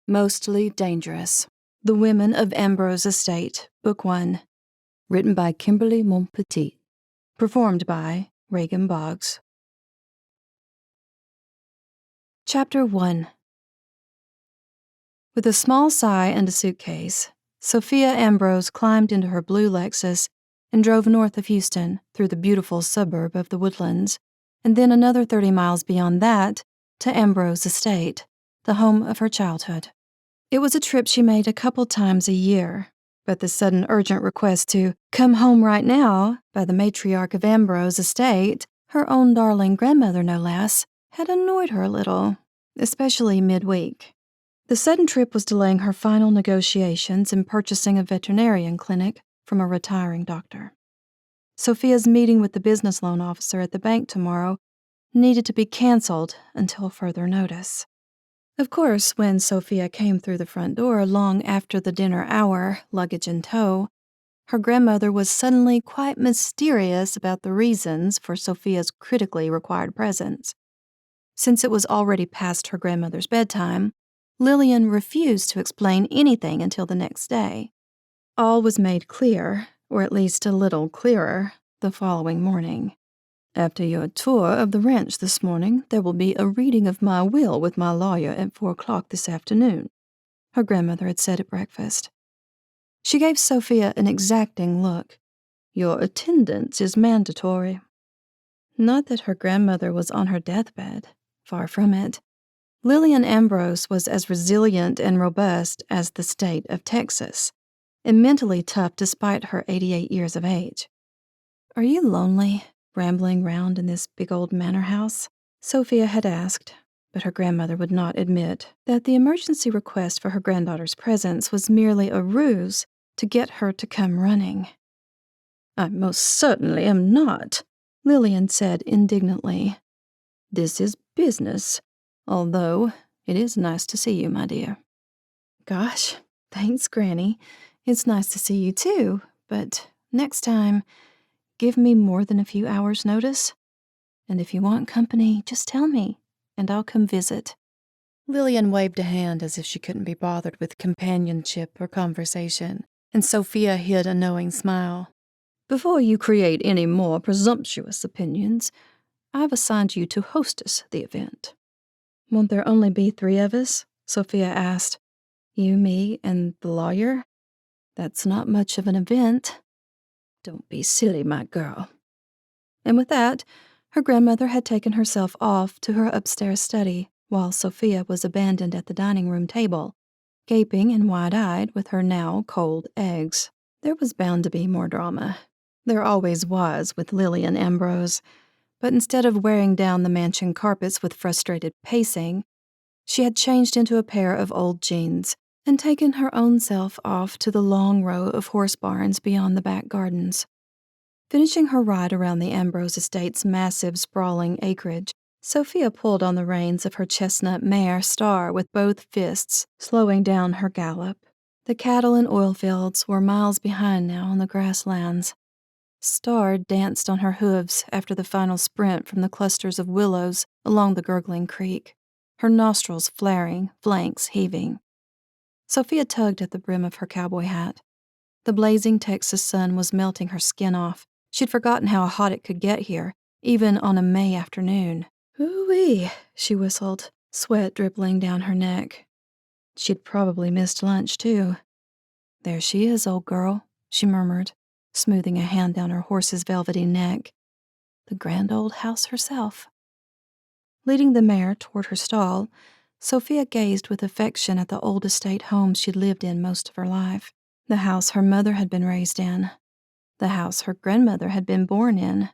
Mostly Dangerous. The Women of Ambrose Estate, Book 1. Written by Kimberly Montpetit. Performed by Reagan Boggs. Chapter 1. With a small sigh and a suitcase, Sofia Ambrose climbed into her blue Lexus and drove north of Houston through the beautiful suburb of the Woodlands, and then another 30 miles beyond that to Ambrose Estate, the home of her childhood. It was a trip she made a couple times a year, but the sudden urgent request to come home right now by the matriarch of Ambrose Estate, her own darling grandmother no less, had annoyed her a little, especially midweek. The sudden trip was delaying her final negotiations in purchasing a veterinarian clinic from a retiring doctor. Sofia's meeting with the business loan officer at the bank tomorrow needed to be canceled until further notice. Of course, when Sofia came through the front door long after the dinner hour, luggage in tow, her grandmother was suddenly quite mysterious about the reasons for Sofia's critically required presence. Since it was already past her grandmother's bedtime, Lillian refused to explain anything until the next day. All was made clear, or at least a little clearer, the following morning. After your tour of the ranch this morning, there will be a reading of my will with my lawyer at 4 o'clock this afternoon, her grandmother had said at breakfast. She gave Sofia an exacting look. Your attendance is mandatory. Not that her grandmother was on her deathbed. Far from it. Lillian Ambrose was as resilient and robust as the state of Texas, and mentally tough despite her 88 years of age. Are you lonely, rambling round in this big old manor house? Sofia had asked, but her grandmother would not admit that the emergency request for her granddaughter's presence was merely a ruse to get her to come running. I most certainly am not, Lillian said indignantly. This is business, although it is nice to see you, my dear. Gosh, thanks, Granny. It's nice to see you too, but next time, give me more than a few hours' notice. And if you want company, just tell me, and I'll come visit. Lillian waved a hand as if she couldn't be bothered with companionship or conversation, and Sofia hid a knowing smile. Before you create any more presumptuous opinions, I've assigned you to hostess the event. Won't there only be 3 of us? Sofia asked. You, me, and the lawyer? That's not much of an event. Don't be silly, my girl. And with that, her grandmother had taken herself off to her upstairs study, while Sofia was abandoned at the dining room table, gaping and wide-eyed with her now cold eggs. There was bound to be more drama. There always was with Lillian Ambrose, but instead of wearing down the mansion carpets with frustrated pacing, she had changed into a pair of old jeans and taken her own self off to the long row of horse barns beyond the back gardens. Finishing her ride around the Ambrose Estate's massive, sprawling acreage, Sofia pulled on the reins of her chestnut mare Star with both fists, slowing down her gallop. The cattle and oil fields were miles behind now on the grasslands. Star danced on her hooves after the final sprint from the clusters of willows along the gurgling creek, her nostrils flaring, flanks heaving. Sofia tugged at the brim of her cowboy hat. The blazing Texas sun was melting her skin off. She'd forgotten how hot it could get here, even on a May afternoon. Ooh-wee, she whistled, sweat dribbling down her neck. She'd probably missed lunch, too. There she is, old girl, she murmured, smoothing a hand down her horse's velvety neck. The grand old house herself. Leading the mare toward her stall, Sofia gazed with affection at the old estate home she'd lived in most of her life, the house her mother had been raised in, the house her grandmother had been born in,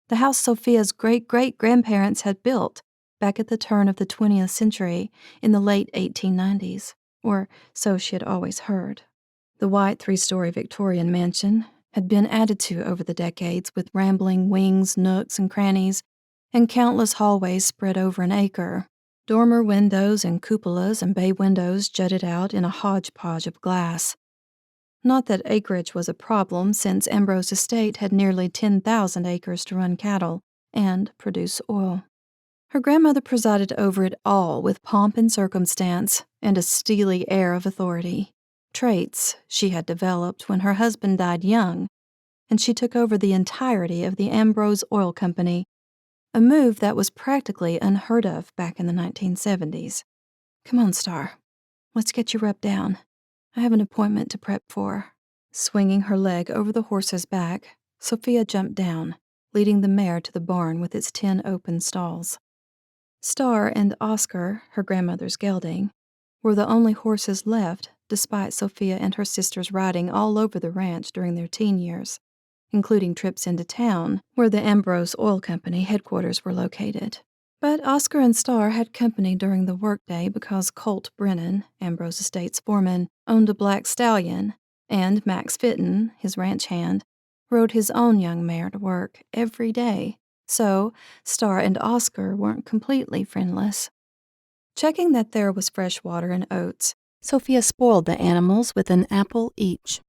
the house Sofia's great-great-grandparents had built back at the turn of the 20th century in the late 1890s, or so she had always heard. The white 3-story Victorian mansion had been added to over the decades with rambling wings, nooks, and crannies, and countless hallways spread over an acre. Dormer windows and cupolas and bay windows jutted out in a hodgepodge of glass. Not that acreage was a problem, since Ambrose Estate had nearly 10,000 acres to run cattle and produce oil. Her grandmother presided over it all with pomp and circumstance, and a steely air of authority, traits she had developed when her husband died young, and she took over the entirety of the Ambrose Oil Company, a move that was practically unheard of back in the 1970s. Come on, Star. Let's get you rubbed down. I have an appointment to prep for. Swinging her leg over the horse's back, Sofia jumped down, leading the mare to the barn with its 10 open stalls. Star and Oscar, her grandmother's gelding, were the only horses left, despite Sofia and her sisters riding all over the ranch during their teen years, including trips into town, where the Ambrose Oil Company headquarters were located. But Oscar and Star had company during the workday because Colt Brennan, Ambrose Estate's foreman, owned a black stallion, and Max Fitton, his ranch hand, rode his own young mare to work every day, so Star and Oscar weren't completely friendless. Checking that there was fresh water and oats, Sofia spoiled the animals with an apple each.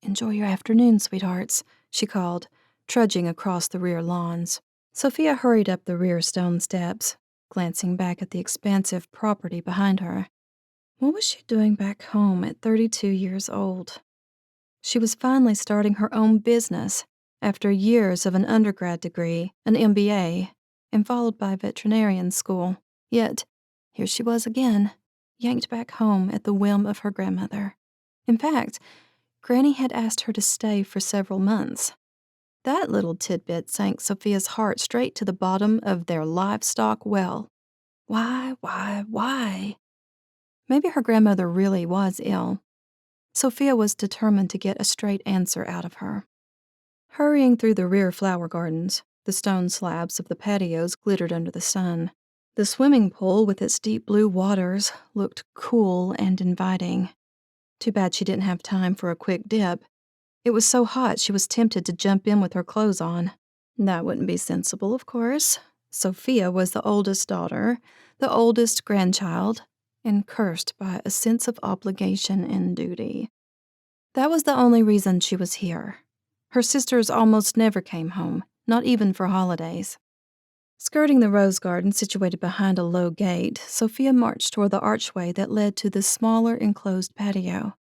"Enjoy your afternoon, sweethearts," she called, trudging across the rear lawns. Sofia hurried up the rear stone steps, glancing back at the expansive property behind her. What was she doing back home at 32 years old? She was finally starting her own business after years of an undergrad degree, an MBA, and followed by veterinarian school. Yet, here she was again, yanked back home at the whim of her grandmother. In fact, Granny had asked her to stay for several months. That little tidbit sank Sofia's heart straight to the bottom of their livestock well. Why? Maybe her grandmother really was ill. Sofia was determined to get a straight answer out of her. Hurrying through the rear flower gardens, the stone slabs of the patios glittered under the sun. The swimming pool with its deep blue waters looked cool and inviting. Too bad she didn't have time for a quick dip. It was so hot she was tempted to jump in with her clothes on. That wouldn't be sensible, of course. Sofia was the oldest daughter, the oldest grandchild, and cursed by a sense of obligation and duty. That was the only reason she was here. Her sisters almost never came home, not even for holidays. Skirting the rose garden situated behind a low gate, Sofia marched toward the archway that led to the smaller enclosed patio.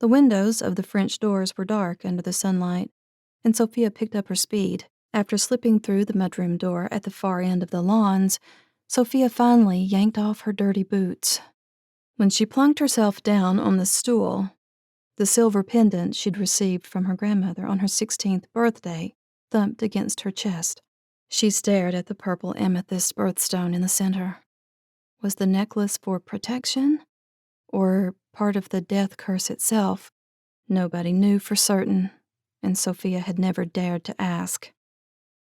The windows of the French doors were dark under the sunlight, and Sofia picked up her speed. After slipping through the mudroom door at the far end of the lawns, Sofia finally yanked off her dirty boots. When she plunked herself down on the stool, the silver pendant she'd received from her grandmother on her 16th birthday thumped against her chest. She stared at the purple amethyst birthstone in the center. Was the necklace for protection? Or part of the death curse itself? Nobody knew for certain, and Sofia had never dared to ask.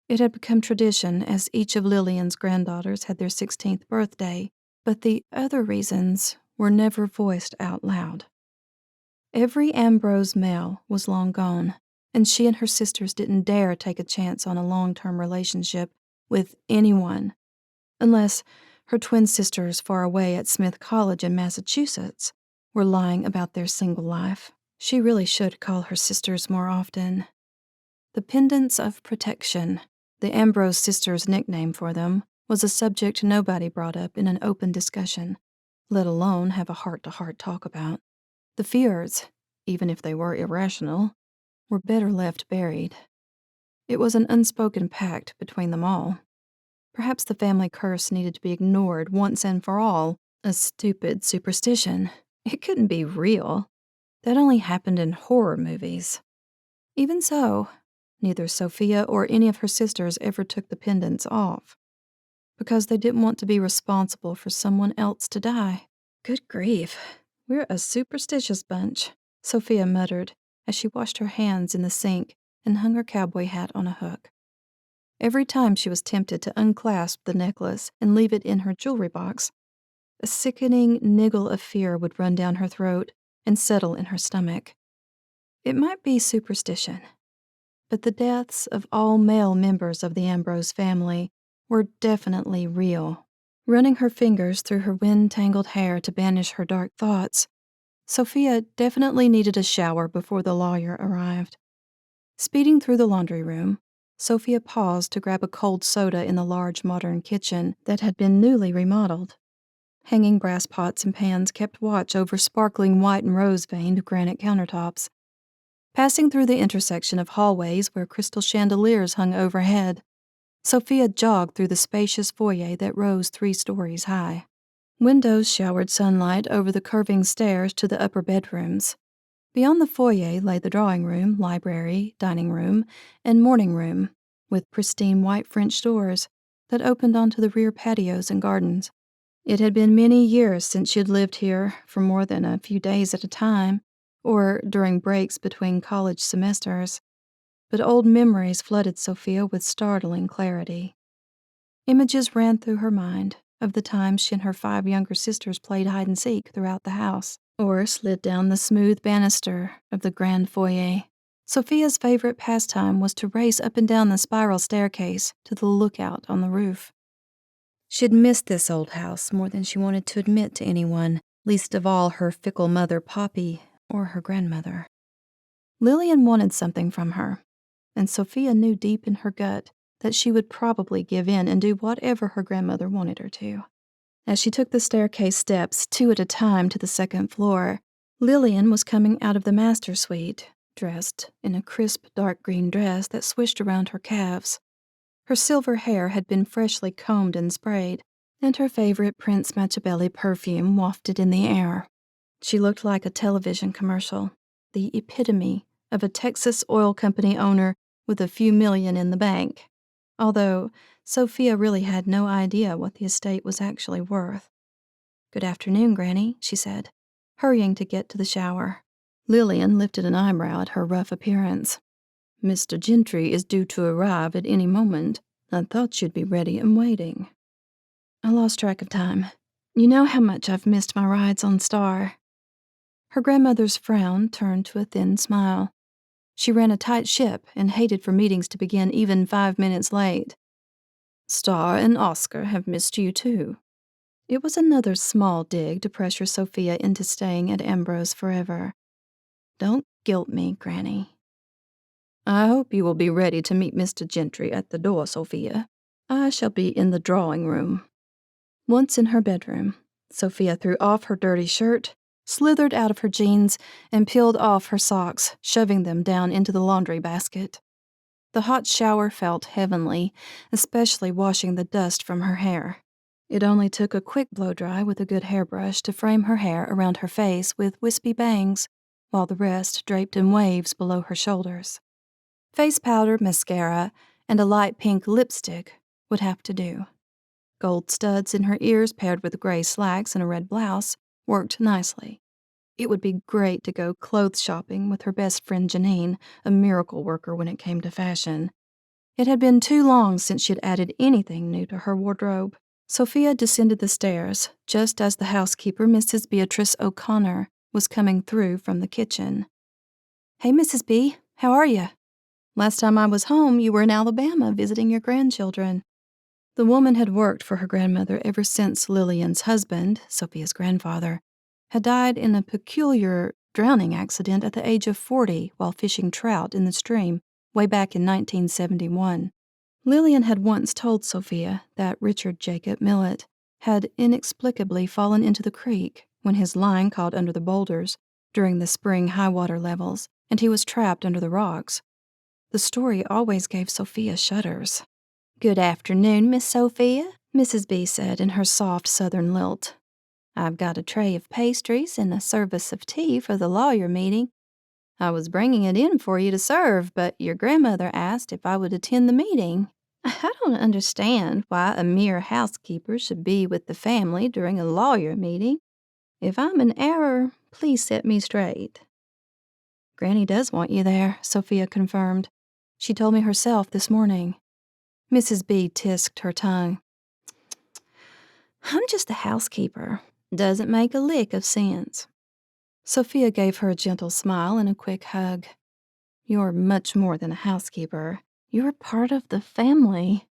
It had become tradition as each of Lillian's granddaughters had their 16th birthday, but the other reasons were never voiced out loud. Every Ambrose male was long gone, and she and her sisters didn't dare take a chance on a long-term relationship with anyone, unless her twin sisters far away at Smith College in Massachusetts were lying about their single life. She really should call her sisters more often. The pendants of protection, the Ambrose sisters' nickname for them, was a subject nobody brought up in an open discussion, let alone have a heart-to-heart talk about. The fears, even if they were irrational, were better left buried. It was an unspoken pact between them all. Perhaps the family curse needed to be ignored once and for all. A stupid superstition. It couldn't be real. That only happened in horror movies. Even so, neither Sofia or any of her sisters ever took the pendants off, because they didn't want to be responsible for someone else to die. Good grief, we're a superstitious bunch, Sofia muttered as she washed her hands in the sink and hung her cowboy hat on a hook. Every time she was tempted to unclasp the necklace and leave it in her jewelry box, a sickening niggle of fear would run down her throat and settle in her stomach. It might be superstition, but the deaths of all male members of the Ambrose family were definitely real. Running her fingers through her wind-tangled hair to banish her dark thoughts, Sofia definitely needed a shower before the lawyer arrived. Speeding through the laundry room, Sofia paused to grab a cold soda in the large modern kitchen that had been newly remodeled. Hanging brass pots and pans kept watch over sparkling white and rose-veined granite countertops. Passing through the intersection of hallways where crystal chandeliers hung overhead, Sofia jogged through the spacious foyer that rose 3 stories high. Windows showered sunlight over the curving stairs to the upper bedrooms. Beyond the foyer lay the drawing room, library, dining room, and morning room, with pristine white French doors that opened onto the rear patios and gardens. It had been many years since she had lived here for more than a few days at a time, or during breaks between college semesters, but old memories flooded Sofia with startling clarity. Images ran through her mind of the times she and her 5 younger sisters played hide-and-seek throughout the house, or slid down the smooth banister of the grand foyer. Sofia's favorite pastime was to race up and down the spiral staircase to the lookout on the roof. She'd missed this old house more than she wanted to admit to anyone, least of all her fickle mother Poppy or her grandmother. Lillian wanted something from her, and Sofia knew deep in her gut that she would probably give in and do whatever her grandmother wanted her to. As she took the staircase steps 2 at a time to the 2nd floor, Lillian was coming out of the master suite, dressed in a crisp dark green dress that swished around her calves. Her silver hair had been freshly combed and sprayed, and her favorite Prince Machiavelli perfume wafted in the air. She looked like a television commercial, the epitome of a Texas oil company owner with a few million in the bank, although Sofia really had no idea what the estate was actually worth. "Good afternoon, Granny," she said, hurrying to get to the shower. Lillian lifted an eyebrow at her rough appearance. "Mr. Gentry is due to arrive at any moment. I thought you'd be ready and waiting." "I lost track of time. You know how much I've missed my rides on Star." Her grandmother's frown turned to a thin smile. She ran a tight ship and hated for meetings to begin even 5 minutes late. "Star and Oscar have missed you too." It was another small dig to pressure Sofia into staying at Ambrose forever. "Don't guilt me, Granny." "I hope you will be ready to meet Mr. Gentry at the door, Sofia. I shall be in the drawing room." Once in her bedroom, Sofia threw off her dirty shirt, slithered out of her jeans, and peeled off her socks, shoving them down into the laundry basket. The hot shower felt heavenly, especially washing the dust from her hair. It only took a quick blow-dry with a good hairbrush to frame her hair around her face with wispy bangs, while the rest draped in waves below her shoulders. Face powder, mascara, and a light pink lipstick would have to do. Gold studs in her ears paired with gray slacks and a red blouse worked nicely. It would be great to go clothes shopping with her best friend Janine, a miracle worker when it came to fashion. It had been too long since she had added anything new to her wardrobe. Sofia descended the stairs just as the housekeeper, Mrs. Beatrice O'Connor, was coming through from the kitchen. "Hey, Mrs. B, how are you? Last time I was home, you were in Alabama visiting your grandchildren." The woman had worked for her grandmother ever since Lillian's husband, Sofia's grandfather, had died in a peculiar drowning accident at the age of 40 while fishing trout in the stream way back in 1971. Lillian had once told Sofia that Richard Jacob Millett had inexplicably fallen into the creek when his line caught under the boulders during the spring high water levels, and he was trapped under the rocks. The story always gave Sofia shudders. "Good afternoon, Miss Sophia," Mrs. B said in her soft southern lilt. "I've got a tray of pastries and a service of tea for the lawyer meeting. I was bringing it in for you to serve, but your grandmother asked if I would attend the meeting. I don't understand why a mere housekeeper should be with the family during a lawyer meeting. If I'm in error, please set me straight." "Granny does want you there," Sofia confirmed. "She told me herself this morning." Mrs. B tisked her tongue. "I'm just a housekeeper. Doesn't make a lick of sense." Sofia gave her a gentle smile and a quick hug. "You're much more than a housekeeper. You're part of the family.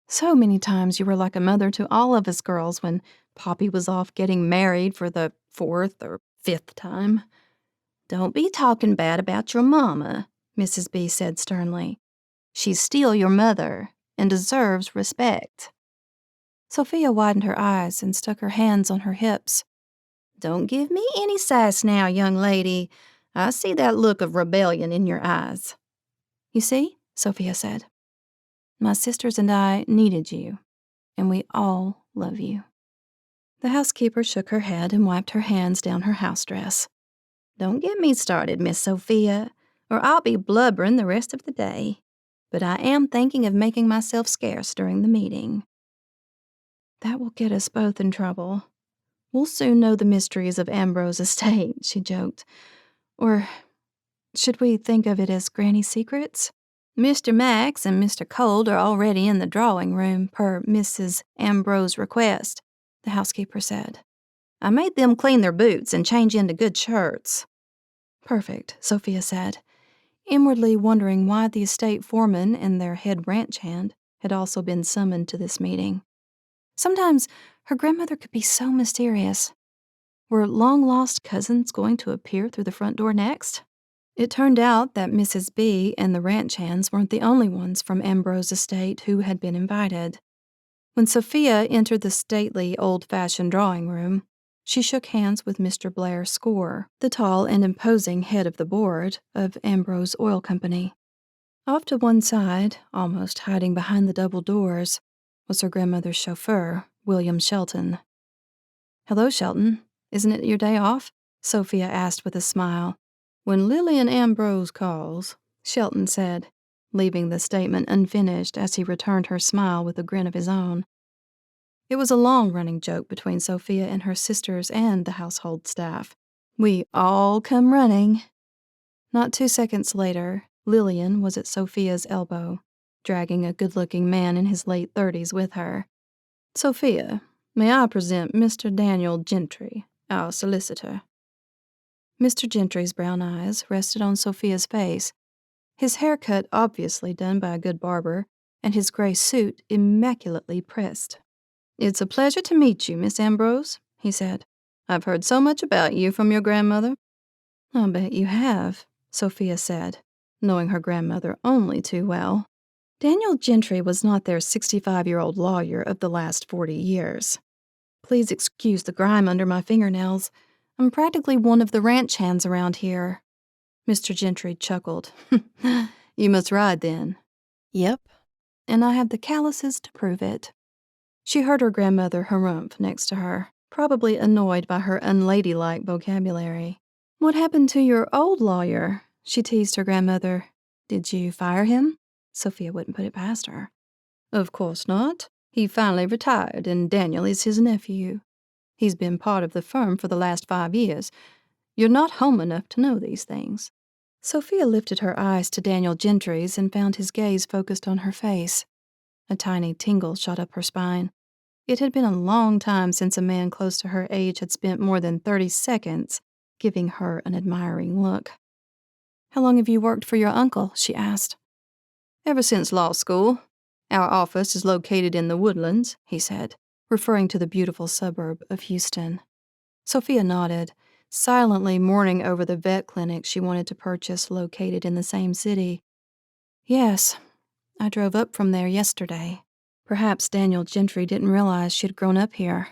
So many times you were like a mother to all of us girls when Poppy was off getting married for the 4th or 5th time." "Don't be talking bad about your mama," Mrs. B said sternly. "She's still your mother and deserves respect." Sofia widened her eyes and stuck her hands on her hips. Don't give me any sass now, young lady. I see that look of rebellion in your eyes. You see, Sofia said, my sisters and I needed you, and we all love you. The housekeeper shook her head and wiped her hands down her house dress. Don't get me started, Miss Sophia, or I'll be blubbering the rest of the day. But I am thinking of making myself scarce during the meeting. That will get us both in trouble. We'll soon know the mysteries of Ambrose Estate, she joked. Or should we think of it as Granny's secrets? Mr. Max and Mr. Cold are already in the drawing room, per Mrs. Ambrose's request, the housekeeper said. I made them clean their boots and change into good shirts. Perfect, Sofia said, inwardly wondering why the estate foreman and their head ranch hand had also been summoned to this meeting. Sometimes her grandmother could be so mysterious. Were long-lost cousins going to appear through the front door next? It turned out that Mrs. B and the ranch hands weren't the only ones from Ambrose Estate who had been invited. When Sofia entered the stately, old-fashioned drawing room, she shook hands with Mr. Blair Score, the tall and imposing head of the board of Ambrose Oil Company. Off to one side, almost hiding behind the double doors, was her grandmother's chauffeur, William Shelton. "Hello, Shelton. Isn't it your day off?" Sofia asked with a smile. "When Lillian Ambrose calls," Shelton said, leaving the statement unfinished as he returned her smile with a grin of his own. It was a long-running joke between Sofia and her sisters and the household staff. "We all come running." Not 2 seconds later, Lillian was at Sofia's elbow, dragging a good-looking man in his late 30s with her. "Sofia, may I present Mr. Daniel Gentry, our solicitor?" Mr. Gentry's brown eyes rested on Sofia's face, his haircut obviously done by a good barber, and his gray suit immaculately pressed. "It's a pleasure to meet you, Miss Ambrose," he said. "I've heard so much about you from your grandmother." "I'll bet you have," Sofia said, knowing her grandmother only too well. Daniel Gentry was not their 65-year-old lawyer of the last 40 years. "Please excuse the grime under my fingernails. I'm practically one of the ranch hands around here." Mr. Gentry chuckled. "You must ride, then." "Yep. And I have the calluses to prove it." She heard her grandmother harumph next to her, probably annoyed by her unladylike vocabulary. "What happened to your old lawyer?" she teased her grandmother. "Did you fire him?" Sofia wouldn't put it past her. "Of course not. He finally retired, and Daniel is his nephew. He's been part of the firm for the last 5 years. You're not home enough to know these things." Sofia lifted her eyes to Daniel Gentry's and found his gaze focused on her face. A tiny tingle shot up her spine. It had been a long time since a man close to her age had spent more than 30 seconds giving her an admiring look. "How long have you worked for your uncle?" she asked. "Ever since law school. Our office is located in the Woodlands," he said, referring to the beautiful suburb of Houston. Sofia nodded, silently mourning over the vet clinic she wanted to purchase located in the same city. "Yes, I drove up from there yesterday." Perhaps Daniel Gentry didn't realize she'd grown up here.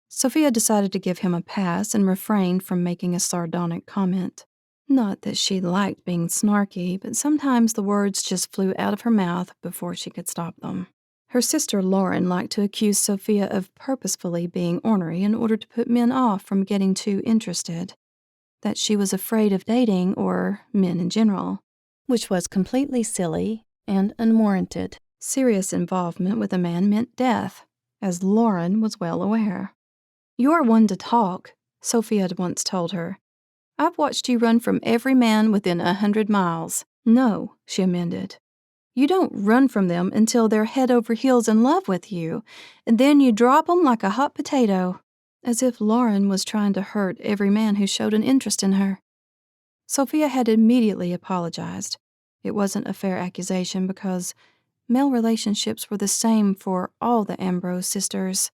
Sofia decided to give him a pass and refrained from making a sardonic comment. Not that she liked being snarky, but sometimes the words just flew out of her mouth before she could stop them. Her sister Lauren liked to accuse Sofia of purposefully being ornery in order to put men off from getting too interested. That she was afraid of dating, or men in general, which was completely silly and unwarranted. Serious involvement with a man meant death, as Lauren was well aware. "You're one to talk," Sofia had once told her. "I've watched you run from every man within 100 miles. "No," she amended. "You don't run from them until they're head over heels in love with you, and then you drop 'em like a hot potato." As if Lauren was trying to hurt every man who showed an interest in her. Sofia had immediately apologized. It wasn't a fair accusation because male relationships were the same for all the Ambrose sisters,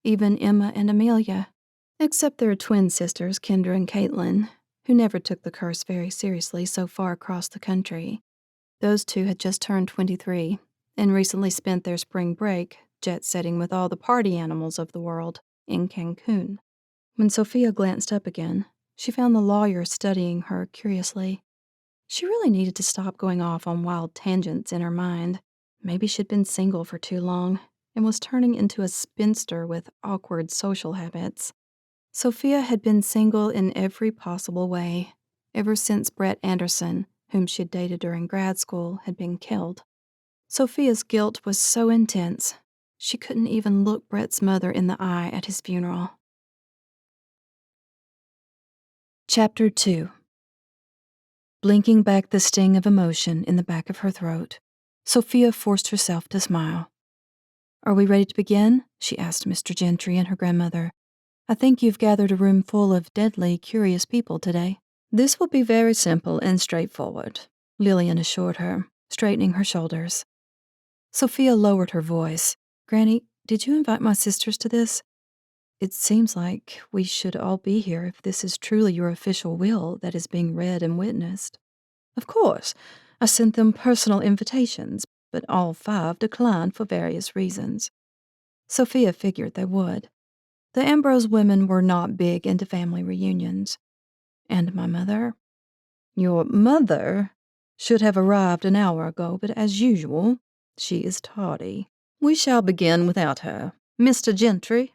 even Emma and Amelia, except their twin sisters, Kendra and Caitlin, who never took the curse very seriously so far across the country. Those two had just turned 23 and recently spent their spring break jet-setting with all the party animals of the world in Cancun. When Sofia glanced up again, she found the lawyer studying her curiously. She really needed to stop going off on wild tangents in her mind. Maybe she'd been single for too long and was turning into a spinster with awkward social habits. Sofia had been single in every possible way, ever since Brett Anderson, whom she had dated during grad school, had been killed. Sofia's guilt was so intense, she couldn't even look Brett's mother in the eye at his funeral. Chapter 2. Blinking back the sting of emotion in the back of her throat, Sofia forced herself to smile. "Are we ready to begin?" she asked Mr. Gentry and her grandmother. "I think you've gathered a room full of deadly curious people today." "This will be very simple and straightforward," Lillian assured her, straightening her shoulders. Sofia lowered her voice. "Granny, did you invite my sisters to this? It seems like we should all be here if this is truly your official will that is being read and witnessed." "Of course. I sent them personal invitations, but all 5 declined for various reasons." Sofia figured they would. The Ambrose women were not big into family reunions. "And my mother?" "Your mother should have arrived an hour ago, but as usual, she is tardy. We shall begin without her. Mr. Gentry."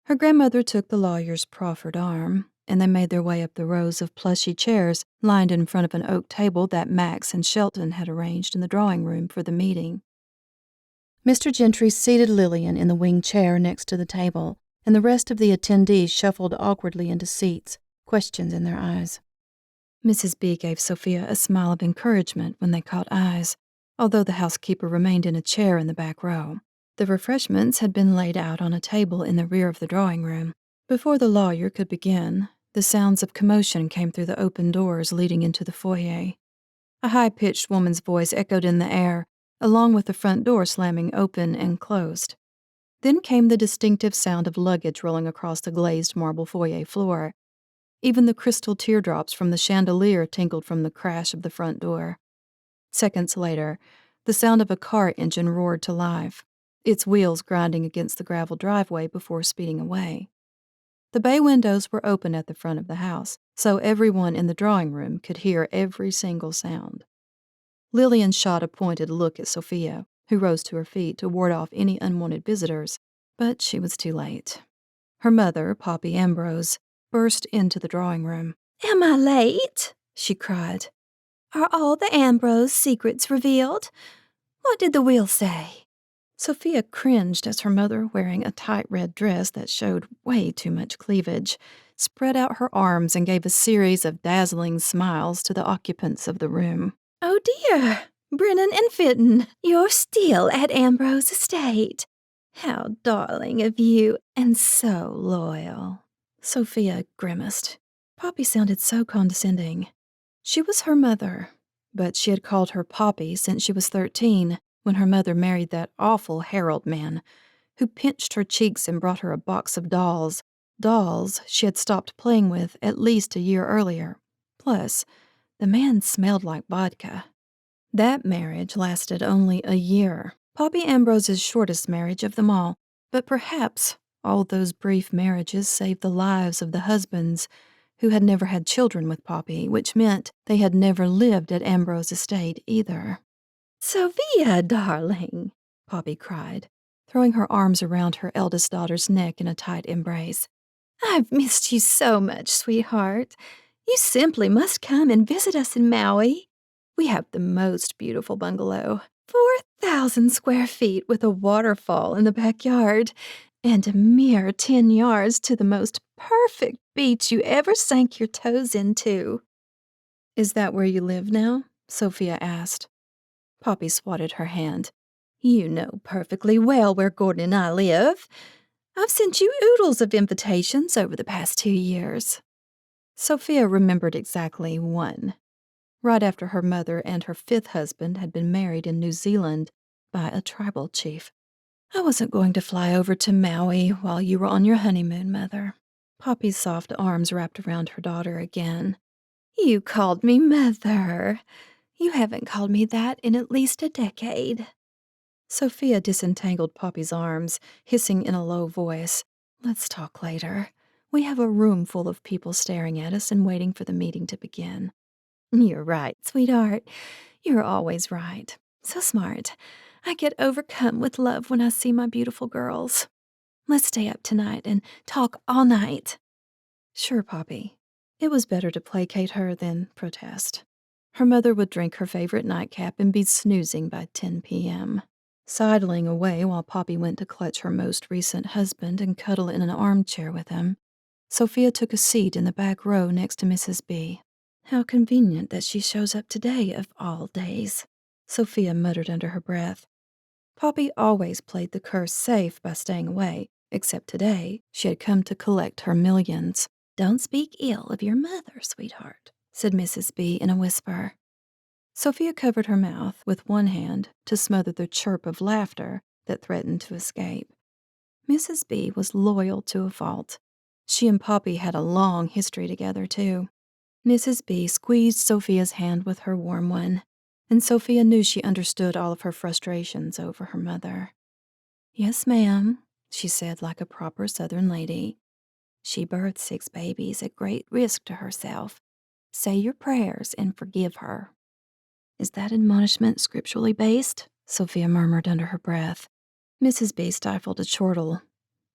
Her grandmother took the lawyer's proffered arm, and they made their way up the rows of plushy chairs lined in front of an oak table that Max and Shelton had arranged in the drawing room for the meeting. Mr. Gentry seated Lillian in the wing chair next to the table, and the rest of the attendees shuffled awkwardly into seats, questions in their eyes. Mrs. B gave Sofia a smile of encouragement when they caught eyes, although the housekeeper remained in a chair in the back row. The refreshments had been laid out on a table in the rear of the drawing room. Before the lawyer could begin, the sounds of commotion came through the open doors leading into the foyer. A high-pitched woman's voice echoed in the air, along with the front door slamming open and closed. Then came the distinctive sound of luggage rolling across the glazed marble foyer floor. Even the crystal teardrops from the chandelier tinkled from the crash of the front door. Seconds later, the sound of a car engine roared to life, its wheels grinding against the gravel driveway before speeding away. The bay windows were open at the front of the house, so everyone in the drawing room could hear every single sound. Lillian shot a pointed look at Sofia, who rose to her feet to ward off any unwanted visitors, but she was too late. Her mother, Poppy Ambrose, burst into the drawing room. "Am I late?" she cried. "Are all the Ambrose secrets revealed? What did the will say?" Sofia cringed as her mother, wearing a tight red dress that showed way too much cleavage, spread out her arms and gave a series of dazzling smiles to the occupants of the room. "Oh dear, Brennan and Fitton, you're still at Ambrose Estate. How darling of you, and so loyal." Sofia grimaced. Poppy sounded so condescending. She was her mother, but she had called her Poppy since she was 13, when her mother married that awful Harold man, who pinched her cheeks and brought her a box of dolls she had stopped playing with at least a year earlier. Plus, the man smelled like vodka. That marriage lasted only a year, Poppy Ambrose's shortest marriage of them all, but perhaps all those brief marriages saved the lives of the husbands who had never had children with Poppy, which meant they had never lived at Ambrose Estate either. "Sofia, darling," Poppy cried, throwing her arms around her eldest daughter's neck in a tight embrace. "I've missed you so much, sweetheart. You simply must come and visit us in Maui. We have the most beautiful bungalow, 4,000 square feet with a waterfall in the backyard, and a mere 10 yards to the most perfect beach you ever sank your toes into." "Is that where you live now?" Sofia asked. Poppy swatted her hand. "You know perfectly well where Gordon and I live. I've sent you oodles of invitations over the past 2 years." Sofia remembered exactly one, right after her mother and her 5th husband had been married in New Zealand by a tribal chief. "I wasn't going to fly over to Maui while you were on your honeymoon, Mother." Poppy's soft arms wrapped around her daughter again. "You called me Mother. You haven't called me that in at least a decade." Sophia disentangled Poppy's arms, hissing in a low voice, "Let's talk later. We have a room full of people staring at us and waiting for the meeting to begin." "You're right, sweetheart. You're always right. So smart. I get overcome with love when I see my beautiful girls. Let's stay up tonight and talk all night." "Sure, Poppy." It was better to placate her than protest. Her mother would drink her favorite nightcap and be snoozing by 10 p.m. Sidling away while Poppy went to clutch her most recent husband and cuddle in an armchair with him, Sophia took a seat in the back row next to Mrs. B. "How convenient that she shows up today, of all days," Sophia muttered under her breath. Poppy always played the curse safe by staying away, except today she had come to collect her millions. "Don't speak ill of your mother, sweetheart," said Mrs. B in a whisper. Sophia covered her mouth with one hand to smother the chirp of laughter that threatened to escape. Mrs. B was loyal to a fault. She and Poppy had a long history together, too. Mrs. B squeezed Sophia's hand with her warm one, and Sophia knew she understood all of her frustrations over her mother. "Yes, ma'am," she said like a proper Southern lady. "She birthed 6 babies at great risk to herself. Say your prayers and forgive her." "Is that admonishment scripturally based?" Sophia murmured under her breath. Mrs. B stifled a chortle.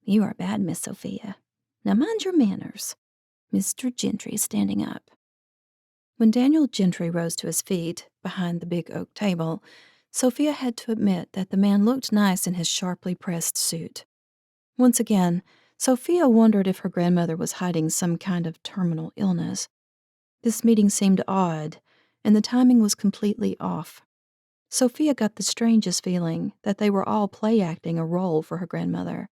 "You are bad, Miss Sophia. Now mind your manners." Mr. Gentry is standing up. When Daniel Gentry rose to his feet, behind the big oak table, Sophia had to admit that the man looked nice in his sharply pressed suit. Once again, Sophia wondered if her grandmother was hiding some kind of terminal illness. This meeting seemed odd, and the timing was completely off. Sophia got the strangest feeling that they were all play-acting a role for her grandmother,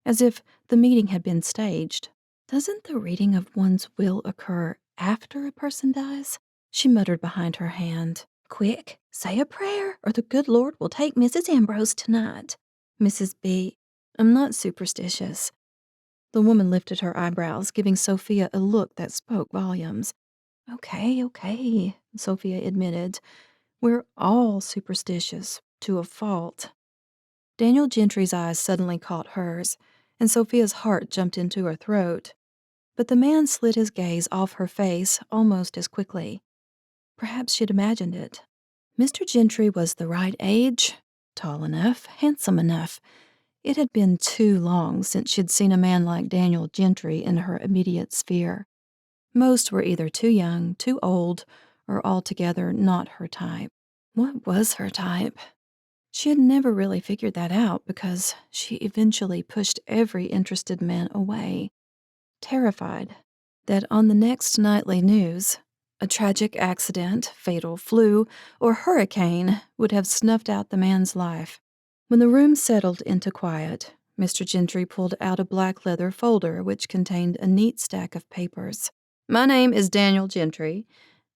as if the meeting had been staged. "Doesn't the reading of one's will occur after a person dies?" she muttered behind her hand. "Quick, say a prayer, or the good Lord will take Mrs. Ambrose tonight." Mrs. B, "I'm not superstitious." The woman lifted her eyebrows, giving Sophia a look that spoke volumes. Okay, Sophia admitted. "We're all superstitious, to a fault." Daniel Gentry's eyes suddenly caught hers, and Sophia's heart jumped into her throat. But the man slid his gaze off her face almost as quickly. Perhaps she'd imagined it. Mr. Gentry was the right age, tall enough, handsome enough. It had been too long since she'd seen a man like Daniel Gentry in her immediate sphere. Most were either too young, too old, or altogether not her type. What was her type? She had never really figured that out because she eventually pushed every interested man away, terrified that on the next nightly news, a tragic accident, fatal flu, or hurricane would have snuffed out the man's life. When the room settled into quiet, Mr. Gentry pulled out a black leather folder which contained a neat stack of papers. "My name is Daniel Gentry,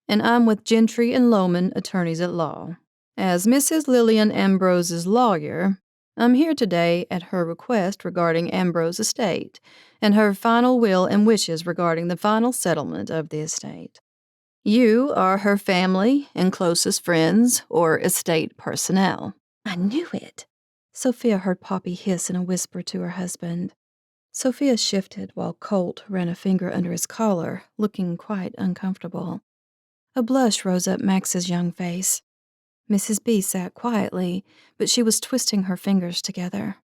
and I'm with Gentry and Looming, attorneys at law. As Mrs. Lillian Ambrose's lawyer, I'm here today at her request regarding Ambrose Estate and her final will and wishes regarding the final settlement of the estate. You are her family and closest friends or estate personnel." "I knew it," Sophia heard Poppy hiss in a whisper to her husband. Sophia shifted while Colt ran a finger under his collar, looking quite uncomfortable. A blush rose up Max's young face. Mrs. B sat quietly, but she was twisting her fingers together.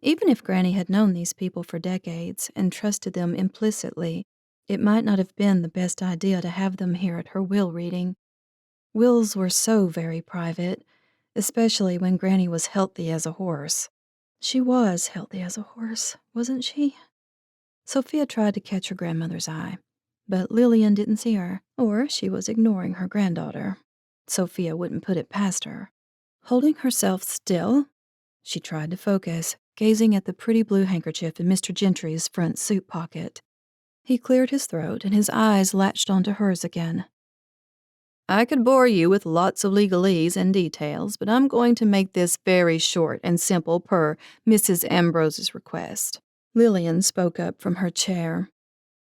Even if Granny had known these people for decades and trusted them implicitly, it might not have been the best idea to have them here at her will reading. Wills were so very private, especially when Granny was healthy as a horse. She was healthy as a horse, wasn't she? Sophia tried to catch her grandmother's eye, but Lillian didn't see her, or she was ignoring her granddaughter. Sophia wouldn't put it past her. Holding herself still, she tried to focus, gazing at the pretty blue handkerchief in Mr. Gentry's front suit pocket. He cleared his throat, and his eyes latched onto hers again. "I could bore you with lots of legalese and details, but I'm going to make this very short and simple per Mrs. Ambrose's request." Lillian spoke up from her chair.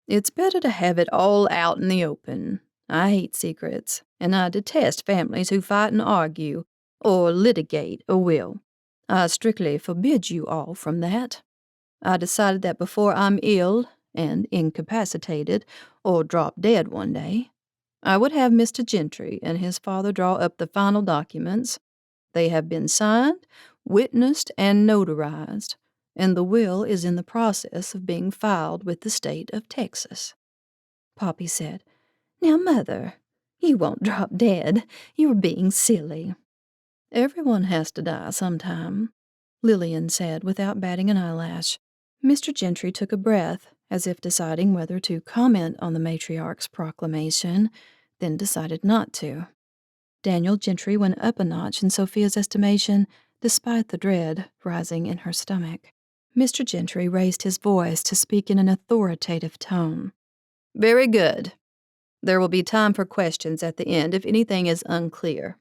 "It's better to have it all out in the open. I hate secrets, and I detest families who fight and argue, or litigate a will. I strictly forbid you all from that. I decided that before I'm ill and incapacitated or drop dead one day, I would have Mr. Gentry and his father draw up the final documents. They have been signed, witnessed, and notarized, and the will is in the process of being filed with the state of Texas. Poppy said, "Now, Mother, you won't drop dead. You're being silly." "Everyone has to die sometime," Lillian said without batting an eyelash. Mr. Gentry took a breath, as if deciding whether to comment on the matriarch's proclamation, then decided not to. Daniel Gentry went up a notch in Sophia's estimation, despite the dread rising in her stomach. Mr. Gentry raised his voice to speak in an authoritative tone. "Very good. There will be time for questions at the end if anything is unclear.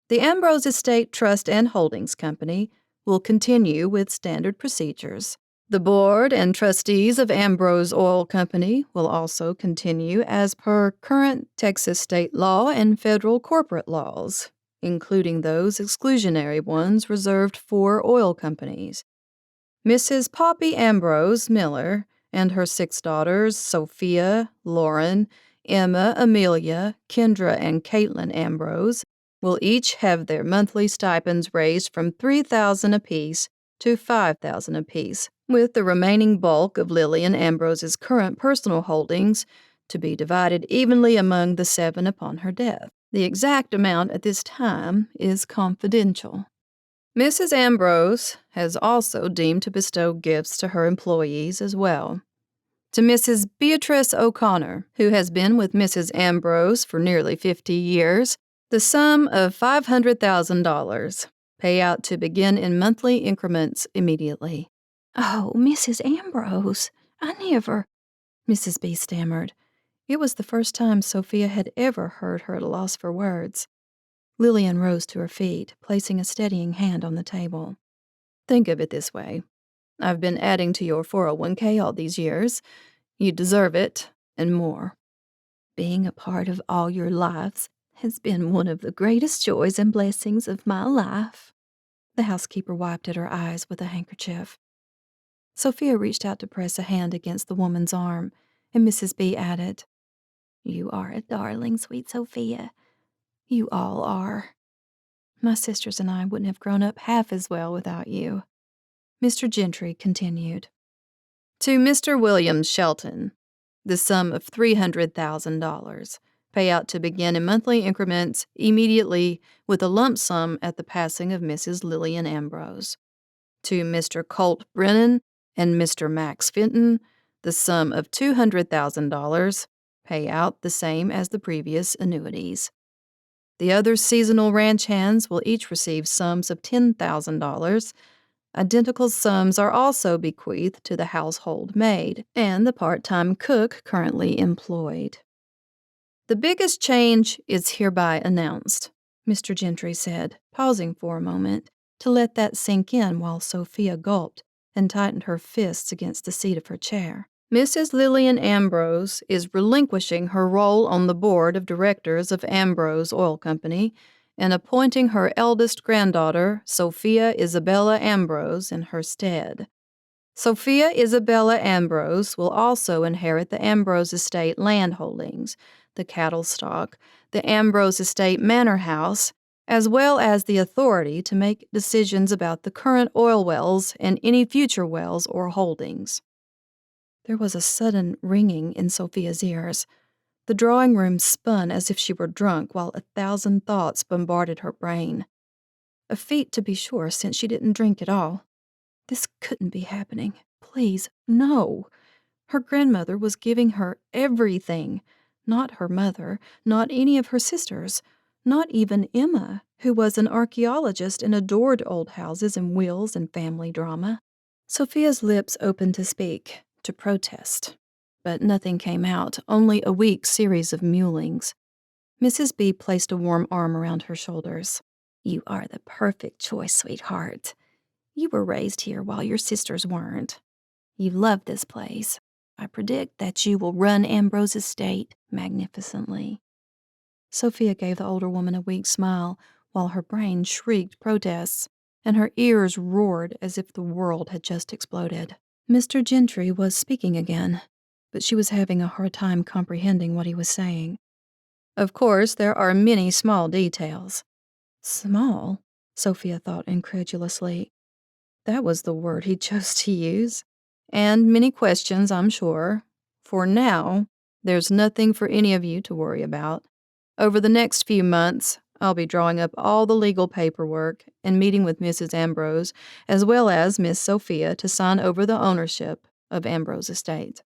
The Ambrose Estate Trust and Holdings Company will continue with standard procedures. The board and trustees of Ambrose Oil Company will also continue as per current Texas state law and federal corporate laws, including those exclusionary ones reserved for oil companies. Mrs. Poppy Ambrose Miller and her 6 daughters, Sophia, Lauren, Emma, Amelia, Kendra, and Caitlin Ambrose, will each have their monthly stipends raised from $3,000 apiece to $5,000 apiece, with the remaining bulk of Lillian Ambrose's current personal holdings to be divided evenly among the 7 upon her death. The exact amount at this time is confidential. Mrs. Ambrose has also deemed to bestow gifts to her employees as well. To Mrs. Beatrice O'Connor, who has been with Mrs. Ambrose for nearly 50 years, the sum of $500,000, payout to begin in monthly increments immediately." "Oh, Mrs. Ambrose, I never—" Mrs. B stammered. It was the first time Sophia had ever heard her at a loss for words. Lillian rose to her feet, placing a steadying hand on the table. "Think of it this way. I've been adding to your 401k all these years. You deserve it, and more. Being a part of all your lives has been one of the greatest joys and blessings of my life." The housekeeper wiped at her eyes with a handkerchief. Sophia reached out to press a hand against the woman's arm, and Mrs. B added, "You are a darling, sweet Sophia. You all are. My sisters and I wouldn't have grown up half as well without you." Mr. Gentry continued. To Mr. William Shelton, the sum of $300,000, payout to begin in monthly increments immediately with a lump sum at the passing of Mrs. Lillian Ambrose. To Mr. Colt Brennan and Mr. Max Fenton, the sum of $200,000, payout the same as the previous annuities. The other seasonal ranch hands will each receive sums of $10,000. Identical sums are also bequeathed to the household maid and the part-time cook currently employed. The biggest change is hereby announced, Mr. Gentry said, pausing for a moment to let that sink in while Sophia gulped and tightened her fists against the seat of her chair. Mrs. Lillian Ambrose is relinquishing her role on the board of directors of Ambrose Oil Company and appointing her eldest granddaughter, Sophia Isabella Ambrose, in her stead. Sophia Isabella Ambrose will also inherit the Ambrose Estate land holdings, the cattle stock, the Ambrose Estate manor house, as well as the authority to make decisions about the current oil wells and any future wells or holdings. There was a sudden ringing in Sophia's ears. The drawing room spun as if she were drunk while 1,000 thoughts bombarded her brain. A feat, to be sure, since she didn't drink at all. This couldn't be happening. Please, no. Her grandmother was giving her everything. Not her mother, not any of her sisters, not even Emma, who was an archaeologist and adored old houses and wills and family drama. Sophia's lips opened to speak, to protest. But nothing came out, only a weak series of mewlings. Mrs. B placed a warm arm around her shoulders. "You are the perfect choice, sweetheart. You were raised here while your sisters weren't. You love this place. I predict that you will run Ambrose Estate magnificently." Sophia gave the older woman a weak smile, while her brain shrieked protests, and her ears roared as if the world had just exploded. Mr. Gentry was speaking again, but she was having a hard time comprehending what he was saying. Of course, there are many small details. Small? Sophia thought incredulously. That was the word he chose to use. And many questions, I'm sure. For now, there's nothing for any of you to worry about. Over the next few months, I'll be drawing up all the legal paperwork and meeting with Mrs. Ambrose, as well as Miss Sophia, to sign over the ownership of Ambrose Estate.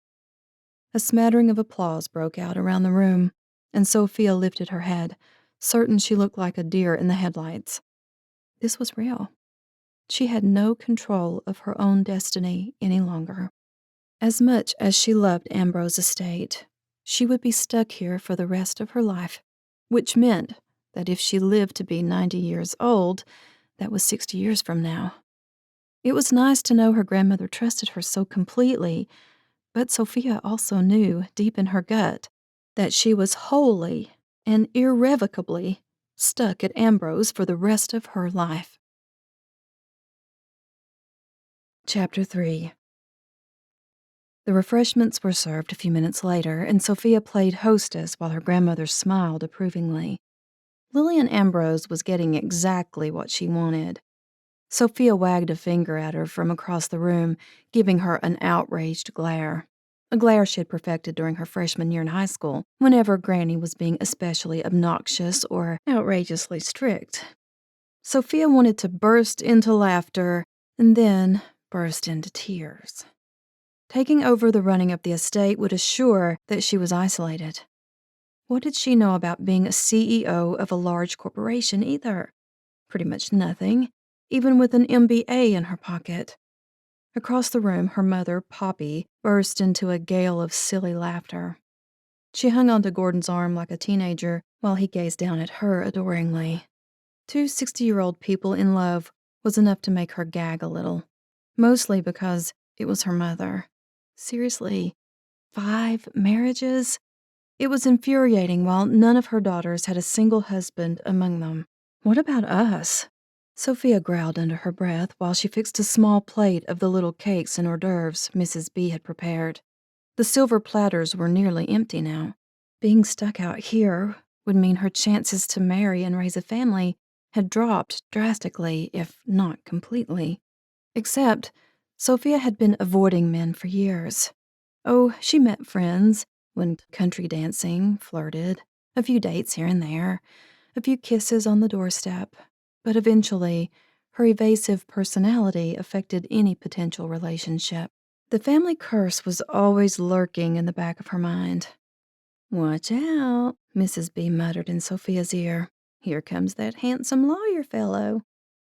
A smattering of applause broke out around the room, and Sophia lifted her head, certain she looked like a deer in the headlights. This was real. She had no control of her own destiny any longer. As much as she loved Ambrose Estate, she would be stuck here for the rest of her life, which meant that if she lived to be 90 years old, that was 60 years from now. It was nice to know her grandmother trusted her so completely, but Sophia also knew, deep in her gut, that she was wholly and irrevocably stuck at Ambrose for the rest of her life. Chapter 3. The refreshments were served a few minutes later, and Sophia played hostess while her grandmother smiled approvingly. Lillian Ambrose was getting exactly what she wanted. Sophia wagged a finger at her from across the room, giving her an outraged glare. A glare she had perfected during her freshman year in high school, whenever Granny was being especially obnoxious or outrageously strict. Sophia wanted to burst into laughter and then burst into tears. Taking over the running of the estate would assure that she was isolated. What did she know about being a CEO of a large corporation either? Pretty much nothing, even with an MBA in her pocket. Across the room, her mother, Poppy, burst into a gale of silly laughter. She hung onto Gordon's arm like a teenager while he gazed down at her adoringly. 2 60-year-old people in love was enough to make her gag a little, mostly because it was her mother. Seriously, 5 marriages? It was infuriating while none of her daughters had a single husband among them. What about us? Sophia growled under her breath while she fixed a small plate of the little cakes and hors d'oeuvres Mrs. B had prepared. The silver platters were nearly empty now. Being stuck out here would mean her chances to marry and raise a family had dropped drastically, if not completely. Except, Sophia had been avoiding men for years. Oh, she met friends, went country dancing, flirted, a few dates here and there, a few kisses on the doorstep, but eventually, her evasive personality affected any potential relationship. The family curse was always lurking in the back of her mind. "Watch out," Mrs. B muttered in Sophia's ear. "Here comes that handsome lawyer fellow."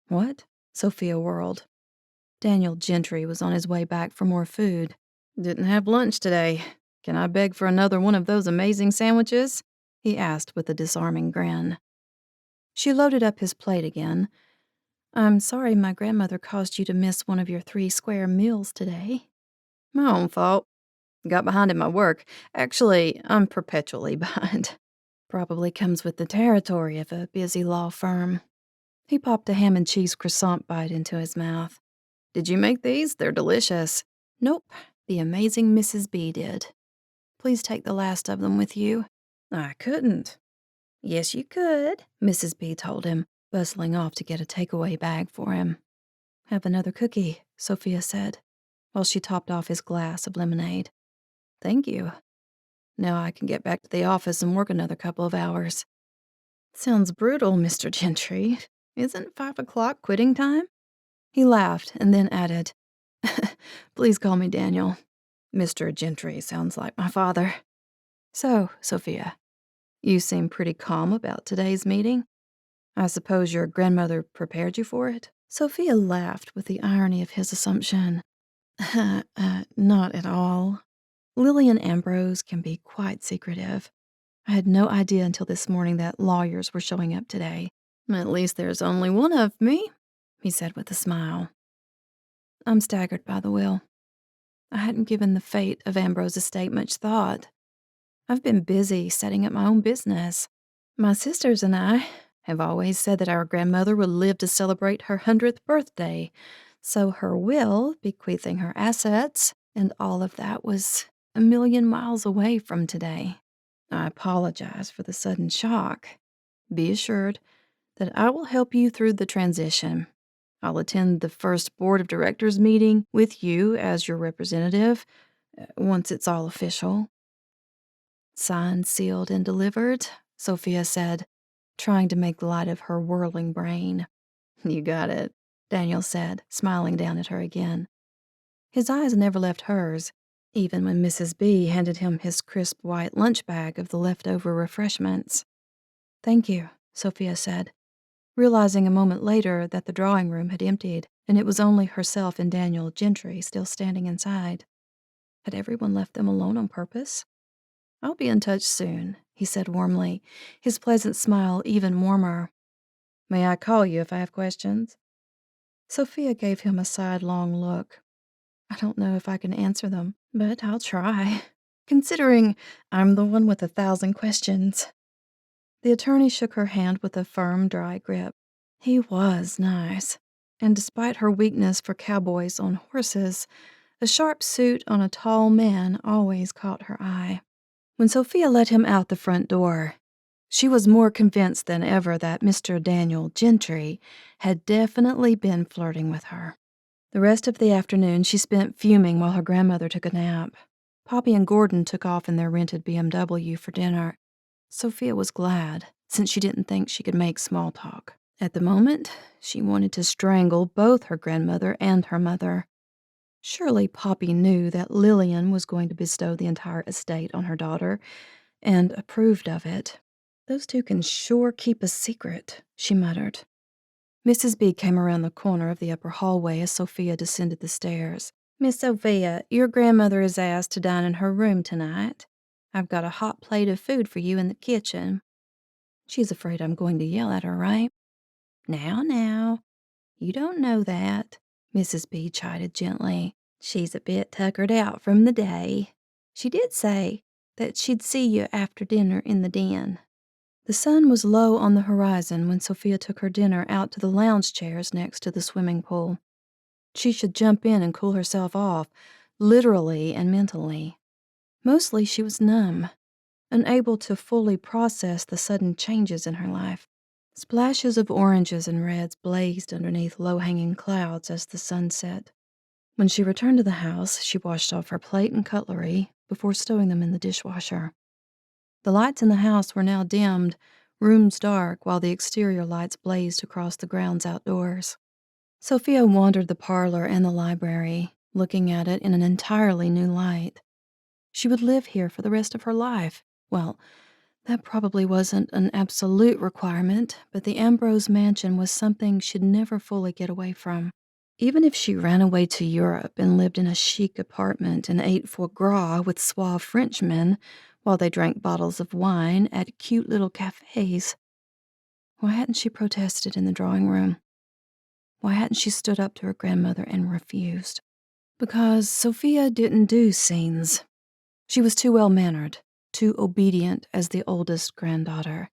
What? Sophia whirled. Daniel Gentry was on his way back for more food. "Didn't have lunch today. Can I beg for another one of those amazing sandwiches?" he asked with a disarming grin. She loaded up his plate again. "I'm sorry my grandmother caused you to miss one of your 3 square meals today." "My own fault. Got behind in my work. Actually, I'm perpetually behind. Probably comes with the territory of a busy law firm." He popped a ham and cheese croissant bite into his mouth. "Did you make these? They're delicious." "Nope, the amazing Mrs. B did. Please take the last of them with you." "I couldn't." "Yes, you could," Mrs. B told him, bustling off to get a takeaway bag for him. "Have another cookie," Sophia said, while she topped off his glass of lemonade. "Thank you. Now I can get back to the office and work another couple of hours." "Sounds brutal, Mr. Gentry. Isn't 5 o'clock quitting time?" He laughed and then added, "Please call me Daniel. Mr. Gentry sounds like my father." "So, Sophia, you seem pretty calm about today's meeting. I suppose your grandmother prepared you for it?" Sophia laughed with the irony of his assumption. Not at all. Lillian Ambrose can be quite secretive. I had no idea until this morning that lawyers were showing up today." "At least there's only one of me," he said with a smile. I'm staggered by the will. I hadn't given the fate of Ambrose Estate much thought. I've been busy setting up my own business. My sisters and I have always said that our grandmother would live to celebrate her 100th birthday, so her will, bequeathing her assets, and all of that was a million miles away from today. I apologize for the sudden shock. Be assured that I will help you through the transition. I'll attend the first board of directors meeting with you as your representative once it's all official. Signed, sealed, and delivered, Sofia said, trying to make light of her whirling brain. You got it, Daniel said, smiling down at her again. His eyes never left hers, even when Mrs. B handed him his crisp white lunch bag of the leftover refreshments. Thank you, Sofia said, realizing a moment later that the drawing room had emptied and it was only herself and Daniel Gentry still standing inside. Had everyone left them alone on purpose? I'll be in touch soon, he said warmly, his pleasant smile even warmer. May I call you if I have questions? Sofia gave him a sidelong look. I don't know if I can answer them, but I'll try, considering I'm the one with 1,000 questions. The attorney shook her hand with a firm, dry grip. He was nice, and despite her weakness for cowboys on horses, a sharp suit on a tall man always caught her eye. When Sofia let him out the front door, she was more convinced than ever that Mr. Daniel Gentry had definitely been flirting with her. The rest of the afternoon she spent fuming while her grandmother took a nap. Poppy and Gordon took off in their rented BMW for dinner. Sofia was glad, since she didn't think she could make small talk. At the moment, she wanted to strangle both her grandmother and her mother. Surely Poppy knew that Lillian was going to bestow the entire estate on her daughter, and approved of it. Those two can sure keep a secret, she muttered. Mrs. B came around the corner of the upper hallway as Sofia descended the stairs. Miss Sophia, your grandmother is asked to dine in her room tonight. I've got a hot plate of food for you in the kitchen. She's afraid I'm going to yell at her, right? Now, you don't know that, Mrs. B chided gently. She's a bit tuckered out from the day. She did say that she'd see you after dinner in the den. The sun was low on the horizon when Sofia took her dinner out to the lounge chairs next to the swimming pool. She should jump in and cool herself off, literally and mentally. Mostly she was numb, unable to fully process the sudden changes in her life. Splashes of oranges and reds blazed underneath low-hanging clouds as the sun set. When she returned to the house, she washed off her plate and cutlery before stowing them in the dishwasher. The lights in the house were now dimmed, rooms dark, while the exterior lights blazed across the grounds outdoors. Sofia wandered the parlor and the library, looking at it in an entirely new light. She would live here for the rest of her life. Well, that probably wasn't an absolute requirement, but the Ambrose mansion was something she'd never fully get away from. Even if she ran away to Europe and lived in a chic apartment and ate foie gras with suave Frenchmen while they drank bottles of wine at cute little cafes, why hadn't she protested in the drawing room? Why hadn't she stood up to her grandmother and refused? Because Sofia didn't do scenes. She was too well-mannered, too obedient as the oldest granddaughter.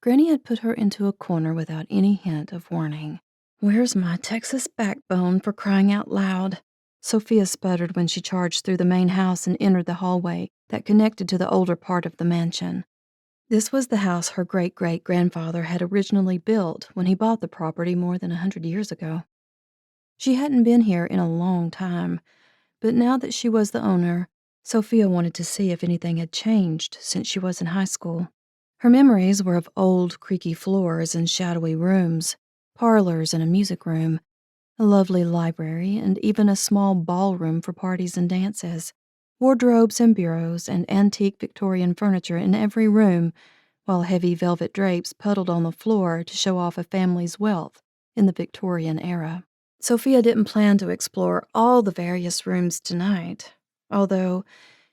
Granny had put her into a corner without any hint of warning. Where's my Texas backbone, for crying out loud? Sofia sputtered when she charged through the main house and entered the hallway that connected to the older part of the mansion. This was the house her great-great-grandfather had originally built when he bought the property more than 100 years ago. She hadn't been here in a long time, but now that she was the owner, Sofia wanted to see if anything had changed since she was in high school. Her memories were of old, creaky floors and shadowy rooms, parlors and a music room, a lovely library, and even a small ballroom for parties and dances. Wardrobes and bureaus and antique Victorian furniture in every room, while heavy velvet drapes puddled on the floor to show off a family's wealth in the Victorian era. Sofia didn't plan to explore all the various rooms tonight, although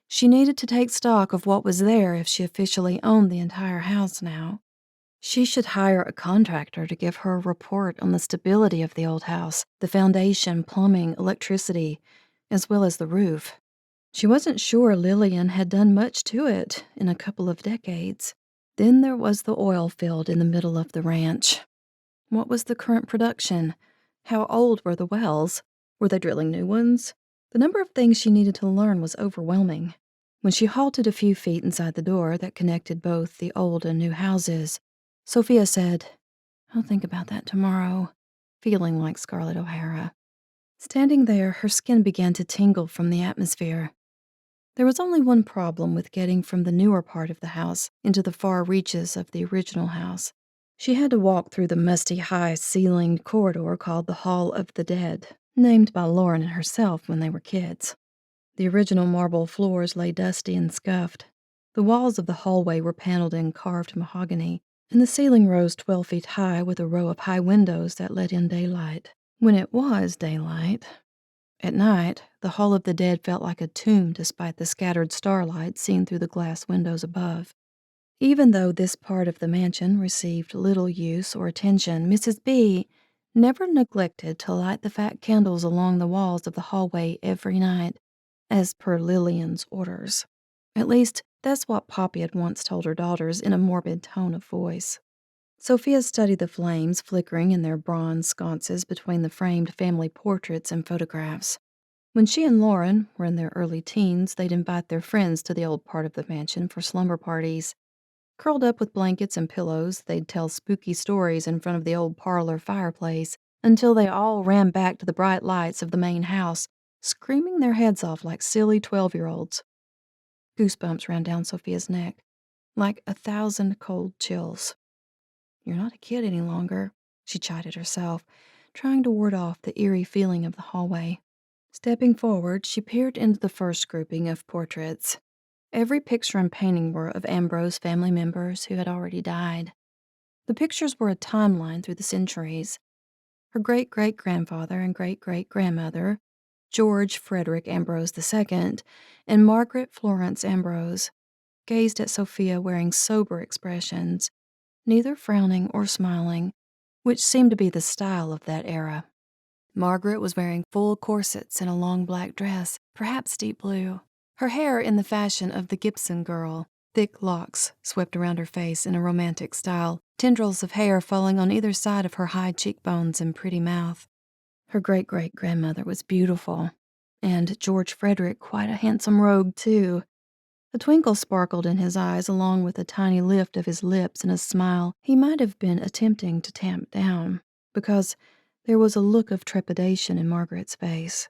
she needed to take stock of what was there if she officially owned the entire house now. She should hire a contractor to give her a report on the stability of the old house, the foundation, plumbing, electricity, as well as the roof. She wasn't sure Lillian had done much to it in a couple of decades. Then there was the oil field in the middle of the ranch. What was the current production? How old were the wells? Were they drilling new ones? The number of things she needed to learn was overwhelming. When she halted a few feet inside the door that connected both the old and new houses, Sofia said, "I'll think about that tomorrow," feeling like Scarlett O'Hara. Standing there, her skin began to tingle from the atmosphere. There was only one problem with getting from the newer part of the house into the far reaches of the original house. She had to walk through the musty, high-ceilinged corridor called the Hall of the Dead, named by Lauren and herself when they were kids. The original marble floors lay dusty and scuffed. The walls of the hallway were paneled in carved mahogany, and the ceiling rose 12 feet high with a row of high windows that let in daylight. When it was daylight. At night, the Hall of the Dead felt like a tomb despite the scattered starlight seen through the glass windows above. Even though this part of the mansion received little use or attention, Mrs. B never neglected to light the fat candles along the walls of the hallway every night, as per Lillian's orders. At least, that's what Poppy had once told her daughters in a morbid tone of voice. Sofia studied the flames flickering in their bronze sconces between the framed family portraits and photographs. When she and Lauren were in their early teens, they'd invite their friends to the old part of the mansion for slumber parties. Curled up with blankets and pillows, they'd tell spooky stories in front of the old parlor fireplace until they all ran back to the bright lights of the main house, screaming their heads off like silly 12-year-olds. Goosebumps ran down Sofia's neck, like 1,000 cold chills. "You're not a kid any longer," she chided herself, trying to ward off the eerie feeling of the hallway. Stepping forward, she peered into the first grouping of portraits. Every picture and painting were of Ambrose family members who had already died. The pictures were a timeline through the centuries. Her great-great-grandfather and great-great-grandmother, George Frederick Ambrose II, and Margaret Florence Ambrose, gazed at Sofia wearing sober expressions, neither frowning or smiling, which seemed to be the style of that era. Margaret was wearing full corsets and a long black dress, perhaps deep blue. Her hair in the fashion of the Gibson girl, thick locks swept around her face in a romantic style, tendrils of hair falling on either side of her high cheekbones and pretty mouth. Her great-great-grandmother was beautiful, and George Frederick quite a handsome rogue, too. A twinkle sparkled in his eyes along with a tiny lift of his lips and a smile he might have been attempting to tamp down, because there was a look of trepidation in Margaret's face.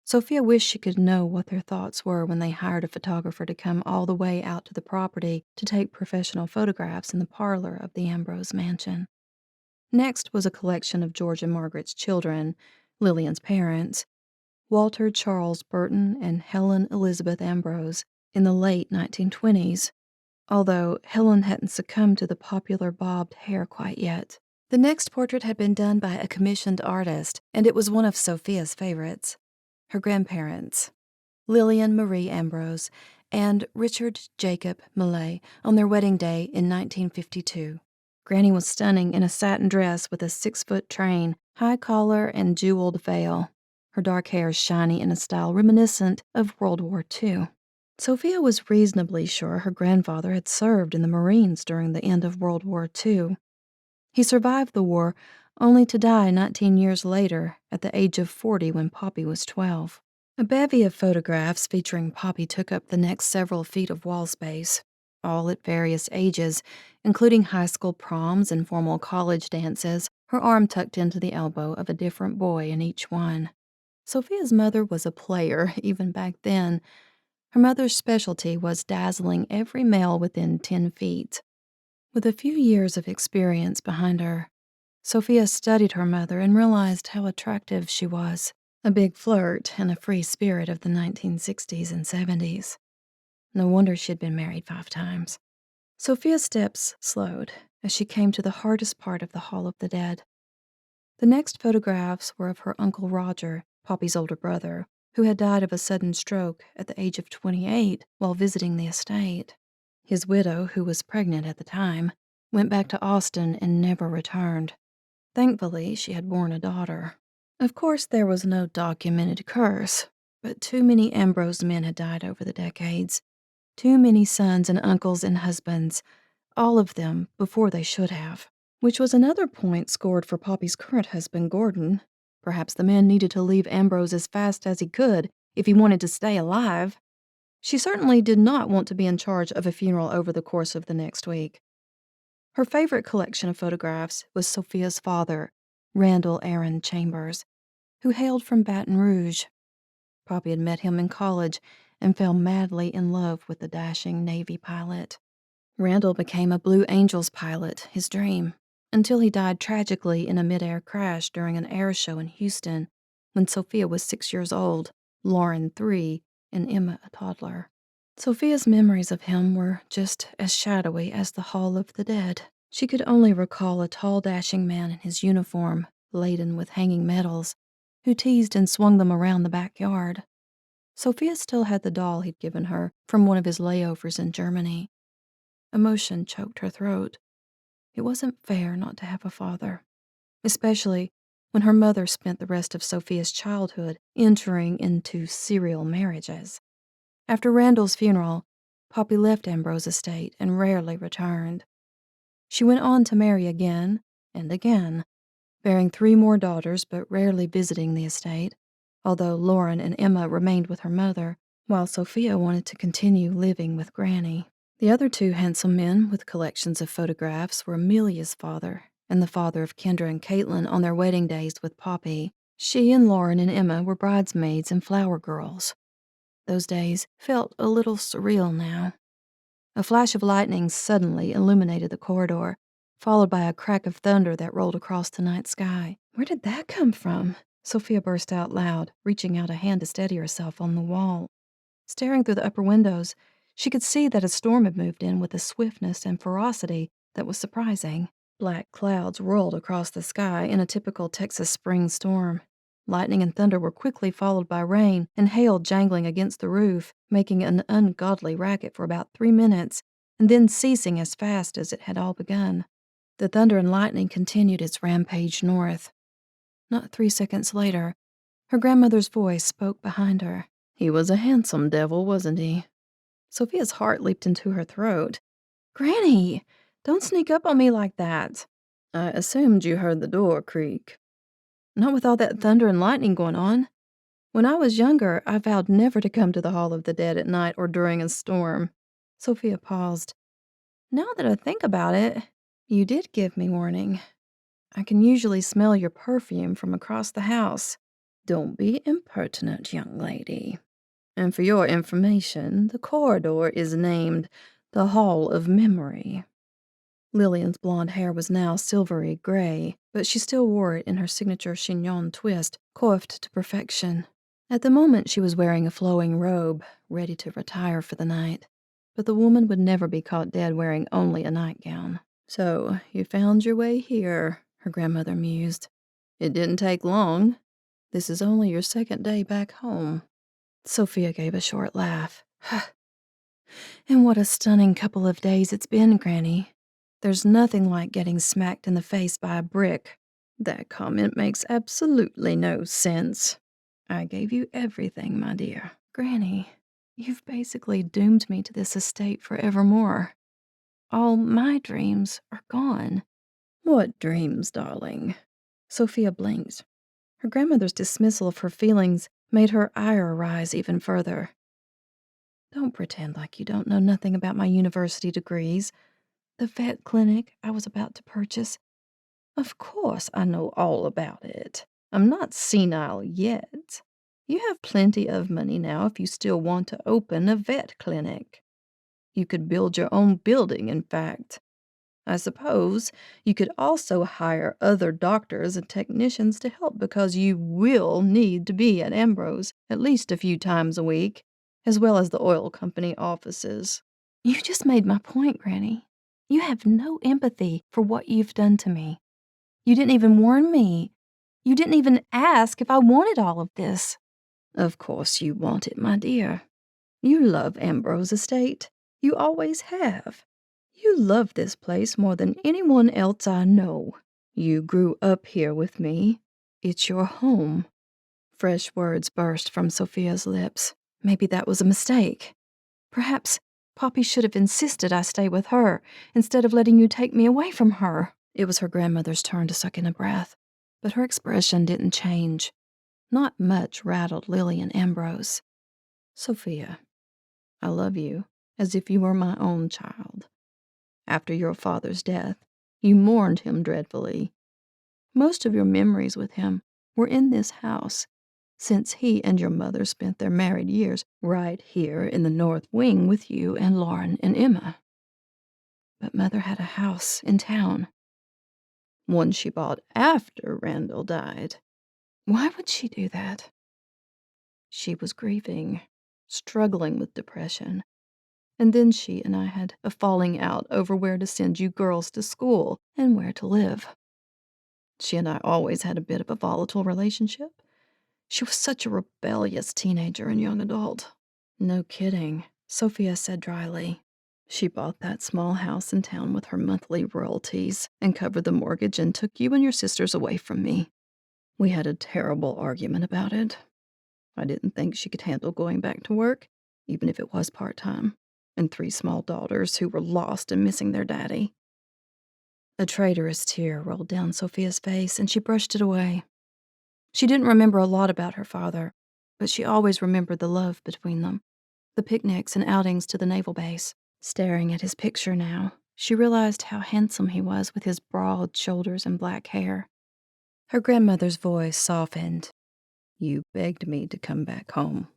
Sofia wished she could know what their thoughts were when they hired a photographer to come all the way out to the property to take professional photographs in the parlor of the Ambrose mansion. Next was a collection of George and Margaret's children, Lillian's parents, Walter Charles Burton and Helen Elizabeth Ambrose, in the late 1920s, although Helen hadn't succumbed to the popular bobbed hair quite yet. The next portrait had been done by a commissioned artist, and it was one of Sofia's favorites. Her grandparents, Lillian Marie Ambrose and Richard Jacob Millay, on their wedding day in 1952. Granny was stunning in a satin dress with a 6-foot train, high collar, and jeweled veil, her dark hair shiny in a style reminiscent of World War II. Sofia was reasonably sure her grandfather had served in the Marines during the end of World War II. He survived the war, only to die 19 years later at the age of 40 when Poppy was 12. A bevy of photographs featuring Poppy took up the next several feet of wall space, all at various ages, including high school proms and formal college dances, her arm tucked into the elbow of a different boy in each one. Sofia's mother was a player even back then. Her mother's specialty was dazzling every male within 10 feet. With a few years of experience behind her, Sofia studied her mother and realized how attractive she was, a big flirt and a free spirit of the 1960s and 70s. No wonder she'd been married 5 times. Sofia's steps slowed as she came to the hardest part of the Hall of the Dead. The next photographs were of her Uncle Roger, Poppy's older brother, who had died of a sudden stroke at the age of 28 while visiting the estate. His widow, who was pregnant at the time, went back to Austin and never returned. Thankfully, she had borne a daughter. Of course, there was no documented curse, but too many Ambrose men had died over the decades. Too many sons and uncles and husbands, All of them before they should have. Which was another point scored for Poppy's current husband, Gordon. Perhaps the man needed to leave Ambrose as fast as he could if he wanted to stay alive. She certainly did not want to be in charge of a funeral over the course of the next week. Her favorite collection of photographs was Sophia's father, Randall Aaron Chambers, who hailed from Baton Rouge. Poppy had met him in college and fell madly in love with the dashing Navy pilot. Randall became a Blue Angels pilot, his dream, until he died tragically in a mid-air crash during an air show in Houston when Sophia was 6 years old, Lauren 3, and Emma a toddler. Sophia's memories of him were just as shadowy as the Hall of the Dead. She could only recall a tall, dashing man in his uniform, laden with hanging medals, who teased and swung them around the backyard. Sophia still had the doll he'd given her from one of his layovers in Germany. Emotion choked her throat. It wasn't fair not to have a father, especially when her mother spent the rest of Sophia's childhood entering into serial marriages. After Randall's funeral, Poppy left Ambrose Estate and rarely returned. She went on to marry again and again, bearing 3 more daughters but rarely visiting the estate, although Lauren and Emma remained with her mother, while Sophia wanted to continue living with Granny. The other 2 handsome men with collections of photographs were Amelia's father and the father of Kendra and Caitlin on their wedding days with Poppy. She and Lauren and Emma were bridesmaids and flower girls. Those days felt a little surreal now. A flash of lightning suddenly illuminated the corridor, followed by a crack of thunder that rolled across the night sky. Where did that come from? Sophia burst out loud, reaching out a hand to steady herself on the wall. Staring through the upper windows, she could see that a storm had moved in with a swiftness and ferocity that was surprising. Black clouds rolled across the sky in a typical Texas spring storm. Lightning and thunder were quickly followed by rain and hail jangling against the roof, making an ungodly racket for about 3 minutes, and then ceasing as fast as it had all begun. The thunder and lightning continued its rampage north. Not 3 seconds later, her grandmother's voice spoke behind her. "He was a handsome devil, wasn't he?" Sophia's heart leaped into her throat. "Granny, don't sneak up on me like that." "I assumed you heard the door creak." "Not with all that thunder and lightning going on. When I was younger, I vowed never to come to the Hall of the Dead at night or during a storm." Sophia paused. "Now that I think about it, you did give me warning. I can usually smell your perfume from across the house." "Don't be impertinent, young lady. And for your information, the corridor is named the Hall of Memory." Lillian's blonde hair was now silvery gray, but she still wore it in her signature chignon twist, coiffed to perfection. At the moment, she was wearing a flowing robe, ready to retire for the night. But the woman would never be caught dead wearing only a nightgown. "So, you found your way here," her grandmother mused. "It didn't take long. This is only your 2nd day back home." Sophia gave a short laugh. "And what a stunning couple of days it's been, Granny. There's nothing like getting smacked in the face by a brick." "That comment makes absolutely no sense. I gave you everything, my dear." "Granny, you've basically doomed me to this estate forevermore. All my dreams are gone." "What dreams, darling?" Sophia blinked. Her grandmother's dismissal of her feelings made her ire rise even further. "Don't pretend like you don't know nothing about my university degrees. The vet clinic I was about to purchase. Of course I know all about it. I'm not senile yet. You have plenty of money now if you still want to open a vet clinic. You could build your own building, in fact. I suppose you could also hire other doctors and technicians to help because you will need to be at Ambrose at least a few times a week, as well as the oil company offices." "You just made my point, Granny. You have no empathy for what you've done to me. You didn't even warn me. You didn't even ask if I wanted all of this." "Of course you want it, my dear. You love Ambrose Estate. You always have. You love this place more than anyone else I know. You grew up here with me. It's your home." Fresh words burst from Sophia's lips. Maybe that was a mistake. Perhaps Poppy should have insisted I stay with her instead of letting you take me away from her." It was her grandmother's turn to suck in a breath, but her expression didn't change. Not much rattled Lillian Ambrose. "Sophia, I love you as if you were my own child. After your father's death, you mourned him dreadfully. Most of your memories with him were in this house, since he and your mother spent their married years right here in the north wing with you and Lauren and Emma. But Mother had a house in town, one she bought after Randall died. Why would she do that? She was grieving, struggling with depression. And then she and I had a falling out over where to send you girls to school and where to live. She and I always had a bit of a volatile relationship. She was such a rebellious teenager and young adult." "No kidding," Sophia said dryly. "She bought that small house in town with her monthly royalties and covered the mortgage and took you and your sisters away from me. We had a terrible argument about it. I didn't think she could handle going back to work, even if it was part-time, and 3 small daughters who were lost and missing their daddy." A traitorous tear rolled down Sophia's face, and she brushed it away. She didn't remember a lot about her father, but she always remembered the love between them, the picnics and outings to the naval base. Staring at his picture now, she realized how handsome he was with his broad shoulders and black hair. Her grandmother's voice softened. "You begged me to come back home,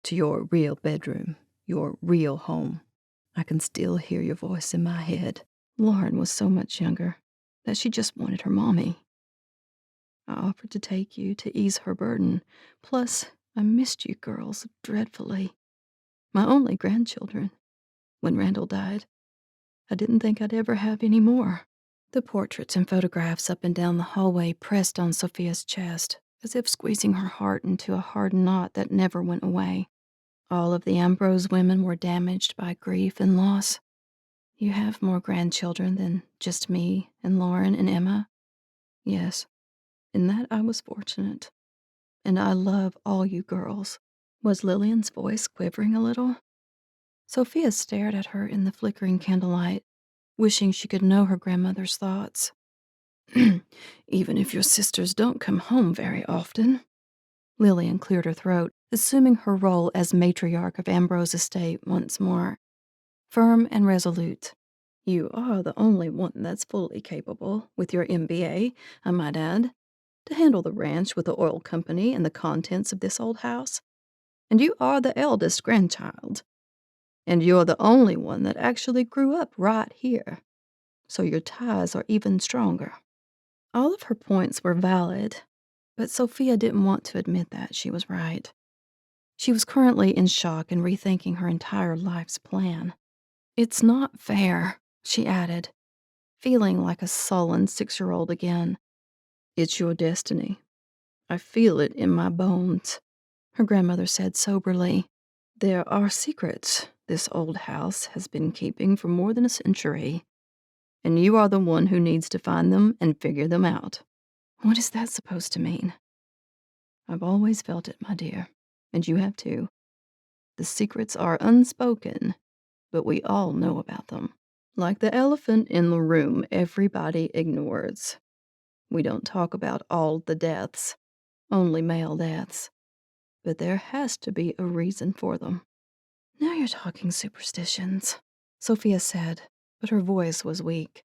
to your real bedroom, your real home. I can still hear your voice in my head. Lauren was so much younger that she just wanted her mommy. I offered to take you to ease her burden. Plus, I missed you girls dreadfully. My only grandchildren. When Randall died, I didn't think I'd ever have any more." The portraits and photographs up and down the hallway pressed on Sophia's chest, as if squeezing her heart into a hard knot that never went away. All of the Ambrose women were damaged by grief and loss. "You have more grandchildren than just me and Lauren and Emma?" "Yes. In that I was fortunate. And I love all you girls." Was Lillian's voice quivering a little? Sophia stared at her in the flickering candlelight, wishing she could know her grandmother's thoughts. "Even if your sisters don't come home very often." Lillian cleared her throat, assuming her role as matriarch of Ambrose Estate once more. Firm and resolute. "You are the only one that's fully capable, with your MBA, I might add, to handle the ranch with the oil company and the contents of this old house. And you are the eldest grandchild. And you're the only one that actually grew up right here. So your ties are even stronger." All of her points were valid, but Sophia didn't want to admit that she was right. She was currently in shock and rethinking her entire life's plan. "It's not fair," she added, feeling like a sullen 6-year-old again. "It's your destiny. I feel it in my bones," her grandmother said soberly. "There are secrets this old house has been keeping for more than a century, and you are the one who needs to find them and figure them out." "What is that supposed to mean?" "I've always felt it, my dear, and you have too. The secrets are unspoken, but we all know about them. Like the elephant in the room everybody ignores. We don't talk about all the deaths, only male deaths. But there has to be a reason for them." "Now you're talking superstitions," Sophia said, but her voice was weak.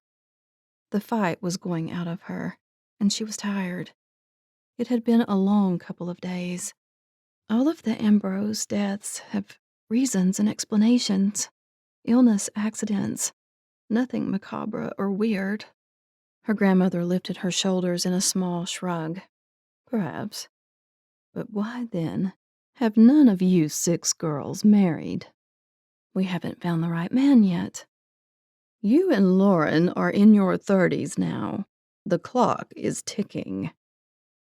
The fight was going out of her, and she was tired. It had been a long couple of days. All of the Ambrose deaths have reasons and explanations. Illness, accidents, nothing macabre or weird. Her grandmother lifted her shoulders in a small shrug. "Perhaps. But why, then, have none of you 6 girls married?" "We haven't found the right man yet." "You and Lauren are in your 30s now. The clock is ticking.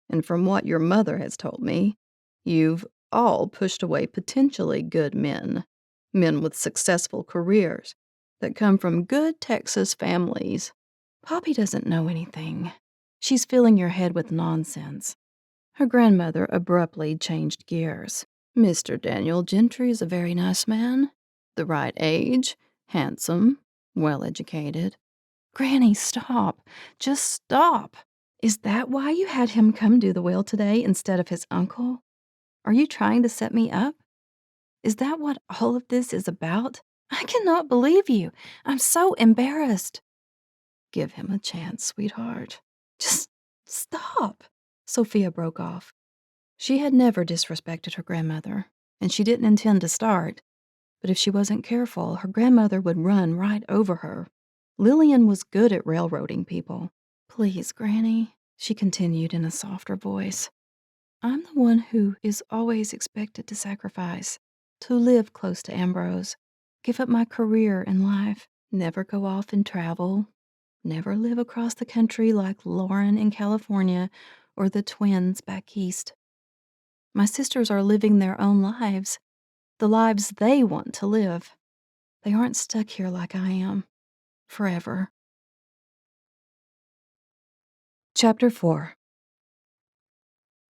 And from what your mother has told me, you've all pushed away potentially good men with successful careers, that come from good Texas families." "Poppy doesn't know anything. She's filling your head with nonsense." Her grandmother abruptly changed gears. "Mr. Daniel Gentry is a very nice man. The right age, handsome, well-educated. Granny, stop. Just stop. Is that why you had him come do the will today instead of his uncle? Are you trying to set me up? Is that what all of this is about? I cannot believe you. I'm so embarrassed. Give him a chance, sweetheart. Just stop. Sofia broke off. She had never disrespected her grandmother, and she didn't intend to start. But if she wasn't careful, her grandmother would run right over her. Lillian was good at railroading people. Please, Granny, she continued in a softer voice. I'm the one who is always expected to sacrifice, to live close to Ambrose, give up my career and life, never go off and travel, never live across the country like Lauren in California or the twins back east. My sisters are living their own lives, the lives they want to live. They aren't stuck here like I am, forever. Chapter 4.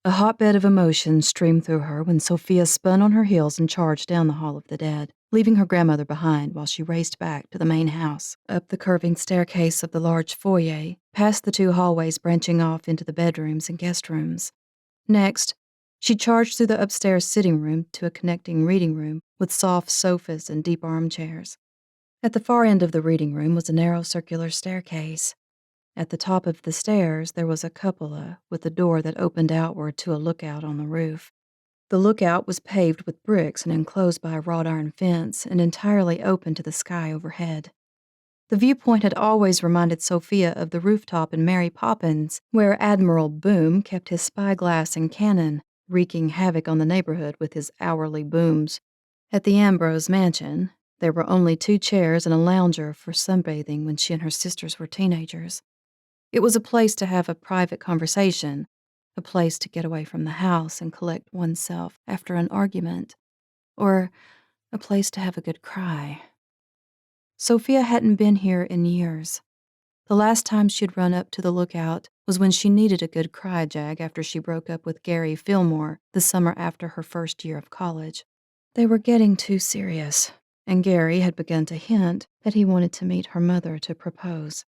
A hotbed of emotion streamed through her when Sofia spun on her heels and charged down the Hall of the Dead, leaving her grandmother behind while she raced back to the main house, up the curving staircase of the large foyer, past the 2 hallways branching off into the bedrooms and guest rooms. Next, she charged through the upstairs sitting room to a connecting reading room with soft sofas and deep armchairs. At the far end of the reading room was a narrow circular staircase. At the top of the stairs, there was a cupola with a door that opened outward to a lookout on the roof. The lookout was paved with bricks and enclosed by a wrought iron fence and entirely open to the sky overhead. The viewpoint had always reminded Sofia of the rooftop in Mary Poppins, where Admiral Boom kept his spyglass and cannon, wreaking havoc on the neighborhood with his hourly booms. At the Ambrose mansion, there were only 2 chairs and a lounger for sunbathing when she and her sisters were teenagers. It was a place to have a private conversation, a place to get away from the house and collect oneself after an argument, or a place to have a good cry. Sofia hadn't been here in years. The last time she'd run up to the lookout was when she needed a good cry jag after she broke up with Gary Fillmore the summer after her first year of college. They were getting too serious, and Gary had begun to hint that he wanted to meet her mother to propose.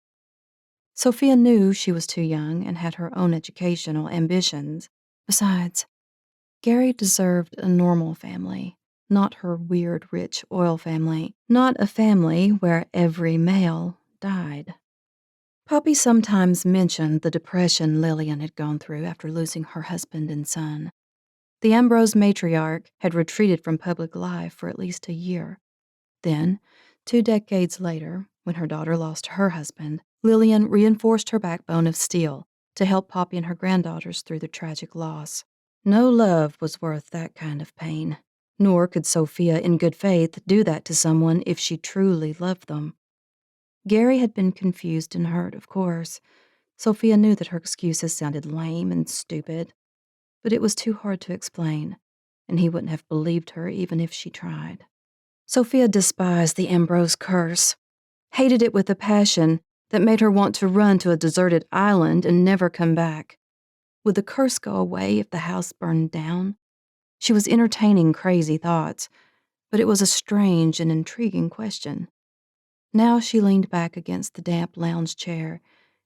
Sofia knew she was too young and had her own educational ambitions. Besides, Gary deserved a normal family, not her weird rich oil family, not a family where every male died. Poppy sometimes mentioned the depression Lillian had gone through after losing her husband and son. The Ambrose matriarch had retreated from public life for at least a year. Then, 2 decades later, when her daughter lost her husband, Lillian reinforced her backbone of steel to help Poppy and her granddaughters through the tragic loss. No love was worth that kind of pain, nor could Sofia in good faith do that to someone if she truly loved them. Gary had been confused and hurt, of course. Sofia knew that her excuses sounded lame and stupid, but it was too hard to explain, and he wouldn't have believed her even if she tried. Sofia despised the Ambrose curse, hated it with a passion that made her want to run to a deserted island and never come back. Would the curse go away if the house burned down? She was entertaining crazy thoughts, but it was a strange and intriguing question. Now she leaned back against the damp lounge chair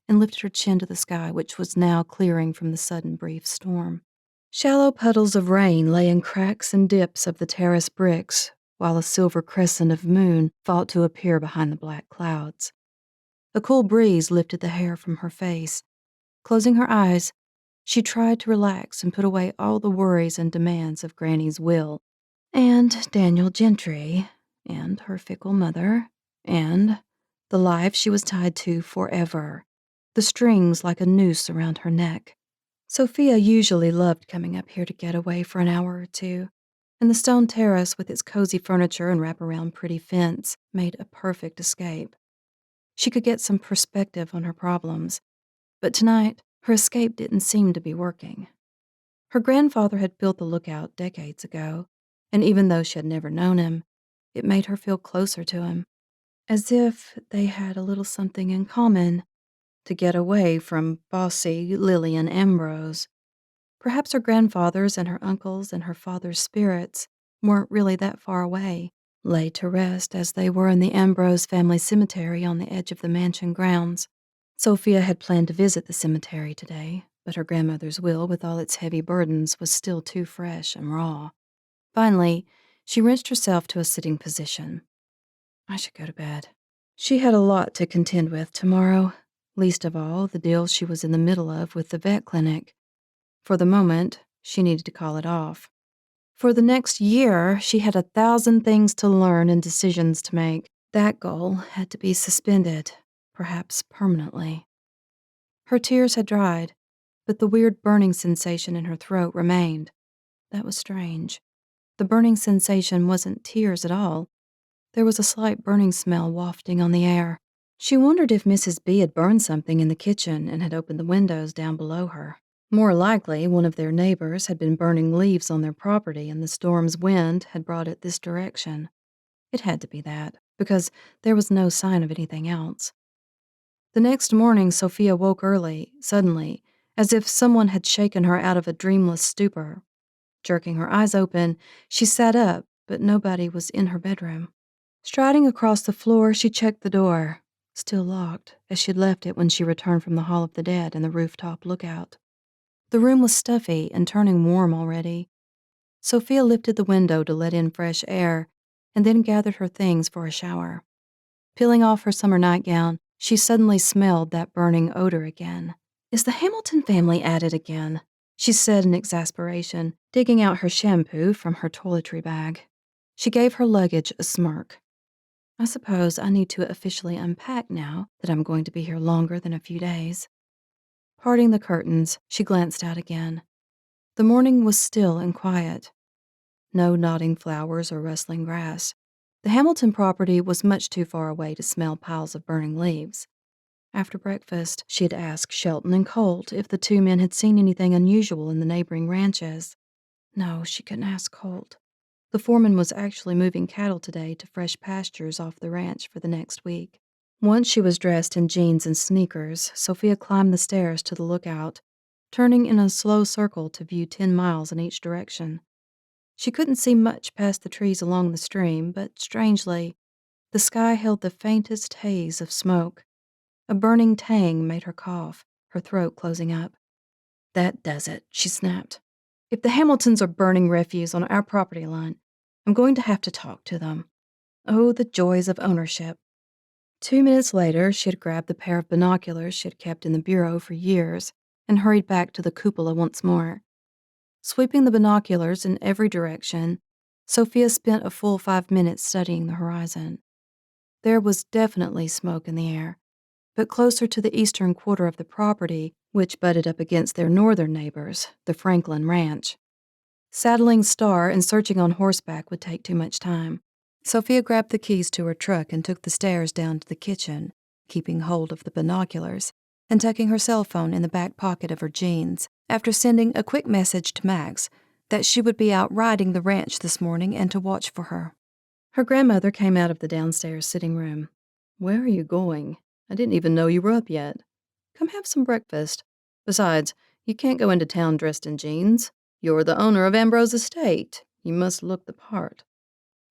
and lifted her chin to the sky, which was now clearing from the sudden brief storm. Shallow puddles of rain lay in cracks and dips of the terrace bricks, while a silver crescent of moon fought to appear behind the black clouds. A cool breeze lifted the hair from her face. Closing her eyes, she tried to relax and put away all the worries and demands of Granny's will, and Daniel Gentry, and her fickle mother, and the life she was tied to forever, the strings like a noose around her neck. Sofia usually loved coming up here to get away for an hour or 2, and the stone terrace with its cozy furniture and wraparound pretty fence made a perfect escape. She could get some perspective on her problems, but tonight her escape didn't seem to be working. Her grandfather had built the lookout decades ago, and even though she had never known him, it made her feel closer to him, as if they had a little something in common, to get away from bossy Lillian Ambrose. Perhaps her grandfather's and her uncle's and her father's spirits weren't really that far away, laid to rest as they were in the Ambrose family cemetery on the edge of the mansion grounds. Sofia had planned to visit the cemetery today, but her grandmother's will, with all its heavy burdens, was still too fresh and raw. Finally, she wrenched herself to a sitting position. I should go to bed. She had a lot to contend with tomorrow, least of all the deal she was in the middle of with the vet clinic. For the moment, she needed to call it off. For the next year, she had 1,000 things to learn and decisions to make. That goal had to be suspended, perhaps permanently. Her tears had dried, but the weird burning sensation in her throat remained. That was strange. The burning sensation wasn't tears at all. There was a slight burning smell wafting on the air. She wondered if Mrs. B had burned something in the kitchen and had opened the windows down below her. More likely, one of their neighbors had been burning leaves on their property and the storm's wind had brought it this direction. It had to be that, because there was no sign of anything else. The next morning, Sofia woke early, suddenly, as if someone had shaken her out of a dreamless stupor. Jerking her eyes open, she sat up, but nobody was in her bedroom. Striding across the floor, she checked the door, still locked, as she'd left it when she returned from the Hall of the Dead and the rooftop lookout. The room was stuffy and turning warm already. Sofia lifted the window to let in fresh air, and then gathered her things for a shower. Peeling off her summer nightgown, she suddenly smelled that burning odor again. Is the Hamilton family at it again? She said in exasperation, digging out her shampoo from her toiletry bag. She gave her luggage a smirk. I suppose I need to officially unpack now that I'm going to be here longer than a few days. Parting the curtains, she glanced out again. The morning was still and quiet. No nodding flowers or rustling grass. The Hamilton property was much too far away to smell piles of burning leaves. After breakfast, she had asked Shelton and Colt if the two men had seen anything unusual in the neighboring ranches. No, she couldn't ask Colt. The foreman was actually moving cattle today to fresh pastures off the ranch for the next week. Once she was dressed in jeans and sneakers, Sofia climbed the stairs to the lookout, turning in a slow circle to view 10 miles in each direction. She couldn't see much past the trees along the stream, but strangely, the sky held the faintest haze of smoke. A burning tang made her cough, her throat closing up. That does it, she snapped. If the Hamiltons are burning refuse on our property line, I'm going to have to talk to them. Oh, the joys of ownership. 2 minutes later, she had grabbed the pair of binoculars she had kept in the bureau for years and hurried back to the cupola once more. Sweeping the binoculars in every direction, Sofia spent a full 5 minutes studying the horizon. There was definitely smoke in the air, but closer to the eastern quarter of the property, which butted up against their northern neighbors, the Franklin Ranch. Saddling Star and searching on horseback would take too much time. Sofia grabbed the keys to her truck and took the stairs down to the kitchen, keeping hold of the binoculars, and tucking her cell phone in the back pocket of her jeans, after sending a quick message to Max that she would be out riding the ranch this morning and to watch for her. Her grandmother came out of the downstairs sitting room. Where are you going? I didn't even know you were up yet. Come have some breakfast. Besides, you can't go into town dressed in jeans. You're the owner of Ambrose Estate. You must look the part.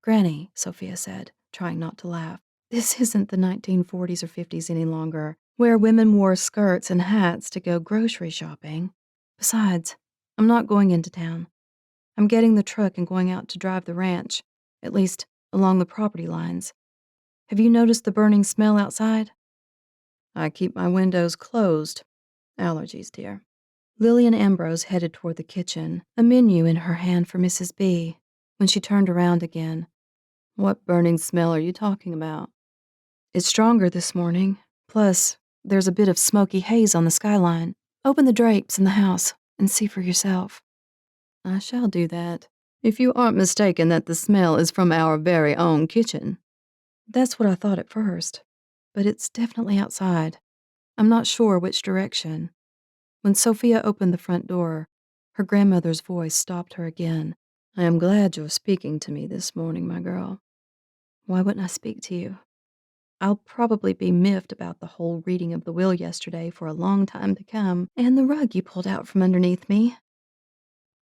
Granny, Sofia said, trying not to laugh. This isn't the 1940s or 50s any longer, where women wore skirts and hats to go grocery shopping. Besides, I'm not going into town. I'm getting the truck and going out to drive the ranch, at least along the property lines. Have you noticed the burning smell outside? I keep my windows closed. Allergies, dear. Lillian Ambrose headed toward the kitchen, a menu in her hand for Mrs. B. When she turned around again, what burning smell are you talking about? It's stronger this morning. Plus, there's a bit of smoky haze on the skyline. Open the drapes in the house and see for yourself. I shall do that, if you aren't mistaken that the smell is from our very own kitchen. That's what I thought at first, but it's definitely outside. I'm not sure which direction. When Sofia opened the front door, her grandmother's voice stopped her again. I am glad you're speaking to me this morning, my girl. Why wouldn't I speak to you? I'll probably be miffed about the whole reading of the will yesterday for a long time to come, and the rug you pulled out from underneath me.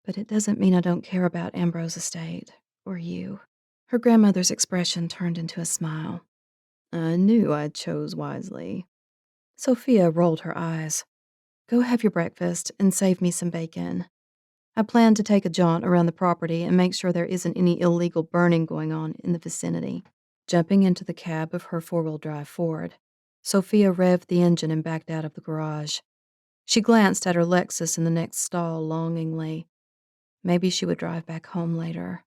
But it doesn't mean I don't care about Ambrose Estate, or you. Her grandmother's expression turned into a smile. I knew I chose wisely. Sofia rolled her eyes. Go have your breakfast and save me some bacon. I plan to take a jaunt around the property and make sure there isn't any illegal burning going on in the vicinity. Jumping into the cab of her four-wheel drive Ford, Sofia revved the engine and backed out of the garage. She glanced at her Lexus in the next stall longingly. Maybe she would drive back home later.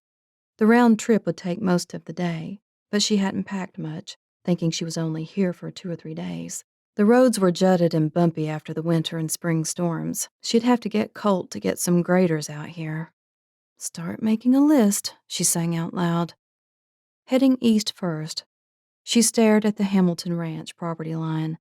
The round trip would take most of the day, but she hadn't packed much, thinking she was only here for 2 or 3 days. The roads were jutted and bumpy after the winter and spring storms. She'd have to get Colt to get some graders out here. Start making a list, she sang out loud. Heading east first, she stared at the Hamilton Ranch property line.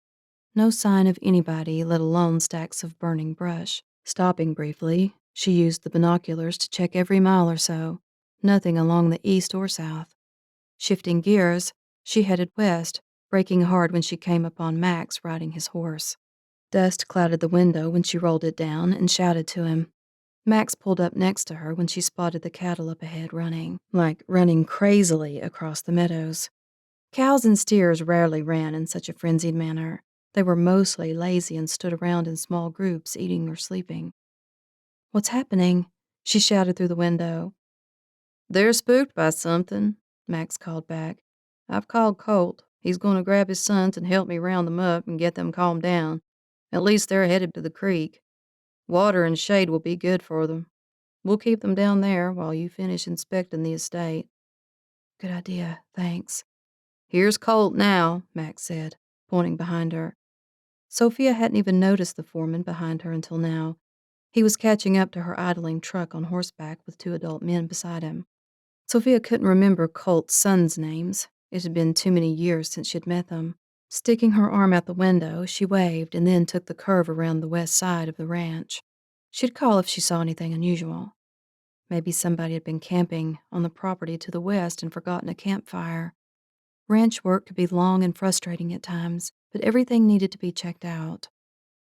No sign of anybody, let alone stacks of burning brush. Stopping briefly, she used the binoculars to check every mile or so. Nothing along the east or south. Shifting gears, she headed west, braking hard when she came upon Max riding his horse. Dust clouded the window when she rolled it down and shouted to him. Max pulled up next to her when she spotted the cattle up ahead running crazily across the meadows. Cows and steers rarely ran in such a frenzied manner. They were mostly lazy and stood around in small groups, eating or sleeping. What's happening? She shouted through the window. They're spooked by something, Max called back. I've called Colt. He's going to grab his sons and help me round them up and get them calmed down. At least they're headed to the creek. Water and shade will be good for them. We'll keep them down there while you finish inspecting the estate. Good idea, thanks. Here's Colt now, Max said, pointing behind her. Sofia hadn't even noticed the foreman behind her until now. He was catching up to her idling truck on horseback with 2 adult men beside him. Sofia couldn't remember Colt's sons' names. It had been too many years since she'd met them. Sticking her arm out the window, she waved and then took the curve around the west side of the ranch. She'd call if she saw anything unusual. Maybe somebody had been camping on the property to the west and forgotten a campfire. Ranch work could be long and frustrating at times, but everything needed to be checked out.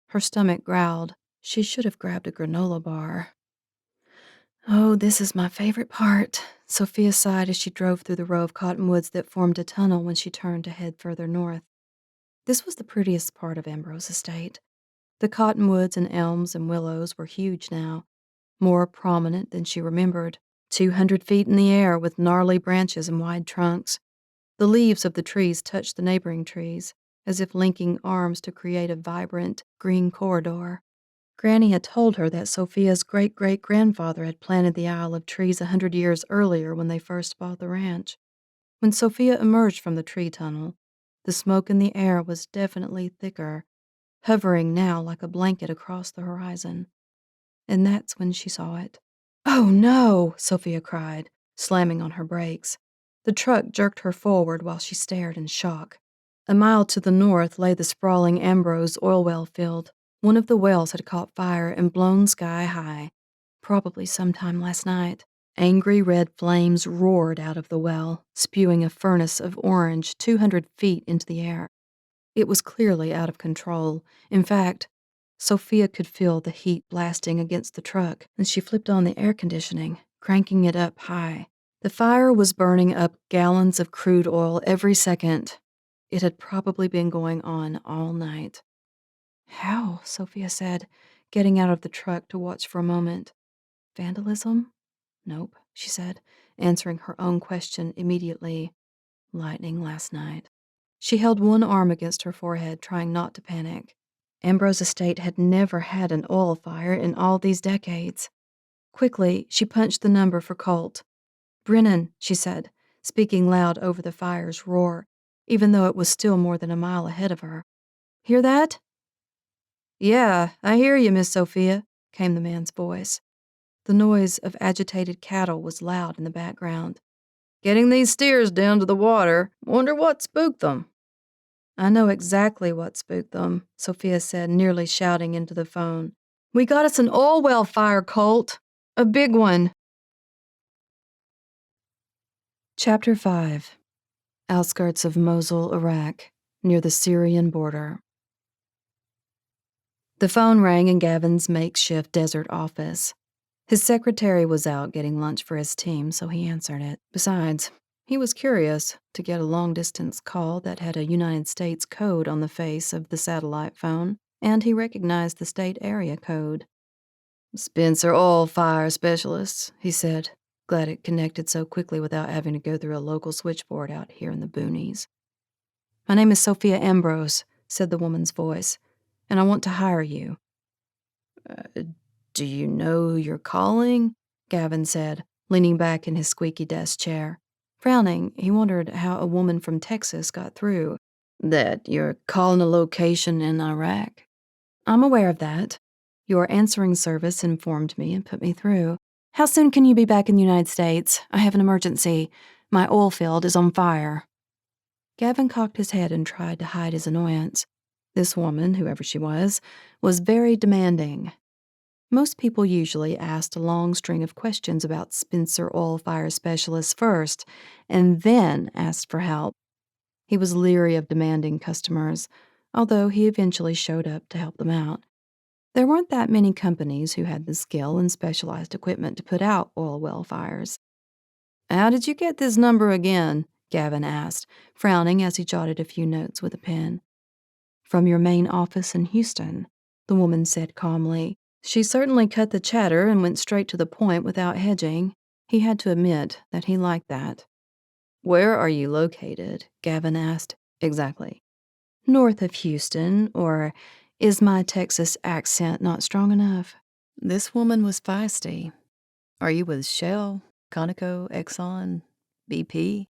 Her stomach growled. She should have grabbed a granola bar. Oh, this is my favorite part, Sofia sighed as she drove through the row of cottonwoods that formed a tunnel when she turned to head further north. This was the prettiest part of Ambrose Estate. The cottonwoods and elms and willows were huge now, more prominent than she remembered, 200 feet in the air with gnarly branches and wide trunks. The leaves of the trees touched the neighboring trees, as if linking arms to create a vibrant, green corridor. Granny had told her that Sofia's great-great-grandfather had planted the aisle of trees 100 years earlier when they first bought the ranch. When Sofia emerged from the tree tunnel, the smoke in the air was definitely thicker, hovering now like a blanket across the horizon. And that's when she saw it. Oh no, Sofia cried, slamming on her brakes. The truck jerked her forward while she stared in shock. A mile to the north lay the sprawling Ambrose oil well field. One of the wells had caught fire and blown sky high, probably sometime last night. Angry red flames roared out of the well, spewing a furnace of orange 200 feet into the air. It was clearly out of control. In fact, Sofia could feel the heat blasting against the truck, and she flipped on the air conditioning, cranking it up high. The fire was burning up gallons of crude oil every second. It had probably been going on all night. How? Sofia said, getting out of the truck to watch for a moment. Vandalism? Nope, she said, answering her own question immediately. Lightning last night. She held one arm against her forehead, trying not to panic. Ambrose Estate had never had an oil fire in all these decades. Quickly, she punched the number for Colt. Brennan, she said, speaking loud over the fire's roar, even though it was still more than a mile ahead of her. Hear that? Yeah, I hear you, Miss Sofia, came the man's voice. The noise of agitated cattle was loud in the background. Getting these steers down to the water. Wonder what spooked them. I know exactly what spooked them, Sofia said, nearly shouting into the phone. We got us an oil well fire, Colt. A big one. Chapter 5. Outskirts of Mosul, Iraq, near the Syrian border. The phone rang in Gavin's makeshift desert office. His secretary was out getting lunch for his team, so he answered it. Besides, He was curious to get a long-distance call that had a United States code on the face of the satellite phone, and he recognized the state area code. "Spencer Oil Fire Specialists," he said, glad it connected so quickly without having to go through a local switchboard out here in the boonies. "My name is Sofia Ambrose," said the woman's voice, "and I want to hire you." Do you know who you're calling?" Gavin said, leaning back in his squeaky desk chair. Frowning, he wondered how a woman from Texas got through. "That you're calling a location in Iraq?" "I'm aware of that. Your answering service informed me and put me through. How soon can you be back in the United States? I have an emergency. My oil field is on fire." Gavin cocked his head and tried to hide his annoyance. This woman, whoever she was very demanding. Most people usually asked a long string of questions about Spencer Oil Fire Specialists first, and then asked for help. He was leery of demanding customers, although he eventually showed up to help them out. There weren't that many companies who had the skill and specialized equipment to put out oil well fires. "How did you get this number again?" Gavin asked, frowning as he jotted a few notes with a pen. "From your main office in Houston," the woman said calmly. She certainly cut the chatter and went straight to the point without hedging. He had to admit that he liked that. "Where are you located?" Gavin asked. "Exactly." "North of Houston, or is my Texas accent not strong enough?" This woman was feisty. "Are you with Shell, Conoco, Exxon, BP?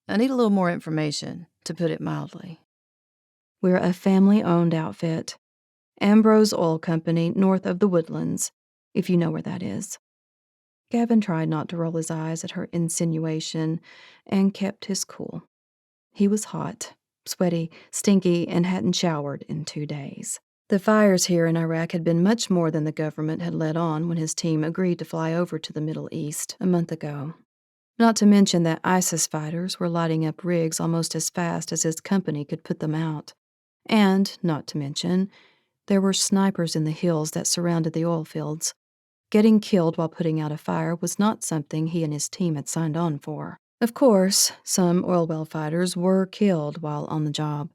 I need a little more information, to put it mildly." "We're a family-owned outfit. Ambrose Oil Company, north of the Woodlands, if you know where that is." Gavin tried not to roll his eyes at her insinuation and kept his cool. He was hot, sweaty, stinky, and hadn't showered in 2 days. The fires here in Iraq had been much more than the government had let on when his team agreed to fly over to the Middle East a month ago. Not to mention that ISIS fighters were lighting up rigs almost as fast as his company could put them out. And, not to mention, there were snipers in the hills that surrounded the oil fields. Getting killed while putting out a fire was not something he and his team had signed on for. Of course, some oil well fighters were killed while on the job.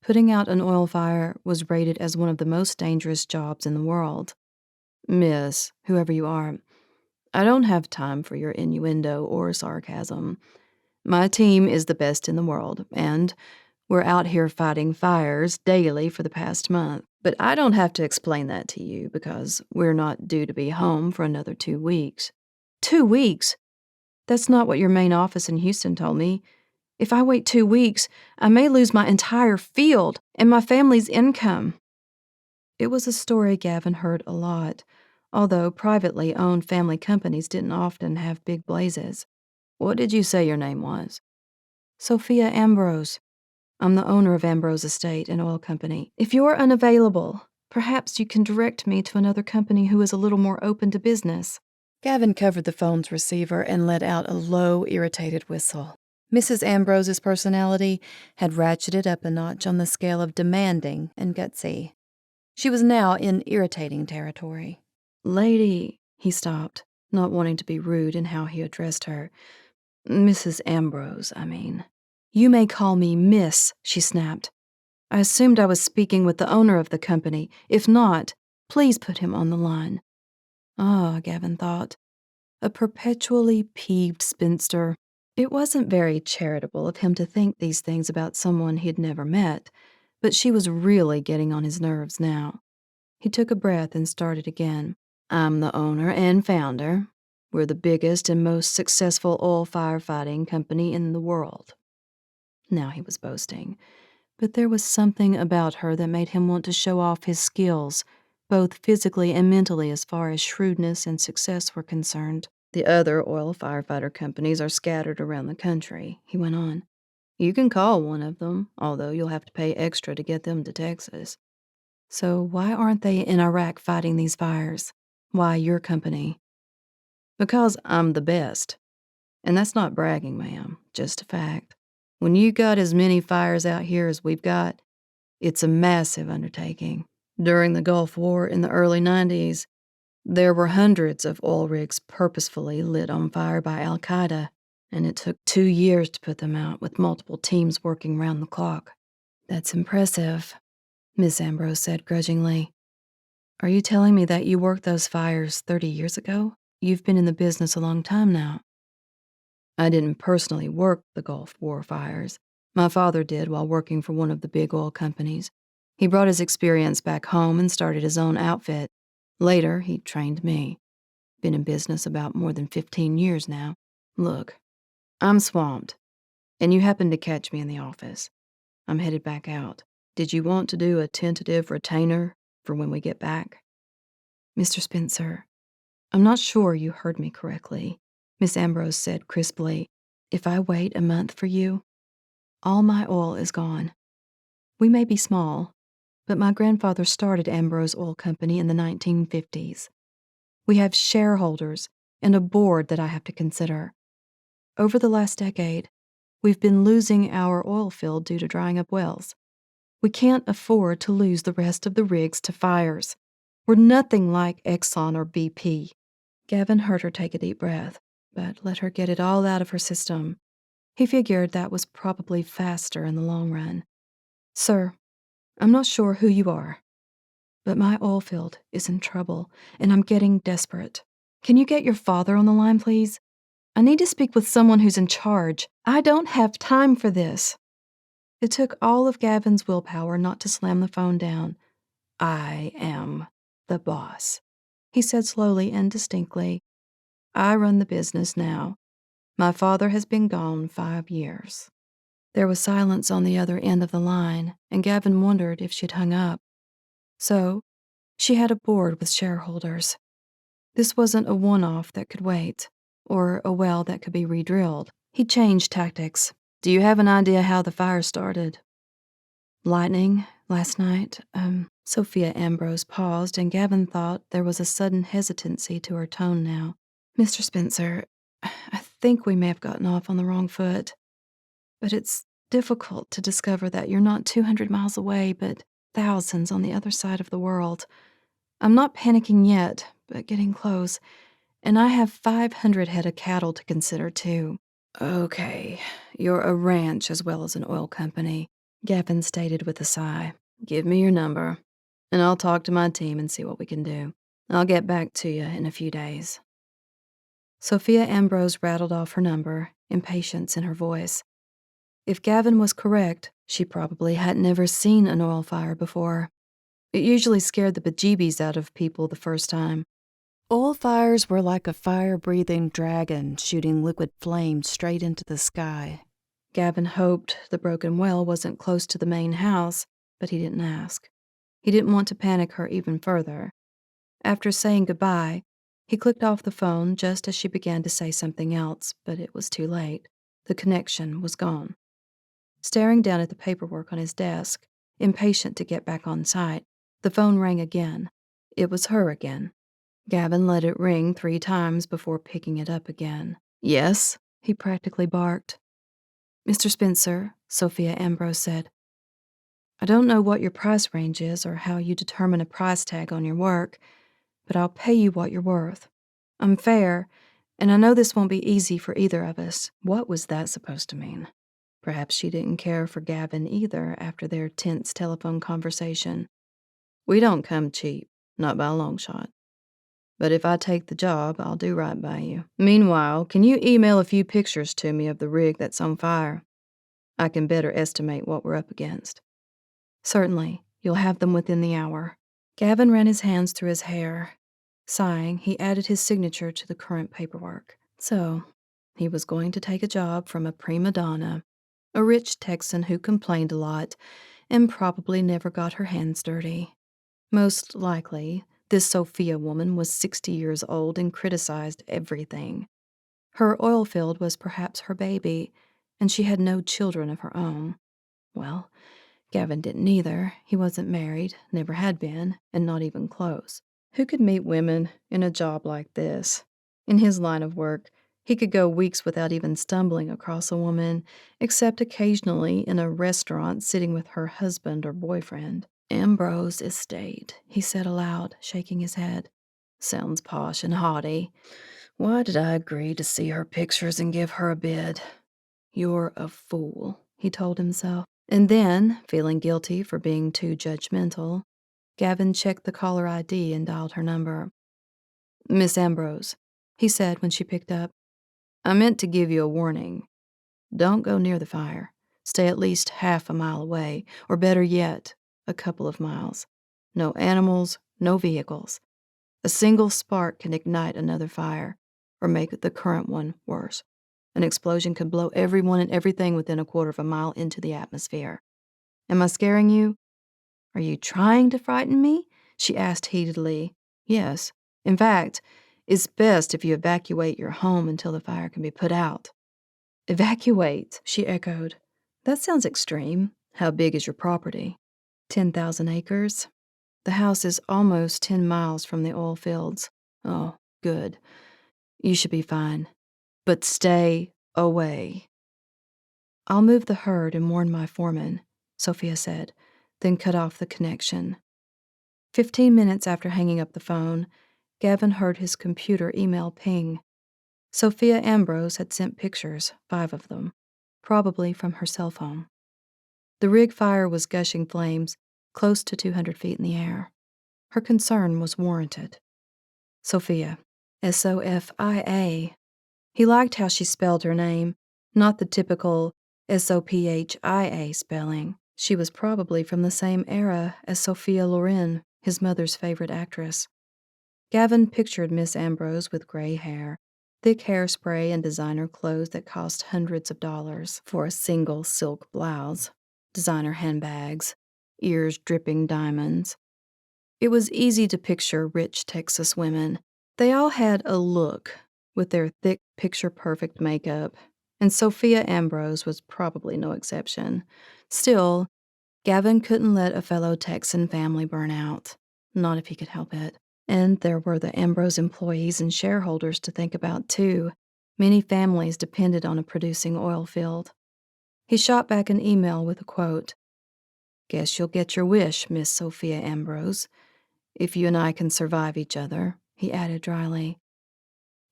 Putting out an oil fire was rated as one of the most dangerous jobs in the world. "Miss, whoever you are, I don't have time for your innuendo or sarcasm. My team is the best in the world, and we're out here fighting fires daily for the past month. But I don't have to explain that to you because we're not due to be home for another 2 weeks." "2 weeks? That's not what your main office in Houston told me. If I wait 2 weeks, I may lose my entire field and my family's income." It was a story Gavin heard a lot, although privately owned family companies didn't often have big blazes. "What did you say your name was?" "Sofia Ambrose. I'm the owner of Ambrose Estate, an oil company. If you're unavailable, perhaps you can direct me to another company who is a little more open to business." Gavin covered the phone's receiver and let out a low, irritated whistle. Mrs. Ambrose's personality had ratcheted up a notch on the scale of demanding and gutsy. She was now in irritating territory. "Lady," he stopped, not wanting to be rude in how he addressed her. "Mrs. Ambrose, I mean." "You may call me Miss," she snapped. "I assumed I was speaking with the owner of the company. If not, please put him on the line." Ah, Gavin thought. A perpetually peeved spinster. It wasn't very charitable of him to think these things about someone he'd never met, but she was really getting on his nerves now. He took a breath and started again. "I'm the owner and founder. We're the biggest and most successful oil firefighting company in the world." Now he was boasting, but there was something about her that made him want to show off his skills, both physically and mentally as far as shrewdness and success were concerned. "The other oil firefighter companies are scattered around the country," he went on. "You can call one of them, although you'll have to pay extra to get them to Texas." "So why aren't they in Iraq fighting these fires? Why your company?" "Because I'm the best. And that's not bragging, ma'am, just a fact. When you got as many fires out here as we've got, it's a massive undertaking. During the Gulf War in the early 90s, there were hundreds of oil rigs purposefully lit on fire by Al-Qaeda, and it took 2 years to put them out with multiple teams working round the clock. That's impressive, Miss Ambrose said grudgingly. Are you telling me that you worked those fires 30 years ago? You've been in the business a long time now. I didn't personally work the Gulf War fires. My father did while working for one of the big oil companies. He brought his experience back home and started his own outfit. Later, he trained me. Been in business about more than 15 years now. Look, I'm swamped, and you happened to catch me in the office. I'm headed back out. Did you want to do a tentative retainer for when we get back? Mr. Spencer, I'm not sure you heard me correctly, Miss Ambrose said crisply. If I wait a month for you, all my oil is gone. We may be small, but my grandfather started Ambrose Oil Company in the 1950s. We have shareholders and a board that I have to consider. Over the last decade, we've been losing our oil field due to drying up wells. We can't afford to lose the rest of the rigs to fires. We're nothing like Exxon or BP. Gavin heard her take a deep breath, but let her get it all out of her system. He figured that was probably faster in the long run. Sir, I'm not sure who you are, but my oil field is in trouble, and I'm getting desperate. Can you get your father on the line, please? I need to speak with someone who's in charge. I don't have time for this. It took all of Gavin's willpower not to slam the phone down. I am the boss, he said slowly and distinctly. I run the business now. My father has been gone 5 years. There was silence on the other end of the line, and Gavin wondered if she'd hung up. So, she had a board with shareholders. This wasn't a one-off that could wait, or a well that could be re-drilled. He changed tactics. Do you have an idea how the fire started? Lightning, last night. Sofia Ambrose paused, and Gavin thought there was a sudden hesitancy to her tone now. Mr. Spencer, I think we may have gotten off on the wrong foot, but it's difficult to discover that you're not 200 miles away, but thousands on the other side of the world. I'm not panicking yet, but getting close, and I have 500 head of cattle to consider, too. Okay, you're a ranch as well as an oil company, Gavin stated with a sigh. Give me your number, and I'll talk to my team and see what we can do. I'll get back to you in a few days. Sofia Ambrose rattled off her number, impatience in her voice. If Gavin was correct, she probably hadn't ever seen an oil fire before. It usually scared the bejeebies out of people the first time. Oil fires were like a fire-breathing dragon shooting liquid flame straight into the sky. Gavin hoped the broken well wasn't close to the main house, but he didn't ask. He didn't want to panic her even further. After saying goodbye, he clicked off the phone just as she began to say something else, but it was too late. The connection was gone. Staring down at the paperwork on his desk, impatient to get back on site, the phone rang again. It was her again. Gavin let it ring 3 times before picking it up again. Yes, he practically barked. Mr. Spencer, Sofia Ambrose said, I don't know what your price range is or how you determine a price tag on your work, but I'll pay you what you're worth. I'm fair, and I know this won't be easy for either of us. What was that supposed to mean? Perhaps she didn't care for Gavin either after their tense telephone conversation. We don't come cheap, not by a long shot. But if I take the job, I'll do right by you. Meanwhile, can you email a few pictures to me of the rig that's on fire? I can better estimate what we're up against. Certainly, you'll have them within the hour. Gavin ran his hands through his hair. Sighing, he added his signature to the current paperwork. So, he was going to take a job from a prima donna, a rich Texan who complained a lot and probably never got her hands dirty. Most likely, this Sofia woman was 60 years old and criticized everything. Her oil field was perhaps her baby, and she had no children of her own. Well, Gavin didn't either. He wasn't married, never had been, and not even close. Who could meet women in a job like this? In his line of work, he could go weeks without even stumbling across a woman, except occasionally in a restaurant sitting with her husband or boyfriend. Ambrose Estate, he said aloud, shaking his head. Sounds posh and haughty. Why did I agree to see her pictures and give her a bid? You're a fool, he told himself. And then, feeling guilty for being too judgmental, Gavin checked the caller ID and dialed her number. Miss Ambrose, he said when she picked up. I meant to give you a warning. Don't go near the fire. Stay at least half a mile away, or better yet, a couple of miles. No animals, no vehicles. A single spark can ignite another fire, or make the current one worse. An explosion could blow everyone and everything within a quarter of a mile into the atmosphere. Am I scaring you? Are you trying to frighten me? She asked heatedly. Yes. In fact, it's best if you evacuate your home until the fire can be put out. Evacuate, she echoed. That sounds extreme. How big is your property? 10,000 acres. The house is almost 10 miles from the oil fields. Oh, good. You should be fine. But stay away. I'll move the herd and warn my foreman, Sofia said, then cut off the connection. 15 minutes after hanging up the phone, Gavin heard his computer email ping. Sofia Ambrose had sent pictures, 5 of them, probably from her cell phone. The rig fire was gushing flames close to 200 feet in the air. Her concern was warranted. Sofia, Sofia. He liked how she spelled her name, not the typical Sophia spelling. She was probably from the same era as Sophia Loren, his mother's favorite actress. Gavin pictured Miss Ambrose with gray hair, thick hairspray, and designer clothes that cost hundreds of dollars for a single silk blouse, designer handbags, ears dripping diamonds. It was easy to picture rich Texas women. They all had a look, with their thick, picture-perfect makeup, and Sofia Ambrose was probably no exception. Still, Gavin couldn't let a fellow Texan family burn out, not if he could help it. And there were the Ambrose employees and shareholders to think about, too. Many families depended on a producing oil field. He shot back an email with a quote. Guess you'll get your wish, Miss Sofia Ambrose. If you and I can survive each other, he added dryly.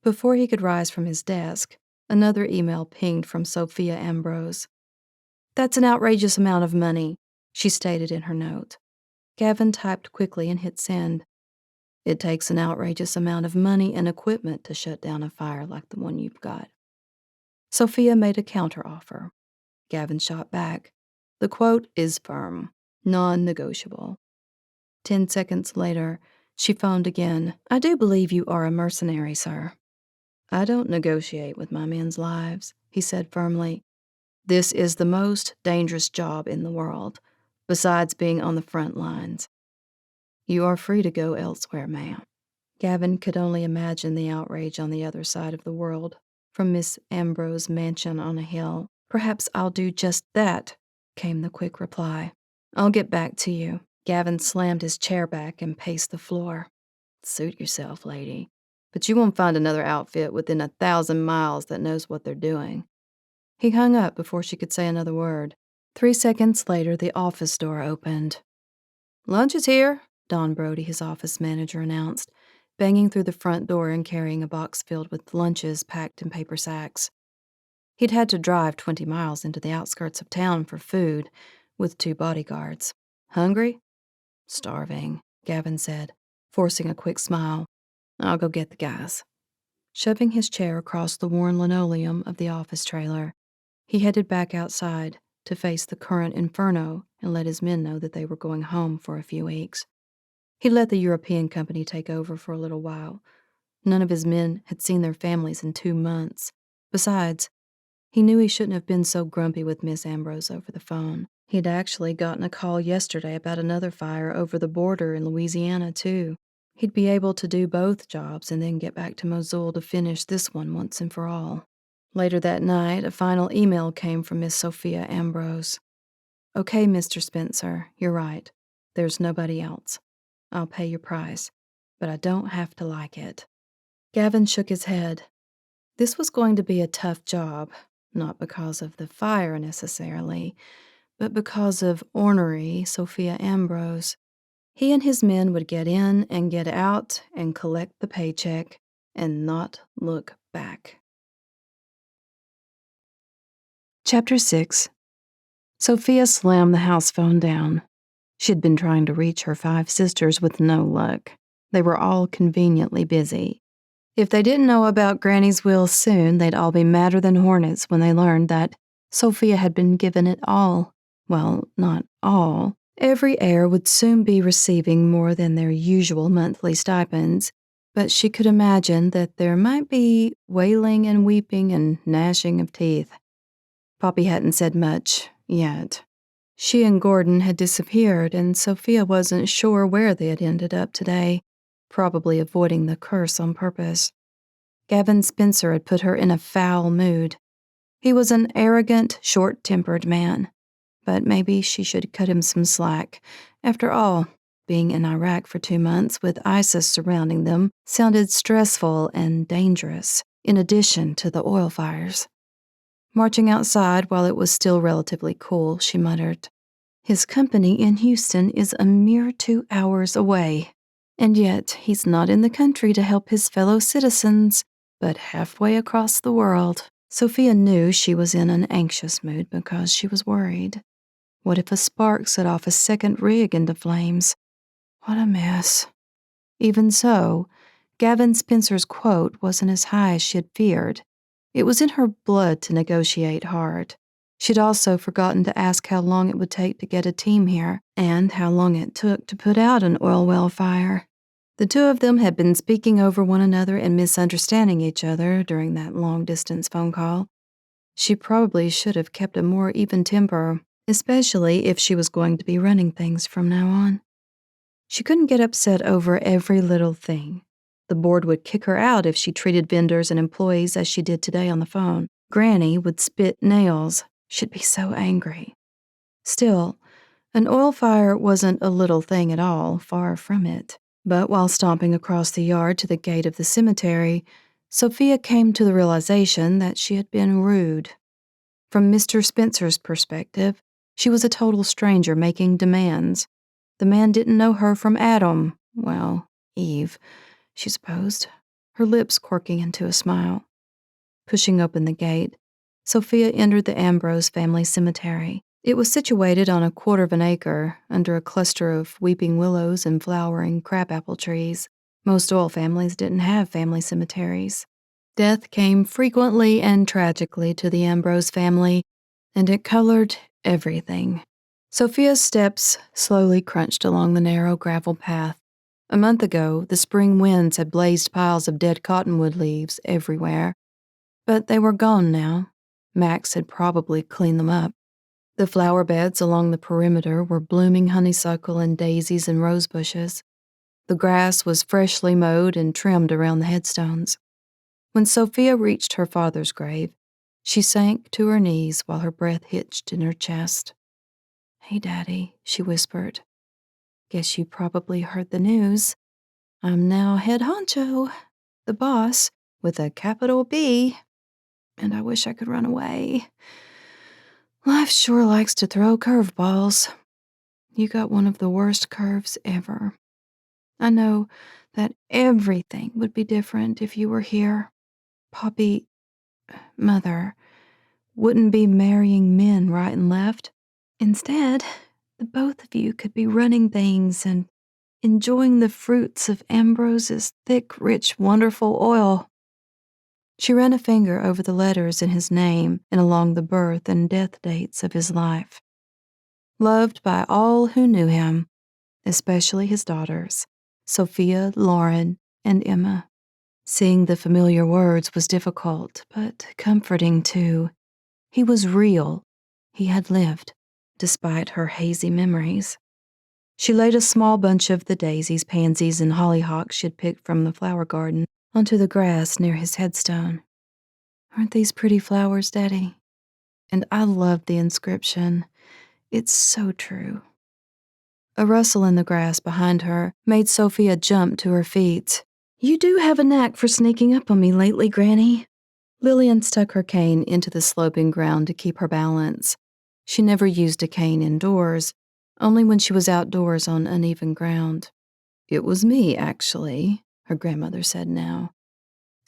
Before he could rise from his desk, another email pinged from Sofia Ambrose. That's an outrageous amount of money, she stated in her note. Gavin typed quickly and hit send. It takes an outrageous amount of money and equipment to shut down a fire like the one you've got. Sofia made a counteroffer. Gavin shot back. The quote is firm, non-negotiable. 10 seconds later, she phoned again. I do believe you are a mercenary, sir. I don't negotiate with my men's lives, he said firmly. This is the most dangerous job in the world, besides being on the front lines. You are free to go elsewhere, ma'am. Gavin could only imagine the outrage on the other side of the world, from Miss Ambrose's mansion on a hill. Perhaps I'll do just that, came the quick reply. I'll get back to you. Gavin slammed his chair back and paced the floor. Suit yourself, lady. But you won't find another outfit within 1,000 miles that knows what they're doing. He hung up before she could say another word. 3 seconds later, the office door opened. Lunch is here, Don Brody, his office manager, announced, banging through the front door and carrying a box filled with lunches packed in paper sacks. He'd had to drive 20 miles into the outskirts of town for food, with 2 bodyguards. Hungry? Starving, Gavin said, forcing a quick smile. I'll go get the guys. Shoving his chair across the worn linoleum of the office trailer, he headed back outside to face the current inferno and let his men know that they were going home for a few weeks. He let the European company take over for a little while. None of his men had seen their families in 2 months. Besides, he knew he shouldn't have been so grumpy with Miss Ambrose over the phone. He'd actually gotten a call yesterday about another fire over the border in Louisiana, too. He'd be able to do both jobs and then get back to Mosul to finish this one once and for all. Later that night, a final email came from Miss Sofia Ambrose. Okay, Mr. Spencer, you're right. There's nobody else. I'll pay your price, but I don't have to like it. Gavin shook his head. This was going to be a tough job, not because of the fire necessarily, but because of ornery Sofia Ambrose. He and his men would get in and get out and collect the paycheck, and not look back. Chapter 6. Sofia slammed the house phone down. She'd been trying to reach her 5 sisters with no luck. They were all conveniently busy. If they didn't know about Granny's will soon, they'd all be madder than hornets when they learned that Sofia had been given it all. Well, not all. Every heir would soon be receiving more than their usual monthly stipends, but she could imagine that there might be wailing and weeping and gnashing of teeth. Poppy hadn't said much, yet. She and Gordon had disappeared, and Sofia wasn't sure where they had ended up today, probably avoiding the curse on purpose. Gavin Spencer had put her in a foul mood. He was an arrogant, short-tempered man, but maybe she should cut him some slack. After all, being in Iraq for 2 months with ISIS surrounding them sounded stressful and dangerous, in addition to the oil fires. Marching outside while it was still relatively cool, she muttered, "His company in Houston is a mere 2 hours away, and yet he's not in the country to help his fellow citizens, but halfway across the world." Sofia knew she was in an anxious mood because she was worried. What if a spark set off a second rig into flames? What a mess. Even so, Gavin Spencer's quote wasn't as high as she had feared. It was in her blood to negotiate hard. She'd also forgotten to ask how long it would take to get a team here, and how long it took to put out an oil well fire. The 2 of them had been speaking over one another and misunderstanding each other during that long-distance phone call. She probably should have kept a more even temper, especially if she was going to be running things from now on. She couldn't get upset over every little thing. The board would kick her out if she treated vendors and employees as she did today on the phone. Granny would spit nails. She'd be so angry. Still, an oil fire wasn't a little thing at all, far from it. But while stomping across the yard to the gate of the cemetery, Sofia came to the realization that she had been rude. From Mr. Spencer's perspective, she was a total stranger making demands. The man didn't know her from Adam, well, Eve, she supposed, her lips quirking into a smile. Pushing open the gate, Sofia entered the Ambrose family cemetery. It was situated on a 1/4 of an acre, under a cluster of weeping willows and flowering crabapple trees. Most oil families didn't have family cemeteries. Death came frequently and tragically to the Ambrose family, and it colored everything. Sofia's steps slowly crunched along the narrow gravel path. A month ago, the spring winds had blazed piles of dead cottonwood leaves everywhere, but they were gone now. Max had probably cleaned them up. The flower beds along the perimeter were blooming honeysuckle and daisies and rose bushes. The grass was freshly mowed and trimmed around the headstones. When Sofia reached her father's grave, she sank to her knees while her breath hitched in her chest. "Hey, Daddy," she whispered. "Guess you probably heard the news. I'm now head honcho, the boss, with a capital B, and I wish I could run away. Life sure likes to throw curveballs. You got one of the worst curves ever. I know that everything would be different if you were here. Poppy, Mother, wouldn't be marrying men right and left. Instead, the both of you could be running things and enjoying the fruits of Ambrose's thick, rich, wonderful oil." She ran a finger over the letters in his name and along the birth and death dates of his life. Loved by all who knew him, especially his daughters, Sofia, Lauren, and Emma. Seeing the familiar words was difficult, but comforting too. He was real. He had lived, despite her hazy memories. She laid a small bunch of the daisies, pansies, and hollyhocks she'd picked from the flower garden onto the grass near his headstone. "Aren't these pretty flowers, Daddy? And I love the inscription. It's so true." A rustle in the grass behind her made Sofia jump to her feet. "You do have a knack for sneaking up on me lately, Granny." Lillian stuck her cane into the sloping ground to keep her balance. She never used a cane indoors, only when she was outdoors on uneven ground. "It was me, actually," her grandmother said now.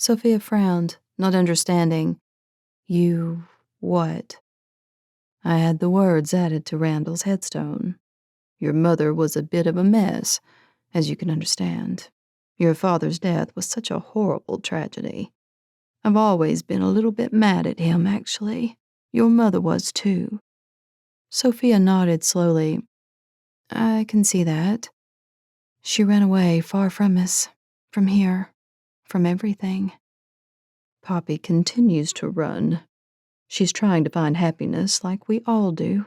Sophia frowned, not understanding. You what? I had the words added to Randall's headstone. Your mother was a bit of a mess, as you can understand. Your father's death was such a horrible tragedy. I've always been a little bit mad at him, actually. Your mother was, too. Sophia nodded slowly. I can see that. She ran away far from us, from here, from everything. Poppy continues to run. She's trying to find happiness like we all do.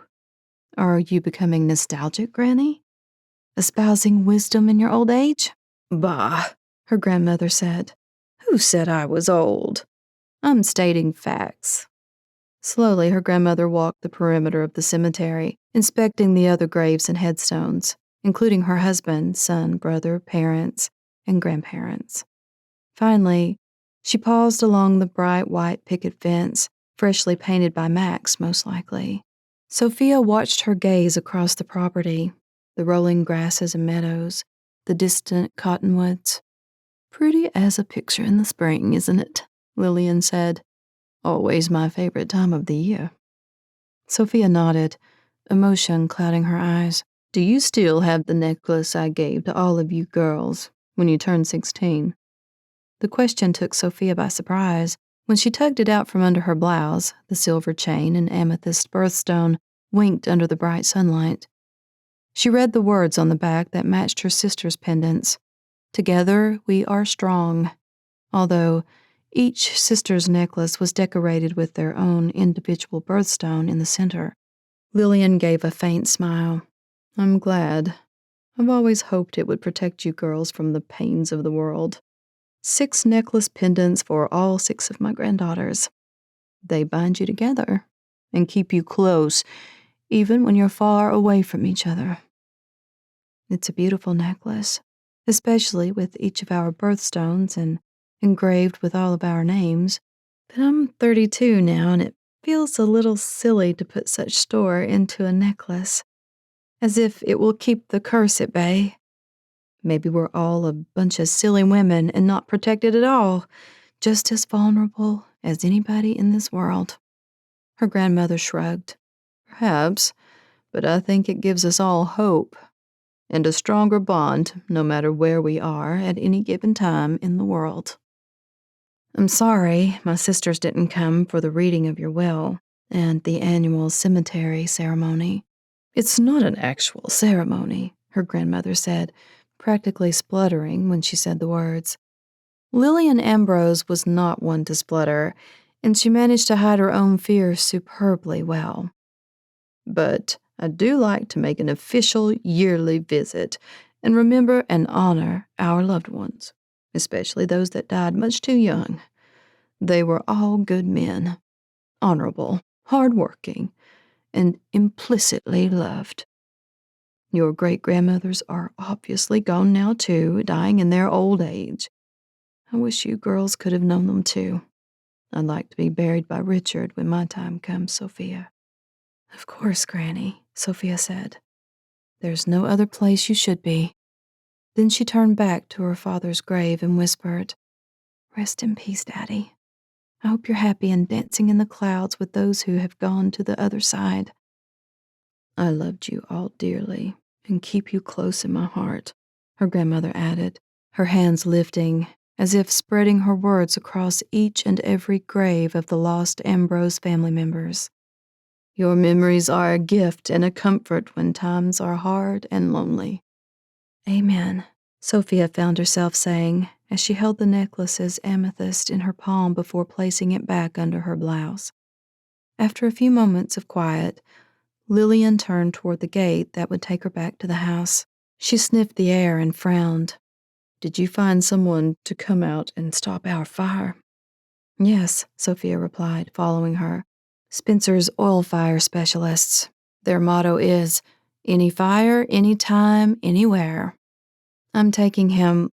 Are you becoming nostalgic, Granny? Espousing wisdom in your old age? Bah, her grandmother said. Who said I was old? I'm stating facts. Slowly, her grandmother walked the perimeter of the cemetery, inspecting the other graves and headstones, including her husband, son, brother, parents, and grandparents. Finally, she paused along the bright white picket fence, freshly painted by Max, most likely. Sophia watched her gaze across the property, the rolling grasses and meadows, the distant cottonwoods. Pretty as a picture in the spring, isn't it? Lillian said. Always my favorite time of the year. Sophia nodded, emotion clouding her eyes. Do you still have the necklace I gave to all of you girls when you turned 16? The question took Sophia by surprise. When she tugged it out from under her blouse, the silver chain and amethyst birthstone winked under the bright sunlight. She read the words on the back that matched her sister's pendants. Together we are strong, although each sister's necklace was decorated with their own individual birthstone in the center. Lillian gave a faint smile. I'm glad. I've always hoped it would protect you girls from the pains of the world. 6 necklace pendants for all 6 of my granddaughters. They bind you together and keep you close, even when you're far away from each other. It's a beautiful necklace, especially with each of our birthstones and engraved with all of our names. But I'm 32 now, and it feels a little silly to put such store into a necklace, as if it will keep the curse at bay. Maybe we're all a bunch of silly women and not protected at all, just as vulnerable as anybody in this world. Her grandmother shrugged. Perhaps, but I think it gives us all hope and a stronger bond no matter where we are at any given time in the world. I'm sorry my sisters didn't come for the reading of your will and the annual cemetery ceremony. It's not an actual ceremony, her grandmother said, practically spluttering when she said the words. Lillian Ambrose was not one to splutter, and she managed to hide her own fears superbly well. But I do like to make an official yearly visit and remember and honor our loved ones, especially those that died much too young. They were all good men, honorable, hard-working, and implicitly loved. Your great-grandmothers are obviously gone now, too, dying in their old age. I wish you girls could have known them, too. I'd like to be buried by Richard when my time comes, Sophia. Of course, Granny, Sophia said. There's no other place you should be. Then she turned back to her father's grave and whispered, Rest in peace, Daddy. I hope you're happy and dancing in the clouds with those who have gone to the other side. I loved you all dearly and keep you close in my heart, her grandmother added, her hands lifting, as if spreading her words across each and every grave of the lost Ambrose family members. Your memories are a gift and a comfort when times are hard and lonely. Amen, Sophia found herself saying as she held the necklace's amethyst in her palm before placing it back under her blouse. After a few moments of quiet, Lillian turned toward the gate that would take her back to the house. She sniffed the air and frowned. Did you find someone to come out and stop our fire? Yes, Sophia replied, following her. Spencer's oil fire specialists. Their motto is, any fire, anytime, anywhere. I'm taking him,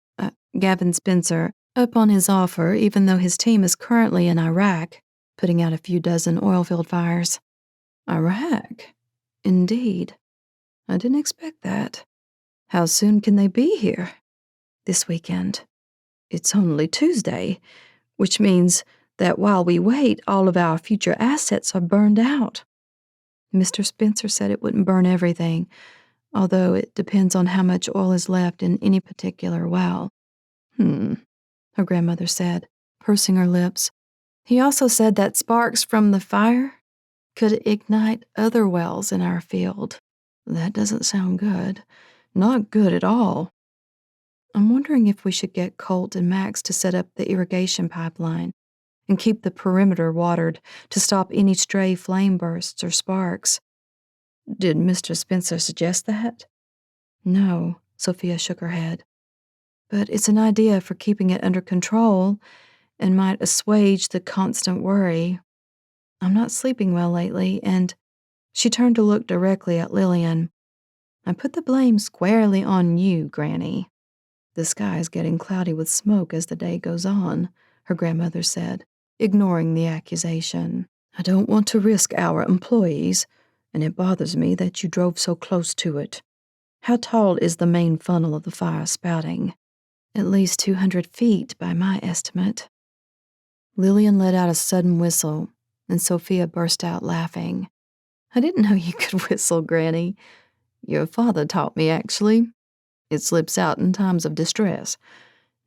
Gavin Spencer, up on his offer even though his team is currently in Iraq, putting out a few dozen oil-filled fires. Iraq? Indeed. I didn't expect that. How soon can they be here? This weekend. It's only Tuesday. which means that while we wait, all of our future assets are burned out. Mr. Spencer said it wouldn't burn everything, although it depends on how much oil is left in any particular well. Her grandmother said, pursing her lips. He also said that sparks from the fire could ignite other wells in our field. That doesn't sound good. Not good at all. I'm wondering if we should get Colt and Max to set up the irrigation pipeline and keep the perimeter watered to stop any stray flame bursts or sparks. Did Mr. Spencer suggest that? No, Sofia shook her head. But it's an idea for keeping it under control and might assuage the constant worry. I'm not sleeping well lately, and she turned to look directly at Lillian. I put the blame squarely on you, Granny. The sky is getting cloudy with smoke as the day goes on, her grandmother said, ignoring the accusation. I don't want to risk our employees, and it bothers me that you drove so close to it. How tall is the main funnel of the fire spouting? At least 200 feet by my estimate. Lillian let out a sudden whistle, and Sofia burst out laughing. I didn't know you could whistle, Granny. Your father taught me, actually. It slips out in times of distress.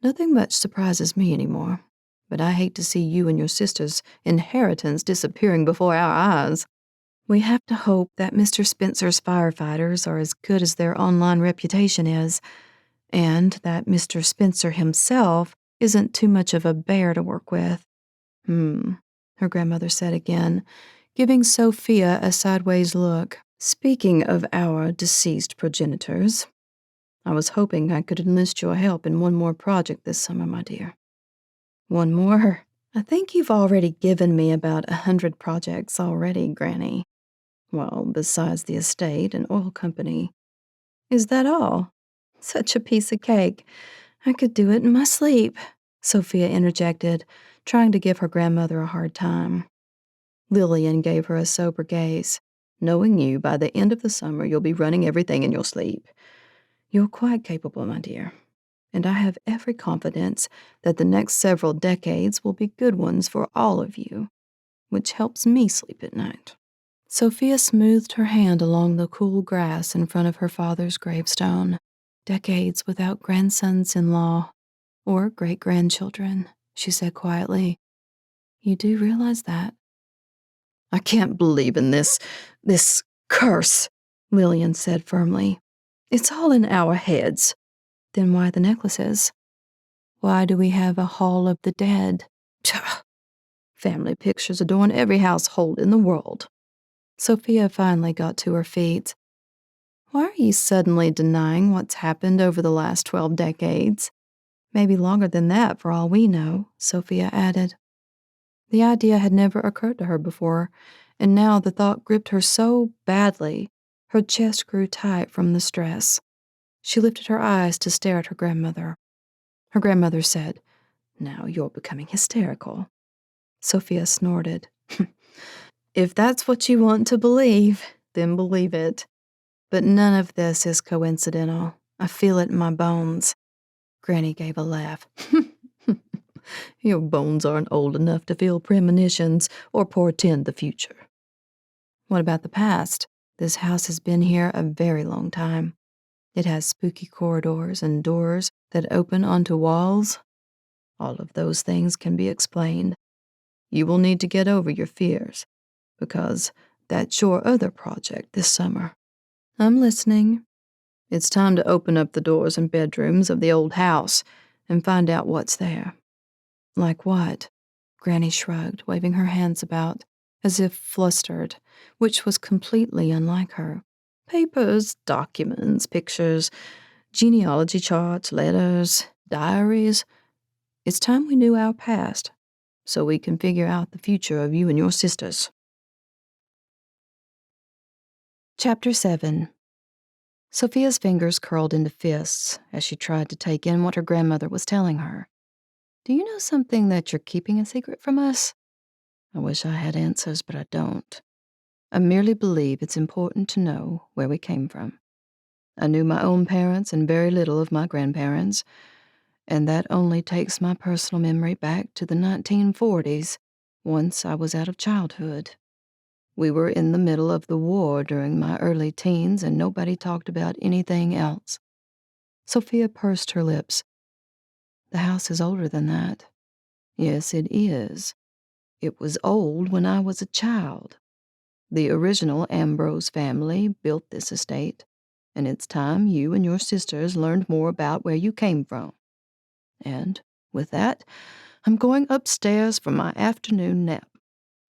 Nothing much surprises me anymore, but I hate to see you and your sister's inheritance disappearing before our eyes. We have to hope that Mr. Spencer's firefighters are as good as their online reputation is, and that Mr. Spencer himself isn't too much of a bear to work with. Her grandmother said again, giving Sofia a sideways look. Speaking of our deceased progenitors, I was hoping I could enlist your help in one more project this summer, my dear. One more? I think you've already given me about 100 projects already, Granny. Well, besides the estate and oil company. Is that all? Such a piece of cake. I could do it in my sleep, Sofia interjected, trying to give her grandmother a hard time. Lillian gave her a sober gaze. Knowing you, by the end of the summer, you'll be running everything in your sleep. You're quite capable, my dear, and I have every confidence that the next several decades will be good ones for all of you, which helps me sleep at night. Sofia smoothed her hand along the cool grass in front of her father's gravestone. Decades without grandsons-in-law or great-grandchildren, she said quietly. You do realize that? I can't believe in this curse, Lillian said firmly. It's all in our heads. Then why the necklaces? Why do we have a Hall of the Dead? Family pictures adorn every household in the world. Sofia finally got to her feet. Why are you suddenly denying what's happened over the last 12 decades? Maybe longer than that for all we know, Sofia added. The idea had never occurred to her before, and now the thought gripped her so badly, her chest grew tight from the stress. She lifted her eyes to stare at her grandmother. Her grandmother said, Now you're becoming hysterical. Sofia snorted. If that's what you want to believe, then believe it. But none of this is coincidental. I feel it in my bones. Granny gave a laugh. Your bones aren't old enough to feel premonitions or portend the future. What about the past? This house has been here a very long time. It has spooky corridors and doors that open onto walls. All of those things can be explained. You will need to get over your fears, because that's your other project this summer. I'm listening. It's time to open up the doors and bedrooms of the old house and find out what's there. Like what? Granny shrugged, waving her hands about, as if flustered, which was completely unlike her. Papers, documents, pictures, genealogy charts, letters, diaries. It's time we knew our past, so we can figure out the future of you and your sisters. Chapter 7. Sofia's fingers curled into fists as she tried to take in what her grandmother was telling her. Do you know something that you're keeping a secret from us? I wish I had answers, but I don't. I merely believe it's important to know where we came from. I knew my own parents and very little of my grandparents, And that only takes my personal memory back to the 1940s, once I was out of childhood. We were in the middle of the war during my early teens, and nobody talked about anything else. Sofia pursed her lips. The house is older than that. Yes, it is. It was old when I was a child. The original Ambrose family built this estate, and it's time you and your sisters learned more about where you came from. And with that, I'm going upstairs for my afternoon nap.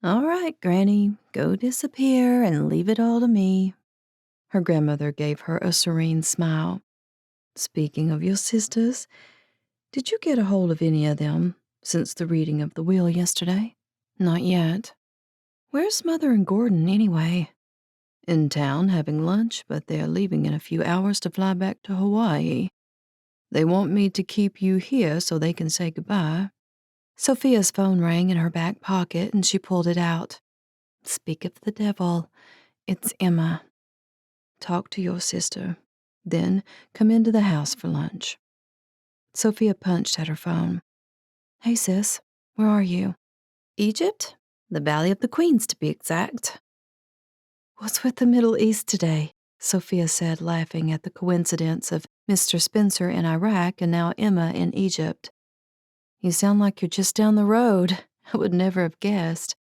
All right, Granny, go disappear and leave it all to me. Her grandmother gave her a serene smile. Speaking of your sisters, did you get a hold of any of them since the reading of the will yesterday? Not yet. Where's Mother and Gordon, anyway? In town having lunch, but they're leaving in a few hours to fly back to Hawaii. They want me to keep you here so they can say goodbye. Sofia's phone rang in her back pocket, and she pulled it out. Speak of the devil. It's Emma. Talk to your sister. Then come into the house for lunch. Sofia punched at her phone. Hey, sis. Where are you? Egypt? The Valley of the Queens, to be exact. What's with the Middle East today? Sofia said, laughing at the coincidence of Mr. Spencer in Iraq and now Emma in Egypt. You sound like you're just down the road. I would never have guessed.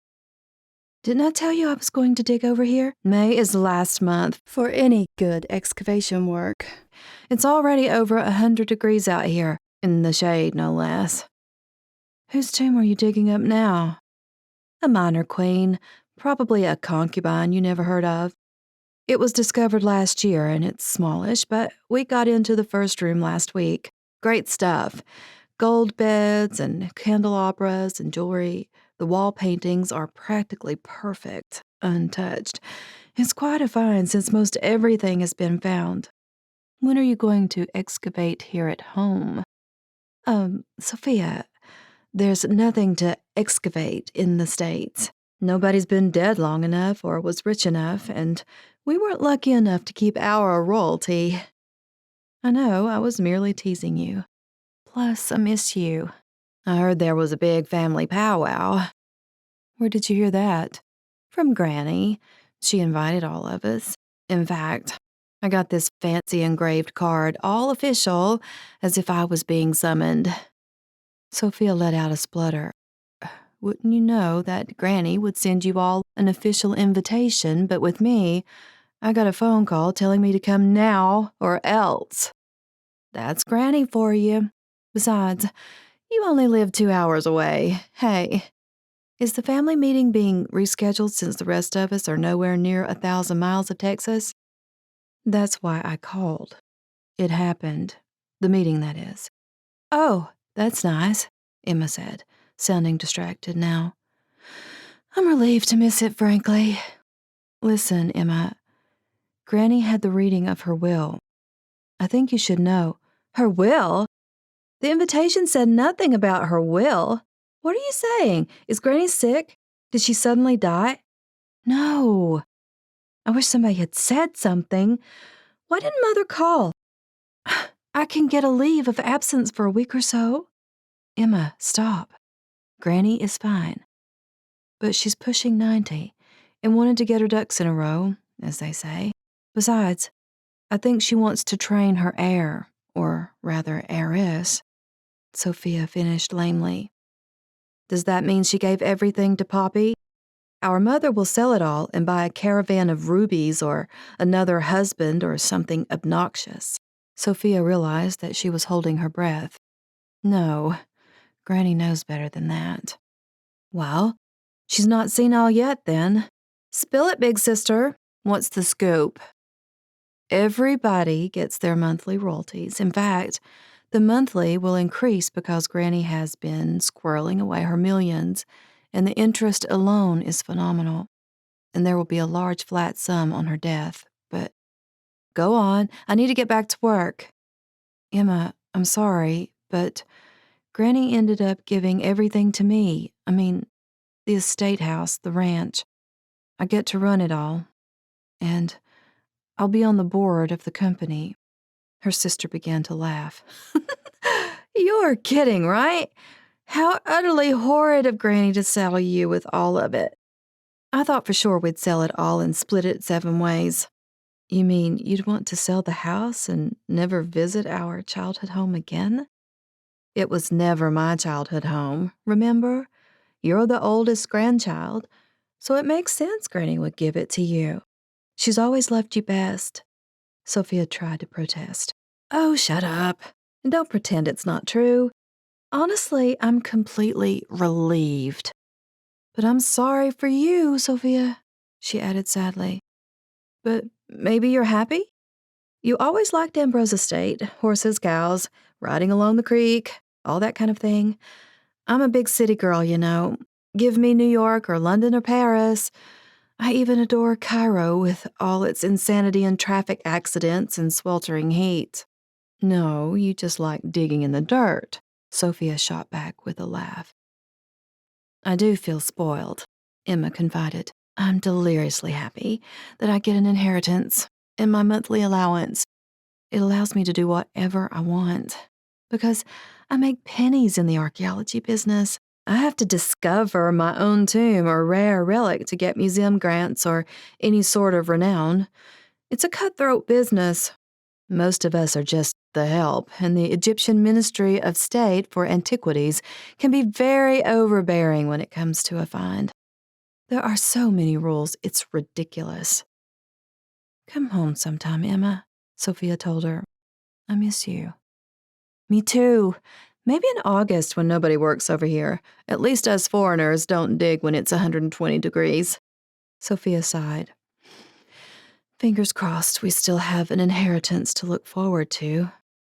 Didn't I tell you I was going to dig over here? May is the last month for any good excavation work. It's already over 100 degrees out here, in the shade no less. Whose tomb are you digging up now? A minor queen, probably a concubine you never heard of. It was discovered last year and it's smallish, but we got into the first room last week. Great stuff. Gold beds and candelabras and jewelry. The wall paintings are practically perfect, untouched. It's quite a find since most everything has been found. When are you going to excavate here at home? Sofia, there's nothing to excavate in the States. Nobody's been dead long enough or was rich enough, and we weren't lucky enough to keep our royalty. I know, I was merely teasing you. Plus, I miss you. I heard there was a big family powwow. Where did you hear that? From Granny. She invited all of us. In fact, I got this fancy engraved card, all official, as if I was being summoned. Sofia let out a splutter. Wouldn't you know that Granny would send you all an official invitation, but with me, I got a phone call telling me to come now or else. That's Granny for you. Besides, you only live 2 hours away. Hey, is the family meeting being rescheduled since the rest of us are nowhere near 1,000 miles of Texas? That's why I called. It happened. The meeting, that is. Oh, that's nice, Emma said, sounding distracted now. I'm relieved to miss it, frankly. Listen, Emma, Granny had the reading of her will. I think you should know. Her will? The invitation said nothing about her will. What are you saying? Is Granny sick? Did she suddenly die? No. I wish somebody had said something. Why didn't Mother call? I can get a leave of absence for a week or so. Emma, stop. Granny is fine. But she's pushing 90 and wanted to get her ducks in a row, as they say. Besides, I think she wants to train her heir, or rather heiress. Sofia finished lamely. Does that mean she gave everything to Poppy? Our mother will sell it all and buy a caravan of rubies or another husband or something obnoxious. Sofia realized that she was holding her breath. No, Granny knows better than that. Well, she's not senile yet, then. Spill it, big sister. What's the scoop? Everybody gets their monthly royalties. In fact, the monthly will increase because Granny has been squirreling away her millions, and the interest alone is phenomenal. And there will be a large flat sum on her death. But go on, I need to get back to work. Emma, I'm sorry, but Granny ended up giving everything to me. I mean, the estate house, the ranch. I get to run it all. And I'll be on the board of the company. Her sister began to laugh. You're kidding, right? How utterly horrid of Granny to saddle you with all of it. I thought for sure we'd sell it all and split it 7 ways. You mean you'd want to sell the house and never visit our childhood home again? It was never my childhood home, remember? You're the oldest grandchild, so it makes sense Granny would give it to you. She's always loved you best. Sofia tried to protest. Oh, shut up. And don't pretend it's not true. Honestly, I'm completely relieved. But I'm sorry for you, Sofia, she added sadly. But maybe you're happy? You always liked Ambrose Estate, horses, cows, riding along the creek, all that kind of thing. I'm a big city girl, you know. Give me New York or London or Paris. I even adore Cairo with all its insanity and traffic accidents and sweltering heat. No, you just like digging in the dirt, Sofia shot back with a laugh. I do feel spoiled, Emma confided. I'm deliriously happy that I get an inheritance and my monthly allowance. It allows me to do whatever I want because I make pennies in the archaeology business. I have to discover my own tomb or rare relic to get museum grants or any sort of renown. It's a cutthroat business. Most of us are just the help, and the Egyptian Ministry of State for Antiquities can be very overbearing when it comes to a find. There are so many rules, it's ridiculous. Come home sometime, Emma, Sofia told her. I miss you. Me too. Maybe in August when nobody works over here. At least us foreigners don't dig when it's 120 degrees. Sofia sighed. Fingers crossed we still have an inheritance to look forward to.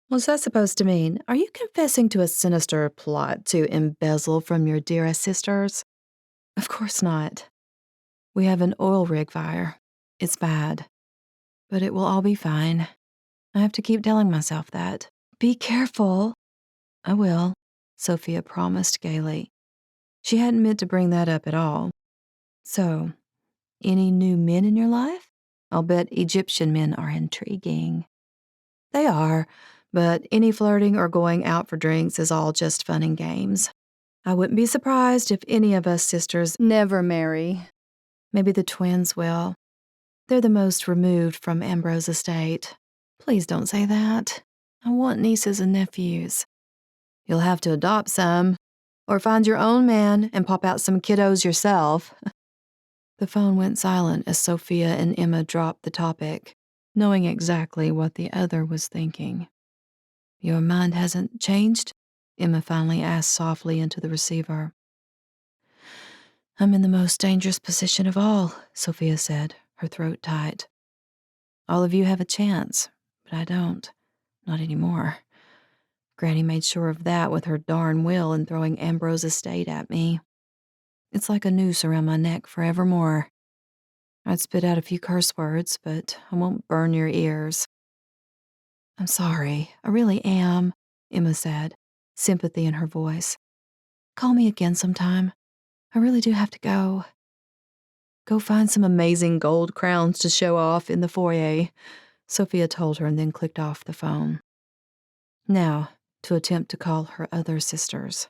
What's that supposed to mean? Are you confessing to a sinister plot to embezzle from your dearest sisters? Of course not. We have an oil rig fire. It's bad. But it will all be fine. I have to keep telling myself that. Be careful. I will, Sofia promised gaily. She hadn't meant to bring that up at all. So, any new men in your life? I'll bet Egyptian men are intriguing. They are, but any flirting or going out for drinks is all just fun and games. I wouldn't be surprised if any of us sisters never marry. Maybe the twins will. They're the most removed from Ambrose Estate. Please don't say that. I want nieces and nephews. You'll have to adopt some, or find your own man and pop out some kiddos yourself. The phone went silent as Sofia and Emma dropped the topic, knowing exactly what the other was thinking. Your mind hasn't changed? Emma finally asked softly into the receiver. I'm in the most dangerous position of all, Sofia said, her throat tight. All of you have a chance, but I don't. Not anymore. Granny made sure of that with her darn will in throwing Ambrose Estate at me. It's like a noose around my neck forevermore. I'd spit out a few curse words, but I won't burn your ears. I'm sorry, I really am, Emma said, sympathy in her voice. Call me again sometime. I really do have to go. Go find some amazing gold crowns to show off in the foyer, Sofia told her and then clicked off the phone. Now, to attempt to call her other sisters.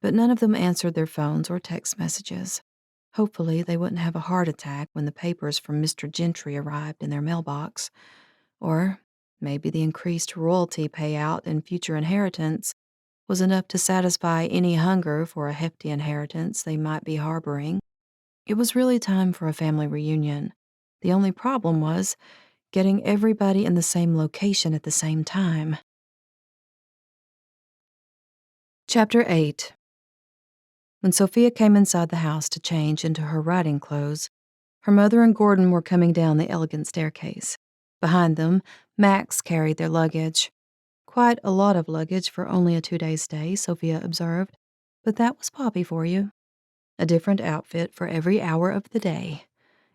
But none of them answered their phones or text messages. Hopefully, they wouldn't have a heart attack when the papers from Mr. Gentry arrived in their mailbox. Or maybe the increased royalty payout and future inheritance was enough to satisfy any hunger for a hefty inheritance they might be harboring. It was really time for a family reunion. The only problem was getting everybody in the same location at the same time. Chapter 8. When Sofia came inside the house to change into her riding clothes, her mother and Gordon were coming down the elegant staircase. Behind them, Max carried their luggage. Quite a lot of luggage for only a 2-day stay, Sofia observed, but that was Poppy for you. A different outfit for every hour of the day,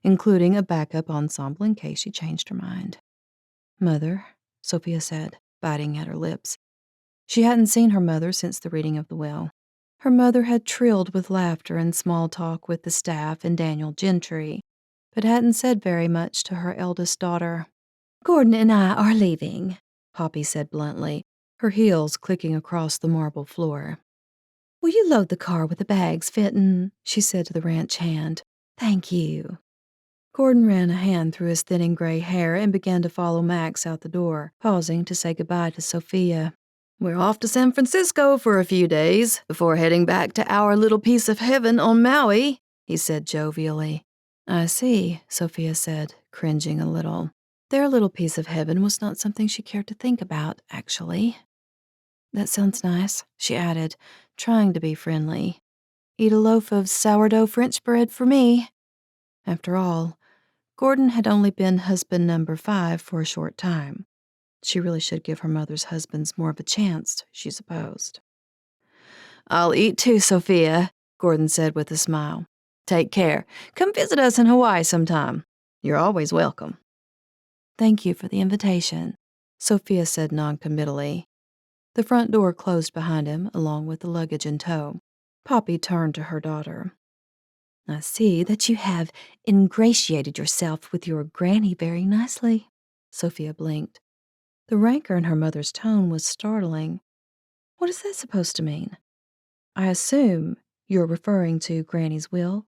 including a backup ensemble in case she changed her mind. Mother, Sofia said, biting at her lips. She hadn't seen her mother since the reading of the will. Her mother had trilled with laughter and small talk with the staff and Daniel Gentry, but hadn't said very much to her eldest daughter. Gordon and I are leaving, Poppy said bluntly, her heels clicking across the marble floor. "Will you load the car with the bags, Fenton?" she said to the ranch hand. "Thank you." Gordon ran a hand through his thinning gray hair and began to follow Max out the door, pausing to say goodbye to Sofia. "We're off to San Francisco for a few days before heading back to our little piece of heaven on Maui," he said jovially. "I see," Sofia said, cringing a little. Their little piece of heaven was not something she cared to think about, actually. "That sounds nice," she added, trying to be friendly. "Eat a loaf of sourdough French bread for me." After all, Gordon had only been husband number 5 for a short time. She really should give her mother's husbands more of a chance, she supposed. "I'll eat too, Sofia," Gordon said with a smile. "Take care. Come visit us in Hawaii sometime. You're always welcome." "Thank you for the invitation," Sofia said noncommittally. The front door closed behind him, along with the luggage in tow. Poppy turned to her daughter. "I see that you have ingratiated yourself with your granny very nicely." Sofia blinked. The rancor in her mother's tone was startling. "What is that supposed to mean? I assume you're referring to Granny's will?"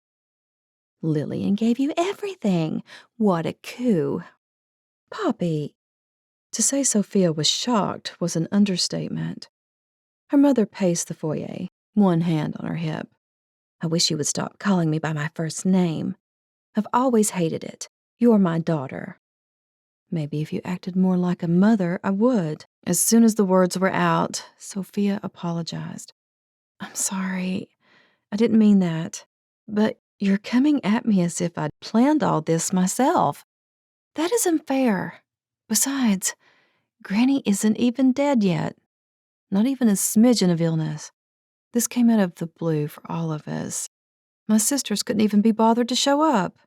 "Lillian gave you everything. What a coup." "Poppy." To say Sofia was shocked was an understatement. Her mother paced the foyer, one hand on her hip. "I wish you would stop calling me by my first name. I've always hated it. You're my daughter." "Maybe if you acted more like a mother, I would." As soon as the words were out, Sofia apologized. "I'm sorry. I didn't mean that. But you're coming at me as if I'd planned all this myself. That is unfair. Besides, Granny isn't even dead yet. Not even a smidgen of illness. This came out of the blue for all of us. My sisters couldn't even be bothered to show up.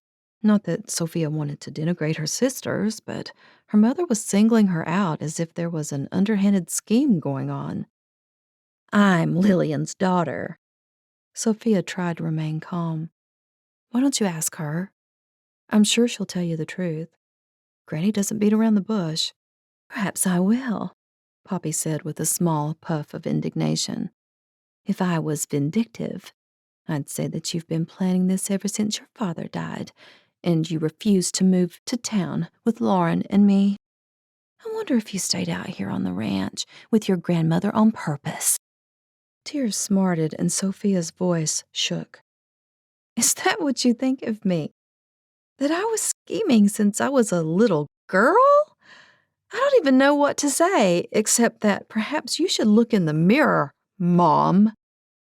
Not that Sofia wanted to denigrate her sisters, but her mother was singling her out as if there was an underhanded scheme going on. I'm Lillian's daughter." Sofia tried to remain calm. "Why don't you ask her? I'm sure she'll tell you the truth. Granny doesn't beat around the bush." "Perhaps I will," Poppy said with a small puff of indignation. "If I was vindictive, I'd say that you've been planning this ever since your father died, and you refused to move to town with Lauren and me. I wonder if you stayed out here on the ranch with your grandmother on purpose." Tears smarted and Sofia's voice shook. "Is that what you think of me? That I was scheming since I was a little girl? I don't even know what to say, except that perhaps you should look in the mirror, Mom.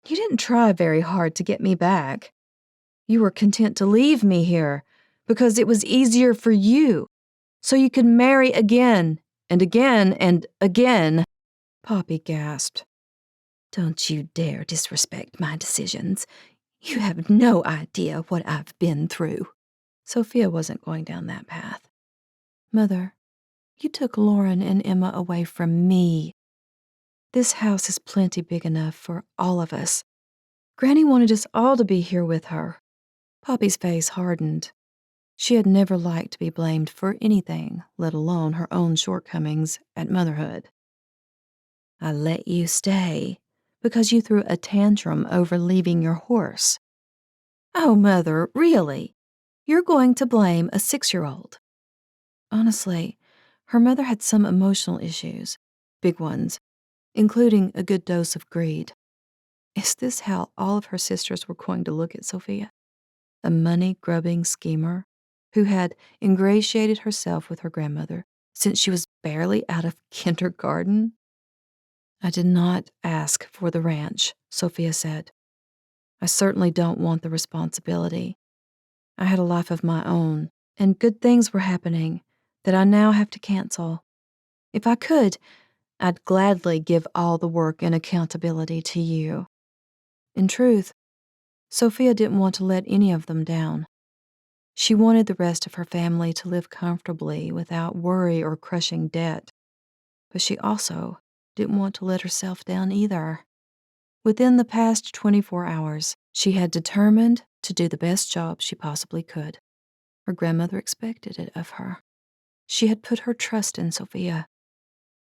You didn't try very hard to get me back. You were content to leave me here because it was easier for you, so you could marry again and again and again." Poppy gasped. "Don't you dare disrespect my decisions. You have no idea what I've been through." Sofia wasn't going down that path. "Mother, you took Lauren and Emma away from me. This house is plenty big enough for all of us. Granny wanted us all to be here with her." Poppy's face hardened. She had never liked to be blamed for anything, let alone her own shortcomings at motherhood. "I let you stay because you threw a tantrum over leaving your horse." "Oh, Mother, really? You're going to blame a 6-year-old? Honestly, her mother had some emotional issues, big ones, including a good dose of greed. Is this how all of her sisters were going to look at Sofia? A money-grubbing schemer who had ingratiated herself with her grandmother since she was barely out of kindergarten? "I did not ask for the ranch," Sofia said. "I certainly don't want the responsibility. I had a life of my own, and good things were happening that I now have to cancel. If I could, I'd gladly give all the work and accountability to you." In truth, Sofia didn't want to let any of them down. She wanted the rest of her family to live comfortably without worry or crushing debt. But she also didn't want to let herself down either. Within the past 24 hours, she had determined to do the best job she possibly could. Her grandmother expected it of her. She had put her trust in Sofia.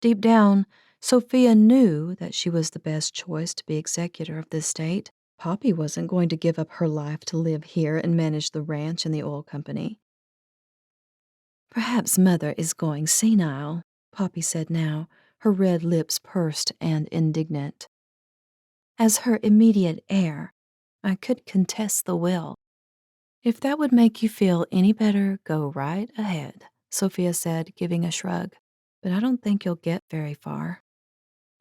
Deep down, Sofia knew that she was the best choice to be executor of the estate. Poppy wasn't going to give up her life to live here and manage the ranch and the oil company. Perhaps Mother is going senile, Poppy said now, her red lips pursed and indignant. As her immediate heir, I could contest the will. If that would make you feel any better, go right ahead, Sofia said, giving a shrug. But I don't think you'll get very far.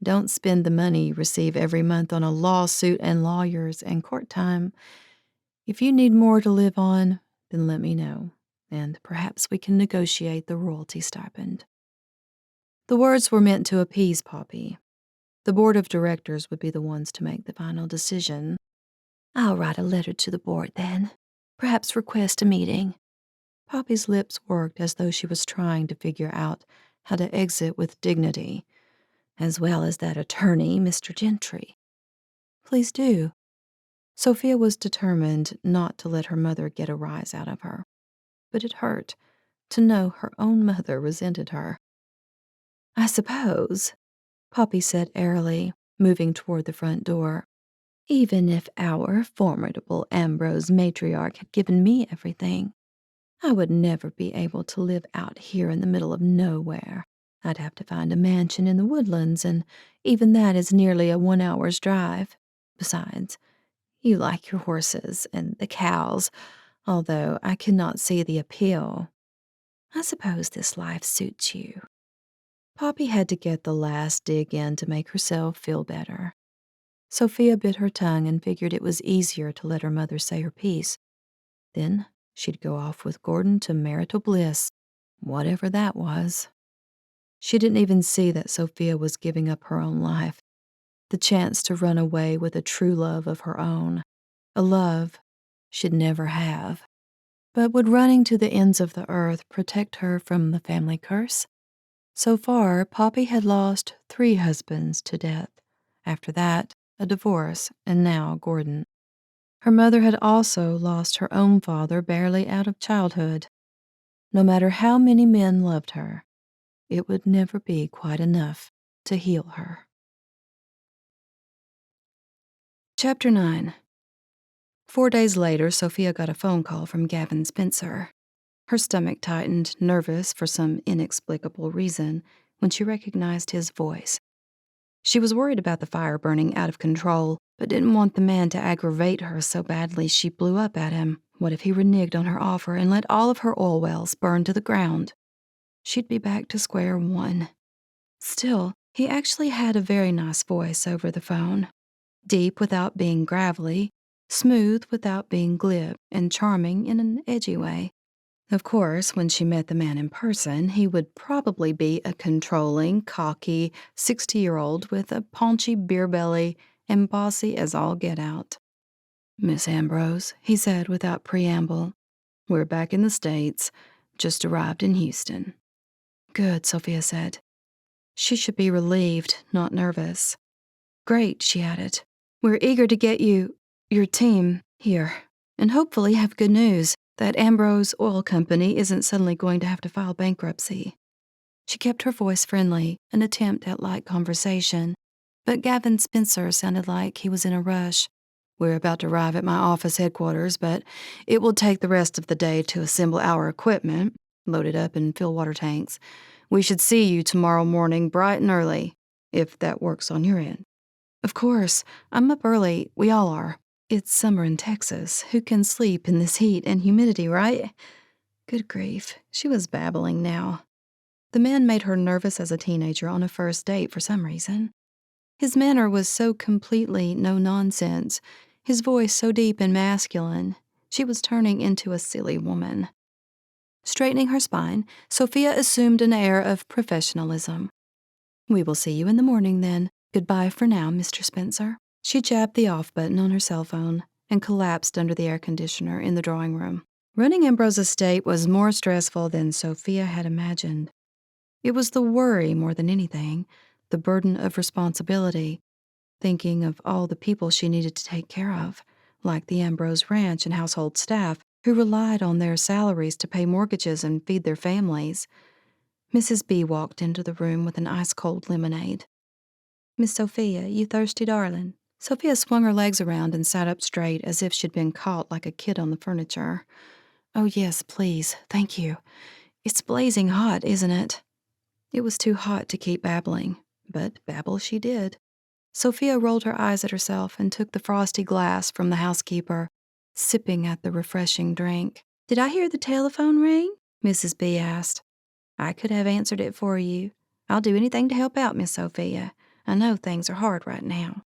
Don't spend the money you receive every month on a lawsuit and lawyers and court time. If you need more to live on, then let me know, and perhaps we can negotiate the royalty stipend. The words were meant to appease Poppy. The board of directors would be the ones to make the final decision. I'll write a letter to the board then. Perhaps request a meeting. Poppy's lips worked as though she was trying to figure out how to exit with dignity, as well as that attorney, Mr. Gentry. Please do. Sofia was determined not to let her mother get a rise out of her, but it hurt to know her own mother resented her. I suppose, Poppy said airily, moving toward the front door. Even if our formidable Ambrose matriarch had given me everything, I would never be able to live out here in the middle of nowhere. I'd have to find a mansion in the woodlands, and even that is nearly a 1 hour's drive. Besides, you like your horses and the cows, although I cannot see the appeal. I suppose this life suits you. Poppy had to get the last dig in to make herself feel better. Sofia bit her tongue and figured it was easier to let her mother say her piece. Then she'd go off with Gordon to marital bliss, whatever that was. She didn't even see that Sofia was giving up her own life, the chance to run away with a true love of her own, a love she'd never have. But would running to the ends of the earth protect her from the family curse? So far, Poppy had lost 3 husbands to death. After that, a divorce, and now Gordon. Her mother had also lost her own father barely out of childhood. No matter how many men loved her, it would never be quite enough to heal her. Chapter 9. 4 days later, Sofia got a phone call from Gavin Spencer. Her stomach tightened, nervous for some inexplicable reason, when she recognized his voice. She was worried about the fire burning out of control, but didn't want the man to aggravate her so badly she blew up at him. What if he reneged on her offer and let all of her oil wells burn to the ground? She'd be back to square one. Still, he actually had a very nice voice over the phone. Deep without being gravelly, smooth without being glib, and charming in an edgy way. Of course, when she met the man in person, he would probably be a controlling, cocky 60-year-old with a paunchy beer belly and bossy as all get out. Miss Ambrose, he said without preamble, we're back in the States, just arrived in Houston. Good, Sofia said. She should be relieved, not nervous. Great, she added. We're eager to get your team, here, and hopefully have good news. That Ambrose Oil Company isn't suddenly going to have to file bankruptcy. She kept her voice friendly, an attempt at light conversation, but Gavin Spencer sounded like he was in a rush. We're about to arrive at my office headquarters, but it will take the rest of the day to assemble our equipment, load it up and fill water tanks. We should see you tomorrow morning bright and early, if that works on your end. Of course, I'm up early, we all are. It's summer in Texas. Who can sleep in this heat and humidity, right? Good grief, she was babbling now. The man made her nervous as a teenager on a first date for some reason. His manner was so completely no-nonsense, his voice so deep and masculine, she was turning into a silly woman. Straightening her spine, Sofia assumed an air of professionalism. We will see you in the morning, then. Goodbye for now, Mr. Spencer. She jabbed the off button on her cell phone and collapsed under the air conditioner in the drawing room. Running Ambrose Estate was more stressful than Sofia had imagined. It was the worry more than anything, the burden of responsibility, thinking of all the people she needed to take care of, like the Ambrose ranch and household staff, who relied on their salaries to pay mortgages and feed their families. Mrs. B walked into the room with an ice-cold lemonade. Miss Sophia, you thirsty darling?" Sophia swung her legs around and sat up straight as if she'd been caught like a kid on the furniture. "Oh, yes, please. Thank you. It's blazing hot, isn't it?" It was too hot to keep babbling, but babble she did. Sophia rolled her eyes at herself and took the frosty glass from the housekeeper, sipping at the refreshing drink. "Did I hear the telephone ring?" Mrs. B asked. "I could have answered it for you. I'll do anything to help out, Miss Sophia. I know things are hard right now."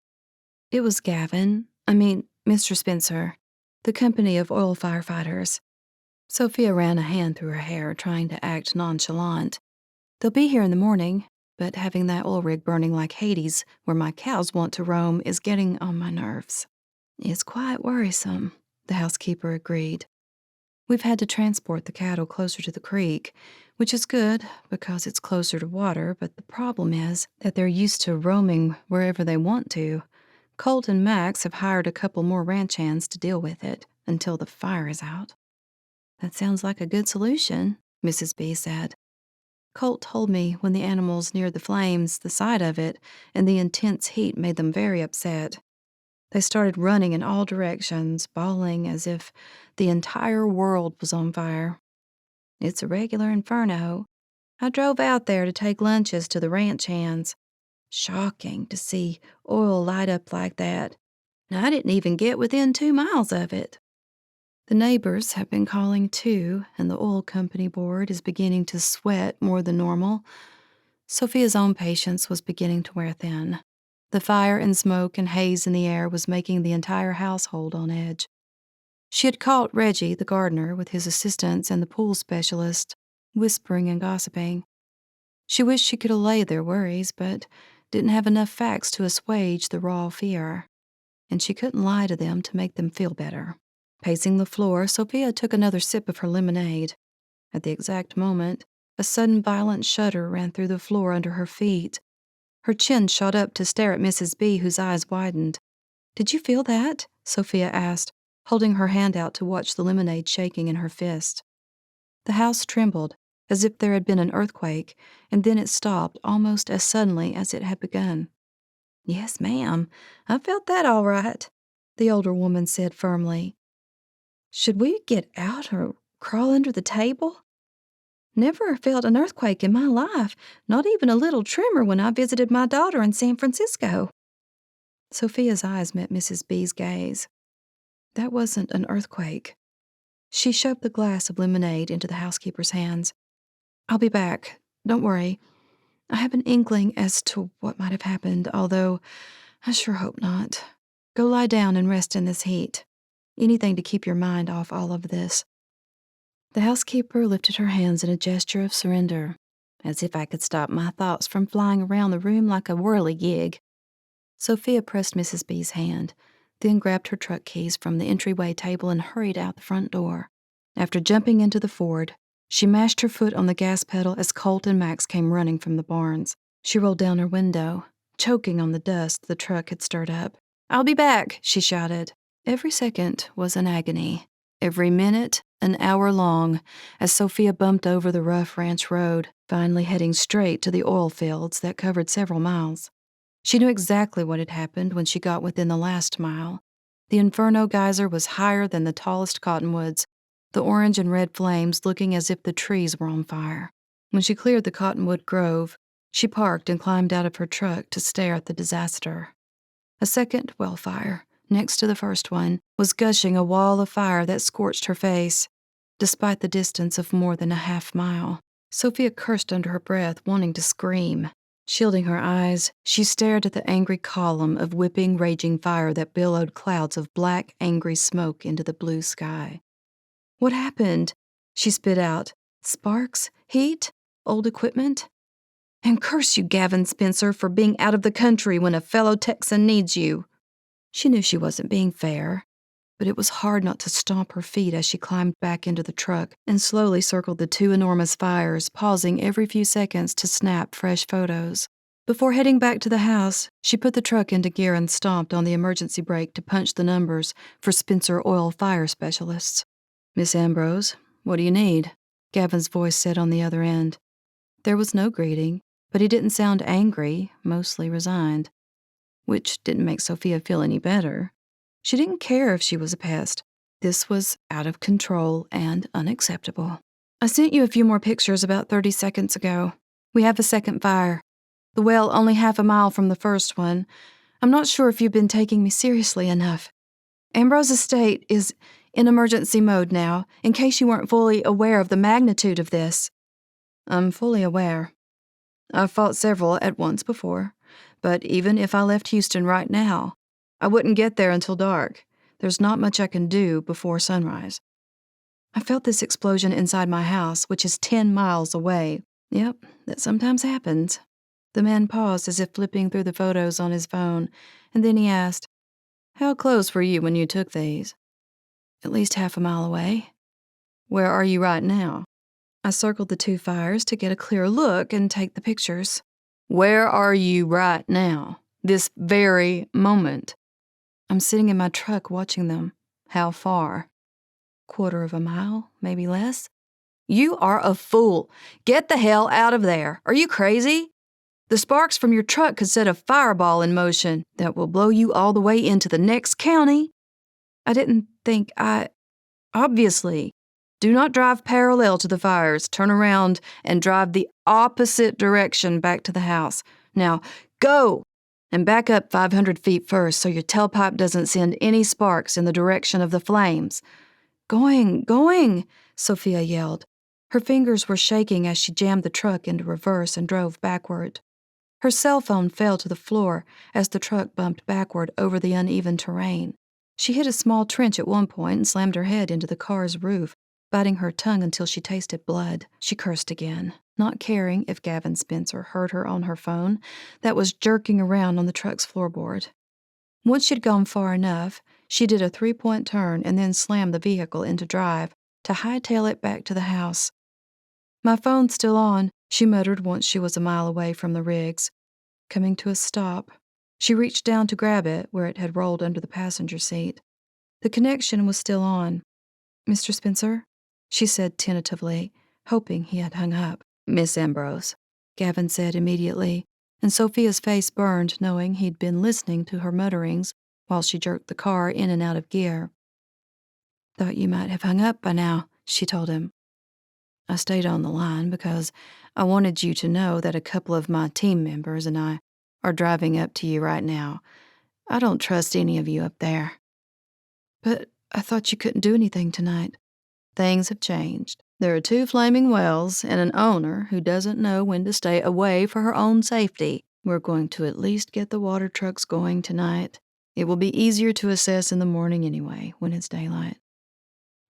It was Mr. Spencer, the company of oil firefighters. Sophia ran a hand through her hair, trying to act nonchalant. "They'll be here in the morning, but having that oil rig burning like Hades where my cows want to roam is getting on my nerves." "It's quite worrisome," the housekeeper agreed. "We've had to transport the cattle closer to the creek, which is good because it's closer to water, but the problem is that they're used to roaming wherever they want to. Colt and Max have hired a couple more ranch hands to deal with it until the fire is out." "That sounds like a good solution," Mrs. B said. "Colt told me when the animals neared the flames, the sight of it and the intense heat made them very upset. They started running in all directions, bawling as if the entire world was on fire. It's a regular inferno. I drove out there to take lunches to the ranch hands. Shocking to see oil light up like that. And I didn't even get within 2 miles of it." The neighbors have been calling too, and the oil company board is beginning to sweat more than normal. Sophia's own patience was beginning to wear thin. The fire and smoke and haze in the air was making the entire household on edge. She had caught Reggie, the gardener, with his assistants and the pool specialist, whispering and gossiping. She wished she could allay their worries, but didn't have enough facts to assuage the raw fear. And she couldn't lie to them to make them feel better. Pacing the floor, Sophia took another sip of her lemonade. At the exact moment, a sudden violent shudder ran through the floor under her feet. Her chin shot up to stare at Mrs. B, whose eyes widened. "Did you feel that?" Sophia asked, holding her hand out to watch the lemonade shaking in her fist. The house trembled, as if there had been an earthquake, and then it stopped almost as suddenly as it had begun. "Yes, ma'am, I felt that all right," the older woman said firmly. "Should we get out or crawl under the table? Never felt an earthquake in my life, not even a little tremor when I visited my daughter in San Francisco." Sophia's eyes met Mrs. B's gaze. "That wasn't an earthquake." She shoved the glass of lemonade into the housekeeper's hands. "I'll be back. Don't worry. I have an inkling as to what might have happened, although I sure hope not. Go lie down and rest in this heat. Anything to keep your mind off all of this." The housekeeper lifted her hands in a gesture of surrender, as if I could stop my thoughts from flying around the room like a whirligig. Sophia pressed Mrs. B's hand, then grabbed her truck keys from the entryway table and hurried out the front door. After jumping into the Ford, she mashed her foot on the gas pedal as Colt and Max came running from the barns. She rolled down her window, choking on the dust the truck had stirred up. "I'll be back," she shouted. Every second was an agony, every minute an hour long, as Sophia bumped over the rough ranch road, finally heading straight to the oil fields that covered several miles. She knew exactly what had happened when she got within the last mile. The inferno geyser was higher than the tallest cottonwoods, the orange and red flames looking as if the trees were on fire. When she cleared the cottonwood grove, she parked and climbed out of her truck to stare at the disaster. A second well fire, next to the first one, was gushing a wall of fire that scorched her face. Despite the distance of more than a half-mile, Sophia cursed under her breath, wanting to scream. Shielding her eyes, she stared at the angry column of whipping, raging fire that billowed clouds of black, angry smoke into the blue sky. "What happened?" she spit out. "Sparks? Heat? Old equipment? And curse you, Gavin Spencer, for being out of the country when a fellow Texan needs you." She knew she wasn't being fair, but it was hard not to stomp her feet as she climbed back into the truck and slowly circled the two enormous fires, pausing every few seconds to snap fresh photos. Before heading back to the house, she put the truck into gear and stomped on the emergency brake to punch the numbers for Spencer Oil Fire Specialists. "Miss Ambrose, what do you need?" Gavin's voice said on the other end. There was no greeting, but he didn't sound angry, mostly resigned. which didn't make Sofia feel any better. She didn't care if she was a pest. This was out of control and unacceptable. I sent you a few more pictures about 30 seconds ago. We have a second fire. The well only half a mile from the first one. I'm not sure if you've been taking me seriously enough. Ambrose Estate is in emergency mode now, in case you weren't fully aware of the magnitude of this. I'm fully aware. I've fought several at once before, but even if I left Houston right now, I wouldn't get there until dark. There's not much I can do before sunrise. I felt this explosion inside my house, which is 10 miles away. Yep, that sometimes happens. The man paused as if flipping through the photos on his phone, and then he asked, "How close were you when you took these?" "At least half a mile away." "Where are you right now?" I circled the 2 fires to get a clear look and take the pictures. "Where are you right now? This very moment?" "I'm sitting in my truck watching them." "How far?" "Quarter of a mile, maybe less." "You are a fool. Get the hell out of there. Are you crazy? The sparks from your truck could set a fireball in motion that will blow you all the way into the next county." "I didn't think Obviously. Do not drive parallel to the fires. Turn around and drive the opposite direction back to the house. Now, go! And back up 500 feet first so your tailpipe doesn't send any sparks in the direction of the flames." Going, Sofia yelled. Her fingers were shaking as she jammed the truck into reverse and drove backward. Her cell phone fell to the floor as the truck bumped backward over the uneven terrain. She hit a small trench at one point and slammed her head into the car's roof, biting her tongue until she tasted blood. She cursed again, not caring if Gavin Spencer heard her on her phone that was jerking around on the truck's floorboard. Once she'd gone far enough, she did a 3-point turn and then slammed the vehicle into drive to hightail it back to the house. "My phone's still on," she muttered once she was a mile away from the rigs. Coming to a stop, she reached down to grab it where it had rolled under the passenger seat. The connection was still on. "Mr. Spencer?" she said tentatively, hoping he had hung up. "Miss Ambrose," Gavin said immediately, and Sofia's face burned knowing he'd been listening to her mutterings while she jerked the car in and out of gear. "Thought you might have hung up by now," she told him. "I stayed on the line because I wanted you to know that a couple of my team members and I are driving up to you right now. I don't trust any of you up there." "But I thought you couldn't do anything tonight." "Things have changed. There are 2 flaming wells and an owner who doesn't know when to stay away for her own safety. We're going to at least get the water trucks going tonight. It will be easier to assess in the morning anyway, when it's daylight."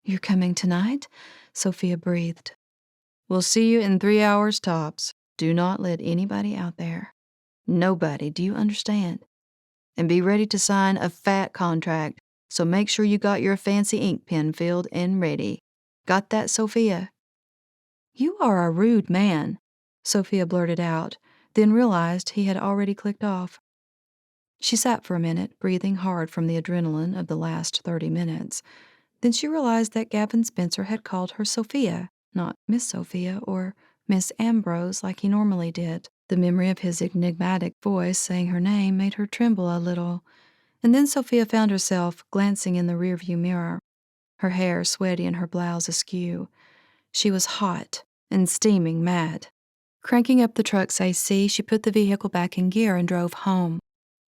"You're coming tonight?" Sofia breathed. "We'll see you in 3 hours tops. Do not let anybody out there. Nobody, do you understand? And be ready to sign a fat contract, so make sure you got your fancy ink pen filled and ready. Got that, Sofia?" "You are a rude man," Sofia blurted out, then realized he had already clicked off. She sat for a minute, breathing hard from the adrenaline of the last 30 minutes. Then she realized that Gavin Spencer had called her Sofia, not Miss Sofia or Miss Ambrose like he normally did. The memory of his enigmatic voice saying her name made her tremble a little. And then Sofia found herself glancing in the rearview mirror, her hair sweaty and her blouse askew. She was hot and steaming mad. Cranking up the truck's AC, she put the vehicle back in gear and drove home,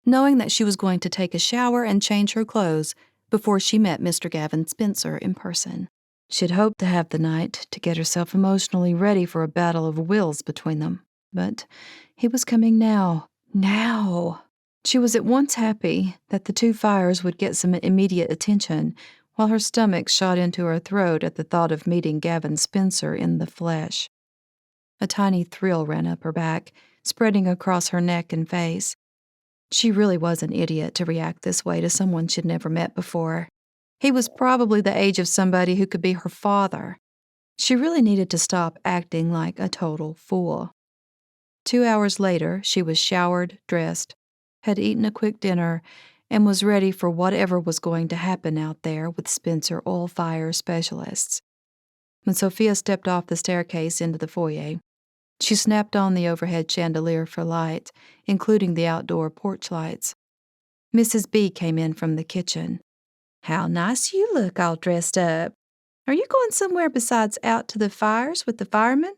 knowing that she was going to take a shower and change her clothes before she met Mr. Gavin Spencer in person. She'd hoped to have the night to get herself emotionally ready for a battle of wills between them, but he was coming now. Now! She was at once happy that the 2 fires would get some immediate attention, while her stomach shot into her throat at the thought of meeting Gavin Spencer in the flesh. A tiny thrill ran up her back, spreading across her neck and face. She really was an idiot to react this way to someone she'd never met before. He was probably the age of somebody who could be her father. She really needed to stop acting like a total fool. 2 hours later, she was showered, dressed, had eaten a quick dinner, and was ready for whatever was going to happen out there with Spencer Oil Fire Specialists. When Sofia stepped off the staircase into the foyer, she snapped on the overhead chandelier for light, including the outdoor porch lights. Mrs. B came in from the kitchen. "How nice you look all dressed up. Are you going somewhere besides out to the fires with the firemen?"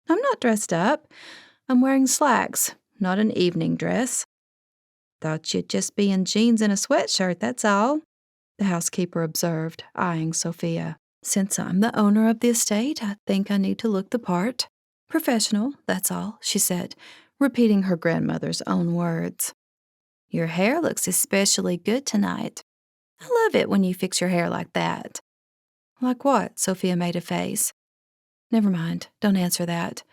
"I'm not dressed up. I'm wearing slacks, not an evening dress." "Thought you'd just be in jeans and a sweatshirt, that's all," the housekeeper observed, eyeing Sofia. "Since I'm the owner of the estate, I think I need to look the part. Professional, that's all," she said, repeating her grandmother's own words. "Your hair looks especially good tonight. I love it when you fix your hair like that." "Like what?" Sofia made a face. "Never mind, don't answer that.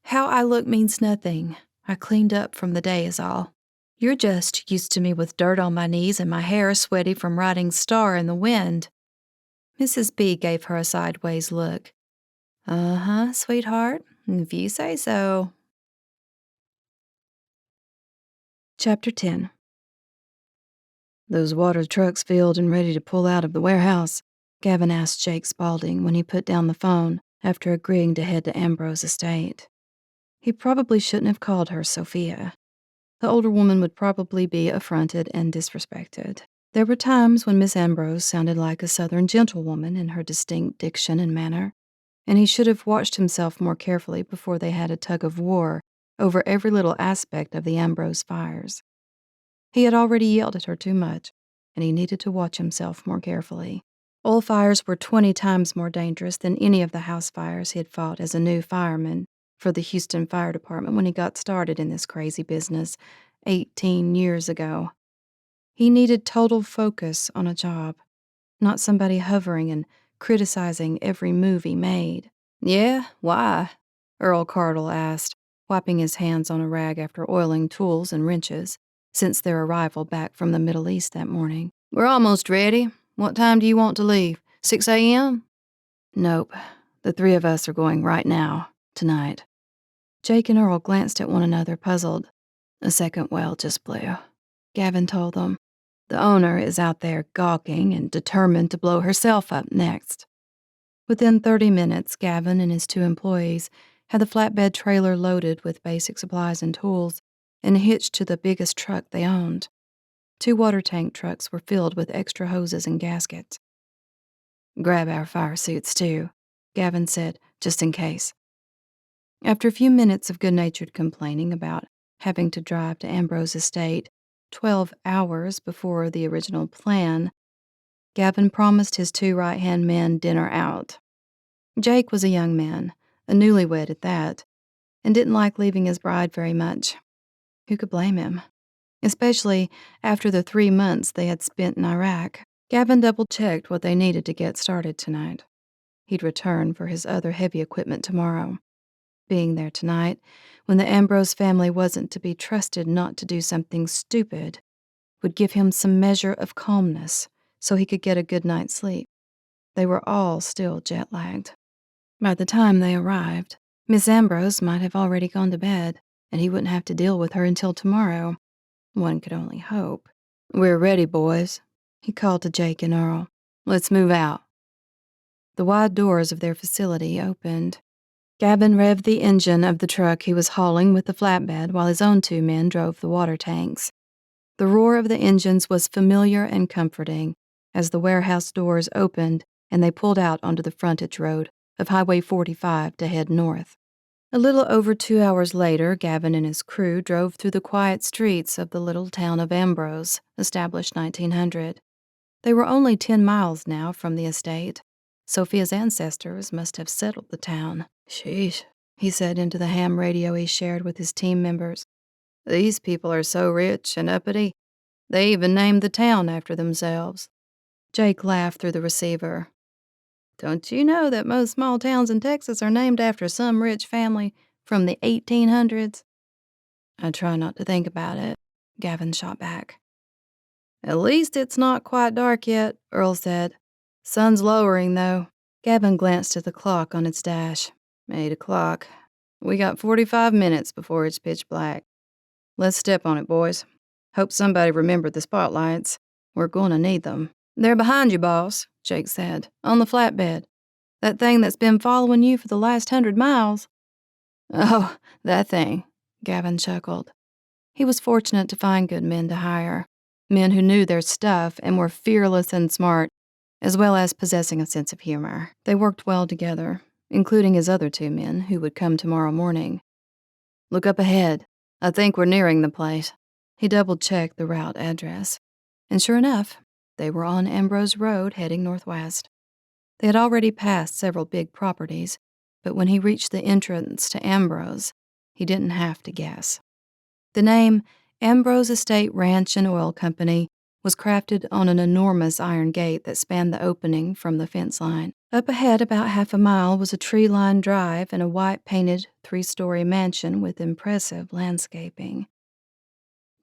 How I look means nothing. I cleaned up from the day is all. You're just used to me with dirt on my knees and my hair sweaty from riding Star in the wind." Mrs. B gave her a sideways look. "Uh-huh, sweetheart, if you say so." Chapter 10. "Those water trucks filled and ready to pull out of the warehouse?" Gavin asked Jake Spaulding when he put down the phone after agreeing to head to Ambrose Estate. He probably shouldn't have called her Sofia. The older woman would probably be affronted and disrespected. There were times when Miss Ambrose sounded like a southern gentlewoman in her distinct diction and manner, and he should have watched himself more carefully before they had a tug of war over every little aspect of the Ambrose fires. He had already yelled at her too much, and he needed to watch himself more carefully. Oil fires were 20 times more dangerous than any of the house fires he had fought as a new fireman for the Houston Fire Department when he got started in this crazy business 18 years ago. He needed total focus on a job, not somebody hovering and criticizing every move he made. "Yeah, why?" Earl Cardle asked, wiping his hands on a rag after oiling tools and wrenches since their arrival back from the Middle East that morning. "We're almost ready. What time do you want to leave? 6 a.m.? "Nope. The three of us are going right now, tonight." Jake and Earl glanced at one another, puzzled. "A second well just blew," Gavin told them. "The owner is out there gawking and determined to blow herself up next." Within 30 minutes, Gavin and his 2 employees had the flatbed trailer loaded with basic supplies and tools and hitched to the biggest truck they owned. 2 water tank trucks were filled with extra hoses and gaskets. "Grab our fire suits, too," Gavin said, just in case. After a few minutes of good-natured complaining about having to drive to Ambrose Estate 12 hours before the original plan, Gavin promised his 2 right-hand men dinner out. Jake was a young man, a newlywed at that, and didn't like leaving his bride very much. Who could blame him? Especially after the 3 months they had spent in Iraq. Gavin double-checked what they needed to get started tonight. He'd return for his other heavy equipment tomorrow. Being there tonight, when the Ambrose family wasn't to be trusted not to do something stupid, would give him some measure of calmness so he could get a good night's sleep. They were all still jet-lagged. By the time they arrived, Miss Ambrose might have already gone to bed, and he wouldn't have to deal with her until tomorrow. One could only hope. "We're ready, boys," he called to Jake and Earl. "Let's move out." The wide doors of their facility opened. Gavin revved the engine of the truck he was hauling with the flatbed while his own 2 men drove the water tanks. The roar of the engines was familiar and comforting as the warehouse doors opened and they pulled out onto the frontage road of Highway 45 to head north. A little over 2 hours later, Gavin and his crew drove through the quiet streets of the little town of Ambrose, established 1900. They were only 10 miles now from the estate. Sofia's ancestors must have settled the town. "Sheesh," he said into the ham radio he shared with his team members. "These people are so rich and uppity, they even named the town after themselves." Jake laughed through the receiver. "Don't you know that most small towns in Texas are named after some rich family from the 1800s? "I try not to think about it," Gavin shot back. "At least it's not quite dark yet," Earl said. "Sun's lowering, though." Gavin glanced at the clock on its dash. 8 o'clock. We got 45 minutes before it's pitch black. Let's step on it, boys. Hope somebody remembered the spotlights. We're going to need them. "They're behind you, boss," Jake said, "on the flatbed. That thing that's been following you for the last 100 miles. "Oh, that thing," Gavin chuckled. He was fortunate to find good men to hire. Men who knew their stuff and were fearless and smart, as well as possessing a sense of humor. They worked well together, including his other 2 men who would come tomorrow morning. "Look up ahead. I think we're nearing the place." He double-checked the route address, and sure enough, they were on Ambrose Road heading northwest. They had already passed several big properties, but when he reached the entrance to Ambrose, he didn't have to guess. The name Ambrose Estate Ranch and Oil Company was crafted on an enormous iron gate that spanned the opening from the fence line. Up ahead about half a mile was a tree-lined drive and a white-painted 3-story mansion with impressive landscaping.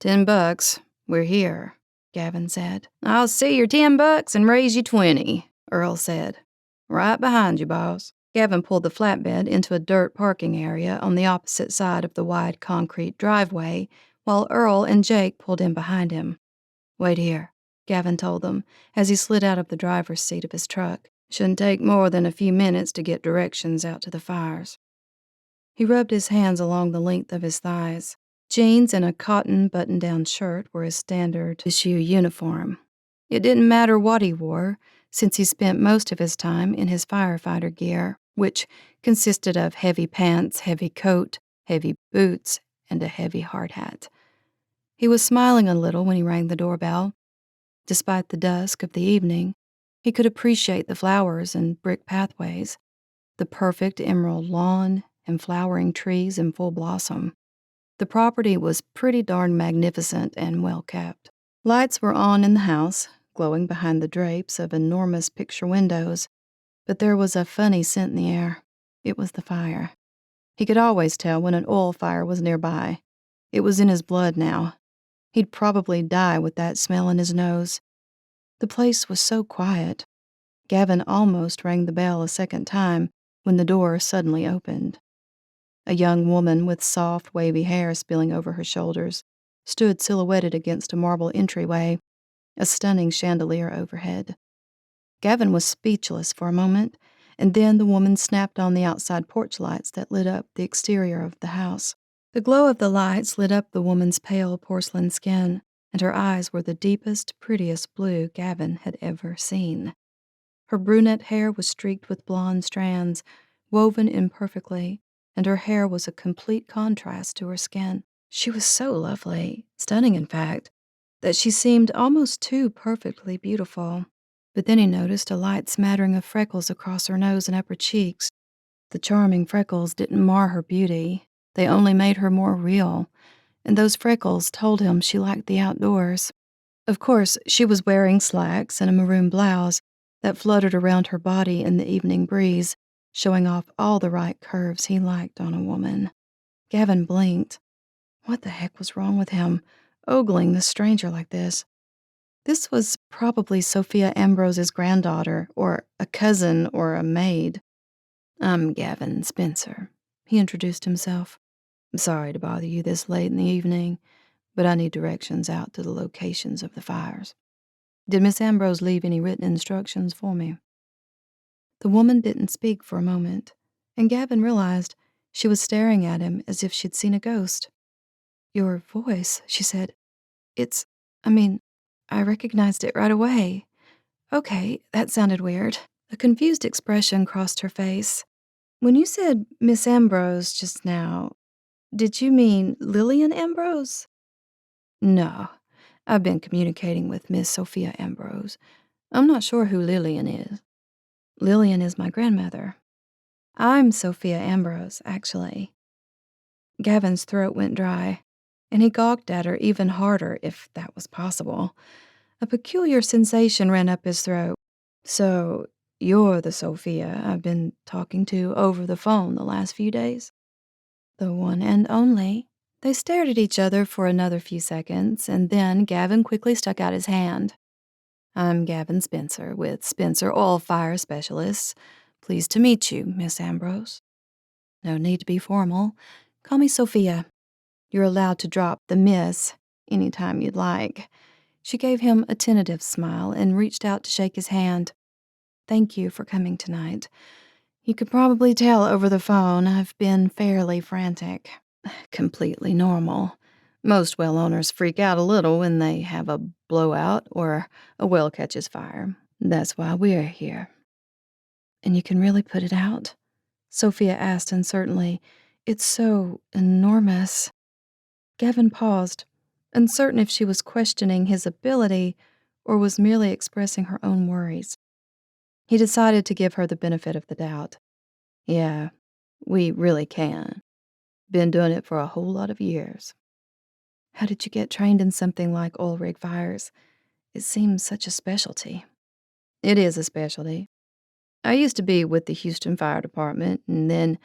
$10. We're here, Gavin said. "I'll see your $10 and raise you 20, Earl said. "Right behind you, boss." Gavin pulled the flatbed into a dirt parking area on the opposite side of the wide concrete driveway, while Earl and Jake pulled in behind him. "Wait here," Gavin told them, as he slid out of the driver's seat of his truck. "Shouldn't take more than a few minutes to get directions out to the fires." He rubbed his hands along the length of his thighs. Jeans and a cotton button-down shirt were his standard issue uniform. It didn't matter what he wore, since he spent most of his time in his firefighter gear, which consisted of heavy pants, heavy coat, heavy boots, and a heavy hard hat. He was smiling a little when he rang the doorbell. Despite the dusk of the evening, he could appreciate the flowers and brick pathways, the perfect emerald lawn, and flowering trees in full blossom. The property was pretty darn magnificent and well kept. Lights were on in the house, glowing behind the drapes of enormous picture windows, but there was a funny scent in the air. It was the fire. He could always tell when an oil fire was nearby. It was in his blood now. He'd probably die with that smell in his nose. The place was so quiet. Gavin almost rang the bell a second time when the door suddenly opened. A young woman with soft, wavy hair spilling over her shoulders stood silhouetted against a marble entryway, a stunning chandelier overhead. Gavin was speechless for a moment, and then the woman snapped on the outside porch lights that lit up the exterior of the house. The glow of the lights lit up the woman's pale porcelain skin, and her eyes were the deepest, prettiest blue Gavin had ever seen. Her brunette hair was streaked with blonde strands, woven imperfectly, and her hair was a complete contrast to her skin. She was so lovely, stunning in fact, that she seemed almost too perfectly beautiful. But then he noticed a light smattering of freckles across her nose and upper cheeks. The charming freckles didn't mar her beauty. They only made her more real, and those freckles told him she liked the outdoors. Of course, she was wearing slacks and a maroon blouse that fluttered around her body in the evening breeze, showing off all the right curves he liked on a woman. Gavin blinked. What the heck was wrong with him, ogling this stranger like this? This was probably Sofia Ambrose's granddaughter, or a cousin, or a maid. "I'm Gavin Spencer," he introduced himself. "I'm sorry to bother you this late in the evening, but I need directions out to the locations of the fires. Did Miss Ambrose leave any written instructions for me?" The woman didn't speak for a moment, and Gavin realized she was staring at him as if she'd seen a ghost. "Your voice," she said. I recognized it right away. Okay, that sounded weird." A confused expression crossed her face. "When you said Miss Ambrose just now, did you mean Lillian Ambrose?" "No, I've been communicating with Miss Sofia Ambrose. I'm not sure who Lillian is." "Lillian is my grandmother. I'm Sofia Ambrose, actually." Gavin's throat went dry, and he gawked at her even harder, if that was possible. A peculiar sensation ran up his throat. "So, you're the Sophia I've been talking to over the phone the last few days?" "The one and only." They stared at each other for another few seconds, and then Gavin quickly stuck out his hand. "I'm Gavin Spencer with Spencer Oil Fire Specialists. Pleased to meet you, Miss Ambrose." "No need to be formal. Call me Sophia. You're allowed to drop the miss any time you'd like." She gave him a tentative smile and reached out to shake his hand. "Thank you for coming tonight. You could probably tell over the phone I've been fairly frantic." "Completely normal. Most well owners freak out a little when they have a blowout or a well catches fire. That's why we're here. And you can really put it out? Sofia asked uncertainly. It's so enormous. Gavin paused, uncertain if she was questioning his ability or was merely expressing her own worries. He decided to give her the benefit of the doubt. Yeah, we really can. Been doing it for a whole lot of years. How did you get trained in something like oil rig fires? It seems such a specialty. It is a specialty. I used to be with the Houston Fire Department, and then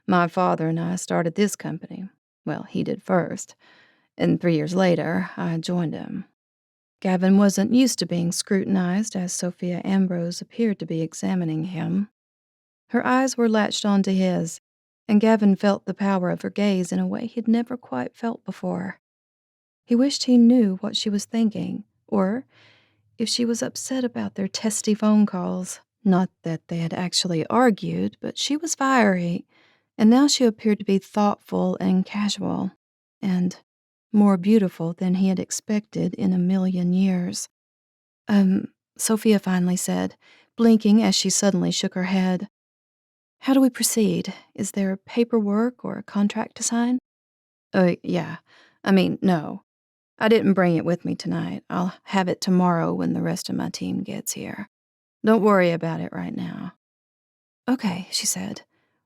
my father and I started this company. Well, he did first, and 3 years later, I joined him. Gavin wasn't used to being scrutinized as Sofia Ambrose appeared to be examining him. Her eyes were latched onto his, and Gavin felt the power of her gaze in a way he'd never quite felt before. He wished he knew what she was thinking, or if she was upset about their testy phone calls. Not that they had actually argued, but she was fiery, and now she appeared to be thoughtful and casual, and more beautiful than he had expected in a million years. Sofia finally said, blinking as she suddenly shook her head. How do we proceed? Is there paperwork or a contract to sign? Yeah. No. I didn't bring it with me tonight. I'll have it tomorrow when the rest of my team gets here. Don't worry about it right now. Okay, she said,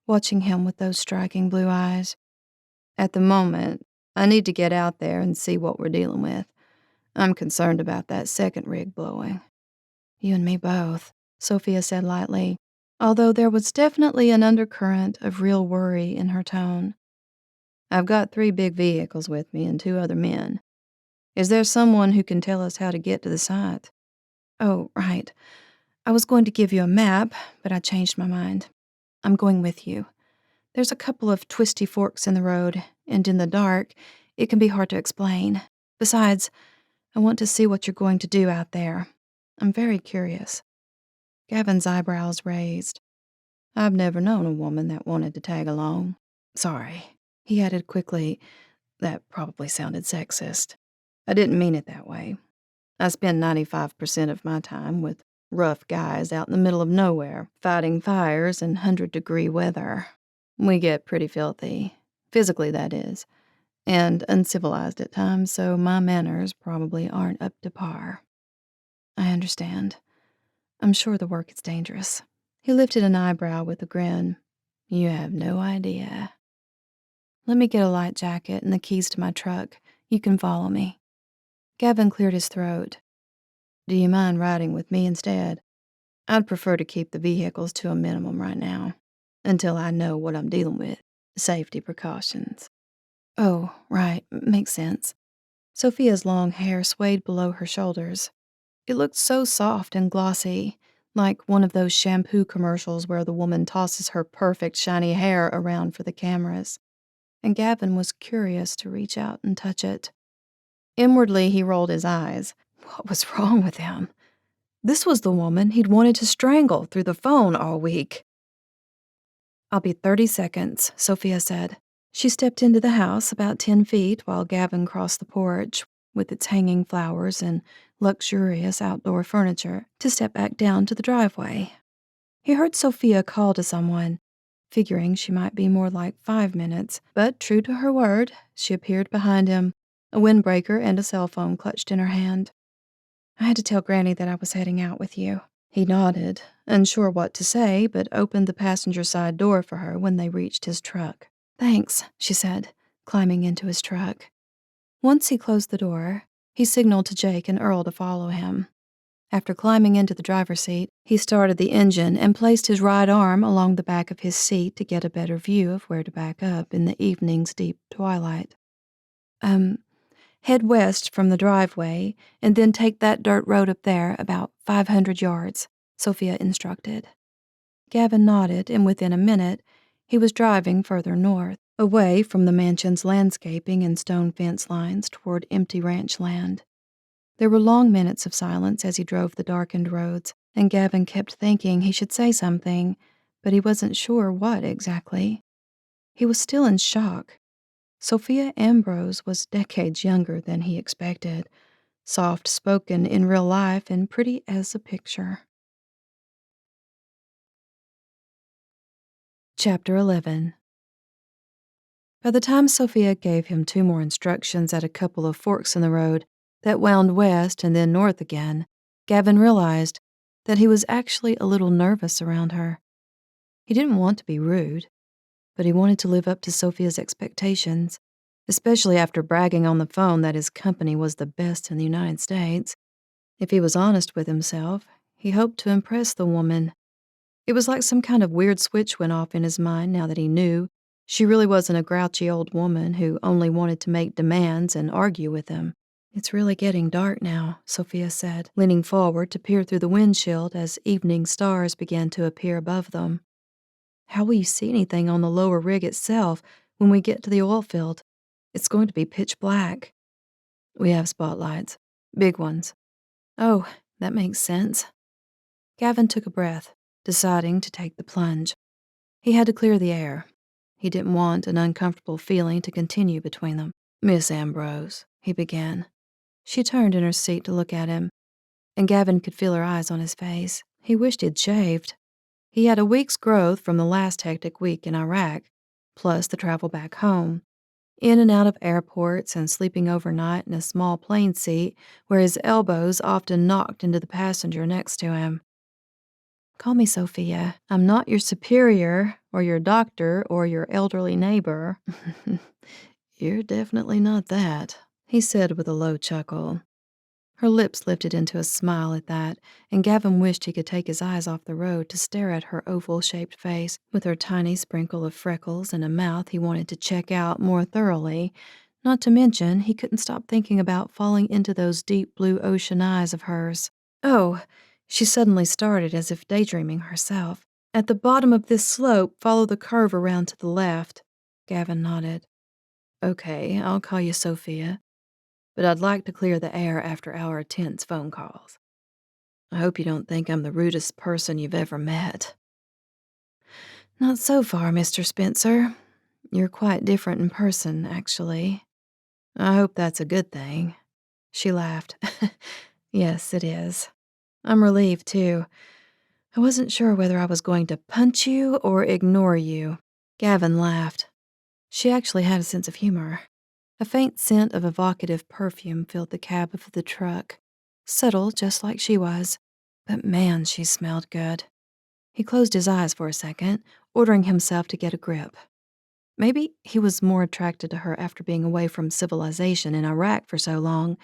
watching him with those striking blue eyes. At the moment, I need to get out there and see what we're dealing with. I'm concerned about that second rig blowing. You and me both, Sofia said lightly, although there was definitely an undercurrent of real worry in her tone. I've got 3 big vehicles with me and 2 other men. Is there someone who can tell us how to get to the site? Oh, right. I was going to give you a map, but I changed my mind. I'm going with you. There's a couple of twisty forks in the road, and in the dark, it can be hard to explain. Besides, I want to see what you're going to do out there. I'm very curious. Gavin's eyebrows raised. I've never known a woman that wanted to tag along. Sorry, he added quickly. That probably sounded sexist. I didn't mean it that way. I spend 95% of my time with rough guys out in the middle of nowhere, fighting fires in 100-degree weather. We get pretty filthy, physically that is, and uncivilized at times, so my manners probably aren't up to par. I understand. I'm sure the work is dangerous. He lifted an eyebrow with a grin. You have no idea. Let me get a light jacket and the keys to my truck. You can follow me. Gavin cleared his throat. Do you mind riding with me instead? I'd prefer to keep the vehicles to a minimum right now, until I know what I'm dealing with. Safety precautions. Oh, right, makes sense. Sofia's long hair swayed below her shoulders. It looked so soft and glossy, like one of those shampoo commercials where the woman tosses her perfect shiny hair around for the cameras. And Gavin was curious to reach out and touch it. Inwardly, he rolled his eyes. What was wrong with him? This was the woman he'd wanted to strangle through the phone all week. I'll be 30 seconds, Sofia said. She stepped into the house about 10 feet while Gavin crossed the porch, with its hanging flowers and luxurious outdoor furniture, to step back down to the driveway. He heard Sofia call to someone, figuring she might be more like 5 minutes, but true to her word, she appeared behind him, a windbreaker and a cell phone clutched in her hand. I had to tell Granny that I was heading out with you. He nodded, unsure what to say, but opened the passenger side door for her when they reached his truck. Thanks, she said, climbing into his truck. Once he closed the door, he signaled to Jake and Earl to follow him. After climbing into the driver's seat, he started the engine and placed his right arm along the back of his seat to get a better view of where to back up in the evening's deep twilight. Head west from the driveway and then take that dirt road up there about 500 yards, Sofia instructed. Gavin nodded, and within a minute, he was driving further north, away from the mansion's landscaping and stone fence lines toward empty ranch land. There were long minutes of silence as he drove the darkened roads, and Gavin kept thinking he should say something, but he wasn't sure what exactly. He was still in shock. Sofia Ambrose was decades younger than he expected, soft-spoken in real life and pretty as a picture. Chapter 11. By the time Sophia gave him 2 more instructions at a couple of forks in the road that wound west and then north again, Gavin realized that he was actually a little nervous around her. He didn't want to be rude, but he wanted to live up to Sophia's expectations, especially after bragging on the phone that his company was the best in the United States. If he was honest with himself, he hoped to impress the woman. It was like some kind of weird switch went off in his mind now that he knew she really wasn't a grouchy old woman who only wanted to make demands and argue with him. "It's really getting dark now," Sophia said, leaning forward to peer through the windshield as evening stars began to appear above them. "How will you see anything on the lower rig itself when we get to the oil field? It's going to be pitch black." "We have spotlights. Big ones." "Oh, that makes sense." Gavin took a breath, deciding to take the plunge. He had to clear the air. He didn't want an uncomfortable feeling to continue between them. "Miss Ambrose," he began. She turned in her seat to look at him, and Gavin could feel her eyes on his face. He wished he'd shaved. He had a week's growth from the last hectic week in Iraq, plus the travel back home, in and out of airports and sleeping overnight in a small plane seat where his elbows often knocked into the passenger next to him. "Call me Sophia. I'm not your superior, or your doctor, or your elderly neighbor." "You're definitely not that," he said with a low chuckle. Her lips lifted into a smile at that, and Gavin wished he could take his eyes off the road to stare at her oval-shaped face, with her tiny sprinkle of freckles and a mouth he wanted to check out more thoroughly. Not to mention, he couldn't stop thinking about falling into those deep blue ocean eyes of hers. "Oh," she suddenly started as if daydreaming herself. "At the bottom of this slope, follow the curve around to the left." Gavin nodded. "Okay, I'll call you Sophia. But I'd like to clear the air after our tense phone calls. I hope you don't think I'm the rudest person you've ever met." "Not so far, Mr. Spencer. You're quite different in person, actually." "I hope that's a good thing." She laughed. "Yes, it is. I'm relieved, too. I wasn't sure whether I was going to punch you or ignore you." Gavin laughed. She actually had a sense of humor. A faint scent of evocative perfume filled the cab of the truck. Subtle, just like she was. But man, she smelled good. He closed his eyes for a second, ordering himself to get a grip. Maybe he was more attracted to her after being away from civilization in Iraq for so long.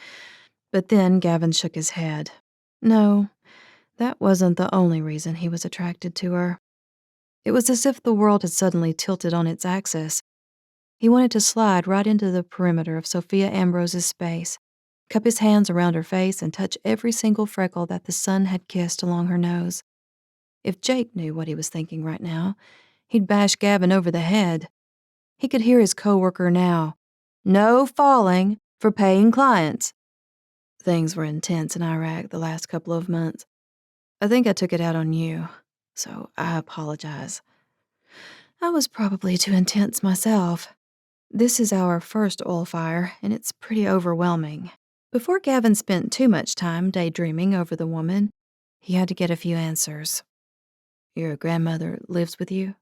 But then Gavin shook his head. No, that wasn't the only reason he was attracted to her. It was as if the world had suddenly tilted on its axis. He wanted to slide right into the perimeter of Sofia Ambrose's space, cup his hands around her face, and touch every single freckle that the sun had kissed along her nose. If Jake knew what he was thinking right now, he'd bash Gavin over the head. He could hear his coworker now. "No falling for paying clients." Things were intense in Iraq the last couple of months. I think I took it out on you, so I apologize. I was probably too intense myself. This is our first oil fire, and it's pretty overwhelming. Before Gavin spent too much time daydreaming over the woman, he had to get a few answers. "Your grandmother lives with you?"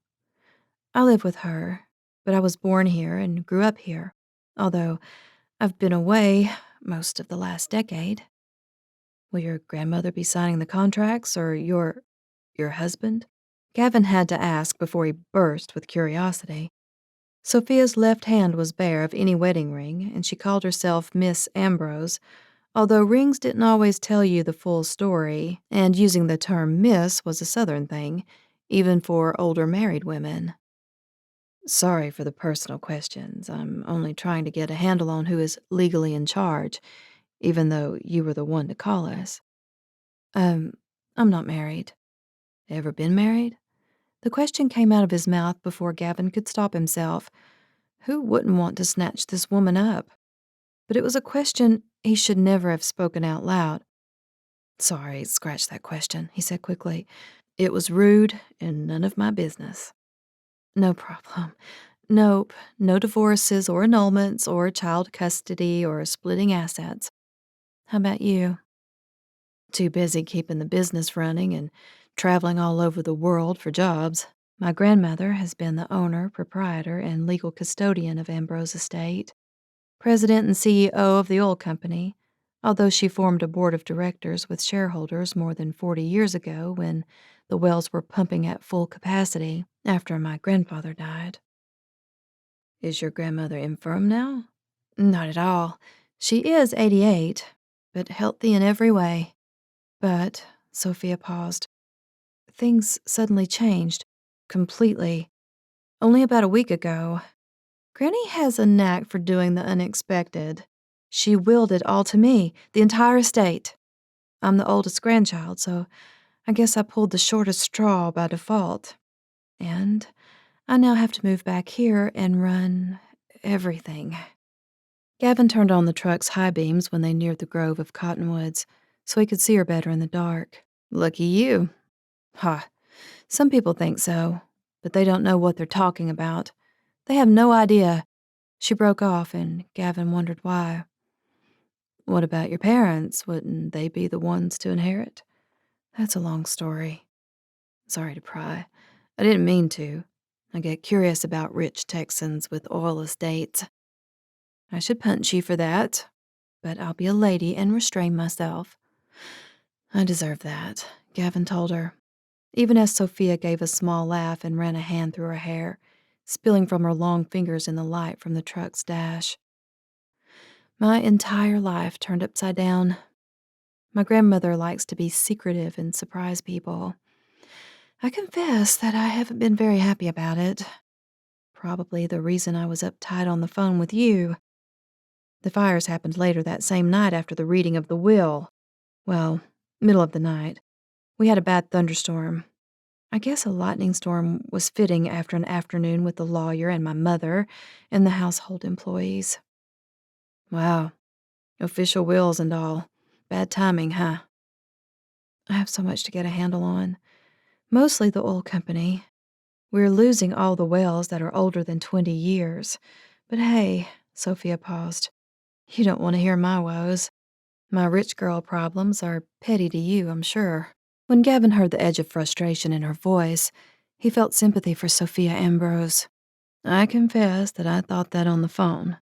"I live with her, but I was born here and grew up here, although I've been away most of the last decade." "Will your grandmother be signing the contracts, or your husband?" Gavin had to ask before he burst with curiosity. Sophia's left hand was bare of any wedding ring, and she called herself Miss Ambrose, although rings didn't always tell you the full story, and using the term miss was a southern thing, even for older married women. "Sorry for the personal questions. I'm only trying to get a handle on who is legally in charge, even though you were the one to call us." Um, I'm not married." "Ever been married?" The question came out of his mouth before Gavin could stop himself. Who wouldn't want to snatch this woman up? But it was a question he should never have spoken out loud. "Sorry, scratch that question," he said quickly. "It was rude and none of my business." "No problem. Nope, no divorces or annulments or child custody or splitting assets. How about you? Too busy keeping the business running and traveling all over the world for jobs. My grandmother has been the owner, proprietor, and legal custodian of Ambrose Estate, president and CEO of the oil company, although she formed a board of directors with shareholders more than 40 years ago when the wells were pumping at full capacity after my grandfather died. Is your grandmother infirm now? Not at all. She is 88, but healthy in every way. But, Sophia paused. Things suddenly changed. Completely. Only about a week ago. Granny has a knack for doing the unexpected. She willed it all to me, the entire estate. I'm the oldest grandchild, so I guess I pulled the shortest straw by default. And I now have to move back here and run everything. Gavin turned on the truck's high beams when they neared the grove of cottonwoods, so he could see her better in the dark. Lucky you. Ha. Some people think so, but they don't know what they're talking about. They have no idea. She broke off, and Gavin wondered why. What about your parents? Wouldn't they be the ones to inherit? That's a long story. Sorry to pry. I didn't mean to. I get curious about rich Texans with oil estates. I should punch you for that, but I'll be a lady and restrain myself. I deserve that, Gavin told her, even as Sophia gave a small laugh and ran a hand through her hair, spilling from her long fingers in the light from the truck's dash. My entire life turned upside down. My grandmother likes to be secretive and surprise people. I confess that I haven't been very happy about it. Probably the reason I was uptight on the phone with you. The fires happened later that same night after the reading of the will. Well, middle of the night. We had a bad thunderstorm. I guess a lightning storm was fitting after an afternoon with the lawyer and my mother and the household employees. Wow. Official wills and all. Bad timing, huh? I have so much to get a handle on. Mostly the oil company. We're losing all the wells that are older than 20 years. But hey, Sophia paused. You don't want to hear my woes. My rich girl problems are petty to you, I'm sure. When Gavin heard the edge of frustration in her voice, he felt sympathy for Sofia Ambrose. I confess that I thought that on the phone,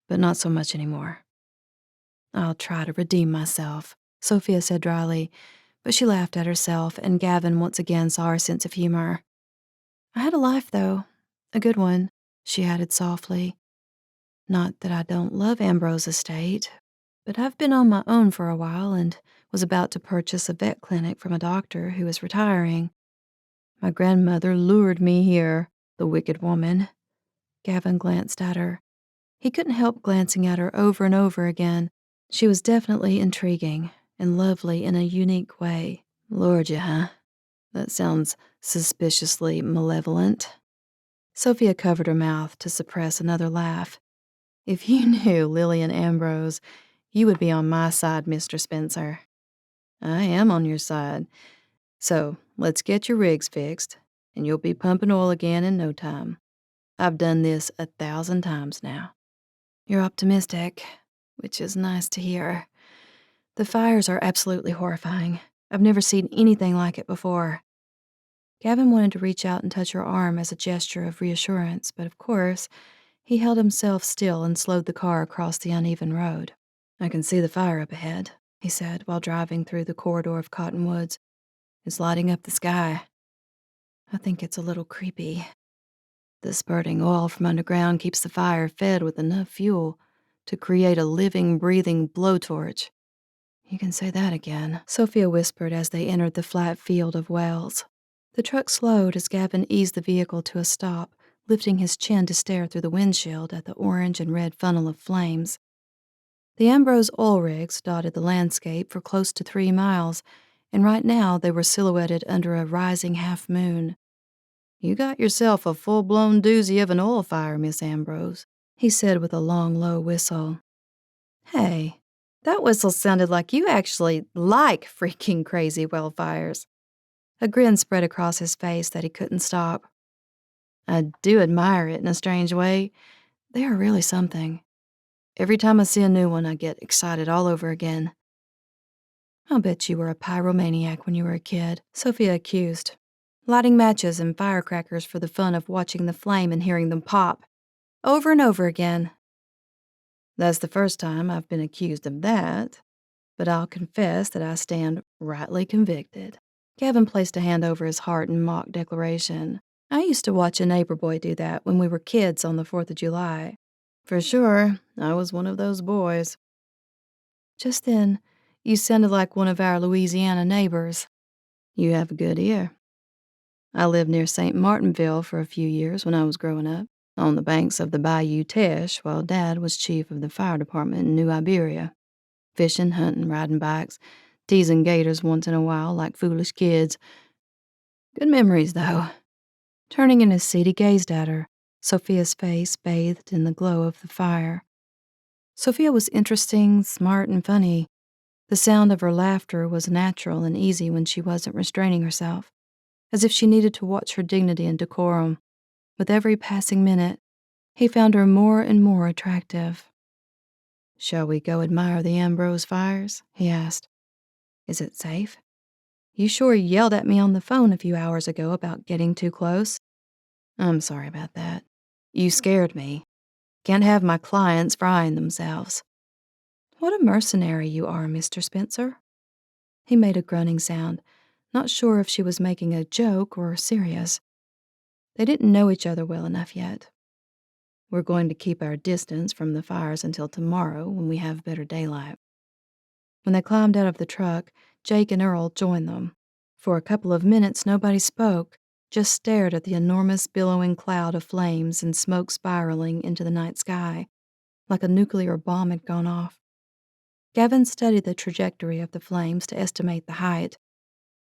but not so much anymore. I'll try to redeem myself, Sophia said dryly, but she laughed at herself, and Gavin once again saw her sense of humor. I had a life, though. A good one, she added softly. Not that I don't love Ambrose Estate, but I've been on my own for a while and was about to purchase a vet clinic from a doctor who is retiring. My grandmother lured me here, the wicked woman. Gavin glanced at her. He couldn't help glancing at her over and over again. She was definitely intriguing and lovely in a unique way. Lured you, huh? That sounds suspiciously malevolent. Sophia covered her mouth to suppress another laugh. If you knew Lillian Ambrose, you would be on my side, Mr. Spencer. I am on your side. So, let's get your rigs fixed, and you'll be pumping oil again in no time. I've done this 1,000 times now. You're optimistic, which is nice to hear. The fires are absolutely horrifying. I've never seen anything like it before. Gavin wanted to reach out and touch her arm as a gesture of reassurance, but of course, he held himself still and slowed the car across the uneven road. I can see the fire up ahead, he said while driving through the corridor of cottonwoods. It's lighting up the sky. I think it's a little creepy. The spurting oil from underground keeps the fire fed with enough fuel to create a living, breathing blowtorch. You can say that again, Sophia whispered as they entered the flat field of wells. The truck slowed as Gavin eased the vehicle to a stop, lifting his chin to stare through the windshield at the orange and red funnel of flames. The Ambrose oil rigs dotted the landscape for close to 3 miles, and right now they were silhouetted under a rising half-moon. You got yourself a full-blown doozy of an oil fire, Miss Ambrose, he said with a long, low whistle. Hey, that whistle sounded like you actually like freaking crazy wildfires. A grin spread across his face that he couldn't stop. I do admire it in a strange way. They are really something. Every time I see a new one, I get excited all over again. I'll bet you were a pyromaniac when you were a kid, Sophia accused, lighting matches and firecrackers for the fun of watching the flame and hearing them pop, over and over again. That's the first time I've been accused of that, but I'll confess that I stand rightly convicted. Gavin placed a hand over his heart in mock declaration. I used to watch a neighbor boy do that when we were kids on the 4th of July. For sure, I was one of those boys. Just then, you sounded like one of our Louisiana neighbors. You have a good ear. I lived near St. Martinville for a few years when I was growing up, on the banks of the Bayou Teche while Dad was chief of the fire department in New Iberia. Fishing, hunting, riding bikes, teasing gators once in a while like foolish kids. Good memories, though. Turning in his seat, he gazed at her, Sophia's face bathed in the glow of the fire. Sophia was interesting, smart, and funny. The sound of her laughter was natural and easy when she wasn't restraining herself, as if she needed to watch her dignity and decorum. With every passing minute, he found her more and more attractive. "Shall we go admire the Ambrose fires?" he asked. "Is it safe? You sure yelled at me on the phone a few hours ago about getting too close." "I'm sorry about that. You scared me. Can't have my clients frying themselves." "What a mercenary you are, Mr. Spencer." He made a grunting sound, not sure if she was making a joke or serious. They didn't know each other well enough yet. "We're going to keep our distance from the fires until tomorrow when we have better daylight." When they climbed out of the truck, Jake and Earl joined them. For a couple of minutes, nobody spoke, just stared at the enormous billowing cloud of flames and smoke spiraling into the night sky, like a nuclear bomb had gone off. Gavin studied the trajectory of the flames to estimate the height.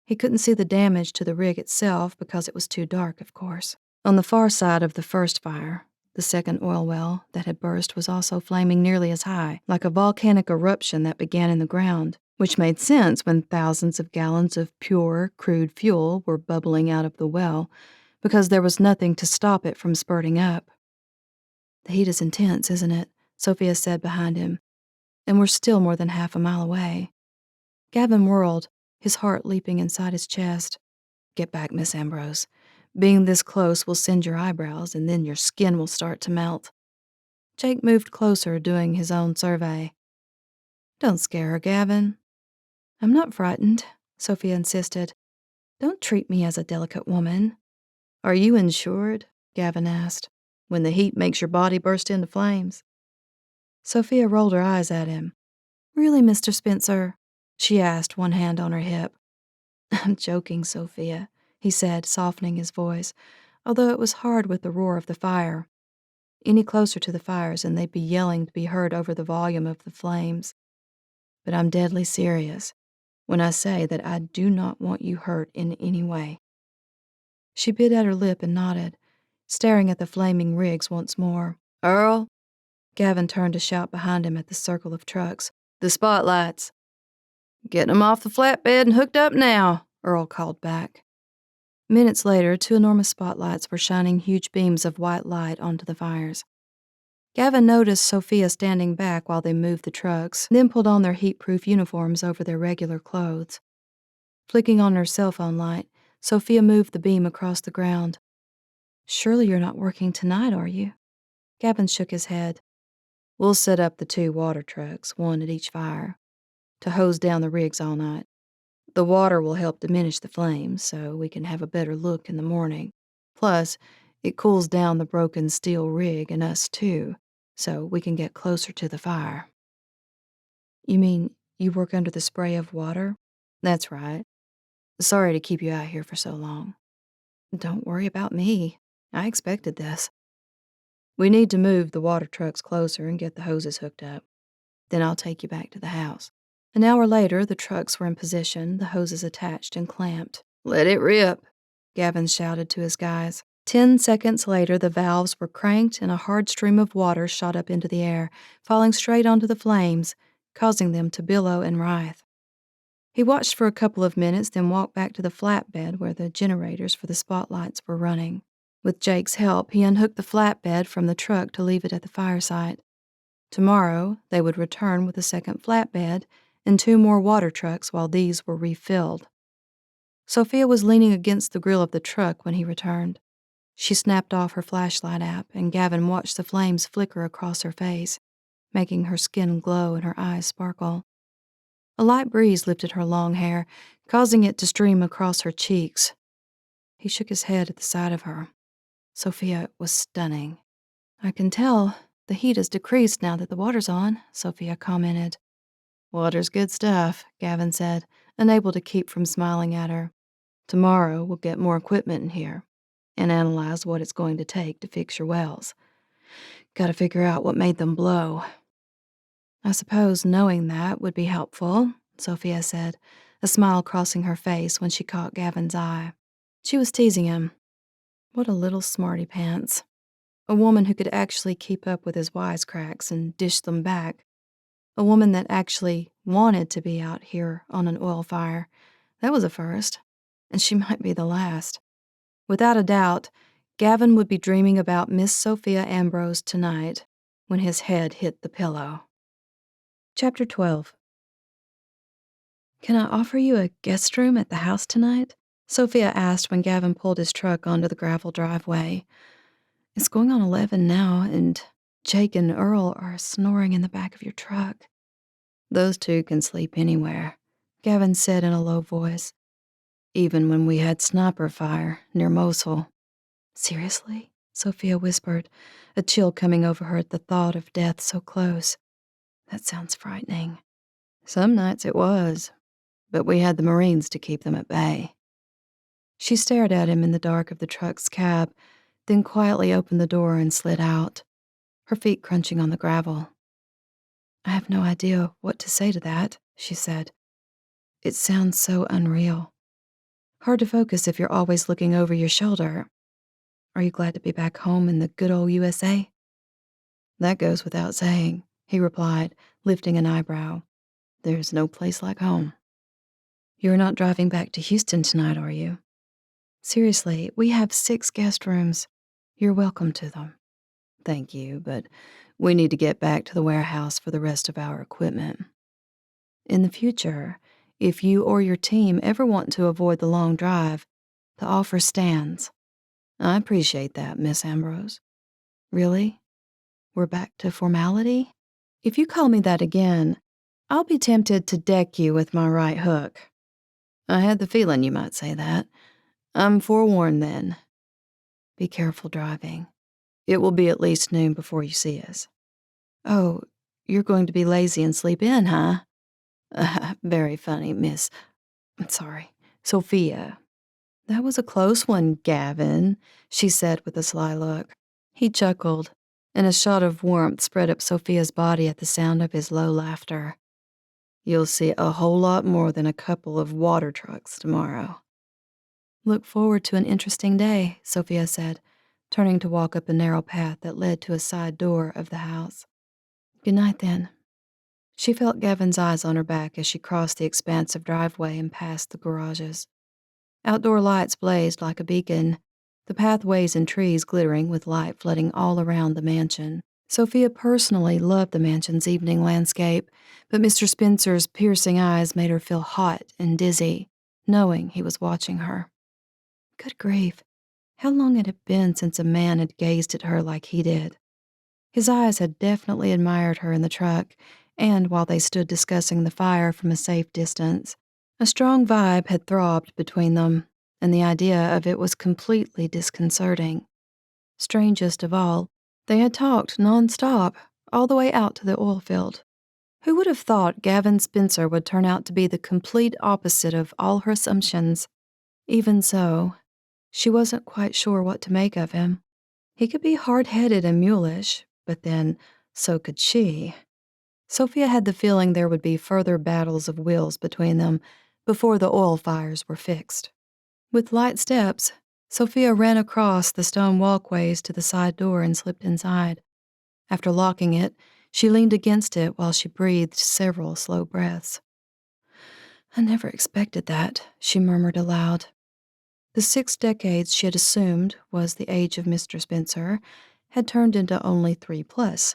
He couldn't see the damage to the rig itself because it was too dark, of course. On the far side of the first fire, the second oil well that had burst was also flaming nearly as high, like a volcanic eruption that began in the ground, which made sense when thousands of gallons of pure, crude fuel were bubbling out of the well, because there was nothing to stop it from spurting up. "The heat is intense, isn't it?" Sophia said behind him. "And we're still more than half a mile away." Gavin whirled, his heart leaping inside his chest. "Get back, Miss Ambrose. Being this close will send your eyebrows, and then your skin will start to melt." Jake moved closer, doing his own survey. "Don't scare her, Gavin." "I'm not frightened," Sophia insisted. "Don't treat me as a delicate woman." "Are you insured?" Gavin asked, "when the heat makes your body burst into flames?" Sophia rolled her eyes at him. "Really, Mr. Spencer?" she asked, one hand on her hip. "I'm joking, Sophia," he said, softening his voice, although it was hard with the roar of the fire. Any closer to the fires and they'd be yelling to be heard over the volume of the flames. "But I'm deadly serious when I say that I do not want you hurt in any way." She bit at her lip and nodded, staring at the flaming rigs once more. "Earl!" Gavin turned to shout behind him at the circle of trucks. "The spotlights!" "Getting them off the flatbed and hooked up now," Earl called back. Minutes later, 2 enormous spotlights were shining huge beams of white light onto the fires. Gavin noticed Sophia standing back while they moved the trucks, then pulled on their heat-proof uniforms over their regular clothes. Flicking on her cell phone light, Sophia moved the beam across the ground. "Surely you're not working tonight, are you?" Gavin shook his head. "We'll set up the 2 water trucks, one at each fire, to hose down the rigs all night. The water will help diminish the flames, so we can have a better look in the morning. Plus, it cools down the broken steel rig and us too, so we can get closer to the fire." "You mean you work under the spray of water?" "That's right. Sorry to keep you out here for so long." "Don't worry about me. I expected this." "We need to move the water trucks closer and get the hoses hooked up. Then I'll take you back to the house." An hour later, the trucks were in position, the hoses attached and clamped. "Let it rip," Gavin shouted to his guys. 10 seconds later, the valves were cranked and a hard stream of water shot up into the air, falling straight onto the flames, causing them to billow and writhe. He watched for a couple of minutes, then walked back to the flatbed where the generators for the spotlights were running. With Jake's help, he unhooked the flatbed from the truck to leave it at the fire site. Tomorrow, they would return with a second flatbed and 2 more water trucks while these were refilled. Sofia was leaning against the grill of the truck when he returned. She snapped off her flashlight app, and Gavin watched the flames flicker across her face, making her skin glow and her eyes sparkle. A light breeze lifted her long hair, causing it to stream across her cheeks. He shook his head at the sight of her. Sofia was stunning. "I can tell the heat has decreased now that the water's on," Sofia commented. "Water's good stuff," Gavin said, unable to keep from smiling at her. "Tomorrow we'll get more equipment in here and analyze what it's going to take to fix your wells. Gotta figure out what made them blow." "I suppose knowing that would be helpful," Sofia said, a smile crossing her face when she caught Gavin's eye. She was teasing him. What a little smarty pants. A woman who could actually keep up with his wisecracks and dish them back. A woman that actually wanted to be out here on an oil fire. That was a first, and she might be the last. Without a doubt, Gavin would be dreaming about Miss Sofia Ambrose tonight when his head hit the pillow. Chapter 12. "Can I offer you a guest room at the house tonight?" Sofia asked when Gavin pulled his truck onto the gravel driveway. "It's going on 11 now, and Jake and Earl are snoring in the back of your truck." "Those two can sleep anywhere," Gavin said in a low voice. "Even when we had sniper fire near Mosul." "Seriously?" Sofia whispered, a chill coming over her at the thought of death so close. "That sounds frightening." "Some nights it was, but we had the Marines to keep them at bay." She stared at him in the dark of the truck's cab, then quietly opened the door and slid out, her feet crunching on the gravel. "I have no idea what to say to that," she said. "It sounds so unreal. Hard to focus if you're always looking over your shoulder. Are you glad to be back home in the good old USA?" "That goes without saying," he replied, lifting an eyebrow. "There's no place like home." "You're not driving back to Houston tonight, are you?" "Seriously, we have 6 guest rooms. You're welcome to them." "Thank you, but we need to get back to the warehouse for the rest of our equipment." "In the future, if you or your team ever want to avoid the long drive, the offer stands." "I appreciate that, Miss Ambrose." "Really? We're back to formality?" "If you call me that again, I'll be tempted to deck you with my right hook." "I had the feeling you might say that. I'm forewarned then." "Be careful driving. It will be at least noon before you see us." "Oh, you're going to be lazy and sleep in, huh?" Very funny, I'm sorry, Sofia." "That was a close one, Gavin," she said with a sly look. He chuckled, and a shot of warmth spread up Sofia's body at the sound of his low laughter. "You'll see a whole lot more than a couple of water trucks tomorrow." "Look forward to an interesting day," Sofia said, turning to walk up a narrow path that led to a side door of the house. "Good night, then." She felt Gavin's eyes on her back as she crossed the expansive driveway and passed the garages. Outdoor lights blazed like a beacon, the pathways and trees glittering with light flooding all around the mansion. Sofia personally loved the mansion's evening landscape, but Mr. Spencer's piercing eyes made her feel hot and dizzy, knowing he was watching her. Good grief, how long had it been since a man had gazed at her like he did? His eyes had definitely admired her in the truck, and while they stood discussing the fire from a safe distance, a strong vibe had throbbed between them, and the idea of it was completely disconcerting. Strangest of all, they had talked nonstop, all the way out to the oil field. Who would have thought Gavin Spencer would turn out to be the complete opposite of all her assumptions? Even so, she wasn't quite sure what to make of him. He could be hard-headed and mulish, but then, so could she. Sofia had the feeling there would be further battles of wills between them before the oil fires were fixed. With light steps, Sofia ran across the stone walkways to the side door and slipped inside. After locking it, she leaned against it while she breathed several slow breaths. "I never expected that," she murmured aloud. The 6 decades she had assumed was the age of Mr. Spencer had turned into only 3+.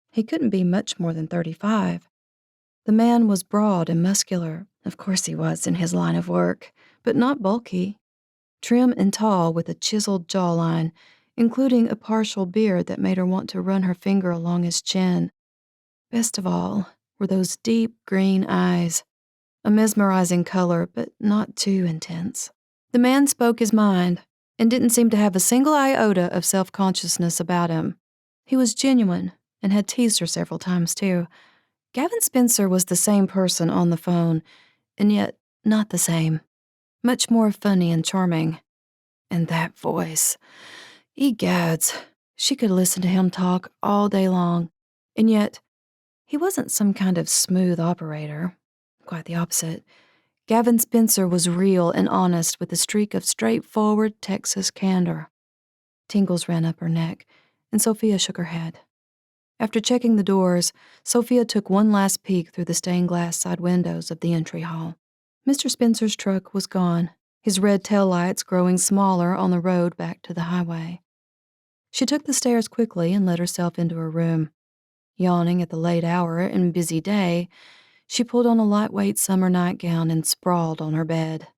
He couldn't be much more than 35. The man was broad and muscular. Of course he was in his line of work, but not bulky. Trim and tall with a chiseled jawline, including a partial beard that made her want to run her finger along his chin. Best of all were those deep green eyes, a mesmerizing color, but not too intense. The man spoke his mind and didn't seem to have a single iota of self-consciousness about him. He was genuine and had teased her several times, too. Gavin Spencer was the same person on the phone, and yet not the same. Much more funny and charming. And that voice. Egads, she could listen to him talk all day long, and yet he wasn't some kind of smooth operator. Quite the opposite. Gavin Spencer was real and honest with a streak of straightforward Texas candor. Tingles ran up her neck, and Sofia shook her head. After checking the doors, Sofia took one last peek through the stained glass side windows of the entry hall. Mr. Spencer's truck was gone, his red taillights growing smaller on the road back to the highway. She took the stairs quickly and let herself into her room. Yawning at the late hour and busy day, she pulled on a lightweight summer nightgown and sprawled on her bed.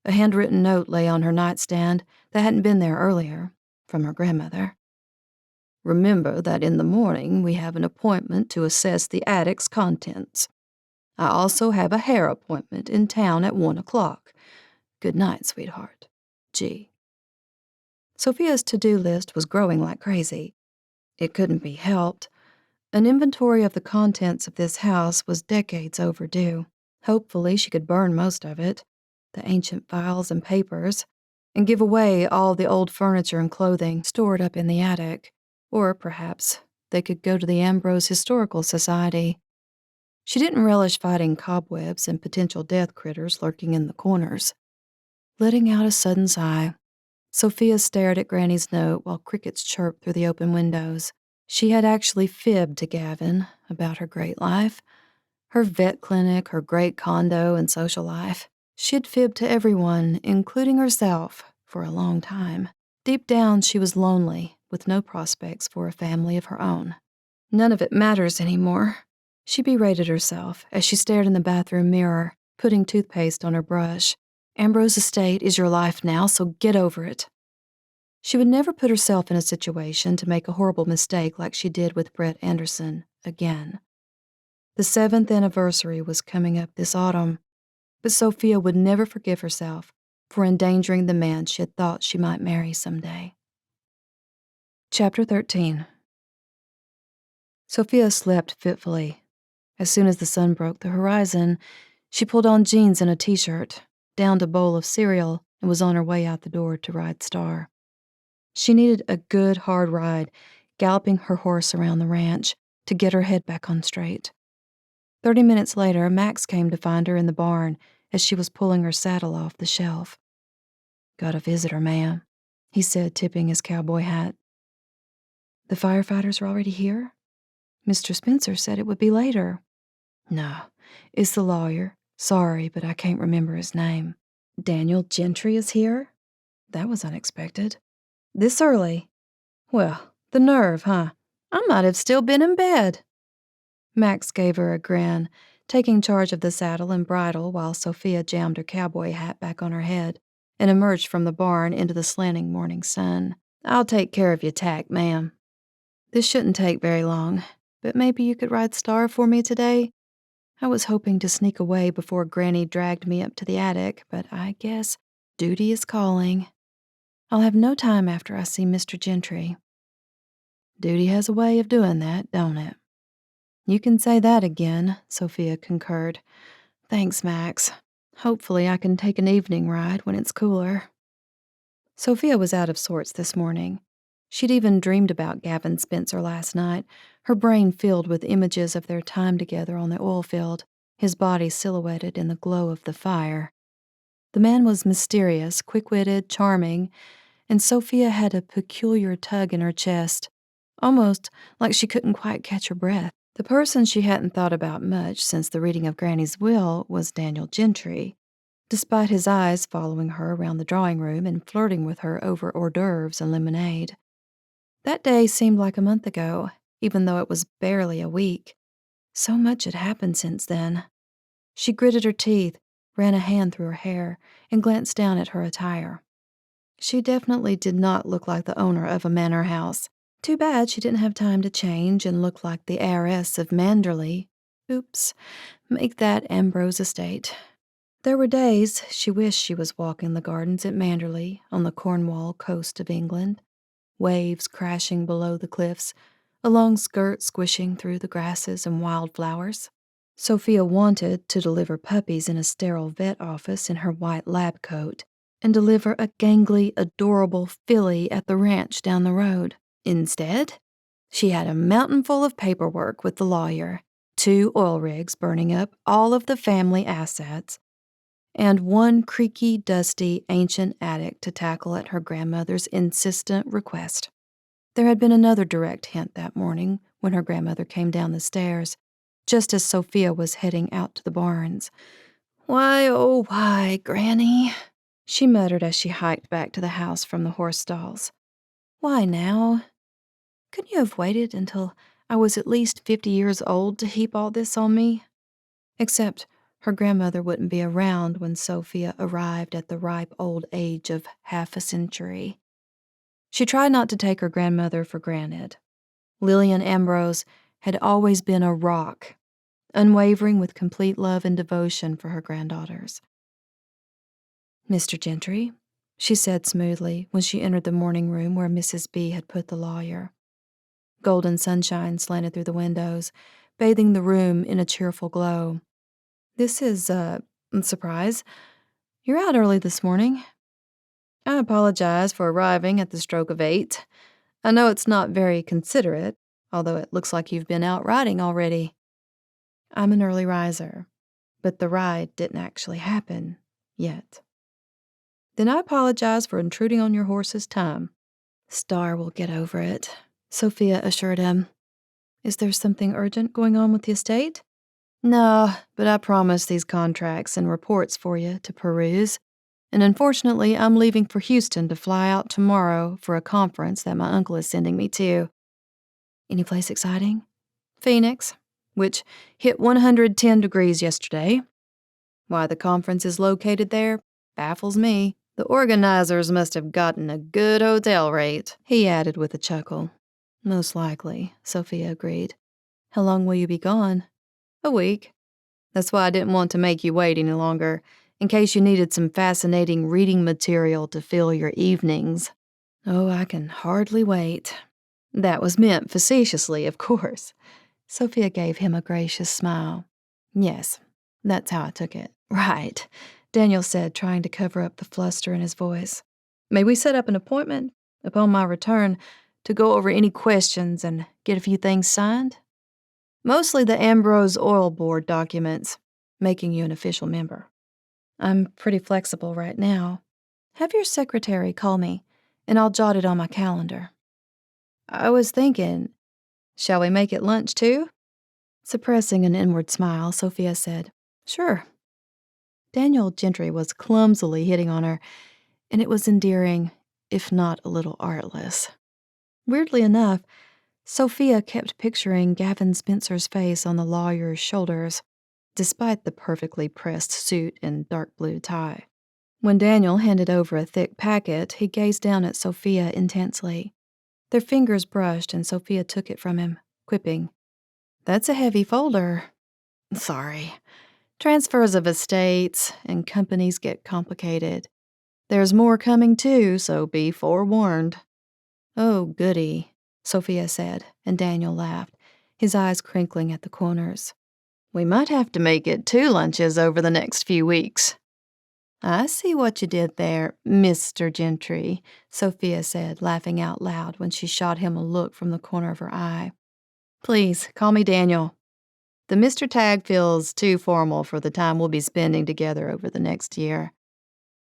A handwritten note lay on her nightstand that hadn't been there earlier, from her grandmother. Remember that in the morning we have an appointment to assess the attic's contents. I also have a hair appointment in town at 1 o'clock. Good night, sweetheart. G. Sophia's to-do list was growing like crazy. It couldn't be helped. An inventory of the contents of this house was decades overdue. Hopefully she could burn most of it, the ancient files and papers, and give away all the old furniture and clothing stored up in the attic. Or perhaps they could go to the Ambrose Historical Society. She didn't relish fighting cobwebs and potential death critters lurking in the corners. Letting out a sudden sigh, Sophia stared at Granny's note while crickets chirped through the open windows. She had actually fibbed to Gavin about her great life, her vet clinic, her great condo, and social life. She'd fibbed to everyone, including herself, for a long time. Deep down, she was lonely, with no prospects for a family of her own. None of it matters anymore. She berated herself as she stared in the bathroom mirror, putting toothpaste on her brush. Ambrose Estate is your life now, so get over it. She would never put herself in a situation to make a horrible mistake like she did with Brett Anderson again. The 7th anniversary was coming up this autumn, but Sophia would never forgive herself for endangering the man she had thought she might marry someday. Chapter 13. Sophia slept fitfully. As soon as the sun broke the horizon, she pulled on jeans and a t-shirt, downed a bowl of cereal, and was on her way out the door to ride Star. She needed a good, hard ride, galloping her horse around the ranch to get her head back on straight. 30 minutes later, Max came to find her in the barn as she was pulling her saddle off the shelf. "Got a visitor, ma'am," he said, tipping his cowboy hat. "The firefighters are already here? Mr. Spencer said it would be later." "No, it's the lawyer. Sorry, but I can't remember his name." "Daniel Gentry is here?" That was unexpected. "This early? Well, the nerve, huh? I might have still been in bed." Max gave her a grin, taking charge of the saddle and bridle while Sophia jammed her cowboy hat back on her head and emerged from the barn into the slanting morning sun. "I'll take care of your tack, ma'am. This shouldn't take very long, but maybe you could ride Star for me today? I was hoping to sneak away before Granny dragged me up to the attic, but I guess duty is calling. I'll have no time after I see Mr. Gentry." "Duty has a way of doing that, don't it?" "You can say that again," Sophia concurred. "Thanks, Max. Hopefully I can take an evening ride when it's cooler." Sophia was out of sorts this morning. She'd even dreamed about Gavin Spencer last night, her brain filled with images of their time together on the oil field, his body silhouetted in the glow of the fire. The man was mysterious, quick-witted, charming, and Sophia had a peculiar tug in her chest, almost like she couldn't quite catch her breath. The person she hadn't thought about much since the reading of Granny's will was Daniel Gentry. despite his eyes following her around the drawing room and flirting with her over hors d'oeuvres and lemonade. That day seemed like a month ago, even though it was barely a week. So much had happened since then. She gritted her teeth, ran a hand through her hair, and glanced down at her attire. She definitely did not look like the owner of a manor house. Too bad she didn't have time to change and look like the heiress of Manderley. Oops, make that Ambrose Estate. There were days she wished she was walking the gardens at Manderley on the Cornwall coast of England, waves crashing below the cliffs, a long skirt squishing through the grasses and wildflowers. Sofia wanted to deliver puppies in a sterile vet office in her white lab coat and deliver a gangly, adorable filly at the ranch down the road. Instead, she had a mountain full of paperwork with the lawyer, 2 oil rigs burning up all of the family assets, and 1 creaky, dusty, ancient attic to tackle at her grandmother's insistent request. There had been another direct hint that morning when her grandmother came down the stairs, just as Sofia was heading out to the barns. "Why, oh, why, Granny?" she muttered as she hiked back to the house from the horse stalls. "Why now? Couldn't you have waited until I was at least 50 years old to heap all this on me?" Except her grandmother wouldn't be around when Sofia arrived at the ripe old age of half a century. She tried not to take her grandmother for granted. Lillian Ambrose had always been a rock, unwavering with complete love and devotion for her granddaughters. "Mr. Gentry," she said smoothly when she entered the morning room where Mrs. B had put the lawyer. Golden sunshine slanted through the windows, bathing the room in a cheerful glow. "This is a surprise. You're out early this morning." "I apologize for arriving at the stroke of 8. I know it's not very considerate, although it looks like you've been out riding already." "I'm an early riser, but the ride didn't actually happen yet." "Then I apologize for intruding on your horse's time." "Star will get over it," Sofia assured him. "Is there something urgent going on with the estate?" "No, but I promised these contracts and reports for you to peruse, and unfortunately I'm leaving for Houston to fly out tomorrow for a conference that my uncle is sending me to." "Any place exciting?" "Phoenix, which hit 110 degrees yesterday. Why the conference is located there baffles me. The organizers must have gotten a good hotel rate," he added with a chuckle. "Most likely," Sofia agreed. "How long will you be gone?" "A week. That's why I didn't want to make you wait any longer, in case you needed some fascinating reading material to fill your evenings." "Oh, I can hardly wait." That was meant facetiously, of course. Sofia gave him a gracious smile. "Yes, that's how I took it." "Right," Daniel said, trying to cover up the fluster in his voice. "May we set up an appointment upon my return to go over any questions and get a few things signed? Mostly the Ambrose Oil Board documents, making you an official member." "I'm pretty flexible right now. Have your secretary call me, and I'll jot it on my calendar." "I was thinking, shall we make it lunch too?" Suppressing an inward smile, Sofia said, "Sure." Daniel Gentry was clumsily hitting on her, and it was endearing, if not a little artless. Weirdly enough, Sofia kept picturing Gavin Spencer's face on the lawyer's shoulders, despite the perfectly pressed suit and dark blue tie. When Daniel handed over a thick packet, he gazed down at Sofia intensely. Their fingers brushed, and Sofia took it from him, quipping, "That's a heavy folder." "Sorry. Transfers of estates and companies get complicated. There's more coming too, so be forewarned." "Oh, goody," Sofia said, and Daniel laughed, his eyes crinkling at the corners. "We might have to make it 2 lunches over the next few weeks." "I see what you did there, Mr. Gentry," Sofia said, laughing out loud when she shot him a look from the corner of her eye. "Please, call me Daniel. The Mr. Tag feels too formal for the time we'll be spending together over the next year."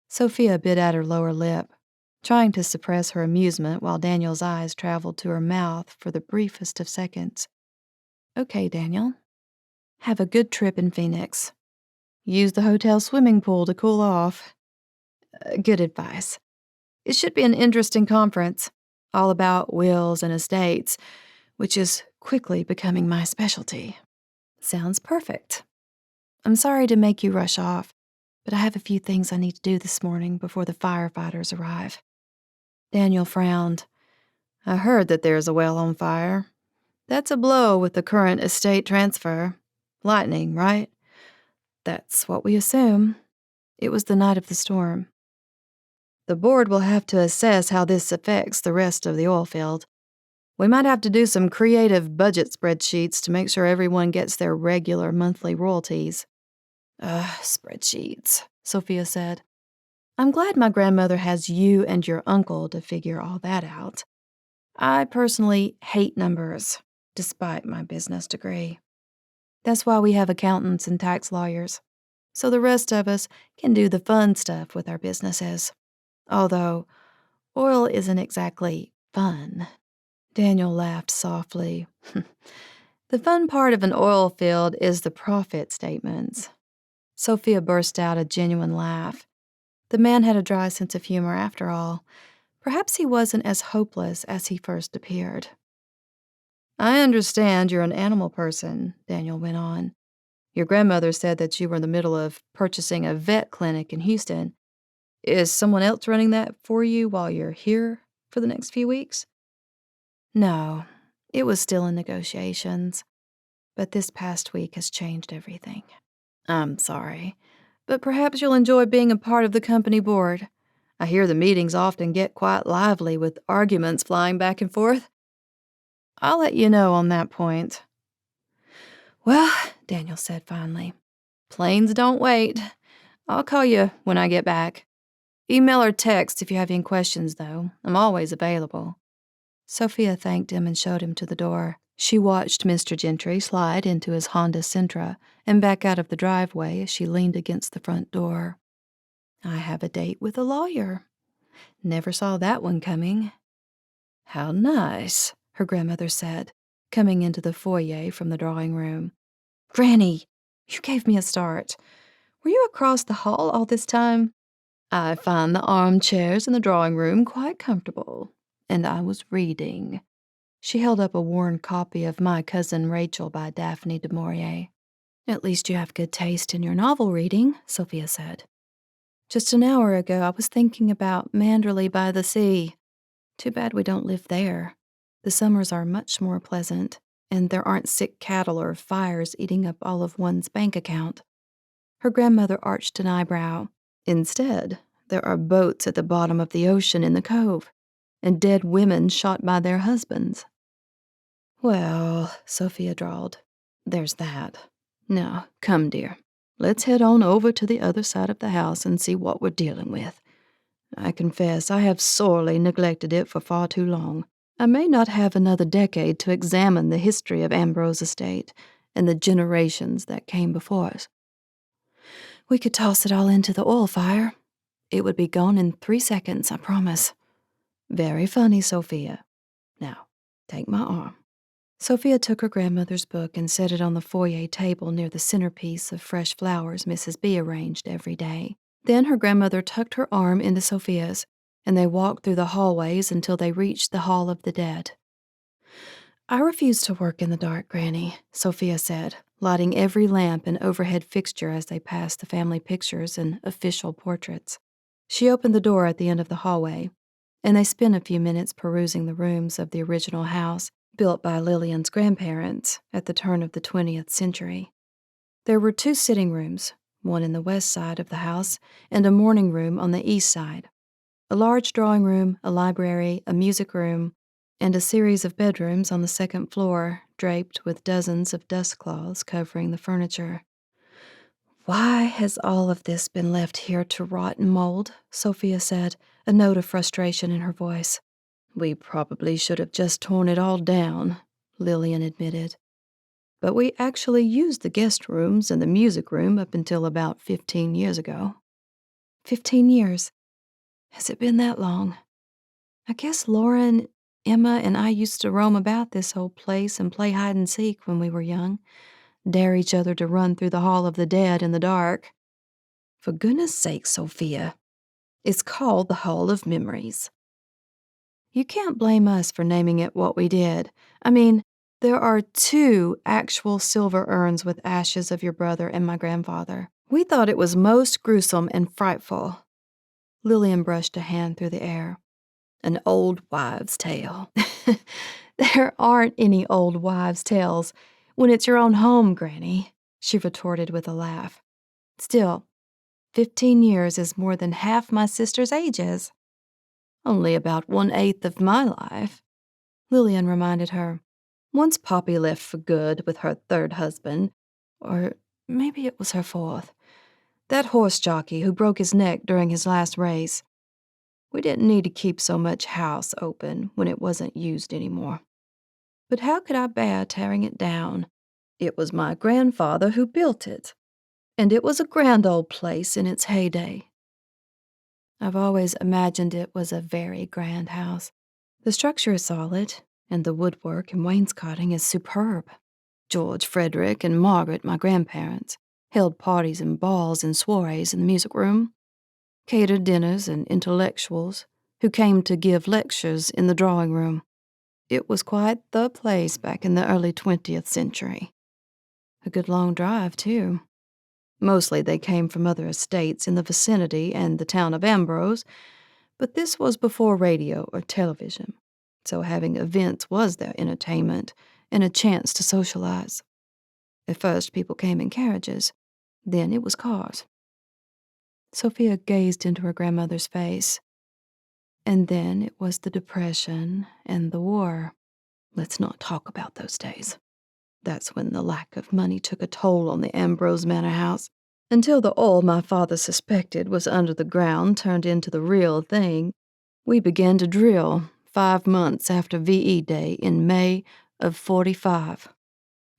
Sofia bit at her lower lip, trying to suppress her amusement while Daniel's eyes traveled to her mouth for the briefest of seconds. "Okay, Daniel. Have a good trip in Phoenix." Use the hotel swimming pool to cool off. Good advice. It should be an interesting conference, all about wills and estates, which is quickly becoming my specialty. Sounds perfect. I'm sorry to make you rush off, but I have a few things I need to do this morning before the firefighters arrive. Daniel frowned. I heard that there's a well on fire. That's a blow with the current estate transfer. Lightning, right? That's what we assume. It was the night of the storm. The board will have to assess how this affects the rest of the oil field. We might have to do some creative budget spreadsheets to make sure everyone gets their regular monthly royalties. Spreadsheets, Sofia said. I'm glad my grandmother has you and your uncle to figure all that out. I personally hate numbers, despite my business degree. That's why we have accountants and tax lawyers, so the rest of us can do the fun stuff with our businesses. Although, oil isn't exactly fun. Daniel laughed softly. The fun part of an oil field is the profit statements. Sofia burst out a genuine laugh. The man had a dry sense of humor after all. Perhaps he wasn't as hopeless as he first appeared. I understand you're an animal person, Daniel went on. Your grandmother said that you were in the middle of purchasing a vet clinic in Houston. Is someone else running that for you while you're here for the next few weeks? No, it was still in negotiations, but this past week has changed everything. I'm sorry, but perhaps you'll enjoy being a part of the company board. I hear the meetings often get quite lively with arguments flying back and forth. I'll let you know on that point. Well, Daniel said finally, planes don't wait. I'll call you when I get back. Email or text if you have any questions, though. I'm always available. Sofia thanked him and showed him to the door. She watched Mr. Gentry slide into his Honda Sentra and back out of the driveway as she leaned against the front door. I have a date with a lawyer. Never saw that one coming. How nice, her grandmother said, coming into the foyer from the drawing room. Granny, you gave me a start. Were you across the hall all this time? I find the armchairs in the drawing room quite comfortable, and I was reading. She held up a worn copy of My Cousin Rachel by Daphne du Maurier. At least you have good taste in your novel reading, Sofia said. Just an hour ago, I was thinking about Manderley by the sea. Too bad we don't live there. The summers are much more pleasant, and there aren't sick cattle or fires eating up all of one's bank account. Her grandmother arched an eyebrow. Instead, there are boats at the bottom of the ocean in the cove, and dead women shot by their husbands. Well, Sofia drawled, there's that. Now, come, dear. Let's head on over to the other side of the house and see what we're dealing with. I confess I have sorely neglected it for far too long. I may not have another decade to examine the history of Ambrose Estate and the generations that came before us. We could toss it all into the oil fire. It would be gone in 3 seconds, I promise. Very funny, Sofia. Now, take my arm. Sofia took her grandmother's book and set it on the foyer table near the centerpiece of fresh flowers Mrs. B arranged every day. Then her grandmother tucked her arm into Sofia's, and they walked through the hallways until they reached the Hall of the Dead. I refuse to work in the dark, Granny, Sofia said, lighting every lamp and overhead fixture as they passed the family pictures and official portraits. She opened the door at the end of the hallway, and they spent a few minutes perusing the rooms of the original house, built by Lillian's grandparents at the turn of the 20th century. There were 2 sitting rooms, one in the west side of the house and a morning room on the east side. A large drawing room, a library, a music room, and a series of bedrooms on the second floor, draped with dozens of dust cloths covering the furniture. Why has all of this been left here to rot and mold? Sofia said, a note of frustration in her voice. We probably should have just torn it all down, Lillian admitted. But we actually used the guest rooms and the music room up until about 15 years ago. 15 years? Has it been that long? I guess Lauren, Emma, and I used to roam about this old place and play hide and seek when we were young. dare each other to run through the Hall of the Dead in the dark. For goodness sake, Sophia, it's called the Hall of Memories. You can't blame us for naming it what we did. I mean, there are 2 actual silver urns with ashes of your brother and my grandfather. We thought it was most gruesome and frightful. Lillian brushed a hand through the air. An old wives' tale. There aren't any old wives' tales when it's your own home, Granny, she retorted with a laugh. Still, 15 years is more than half my sister's ages. Only about 1/8 of my life, Lillian reminded her. Once Poppy left for good with her 3rd husband, or maybe it was her 4th, that horse jockey who broke his neck during his last race. We didn't need to keep so much house open when it wasn't used anymore. But how could I bear tearing it down? It was my grandfather who built it, and it was a grand old place in its heyday. I've always imagined it was a very grand house. The structure is solid, and the woodwork and wainscoting is superb. George, Frederick, and Margaret, my grandparents, held parties and balls and soirees in the music room, catered dinners and intellectuals who came to give lectures in the drawing room. It was quite the place back in the early 20th century. A good long drive, too. Mostly they came from other estates in the vicinity and the town of Ambrose, but this was before radio or television, so having events was their entertainment and a chance to socialize. At first, people came in carriages. Then it was cars. Sophia gazed into her grandmother's face. And then it was the Depression and the war. Let's not talk about those days. That's when the lack of money took a toll on the Ambrose Manor House. Until the oil my father suspected was under the ground turned into the real thing, we began to drill 5 months after VE Day in May of '45.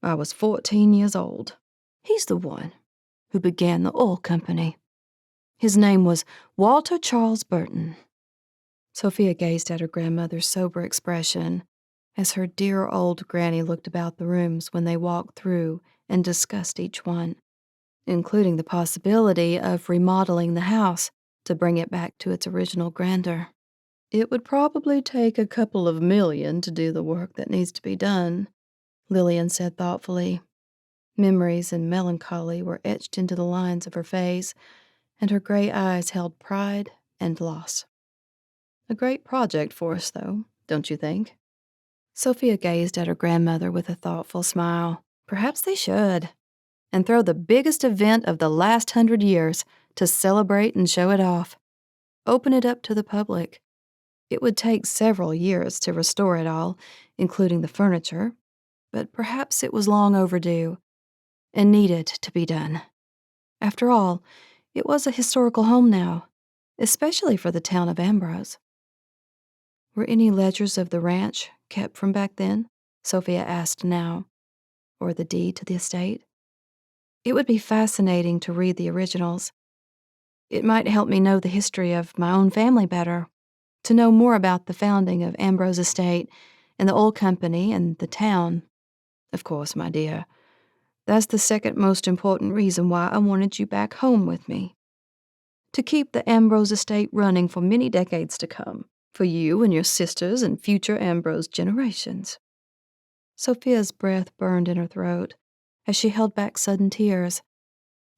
I was 14 years old. He's the one who began the oil company. His name was Walter Charles Burton. Sophia gazed at her grandmother's sober expression as her dear old granny looked about the rooms when they walked through and discussed each one, including the possibility of remodeling the house to bring it back to its original grandeur. It would probably take a couple of million to do the work that needs to be done, Lillian said thoughtfully. Memories and melancholy were etched into the lines of her face, and her gray eyes held pride and loss. A great project for us, though, don't you think? Sophia gazed at her grandmother with a thoughtful smile. Perhaps they should. And throw the biggest event of the last 100 years to celebrate and show it off. Open it up to the public. It would take several years to restore it all, including the furniture, but perhaps it was long overdue and needed to be done. After all, it was a historical home now, especially for the town of Ambrose. Were any ledgers of the ranch kept from back then? Sophia asked now. Or the deed to the estate? It would be fascinating to read the originals. It might help me know the history of my own family better, to know more about the founding of Ambrose Estate and the oil company and the town. Of course, my dear, that's the second most important reason why I wanted you back home with me. To keep the Ambrose Estate running for many decades to come, for you and your sisters and future Ambrose generations. Sophia's breath burned in her throat as she held back sudden tears.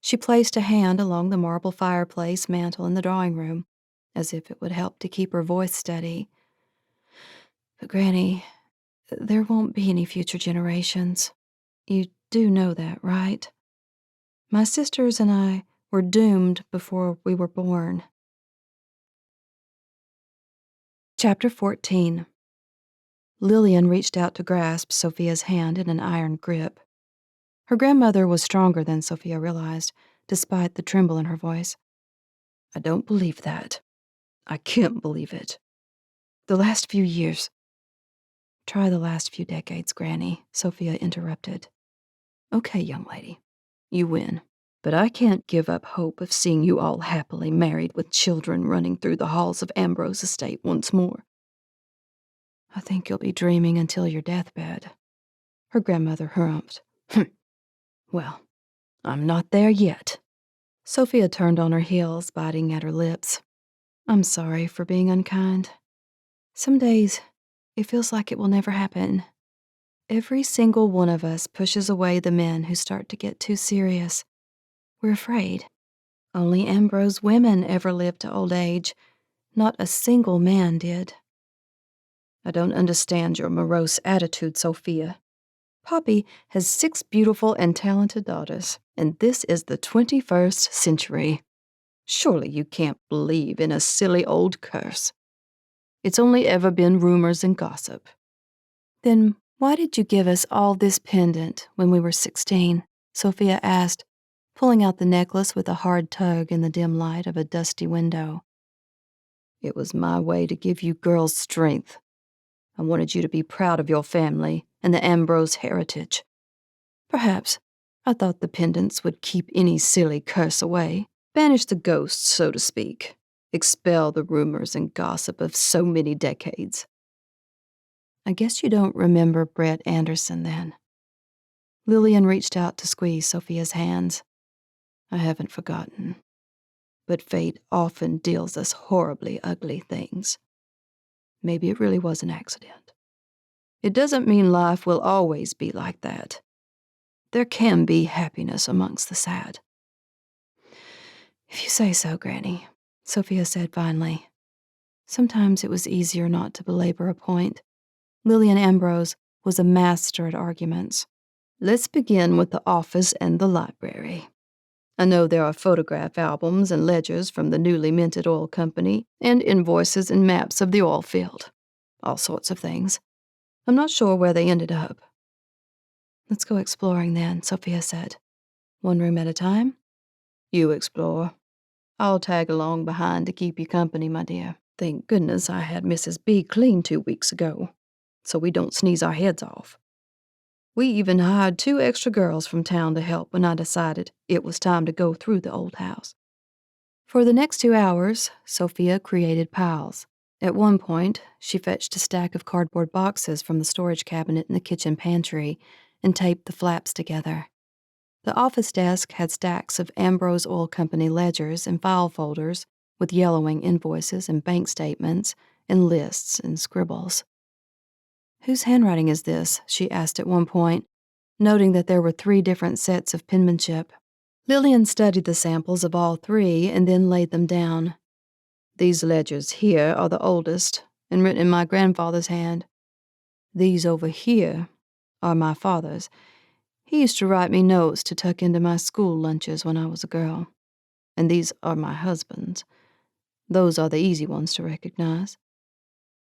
She placed a hand along the marble fireplace mantel in the drawing room, as if it would help to keep her voice steady. But, Granny, there won't be any future generations. You do know that, right? My sisters and I were doomed before we were born. Chapter 14. Lillian reached out to grasp Sophia's hand in an iron grip. Her grandmother was stronger than Sophia realized, despite the tremble in her voice. I don't believe that. I can't believe it. The last few years. Try the last few decades, Granny, Sophia interrupted. Okay, young lady, you win. But I can't give up hope of seeing you all happily married with children running through the halls of Ambrose Estate once more. I think you'll be dreaming until your deathbed. Her grandmother humphed. Well, I'm not there yet. Sofia turned on her heels, biting at her lips. I'm sorry for being unkind. Some days, it feels like it will never happen. Every single one of us pushes away the men who start to get too serious. We're afraid. Only Ambrose women ever lived to old age. Not a single man did. I don't understand your morose attitude, Sofia. Poppy has 6 beautiful and talented daughters, and this is the 21st century. Surely you can't believe in a silly old curse. It's only ever been rumors and gossip. Then why did you give us all this pendant when we were 16? Sofia asked, pulling out the necklace with a hard tug in the dim light of a dusty window. It was my way to give you girls strength. I wanted you to be proud of your family and the Ambrose heritage. Perhaps I thought the pendants would keep any silly curse away, banish the ghosts, so to speak, expel the rumors and gossip of so many decades. I guess you don't remember Brett Anderson then. Lillian reached out to squeeze Sofia's hands. I haven't forgotten. But fate often deals us horribly ugly things. Maybe it really was an accident. It doesn't mean life will always be like that. There can be happiness amongst the sad. If you say so, Granny, Sofia said finally. Sometimes it was easier not to belabor a point. Lillian Ambrose was a master at arguments. Let's begin with the office and the library. I know there are photograph albums and ledgers from the newly minted oil company, and invoices and maps of the oil field. All sorts of things. I'm not sure where they ended up. Let's go exploring then, Sofia said. 1 room at a time? You explore. I'll tag along behind to keep you company, my dear. Thank goodness I had Mrs. B clean 2 weeks ago, so we don't sneeze our heads off. We even hired 2 extra girls from town to help when I decided it was time to go through the old house. For the next 2 hours, Sofia created piles. At one point, she fetched a stack of cardboard boxes from the storage cabinet in the kitchen pantry and taped the flaps together. The office desk had stacks of Ambrose Oil Company ledgers and file folders with yellowing invoices and bank statements and lists and scribbles. Whose handwriting is this? She asked at one point, noting that there were 3 different sets of penmanship. Lillian studied the samples of all 3 and then laid them down. These ledgers here are the oldest and written in my grandfather's hand. These over here are my father's. He used to write me notes to tuck into my school lunches when I was a girl. And these are my husband's. Those are the easy ones to recognize.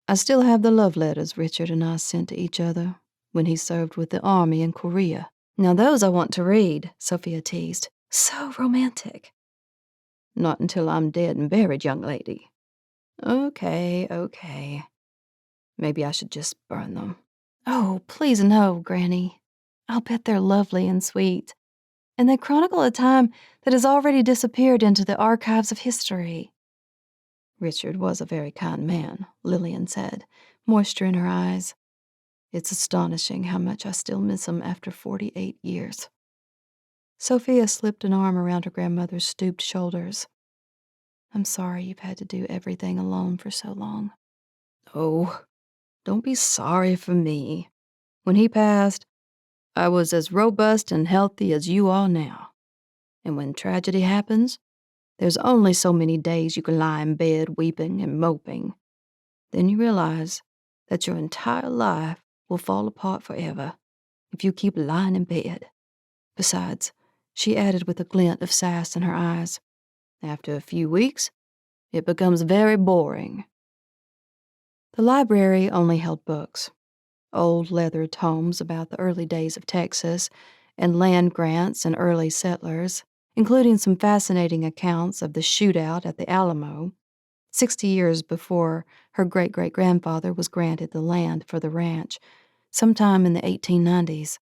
I still have the love letters Richard and I sent to each other when he served with the army in Korea. Now those I want to read, Sofia teased. So romantic. Not until I'm dead and buried, young lady. Okay. Maybe I should just burn them. Oh, please no, Granny. I'll bet they're lovely and sweet. And they chronicle a time that has already disappeared into the archives of history. Richard was a very kind man, Lillian said, moisture in her eyes. It's astonishing how much I still miss him after 48 years. Sofia slipped an arm around her grandmother's stooped shoulders. I'm sorry you've had to do everything alone for so long. Oh, don't be sorry for me. When he passed, I was as robust and healthy as you are now. And when tragedy happens, there's only so many days you can lie in bed weeping and moping. Then you realize that your entire life will fall apart forever if you keep lying in bed. Besides, she added with a glint of sass in her eyes, after a few weeks, it becomes very boring. The library only held books, old leather tomes about the early days of Texas and land grants and early settlers, including some fascinating accounts of the shootout at the Alamo, 60 years before her great-great-grandfather was granted the land for the ranch, sometime in the 1890s.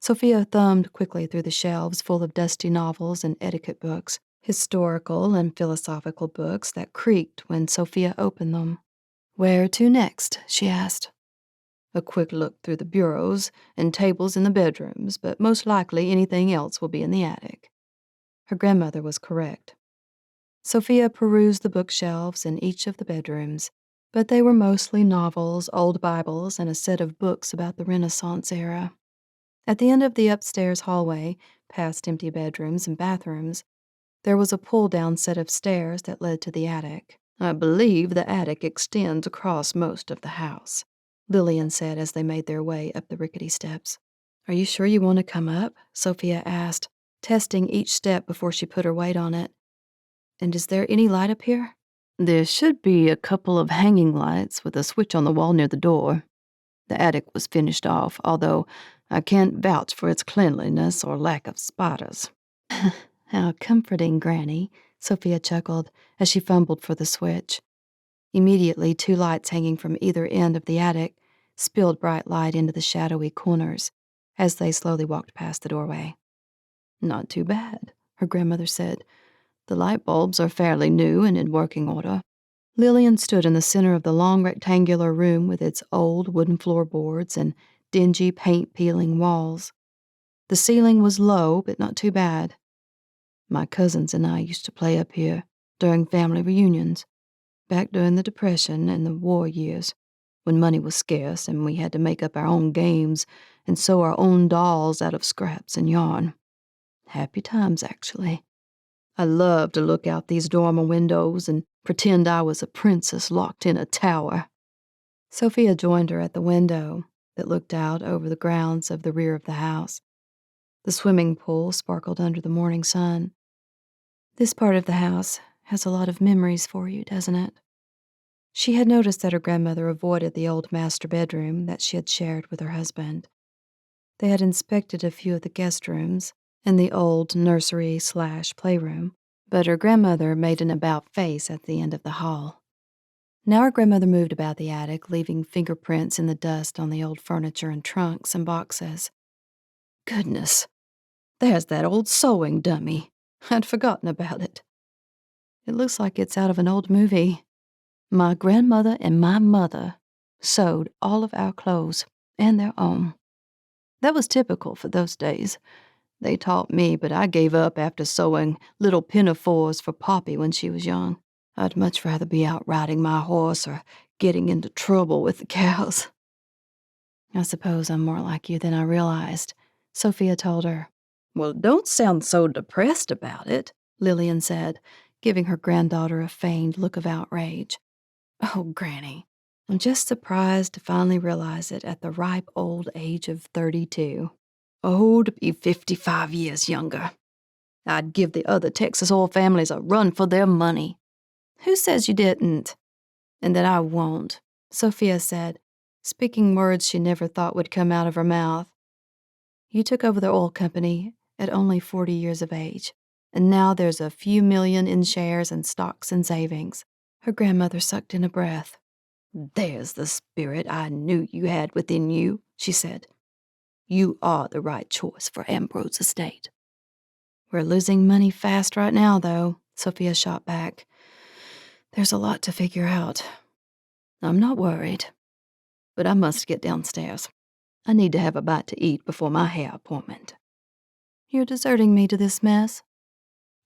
Sofia thumbed quickly through the shelves full of dusty novels and etiquette books, historical and philosophical books that creaked when Sofia opened them. Where to next? She asked. A quick look through the bureaus and tables in the bedrooms, but most likely anything else will be in the attic." Her grandmother was correct. Sofia perused the bookshelves in each of the bedrooms, but they were mostly novels, old Bibles, and a set of books about the Renaissance era. At the end of the upstairs hallway, past empty bedrooms and bathrooms, there was a pull-down set of stairs that led to the attic. "I believe the attic extends across most of the house," Lillian said as they made their way up the rickety steps. "Are you sure you want to come up?" Sofia asked, testing each step before she put her weight on it. "And is there any light up here?" "There should be a couple of hanging lights with a switch on the wall near the door. The attic was finished off, although I can't vouch for its cleanliness or lack of spiders." "How comforting, Granny," Sofia chuckled as she fumbled for the switch. Immediately, 2 lights hanging from either end of the attic spilled bright light into the shadowy corners as they slowly walked past the doorway. "Not too bad," her grandmother said. "The light bulbs are fairly new and in working order." Lillian stood in the center of the long rectangular room with its old wooden floorboards and dingy paint-peeling walls. The ceiling was low, but not too bad. "My cousins and I used to play up here during family reunions, back during the Depression and the war years, when money was scarce and we had to make up our own games and sew our own dolls out of scraps and yarn. Happy times, actually. I loved to look out these dormer windows and pretend I was a princess locked in a tower." Sofia joined her at the window that looked out over the grounds of the rear of the house. The swimming pool sparkled under the morning sun. "This part of the house has a lot of memories for you, doesn't it?" She had noticed that her grandmother avoided the old master bedroom that she had shared with her husband. They had inspected a few of the guest rooms and the old nursery/playroom, but her grandmother made an about face at the end of the hall. Now her grandmother moved about the attic, leaving fingerprints in the dust on the old furniture and trunks and boxes. "Goodness, there's that old sewing dummy. I'd forgotten about it. It looks like it's out of an old movie. My grandmother and my mother sewed all of our clothes and their own. That was typical for those days. They taught me, but I gave up after sewing little pinafores for Poppy when she was young. I'd much rather be out riding my horse or getting into trouble with the cows." "I suppose I'm more like you than I realized," Sofia told her. "Well, don't sound so depressed about it," Lillian said, giving her granddaughter a feigned look of outrage. "Oh, Granny, I'm just surprised to finally realize it at the ripe old age of 32. Oh, to be 55 years younger. I'd give the other Texas oil families a run for their money." "Who says you didn't?" "And that I won't," Sofia said, speaking words she never thought would come out of her mouth. "You took over the oil company at only 40 years of age, and now there's a few million in shares and stocks and savings." Her grandmother sucked in a breath. "There's the spirit I knew you had within you," she said. "You are the right choice for Ambrose Estate." "We're losing money fast right now, though," Sofia shot back. "There's a lot to figure out." "I'm not worried, but I must get downstairs. I need to have a bite to eat before my hair appointment." "You're deserting me to this mess?"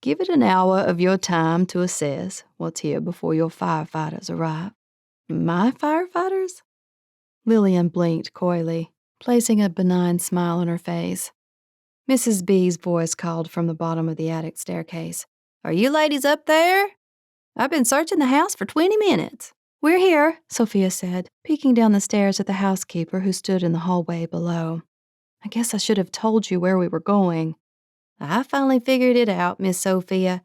"Give it an hour of your time to assess what's here before your firefighters arrive." "My firefighters?" Lillian blinked coyly, placing a benign smile on her face. Mrs. B's voice called from the bottom of the attic staircase. "Are you ladies up there? I've been searching the house for 20 minutes. "We're here," Sofia said, peeking down the stairs at the housekeeper who stood in the hallway below. "I guess I should have told you where we were going." "I finally figured it out, Miss Sofia.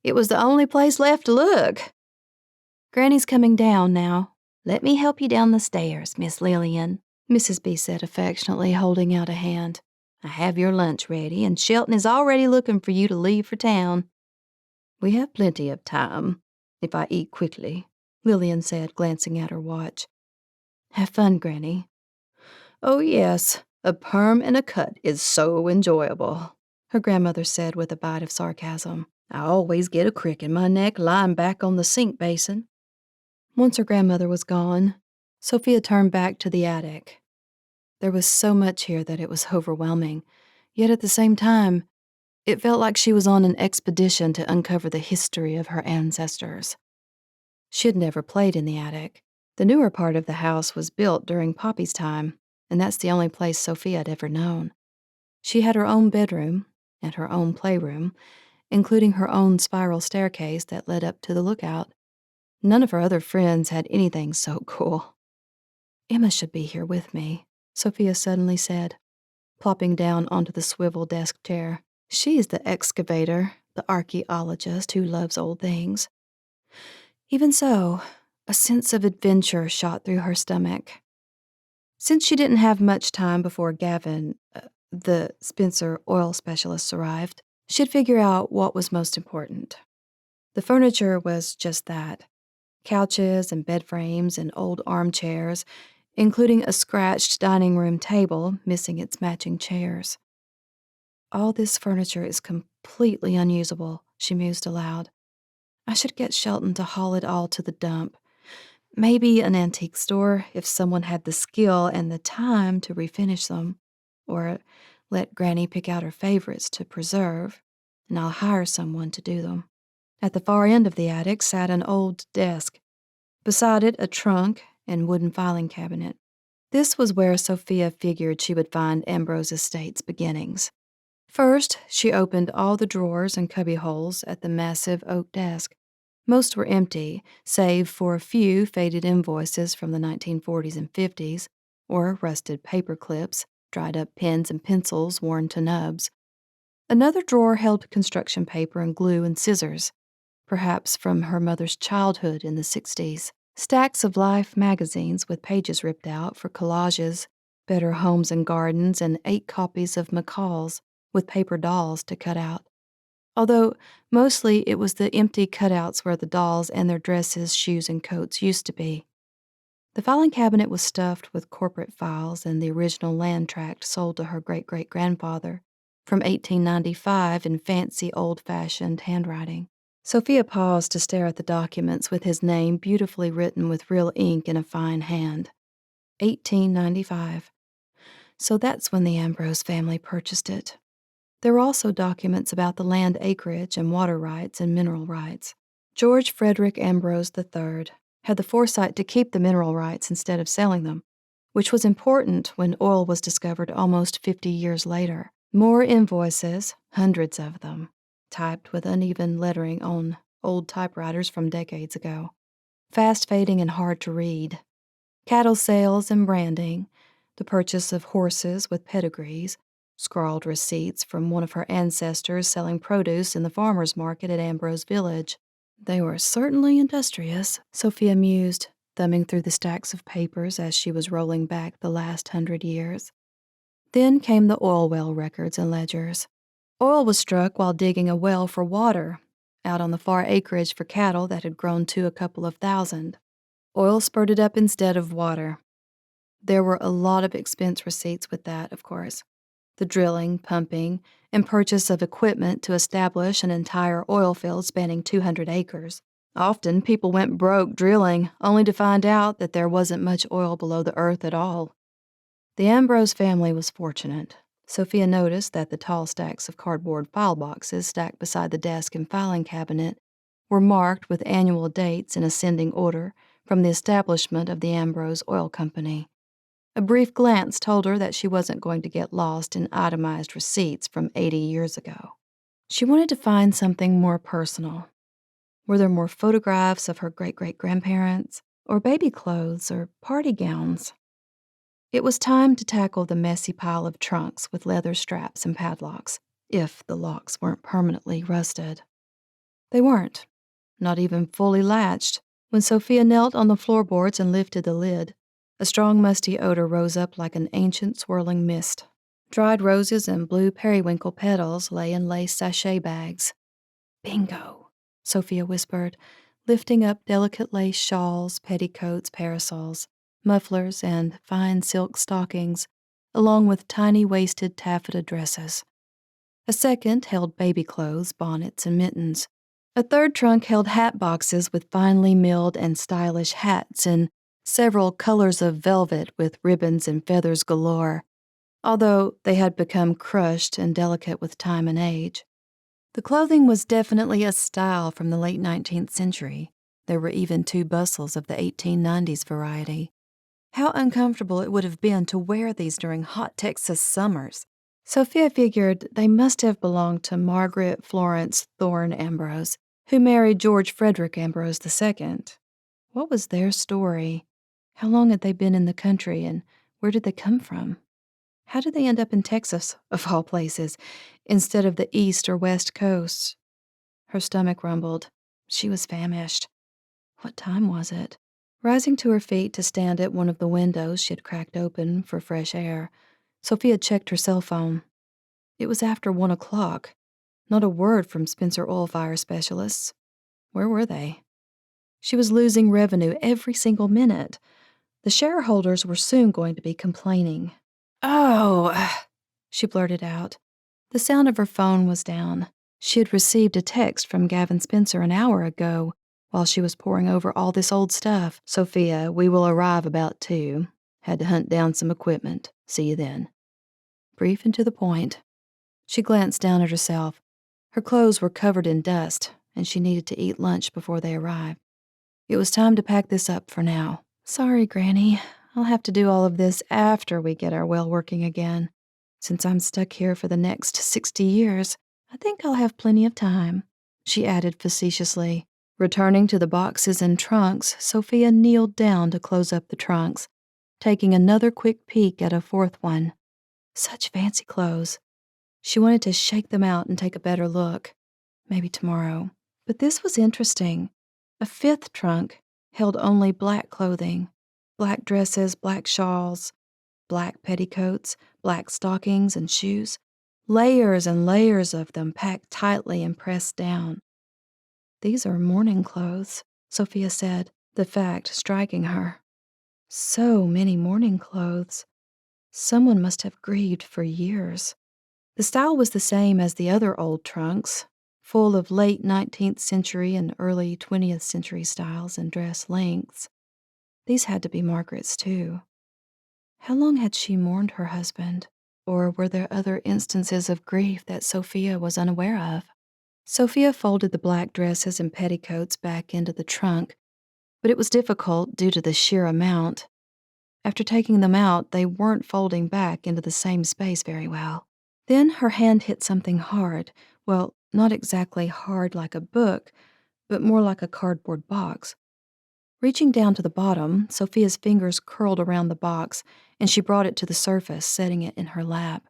It was the only place left to look." "Granny's coming down now. Let me help you down the stairs, Miss Lillian," Mrs. B said affectionately, holding out a hand. "I have your lunch ready, and Shelton is already looking for you to leave for town." "We have plenty of time, if I eat quickly," Lillian said, glancing at her watch. "Have fun, Granny." "Oh, yes, a perm and a cut is so enjoyable," her grandmother said with a bite of sarcasm. "I always get a crick in my neck lying back on the sink basin." Once her grandmother was gone, Sophia turned back to the attic. There was so much here that it was overwhelming, yet at the same time, it felt like she was on an expedition to uncover the history of her ancestors. She had never played in the attic. The newer part of the house was built during Poppy's time, and that's the only place Sophia had ever known. She had her own bedroom and her own playroom, including her own spiral staircase that led up to the lookout. None of her other friends had anything so cool. "Emma should be here with me," Sophia suddenly said, plopping down onto the swivel desk chair. She is the excavator, the archaeologist who loves old things. Even so, a sense of adventure shot through her stomach. Since she didn't have much time before Gavin, the Spencer oil specialist, arrived, she'd figure out what was most important. The furniture was just that. Couches and bed frames and old armchairs, including a scratched dining room table missing its matching chairs. All this furniture is completely unusable, she mused aloud. I should get Shelton to haul it all to the dump. Maybe an antique store if someone had the skill and the time to refinish them. Or let Granny pick out her favorites to preserve, and I'll hire someone to do them. At the far end of the attic sat an old desk. Beside it, a trunk and wooden filing cabinet. This was where Sophia figured she would find Ambrose Estate's beginnings. First, she opened all the drawers and cubby holes at the massive oak desk. Most were empty, save for a few faded invoices from the 1940s and 50s, or rusted paper clips, dried-up pens and pencils worn to nubs. Another drawer held construction paper and glue and scissors, perhaps from her mother's childhood in the 60s. Stacks of Life magazines with pages ripped out for collages, Better Homes and Gardens, and 8 copies of McCall's with paper dolls to cut out. Although mostly it was the empty cutouts where the dolls and their dresses, shoes, and coats used to be. The filing cabinet was stuffed with corporate files and the original land tract sold to her great-great-grandfather from 1895 in fancy old-fashioned handwriting. Sophia paused to stare at the documents with his name beautifully written with real ink in a fine hand. 1895. So that's when the Ambrose family purchased it. There were also documents about the land acreage and water rights and mineral rights. George Frederick Ambrose III had the foresight to keep the mineral rights instead of selling them, which was important when oil was discovered almost 50 years later. More invoices, hundreds of them, typed with uneven lettering on old typewriters from decades ago. Fast-fading and hard to read. Cattle sales and branding, the purchase of horses with pedigrees, scrawled receipts from one of her ancestors selling produce in the farmer's market at Ambrose Village. They were certainly industrious, Sophia mused, thumbing through the stacks of papers as she was rolling back the last 100 years. Then came the oil well records and ledgers. Oil was struck while digging a well for water, out on the far acreage for cattle that had grown to a couple of thousand. Oil spurted up instead of water. There were a lot of expense receipts with that, of course. The drilling, pumping, and purchase of equipment to establish an entire oil field spanning 200 acres. Often people went broke drilling, only to find out that there wasn't much oil below the earth at all. The Ambrose family was fortunate. Sophia noticed that the tall stacks of cardboard file boxes stacked beside the desk and filing cabinet were marked with annual dates in ascending order from the establishment of the Ambrose Oil Company. A brief glance told her that she wasn't going to get lost in itemized receipts from 80 years ago. She wanted to find something more personal. Were there more photographs of her great-great-grandparents, or baby clothes, or party gowns? It was time to tackle the messy pile of trunks with leather straps and padlocks, if the locks weren't permanently rusted. They weren't, not even fully latched. When Sophia knelt on the floorboards and lifted the lid, a strong musty odor rose up like an ancient swirling mist. Dried roses and blue periwinkle petals lay in lace sachet bags. "Bingo," Sophia whispered, lifting up delicate lace shawls, petticoats, parasols, mufflers, and fine silk stockings, along with tiny waisted taffeta dresses. A second held baby clothes, bonnets, and mittens. A third trunk held hat boxes with finely milled and stylish hats and several colors of velvet with ribbons and feathers galore, although they had become crushed and delicate with time and age. The clothing was definitely a style from the late 19th century. There were even 2 bustles of the 1890s variety. How uncomfortable it would have been to wear these during hot Texas summers. Sophia figured they must have belonged to Margaret Florence Thorne Ambrose, who married George Frederick Ambrose II. What was their story? How long had they been in the country, and where did they come from? How did they end up in Texas, of all places, instead of the East or West Coasts? Her stomach rumbled. She was famished. What time was it? Rising to her feet to stand at one of the windows she had cracked open for fresh air, Sophia checked her cell phone. It was after 1 o'clock. Not a word from Spencer oil fire specialists. Where were they? She was losing revenue every single minute. The shareholders were soon going to be complaining. "Oh," she blurted out. The sound of her phone was down. She had received a text from Gavin Spencer an hour ago while she was poring over all this old stuff. "Sophia, we will arrive about 2. Had to hunt down some equipment. See you then." Brief and to the point. She glanced down at herself. Her clothes were covered in dust, and she needed to eat lunch before they arrived. It was time to pack this up for now. "Sorry, Granny. I'll have to do all of this after we get our well working again. Since I'm stuck here for the next 60 years, I think I'll have plenty of time," she added facetiously. Returning to the boxes and trunks, Sophia kneeled down to close up the trunks, taking another quick peek at a 4th one. Such fancy clothes. She wanted to shake them out and take a better look. Maybe tomorrow. But this was interesting. A 5th trunk held only black clothing. Black dresses, black shawls, black petticoats, black stockings and shoes. Layers and layers of them packed tightly and pressed down. "These are mourning clothes," Sophia said, the fact striking her. So many mourning clothes. Someone must have grieved for years. The style was the same as the other old trunks, full of late 19th century and early 20th century styles and dress lengths. These had to be Margaret's, too. How long had she mourned her husband? Or were there other instances of grief that Sophia was unaware of? Sophia folded the black dresses and petticoats back into the trunk, but it was difficult due to the sheer amount. After taking them out, they weren't folding back into the same space very well. Then her hand hit something hard. Well, not exactly hard like a book, but more like a cardboard box. Reaching down to the bottom, Sophia's fingers curled around the box, and she brought it to the surface, setting it in her lap.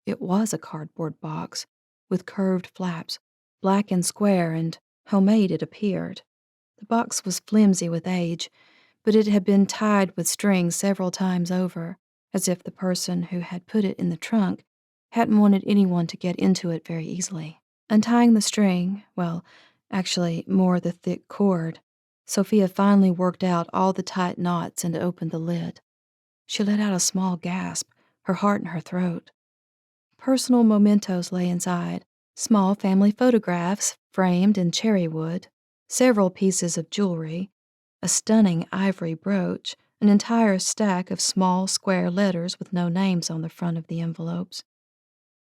It was a cardboard box, with curved flaps, black and square, and homemade it appeared. The box was flimsy with age, but it had been tied with string several times over, as if the person who had put it in the trunk hadn't wanted anyone to get into it very easily. Untying the string, well, actually more the thick cord, Sophia finally worked out all the tight knots and opened the lid. She let out a small gasp, her heart in her throat. Personal mementos lay inside, small family photographs framed in cherry wood, several pieces of jewelry, a stunning ivory brooch, an entire stack of small square letters with no names on the front of the envelopes.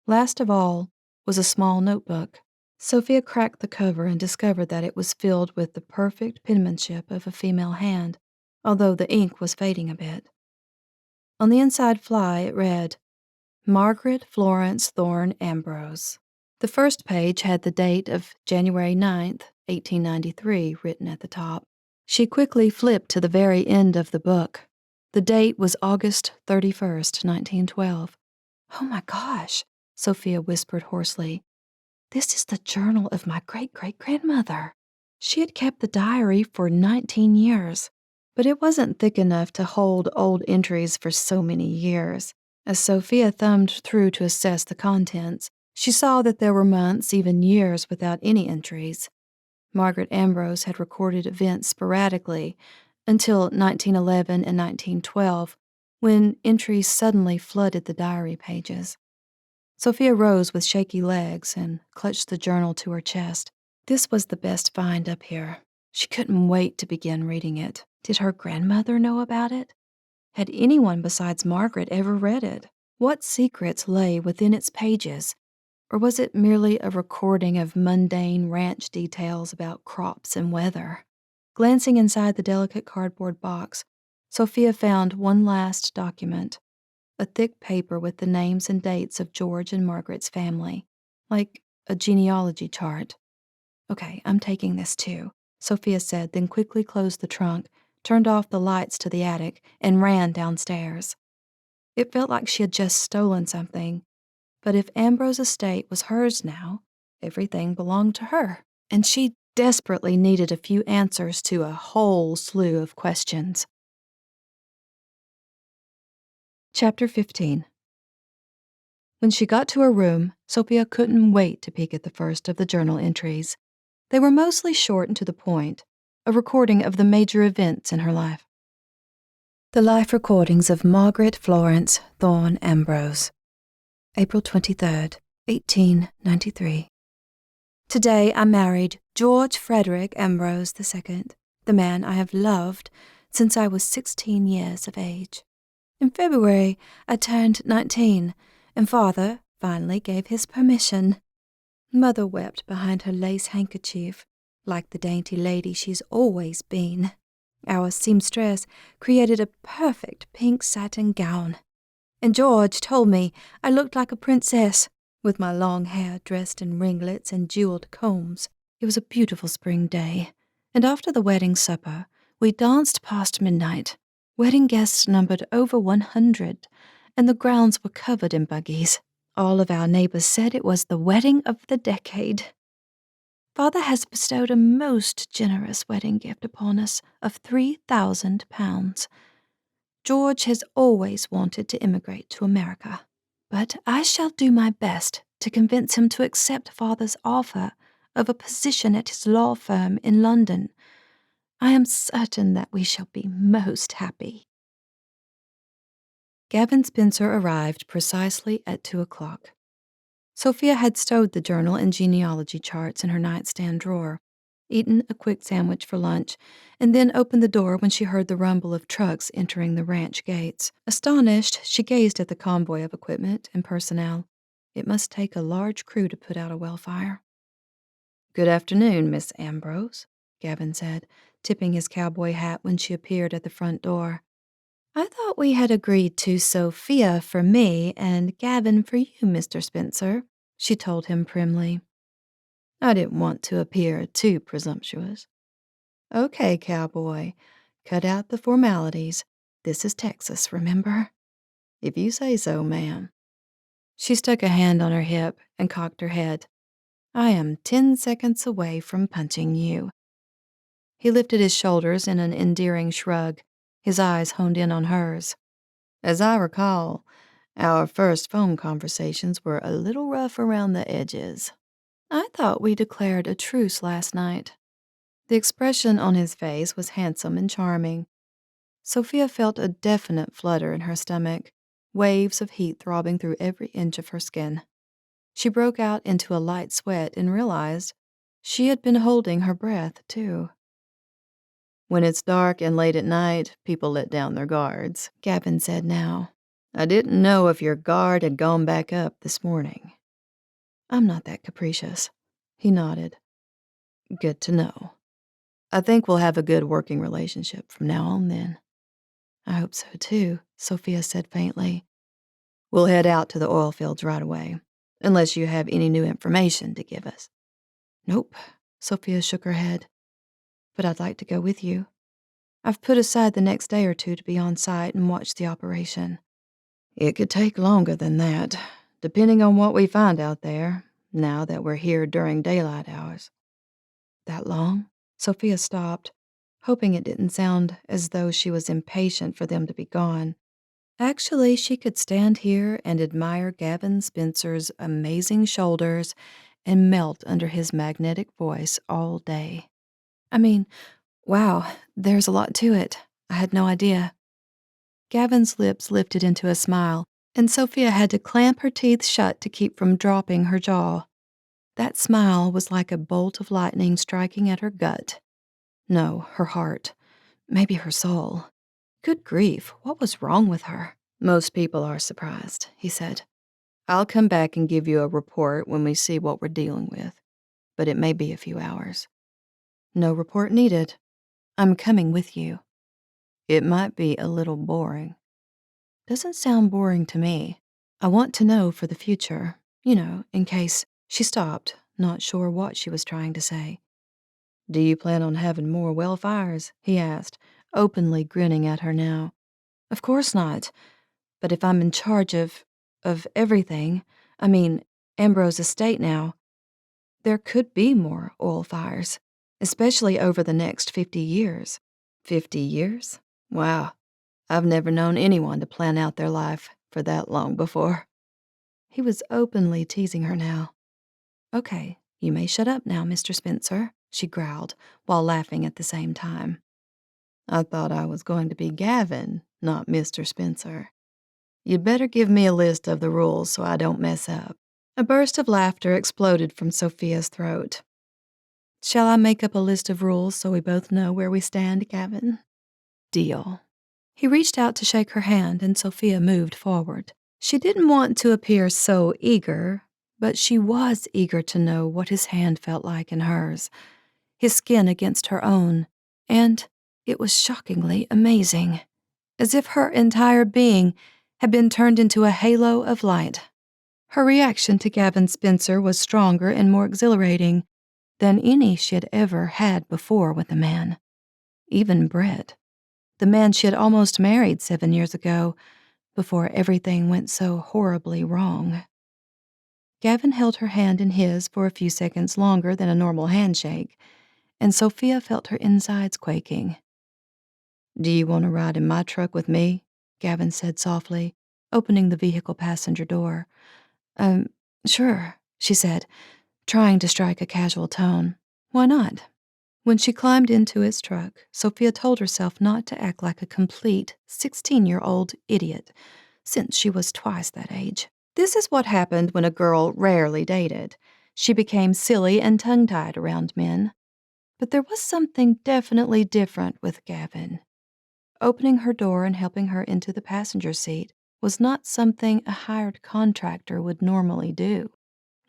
Last of all was a small notebook. Sophia cracked the cover and discovered that it was filled with the perfect penmanship of a female hand, although the ink was fading a bit. On the inside fly it read, "Margaret Florence Thorne Ambrose." The first page had the date of January 9th, 1893, written at the top. She quickly flipped to the very end of the book. The date was August 31st, 1912. "Oh my gosh," Sophia whispered hoarsely. "This is the journal of my great-great-grandmother." She had kept the diary for 19 years, but it wasn't thick enough to hold old entries for so many years. As Sophia thumbed through to assess the contents, she saw that there were months, even years, without any entries. Margaret Ambrose had recorded events sporadically until 1911 and 1912, when entries suddenly flooded the diary pages. Sophia rose with shaky legs and clutched the journal to her chest. This was the best find up here. She couldn't wait to begin reading it. Did her grandmother know about it? Had anyone besides Margaret ever read it? What secrets lay within its pages? Or was it merely a recording of mundane ranch details about crops and weather? Glancing inside the delicate cardboard box, Sofia found one last document, a thick paper with the names and dates of George and Margaret's family, like a genealogy chart. Okay, I'm taking this too, Sofia said, then quickly closed the trunk, turned off the lights to the attic, and ran downstairs. It felt like she had just stolen something, but if Ambrose Estate was hers now, everything belonged to her, and she desperately needed a few answers to a whole slew of questions. Chapter 15. When she got to her room, Sofia couldn't wait to peek at the first of the journal entries. They were mostly short and to the point, a recording of the major events in her life. The life recordings of Margaret Florence Thorne Ambrose. April 23rd, 1893. Today I married George Frederick Ambrose II, the man I have loved since I was 16 years of age. In February, I turned 19, and Father finally gave his permission. Mother wept behind her lace handkerchief, like the dainty lady she's always been. Our seamstress created a perfect pink satin gown, and George told me I looked like a princess, with my long hair dressed in ringlets and jeweled combs. It was a beautiful spring day, and after the wedding supper, we danced past midnight. Wedding guests numbered over 100, and the grounds were covered in buggies. All of our neighbors said it was the wedding of the decade. Father has bestowed a most generous wedding gift upon us of £3,000. George has always wanted to immigrate to America, but I shall do my best to convince him to accept Father's offer of a position at his law firm in London. I am certain that we shall be most happy. Gavin Spencer arrived precisely at 2 o'clock. Sofia had stowed the journal and genealogy charts in her nightstand drawer, eaten a quick sandwich for lunch, and then opened the door when she heard the rumble of trucks entering the ranch gates. Astonished, she gazed at the convoy of equipment and personnel. It must take a large crew to put out a well fire. "Good afternoon, Miss Ambrose," Gavin said, tipping his cowboy hat when she appeared at the front door. "I thought we had agreed to Sofia for me and Gavin for you, Mr. Spencer," she told him primly. "I didn't want to appear too presumptuous." "Okay, cowboy, cut out the formalities. This is Texas, remember?" "If you say so, ma'am." She stuck a hand on her hip and cocked her head. "I am 10 seconds away from punching you." He lifted his shoulders in an endearing shrug, his eyes honed in on hers. "As I recall, our first phone conversations were a little rough around the edges. I thought we declared a truce last night." The expression on his face was handsome and charming. Sofia felt a definite flutter in her stomach, waves of heat throbbing through every inch of her skin. She broke out into a light sweat and realized she had been holding her breath, too. "When it's dark and late at night, people let down their guards," Gavin said now. "I didn't know if your guard had gone back up this morning." "I'm not that capricious." He nodded. "Good to know. I think we'll have a good working relationship from now on then." "I hope so too," Sofia said faintly. "We'll head out to the oil fields right away, unless you have any new information to give us." "Nope," Sofia shook her head. "But I'd like to go with you. I've put aside the next day or two to be on site and watch the operation." "It could take longer than that, depending on what we find out there, now that we're here during daylight hours." "That long?" Sofia stopped, hoping it didn't sound as though she was impatient for them to be gone. Actually, she could stand here and admire Gavin Spencer's amazing shoulders and melt under his magnetic voice all day. I mean, wow, there's a lot to it. I had no idea. Gavin's lips lifted into a smile, and Sofia had to clamp her teeth shut to keep from dropping her jaw. That smile was like a bolt of lightning striking at her gut. No, her heart. Maybe her soul. Good grief, what was wrong with her? Most people are surprised, he said. I'll come back and give you a report when we see what we're dealing with, but it may be a few hours. No report needed. I'm coming with you. It might be a little boring. Doesn't sound boring to me. I want to know for the future, in case. She stopped, not sure what she was trying to say. Do you plan on having more well fires? He asked, openly grinning at her now. Of course not. But if I'm in charge of everything, Ambrose Estate now, there could be more oil fires, especially over the next 50 years. 50 years? Wow. I've never known anyone to plan out their life for that long before. He was openly teasing her now. Okay, you may shut up now, Mr. Spencer, she growled, while laughing at the same time. I thought I was going to be Gavin, not Mr. Spencer. You'd better give me a list of the rules so I don't mess up. A burst of laughter exploded from Sophia's throat. Shall I make up a list of rules so we both know where we stand, Gavin? Deal. He reached out to shake her hand, and Sophia moved forward. She didn't want to appear so eager, but she was eager to know what his hand felt like in hers, his skin against her own, and it was shockingly amazing, as if her entire being had been turned into a halo of light. Her reaction to Gavin Spencer was stronger and more exhilarating than any she had ever had before with a man. Even Brett, the man she had almost married 7 years ago, before everything went so horribly wrong. Gavin held her hand in his for a few seconds longer than a normal handshake, and Sophia felt her insides quaking. Do you want to ride in my truck with me? Gavin said softly, opening the vehicle passenger door. Sure, she said, trying to strike a casual tone. Why not? When she climbed into his truck, Sophia told herself not to act like a complete 16-year-old idiot, since she was twice that age. This is what happened when a girl rarely dated. She became silly and tongue-tied around men. But there was something definitely different with Gavin. Opening her door and helping her into the passenger seat was not something a hired contractor would normally do.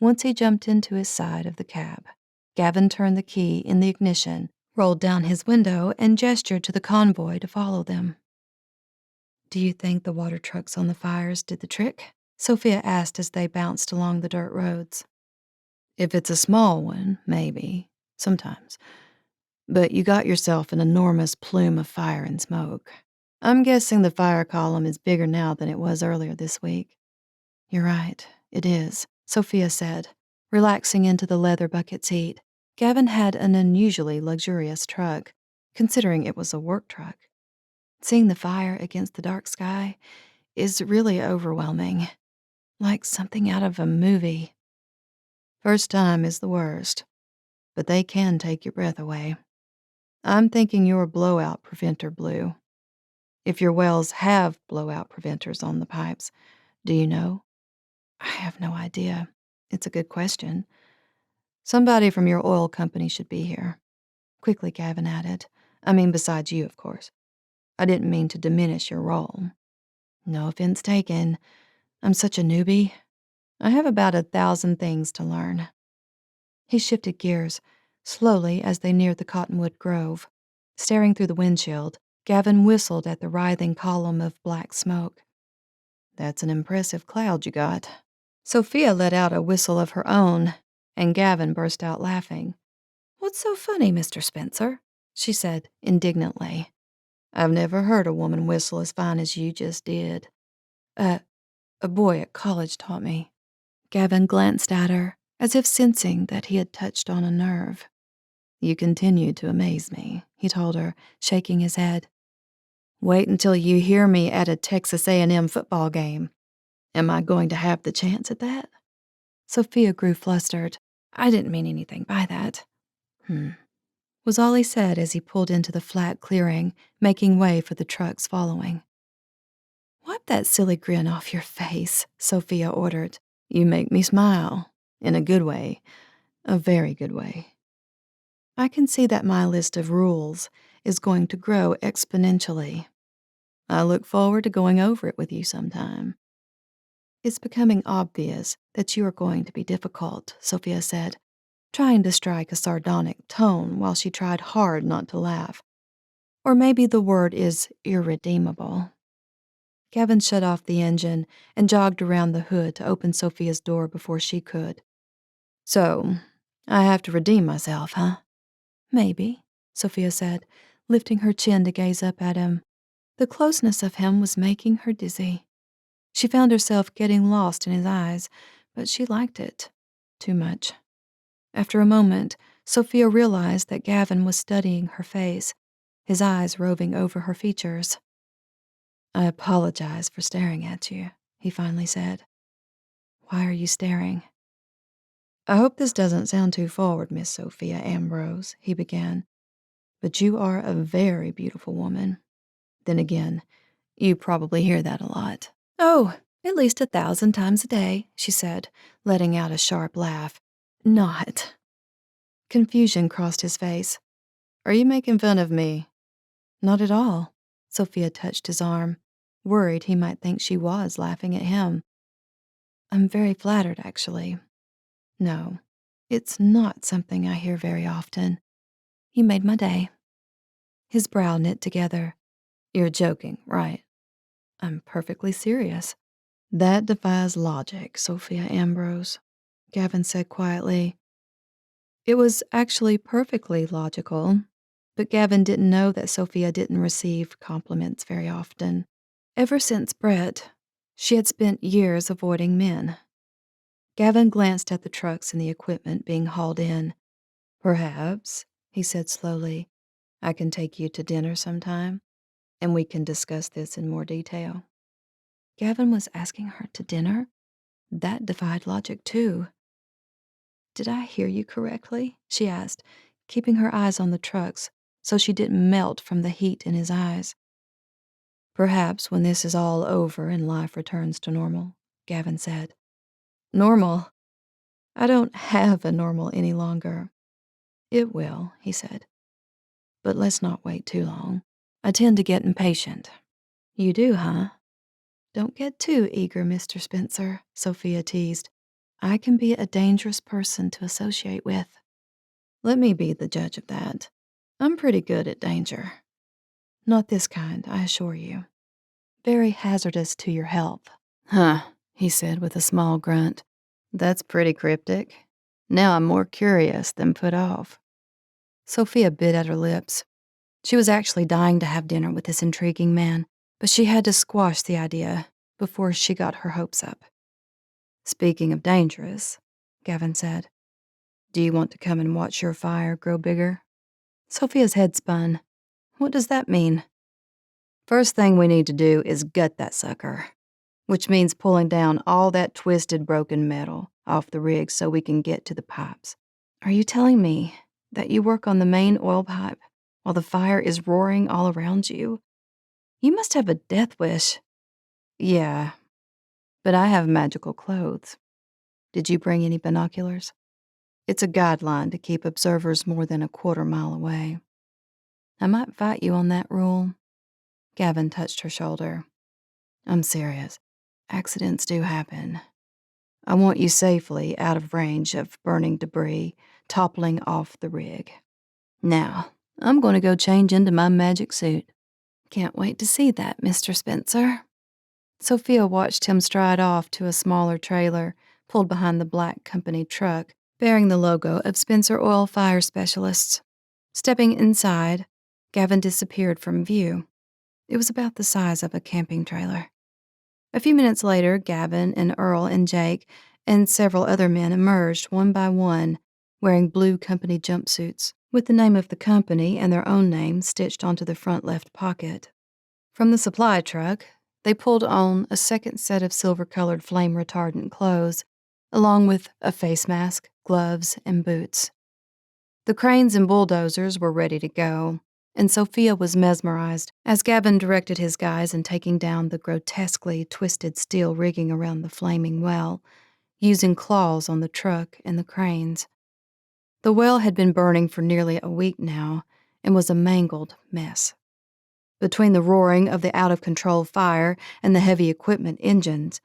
Once he jumped into his side of the cab, Gavin turned the key in the ignition, rolled down his window, and gestured to the convoy to follow them. Do you think the water trucks on the fires did the trick? Sophia asked as they bounced along the dirt roads. If it's a small one, maybe, sometimes. But you got yourself an enormous plume of fire and smoke. I'm guessing the fire column is bigger now than it was earlier this week. You're right, it is, Sophia said, relaxing into the leather bucket seat. Gavin had an unusually luxurious truck, considering it was a work truck. Seeing the fire against the dark sky is really overwhelming, like something out of a movie. First time is the worst, but they can take your breath away. I'm thinking your blowout preventer blew. If your wells have blowout preventers on the pipes, do you know? I have no idea. It's a good question. Somebody from your oil company should be here. Quickly, Gavin added. Besides you, of course. I didn't mean to diminish your role. No offense taken. I'm such a newbie. I have about 1,000 things to learn. He shifted gears, slowly as they neared the cottonwood grove. Staring through the windshield, Gavin whistled at the writhing column of black smoke. That's an impressive cloud you got. Sophia let out a whistle of her own, and Gavin burst out laughing. What's so funny, Mr. Spencer? She said indignantly. I've never heard a woman whistle as fine as you just did. A boy at college taught me. Gavin glanced at her, as if sensing that he had touched on a nerve. You continue to amaze me, he told her, shaking his head. Wait until you hear me at a Texas A&M football game. Am I going to have the chance at that? Sophia grew flustered. I didn't mean anything by that. Was all he said as he pulled into the flat clearing, making way for the trucks following. Wipe that silly grin off your face, Sophia ordered. You make me smile. In a good way. A very good way. I can see that my list of rules is going to grow exponentially. I look forward to going over it with you sometime. It's becoming obvious that you are going to be difficult, Sofia said, trying to strike a sardonic tone while she tried hard not to laugh. Or maybe the word is irredeemable. Gavin shut off the engine and jogged around the hood to open Sofia's door before she could. So, I have to redeem myself, huh? Maybe, Sofia said, lifting her chin to gaze up at him. The closeness of him was making her dizzy. She found herself getting lost in his eyes, but she liked it too much. After a moment, Sofia realized that Gavin was studying her face, his eyes roving over her features. I apologize for staring at you, he finally said. Why are you staring? I hope this doesn't sound too forward, Miss Sofia Ambrose, he began, but you are a very beautiful woman. Then again, you probably hear that a lot. Oh, at least 1,000 times a day, she said, letting out a sharp laugh. Not. Confusion crossed his face. Are you making fun of me? Not at all. Sofia touched his arm, worried he might think she was laughing at him. I'm very flattered, actually. No, it's not something I hear very often. You made my day. His brow knit together. You're joking, right? I'm perfectly serious. That defies logic, Sofia Ambrose, Gavin said quietly. It was actually perfectly logical, but Gavin didn't know that Sofia didn't receive compliments very often. Ever since Brett, she had spent years avoiding men. Gavin glanced at the trucks and the equipment being hauled in. Perhaps, he said slowly, I can take you to dinner sometime, and we can discuss this in more detail. Gavin was asking her to dinner? That defied logic, too. Did I hear you correctly? She asked, keeping her eyes on the trucks so she didn't melt from the heat in his eyes. Perhaps when this is all over and life returns to normal, Gavin said. Normal? I don't have a normal any longer. It will, he said. But let's not wait too long. I tend to get impatient. You do, huh? Don't get too eager, Mr. Spencer, Sofia teased. I can be a dangerous person to associate with. Let me be the judge of that. I'm pretty good at danger. Not this kind, I assure you. Very hazardous to your health. Huh, he said with a small grunt. That's pretty cryptic. Now I'm more curious than put off. Sofia bit at her lips. She was actually dying to have dinner with this intriguing man, but she had to squash the idea before she got her hopes up. Speaking of dangerous, Gavin said, do you want to come and watch your fire grow bigger? Sophia's head spun. What does that mean? First thing we need to do is gut that sucker, which means pulling down all that twisted, broken metal off the rig so we can get to the pipes. Are you telling me that you work on the main oil pipe while the fire is roaring all around you? You must have a death wish. Yeah, but I have magical clothes. Did you bring any binoculars? It's a guideline to keep observers more than a quarter mile away. I might fight you on that rule. Gavin touched her shoulder. I'm serious. Accidents do happen. I want you safely out of range of burning debris toppling off the rig. Now, I'm going to go change into my magic suit. Can't wait to see that, Mr. Spencer. Sofia watched him stride off to a smaller trailer pulled behind the black company truck bearing the logo of Spencer Oil Fire Specialists. Stepping inside, Gavin disappeared from view. It was about the size of a camping trailer. A few minutes later, Gavin and Earl and Jake and several other men emerged one by one, wearing blue company jumpsuits, with the name of the company and their own name stitched onto the front left pocket. From the supply truck, they pulled on a second set of silver-colored flame-retardant clothes, along with a face mask, gloves, and boots. The cranes and bulldozers were ready to go, and Sofia was mesmerized as Gavin directed his guys in taking down the grotesquely twisted steel rigging around the flaming well, using claws on the truck and the cranes. The well had been burning for nearly a week now, and was a mangled mess. Between the roaring of the out-of-control fire and the heavy equipment engines,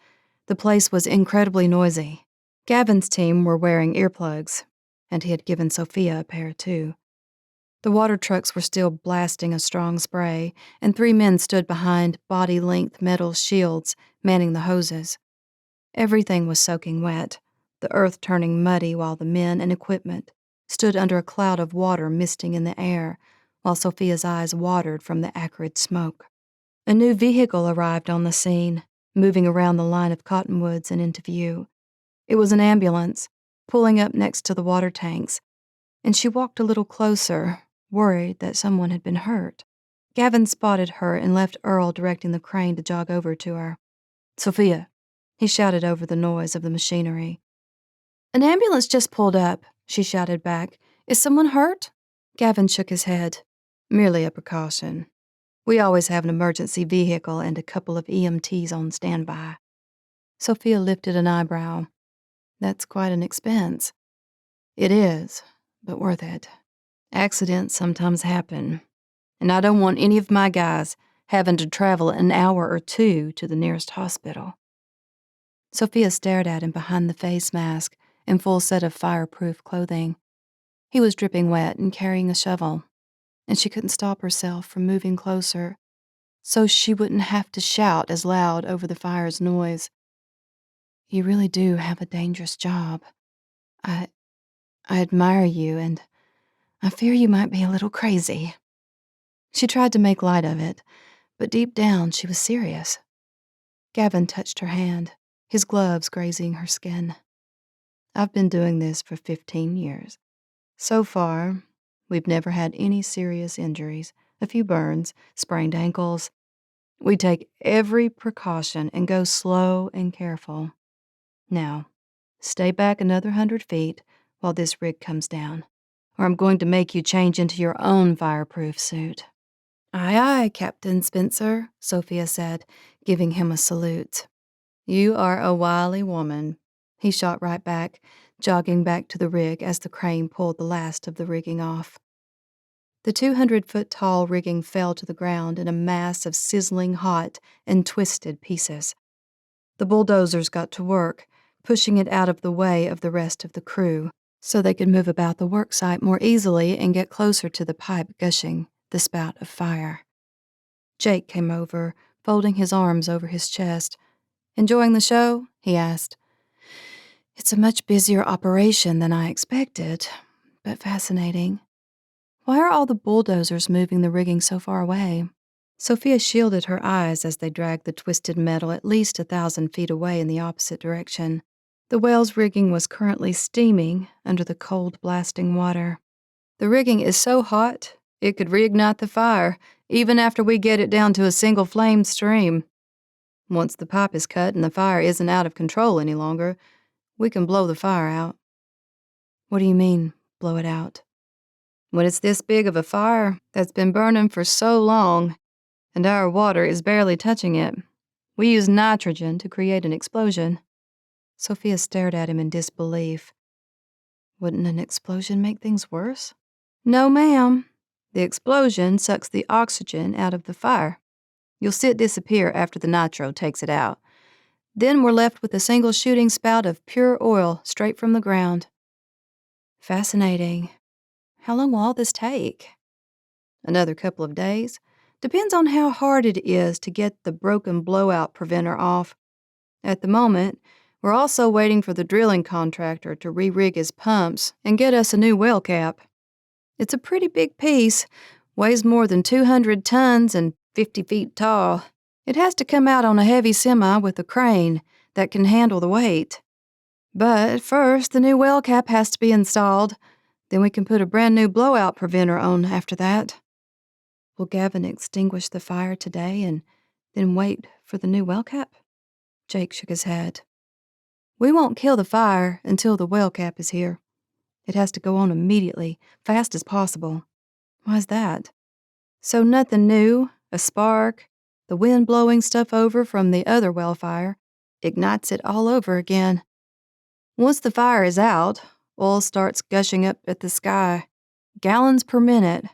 the place was incredibly noisy. Gavin's team were wearing earplugs, and he had given Sofia a pair too. The water trucks were still blasting a strong spray, and 3 men stood behind body-length metal shields, manning the hoses. Everything was soaking wet, the earth turning muddy while the men and equipment stood under a cloud of water misting in the air, while Sofia's eyes watered from the acrid smoke. A new vehicle arrived on the scene, moving around the line of cottonwoods and into view. It was an ambulance, pulling up next to the water tanks, and she walked a little closer, worried that someone had been hurt. Gavin spotted her and left Earl directing the crane to jog over to her. "Sofia," he shouted over the noise of the machinery. "An ambulance just pulled up," she shouted back. "Is someone hurt?" Gavin shook his head. "Merely a precaution. We always have an emergency vehicle and a couple of EMTs on standby." Sofia lifted an eyebrow. "That's quite an expense." "It is, but worth it. Accidents sometimes happen, and I don't want any of my guys having to travel an hour or 2 to the nearest hospital." Sofia stared at him behind the face mask in full set of fireproof clothing. He was dripping wet and carrying a shovel, and she couldn't stop herself from moving closer so she wouldn't have to shout as loud over the fire's noise. "You really do have a dangerous job. I admire you, and I fear you might be a little crazy." She tried to make light of it, but deep down she was serious. Gavin touched her hand, his gloves grazing her skin. "I've been doing this for 15 years. So far, we've never had any serious injuries, a few burns, sprained ankles. We take every precaution and go slow and careful. Now, stay back another 100 feet while this rig comes down, or I'm going to make you change into your own fireproof suit." "Aye, aye, Captain Spencer," Sofia said, giving him a salute. "You are a wily woman," he shot right back, jogging back to the rig as the crane pulled the last of the rigging off. The 200-foot-tall rigging fell to the ground in a mass of sizzling hot and twisted pieces. The bulldozers got to work, pushing it out of the way of the rest of the crew, so they could move about the worksite more easily and get closer to the pipe gushing the spout of fire. Jake came over, folding his arms over his chest. "Enjoying the show?" he asked. "It's a much busier operation than I expected, but fascinating. Why are all the bulldozers moving the rigging so far away?" Sofia shielded her eyes as they dragged the twisted metal at least 1,000 feet away in the opposite direction. The whale's rigging was currently steaming under the cold, blasting water. "The rigging is so hot, it could reignite the fire, even after we get it down to a single flame stream. Once the pipe is cut and the fire isn't out of control any longer, we can blow the fire out." "What do you mean, blow it out?" "When it's this big of a fire that's been burning for so long, and our water is barely touching it, we use nitrogen to create an explosion." Sofia stared at him in disbelief. "Wouldn't an explosion make things worse?" "No, ma'am. The explosion sucks the oxygen out of the fire. You'll see it disappear after the nitro takes it out. Then we're left with a single shooting spout of pure oil straight from the ground." "Fascinating. How long will all this take?" "Another couple of days. Depends on how hard it is to get the broken blowout preventer off. At the moment, we're also waiting for the drilling contractor to re-rig his pumps and get us a new well cap. It's a pretty big piece, weighs more than 200 tons and 50 feet tall. It has to come out on a heavy semi with a crane that can handle the weight. But first, the new well cap has to be installed. Then we can put a brand new blowout preventer on after that." "Will Gavin extinguish the fire today and then wait for the new well cap?" Jake shook his head. "We won't kill the fire until the well cap is here. It has to go on immediately, fast as possible." "Why's that?" "So nothing new, a spark, the wind blowing stuff over from the other well fire, ignites it all over again. Once the fire is out, oil starts gushing up at the sky, gallons per minute.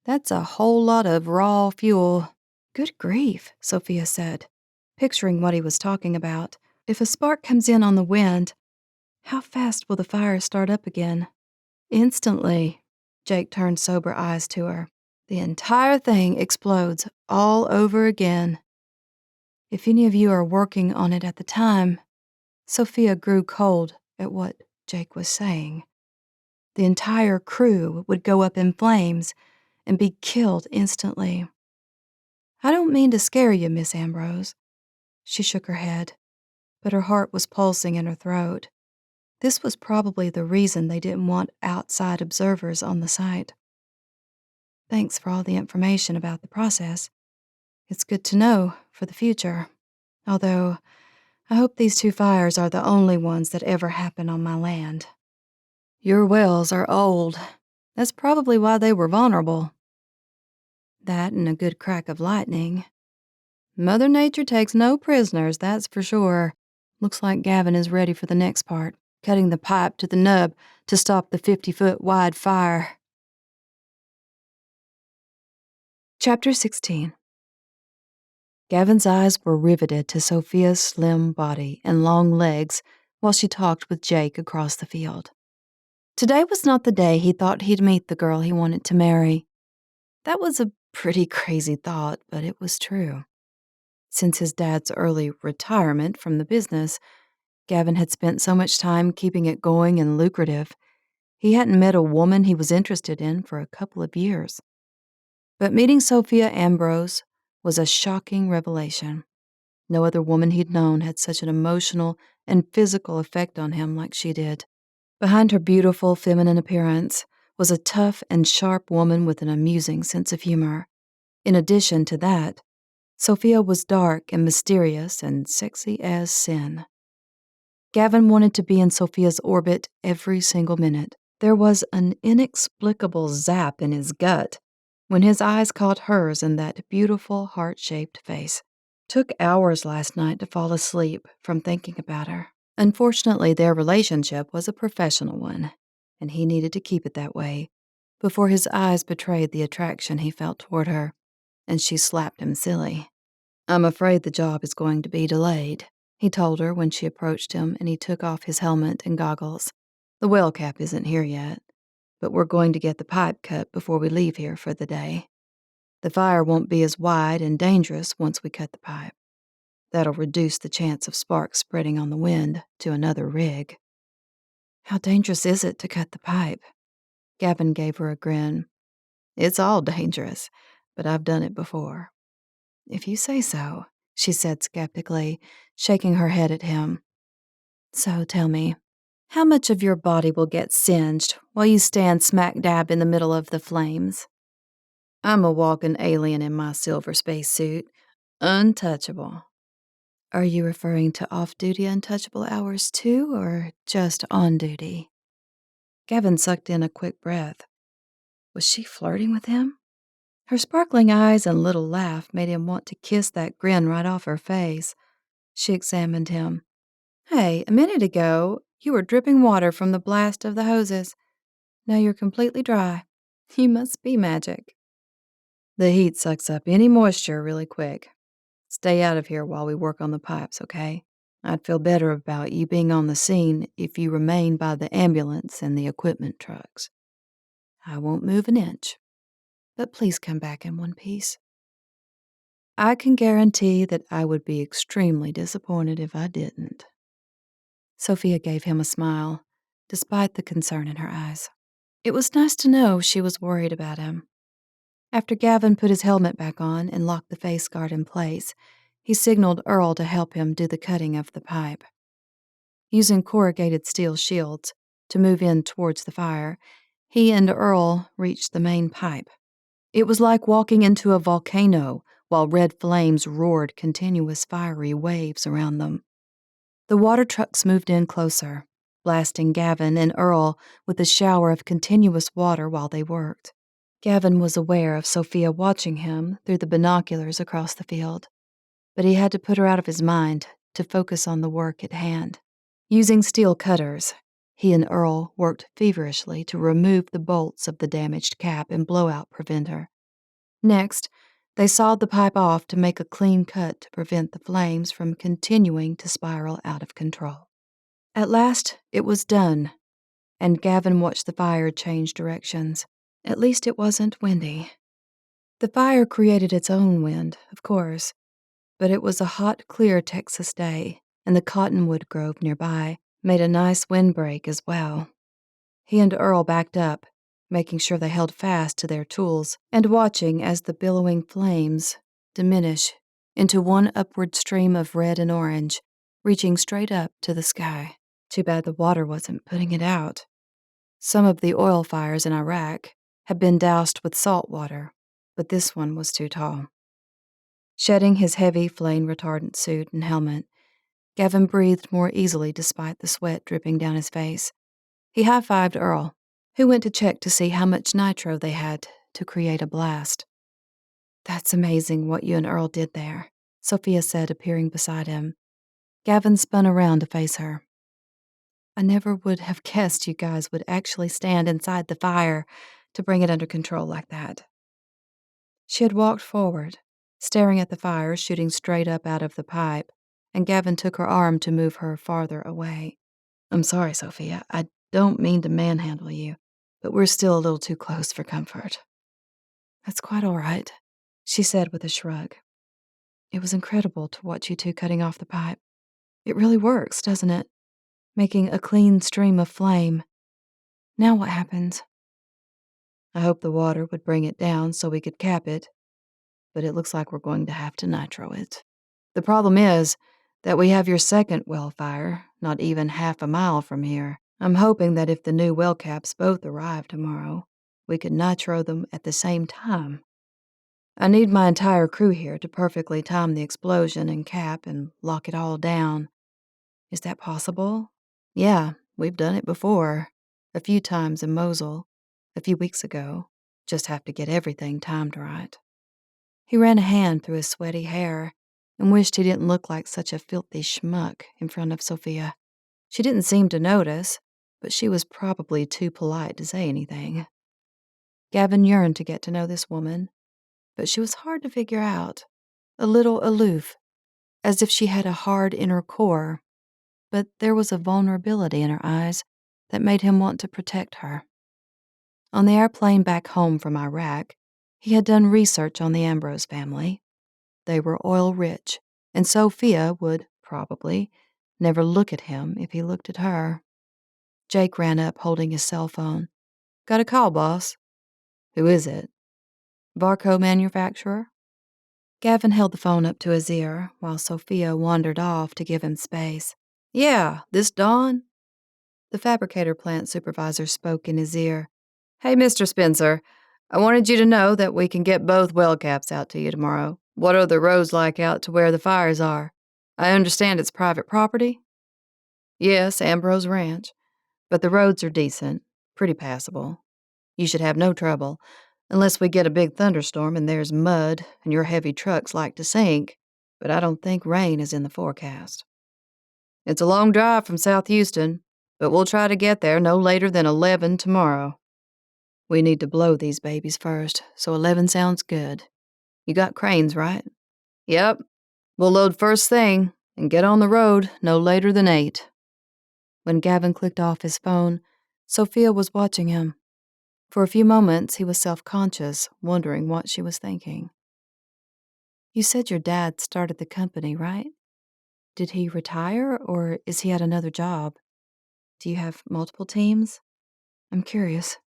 That's a whole lot of raw fuel. Good grief, Sofia said, picturing what he was talking about. If a spark comes in on the wind, how fast will the fire start up again? Instantly. Jake turned sober eyes to her. The entire thing explodes all over again. If any of you are working on it at the time, Sofia grew cold at what Jake was saying. The entire crew would go up in flames and be killed instantly. I don't mean to scare you, Miss Ambrose. She shook her head, but her heart was pulsing in her throat. This was probably the reason they didn't want outside observers on the site. Thanks for all the information about the process. It's good to know for the future. Although, I hope these 2 fires are the only ones that ever happen on my land. Your wells are old. That's probably why they were vulnerable. That and a good crack of lightning. Mother Nature takes no prisoners, that's for sure. Looks like Gavin is ready for the next part, cutting the pipe to the nub to stop the 50-foot wide fire. Chapter 16. Gavin's eyes were riveted to Sofia's slim body and long legs while she talked with Jake across the field. Today was not the day he thought he'd meet the girl he wanted to marry. That was a pretty crazy thought, but it was true. Since his dad's early retirement from the business, Gavin had spent so much time keeping it going and lucrative, he hadn't met a woman he was interested in for a couple of years. But meeting Sofia Ambrose was a shocking revelation. No other woman he'd known had such an emotional and physical effect on him like she did. Behind her beautiful feminine appearance was a tough and sharp woman with an amusing sense of humor. In addition to that, Sofia was dark and mysterious and sexy as sin. Gavin wanted to be in Sofia's orbit every single minute. There was an inexplicable zap in his gut when his eyes caught hers in that beautiful heart-shaped face. Took hours last night to fall asleep from thinking about her. Unfortunately, their relationship was a professional one, and he needed to keep it that way before his eyes betrayed the attraction he felt toward her, and she slapped him silly. I'm afraid the job is going to be delayed, he told her when she approached him and he took off his helmet and goggles. The well cap isn't here yet, but we're going to get the pipe cut before we leave here for the day. The fire won't be as wide and dangerous once we cut the pipe. That'll reduce the chance of sparks spreading on the wind to another rig. How dangerous is it to cut the pipe? Gavin gave her a grin. It's all dangerous, but I've done it before. If you say so, she said skeptically, shaking her head at him. So tell me, how much of your body will get singed while you stand smack dab in the middle of the flames? I'm a walking alien in my silver spacesuit, untouchable. Are you referring to off-duty untouchable hours too, or just on duty? Gavin sucked in a quick breath. Was she flirting with him? Her sparkling eyes and little laugh made him want to kiss that grin right off her face. She examined him. Hey, a minute ago, you were dripping water from the blast of the hoses. Now you're completely dry. You must be magic. The heat sucks up any moisture really quick. Stay out of here while we work on the pipes, okay? I'd feel better about you being on the scene if you remain by the ambulance and the equipment trucks. I won't move an inch. But please come back in one piece. I can guarantee that I would be extremely disappointed if I didn't. Sofia gave him a smile, despite the concern in her eyes. It was nice to know she was worried about him. After Gavin put his helmet back on and locked the face guard in place, he signaled Earl to help him do the cutting of the pipe. Using corrugated steel shields to move in towards the fire, he and Earl reached the main pipe. It was like walking into a volcano while red flames roared continuous fiery waves around them. The water trucks moved in closer, blasting Gavin and Earl with a shower of continuous water while they worked. Gavin was aware of Sofia watching him through the binoculars across the field, but he had to put her out of his mind to focus on the work at hand. Using steel cutters, he and Earl worked feverishly to remove the bolts of the damaged cap and blowout preventer. Next, they sawed the pipe off to make a clean cut to prevent the flames from continuing to spiral out of control. At last, it was done, and Gavin watched the fire change directions. At least it wasn't windy. The fire created its own wind, of course, but it was a hot, clear Texas day, and the cottonwood grove nearby made a nice windbreak as well. He and Earl backed up, making sure they held fast to their tools, and watching as the billowing flames diminish into one upward stream of red and orange, reaching straight up to the sky. Too bad the water wasn't putting it out. Some of the oil fires in Iraq had been doused with salt water, but this one was too tall. Shedding his heavy flame-retardant suit and helmet, Gavin breathed more easily despite the sweat dripping down his face. He high-fived Earl, who went to check to see how much nitro they had to create a blast. "That's amazing what you and Earl did there," Sofia said, appearing beside him. Gavin spun around to face her. "I never would have guessed you guys would actually stand inside the fire to bring it under control like that." She had walked forward, staring at the fire shooting straight up out of the pipe, and Gavin took her arm to move her farther away. "I'm sorry, Sofia. I don't mean to manhandle you, but we're still a little too close for comfort." "That's quite all right," she said with a shrug. "It was incredible to watch you two cutting off the pipe. It really works, doesn't it? Making a clean stream of flame. Now what happens?" "I hope the water would bring it down so we could cap it, but it looks like we're going to have to nitro it. The problem is that we have your second well fire not even half a mile from here. I'm hoping that if the new well caps both arrive tomorrow, we could nitro them at the same time. I need my entire crew here to perfectly time the explosion and cap and lock it all down. Is that possible?" "Yeah, we've done it before. A few times in Mosul, a few weeks ago. Just have to get everything timed right." He ran a hand through his sweaty hair and wished he didn't look like such a filthy schmuck in front of Sofia. She didn't seem to notice, but she was probably too polite to say anything. Gavin yearned to get to know this woman, but she was hard to figure out. A little aloof, as if she had a hard inner core, but there was a vulnerability in her eyes that made him want to protect her. On the airplane back home from Iraq, he had done research on the Ambrose family. They were oil rich, and Sofia would, probably, never look at him if he looked at her. Jake ran up holding his cell phone. "Got a call, boss." "Who is it?" "Varco manufacturer." Gavin held the phone up to his ear while Sofia wandered off to give him space. "Yeah, this Dawn?" The fabricator plant supervisor spoke in his ear. "Hey, Mr. Spencer, I wanted you to know that we can get both well caps out to you tomorrow. What are the roads like out to where the fires are? I understand it's private property?" "Yes, Ambrose Ranch. But the roads are decent, pretty passable. You should have no trouble, unless we get a big thunderstorm and there's mud and your heavy trucks like to sink, but I don't think rain is in the forecast. It's a long drive from South Houston, but we'll try to get there no later than 11 tomorrow. We need to blow these babies first, so 11 sounds good. You got cranes, right?" "Yep. We'll load first thing and get on the road no later than 8. When Gavin clicked off his phone, Sofia was watching him. For a few moments, he was self-conscious, wondering what she was thinking. "You said your dad started the company, right? Did he retire, or is he at another job? Do you have multiple teams? I'm curious."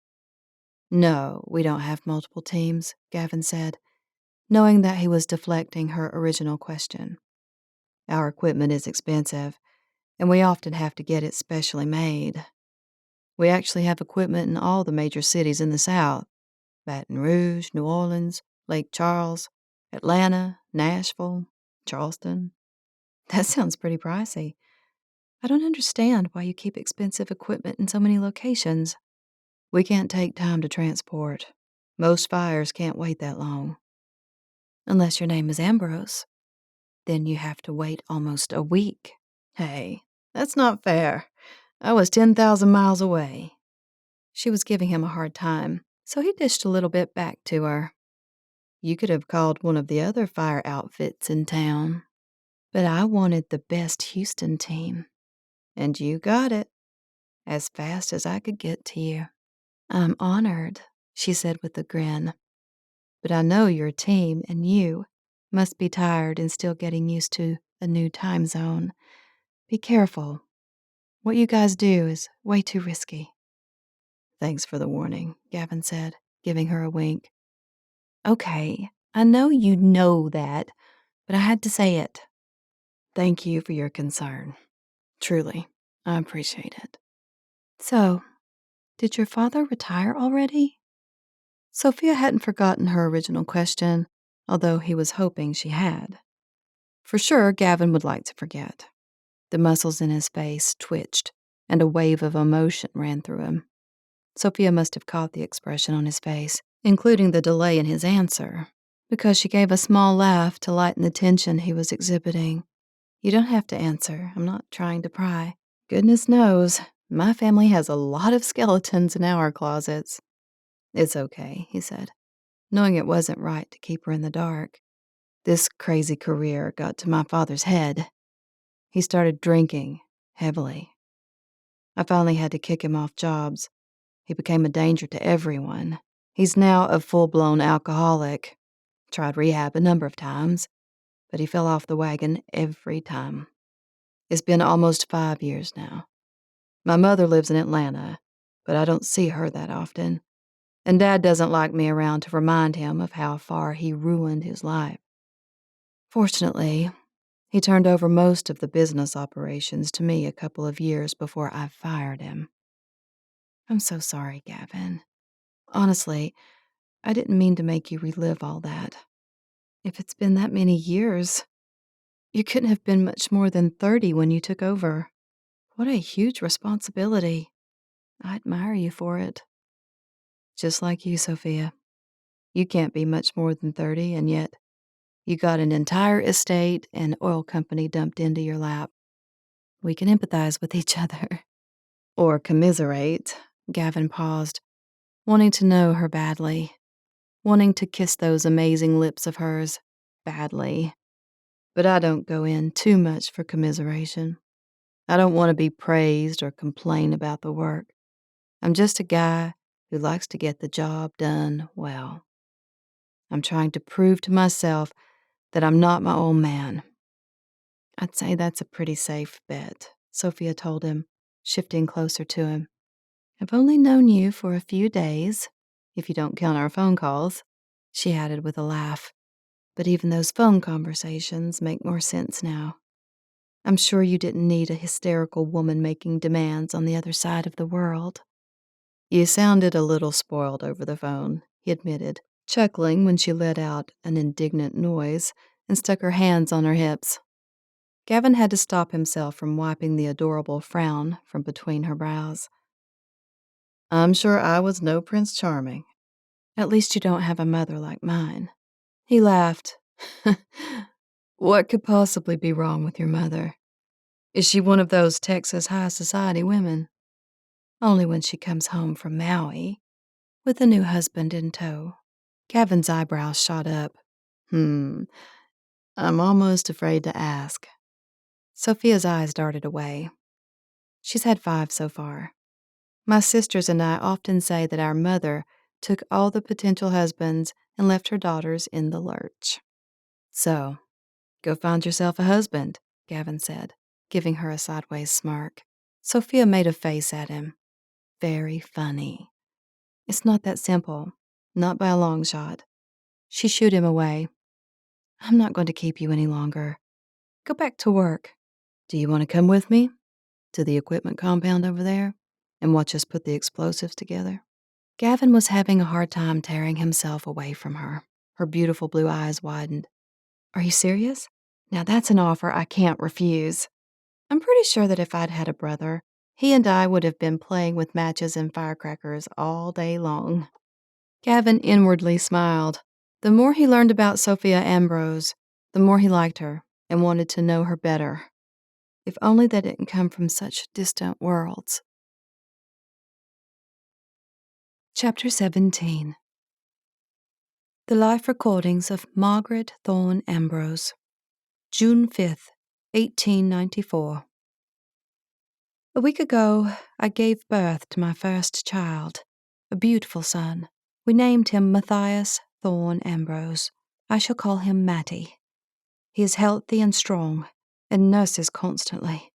"No, we don't have multiple teams," Gavin said, knowing that he was deflecting her original question. "Our equipment is expensive, and we often have to get it specially made. We actually have equipment in all the major cities in the South: Baton Rouge, New Orleans, Lake Charles, Atlanta, Nashville, Charleston." "That sounds pretty pricey. I don't understand why you keep expensive equipment in so many locations." "We can't take time to transport. Most fires can't wait that long." "Unless your name is Ambrose. Then you have to wait almost a week." "Hey, that's not fair. I was 10,000 miles away." She was giving him a hard time, so he dished a little bit back to her. You could have called one of the other fire outfits in town, but I wanted the best Houston team, and you got it as fast as I could get to you. I'm honored, she said with a grin, but I know your team and you must be tired and still getting used to a new time zone. Be careful. What you guys do is way too risky. Thanks for the warning, Gavin said, giving her a wink. Okay, I know you know that, but I had to say it. Thank you for your concern. Truly, I appreciate it. So, did your father retire already? Sophia hadn't forgotten her original question, although he was hoping she had. For sure, Gavin would like to forget. The muscles in his face twitched, and a wave of emotion ran through him. Sophia must have caught the expression on his face, including the delay in his answer, because she gave a small laugh to lighten the tension he was exhibiting. You don't have to answer. I'm not trying to pry. Goodness knows, my family has a lot of skeletons in our closets. It's okay, he said, knowing it wasn't right to keep her in the dark. This crazy career got to my father's head. He started drinking heavily. I finally had to kick him off jobs. He became a danger to everyone. He's now a full-blown alcoholic. Tried rehab a number of times, but he fell off the wagon every time. It's been almost 5 years now. My mother lives in Atlanta, but I don't see her that often. And Dad doesn't like me around to remind him of how far he ruined his life. Fortunately, he turned over most of the business operations to me a couple of years before I fired him. I'm so sorry, Gavin. Honestly, I didn't mean to make you relive all that. If it's been that many years, you couldn't have been much more than 30 when you took over. What a huge responsibility. I admire you for it. Just like you, Sophia. You can't be much more than 30, and yet you got an entire estate and oil company dumped into your lap. We can empathize with each other. Or commiserate. Gavin paused, wanting to know her badly. Wanting to kiss those amazing lips of hers badly. But I don't go in too much for commiseration. I don't want to be praised or complain about the work. I'm just a guy who likes to get the job done well. I'm trying to prove to myself that I'm not my old man. I'd say that's a pretty safe bet, Sophia told him, shifting closer to him. I've only known you for a few days, if you don't count our phone calls, she added with a laugh. But even those phone conversations make more sense now. I'm sure you didn't need a hysterical woman making demands on the other side of the world. You sounded a little spoiled over the phone, he admitted, chuckling when she let out an indignant noise and stuck her hands on her hips. Gavin had to stop himself from wiping the adorable frown from between her brows. I'm sure I was no Prince Charming. At least you don't have a mother like mine. He laughed. What could possibly be wrong with your mother? Is she one of those Texas high society women? Only when she comes home from Maui, with a new husband in tow. Gavin's eyebrows shot up. I'm almost afraid to ask. Sophia's eyes darted away. She's had 5 so far. My sisters and I often say that our mother took all the potential husbands and left her daughters in the lurch. So, go find yourself a husband, Gavin said, giving her a sideways smirk. Sophia made a face at him. Very funny. It's not that simple, not by a long shot. She shooed him away. I'm not going to keep you any longer. Go back to work. Do you want to come with me to the equipment compound over there and watch us put the explosives together? Gavin was having a hard time tearing himself away from her. Her beautiful blue eyes widened. Are you serious? Now that's an offer I can't refuse. I'm pretty sure that if I'd had a brother, he and I would have been playing with matches and firecrackers all day long. Gavin inwardly smiled. The more he learned about Sofia Ambrose, the more he liked her and wanted to know her better. If only they didn't come from such distant worlds. Chapter 17. The Life Recordings of Margaret Thorne Ambrose, June 5th, 1894. A week ago, I gave birth to my first child, a beautiful son. We named him Matthias Thorne Ambrose. I shall call him Matty. He is healthy and strong, and nurses constantly.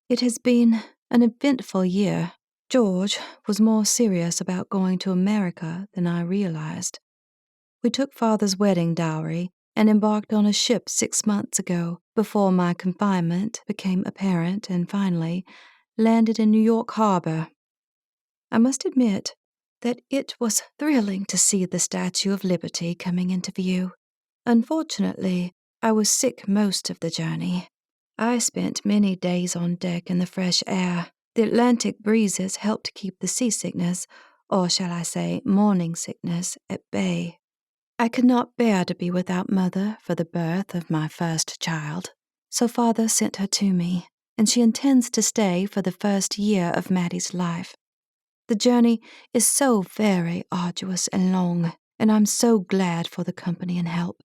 It has been an eventful year. George was more serious about going to America than I realized. We took Father's wedding dowry and embarked on a ship 6 months ago, before my confinement became apparent, and finally landed in New York Harbor. I must admit that it was thrilling to see the Statue of Liberty coming into view. Unfortunately, I was sick most of the journey. I spent many days on deck in the fresh air. The Atlantic breezes helped keep the seasickness, or shall I say morning sickness, at bay. I could not bear to be without Mother for the birth of my first child, so Father sent her to me, and she intends to stay for the first year of Maddie's life. The journey is so very arduous and long, and I'm so glad for the company and help.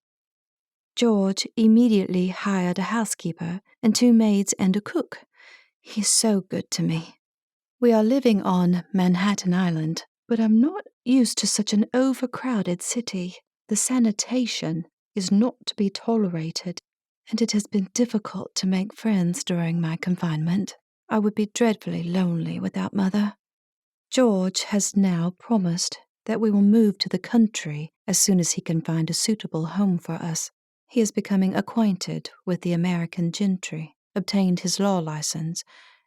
George immediately hired a housekeeper and 2 maids and a cook. He's so good to me. We are living on Manhattan Island, but I'm not used to such an overcrowded city. The sanitation is not to be tolerated, and it has been difficult to make friends during my confinement. I would be dreadfully lonely without Mother. George has now promised that we will move to the country as soon as he can find a suitable home for us. He is becoming acquainted with the American gentry, obtained his law license,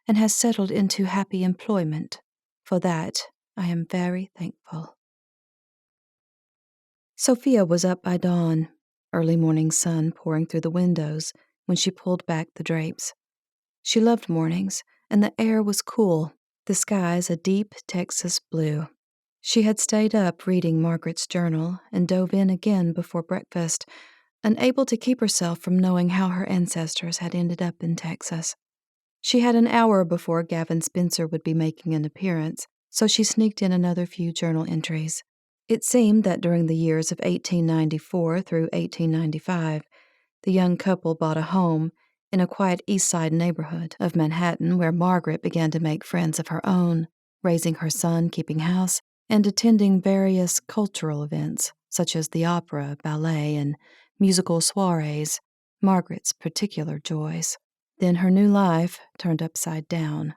and has settled into happy employment. For that, I am very thankful. Sofia was up by dawn, early morning sun pouring through the windows when she pulled back the drapes. She loved mornings, and the air was cool, the skies a deep Texas blue. She had stayed up reading Margaret's journal and dove in again before breakfast, unable to keep herself from knowing how her ancestors had ended up in Texas. She had an hour before Gavin Spencer would be making an appearance, so she sneaked in another few journal entries. It seemed that during the years of 1894 through 1895, the young couple bought a home in a quiet East Side neighborhood of Manhattan where Margaret began to make friends of her own, raising her son, keeping house, and attending various cultural events, such as the opera, ballet, and musical soirees, Margaret's particular joys. Then her new life turned upside down.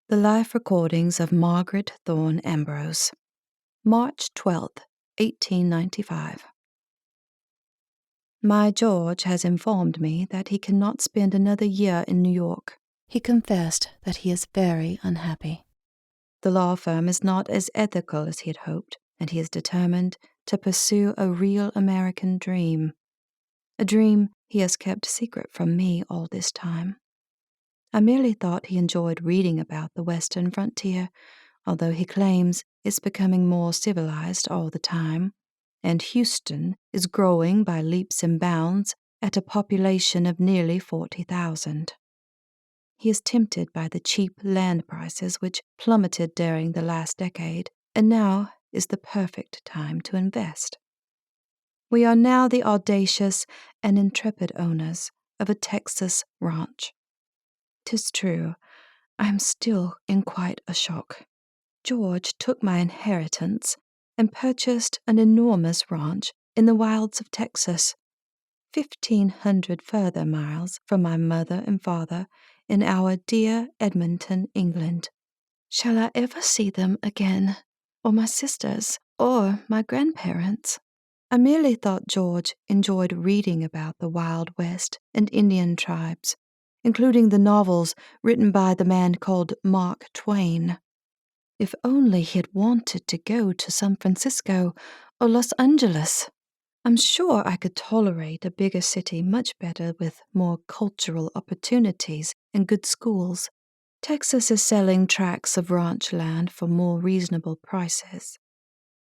The Life Recordings of Margaret Thorne Ambrose, March 12th, 1895. My George has informed me that he cannot spend another year in New York. He confessed that he is very unhappy. The law firm is not as ethical as he had hoped, and he is determined to pursue a real American dream. A dream he has kept secret from me all this time. I merely thought he enjoyed reading about the Western frontier, although he claims it's becoming more civilized all the time, and Houston is growing by leaps and bounds at a population of nearly 40,000. He is tempted by the cheap land prices which plummeted during the last decade, and now is the perfect time to invest. We are now the audacious and intrepid owners of a Texas ranch. 'Tis true, I am still in quite a shock. George took my inheritance and purchased an enormous ranch in the wilds of Texas, 1,500 further miles from my mother and father in our dear Edmonton, England. Shall I ever see them again, or my sisters, or my grandparents? I merely thought George enjoyed reading about the Wild West and Indian tribes, including the novels written by the man called Mark Twain. If only he had wanted to go to San Francisco or Los Angeles. I'm sure I could tolerate a bigger city much better with more cultural opportunities and good schools. Texas is selling tracts of ranch land for more reasonable prices.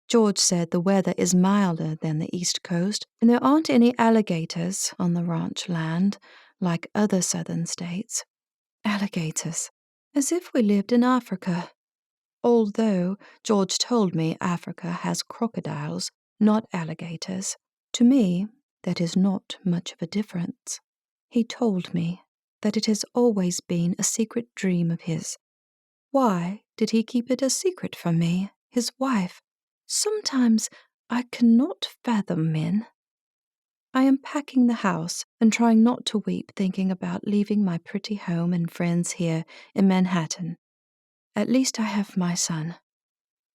George said the weather is milder than the East Coast, and there aren't any alligators on the ranch land like other southern states. Alligators. As if we lived in Africa. Although George told me Africa has crocodiles not alligators. To me, that is not much of a difference. He told me that it has always been a secret dream of his. Why did he keep it a secret from me, his wife? Sometimes I cannot fathom men. I am packing the house and trying not to weep thinking about leaving my pretty home and friends here in Manhattan. At least I have my son.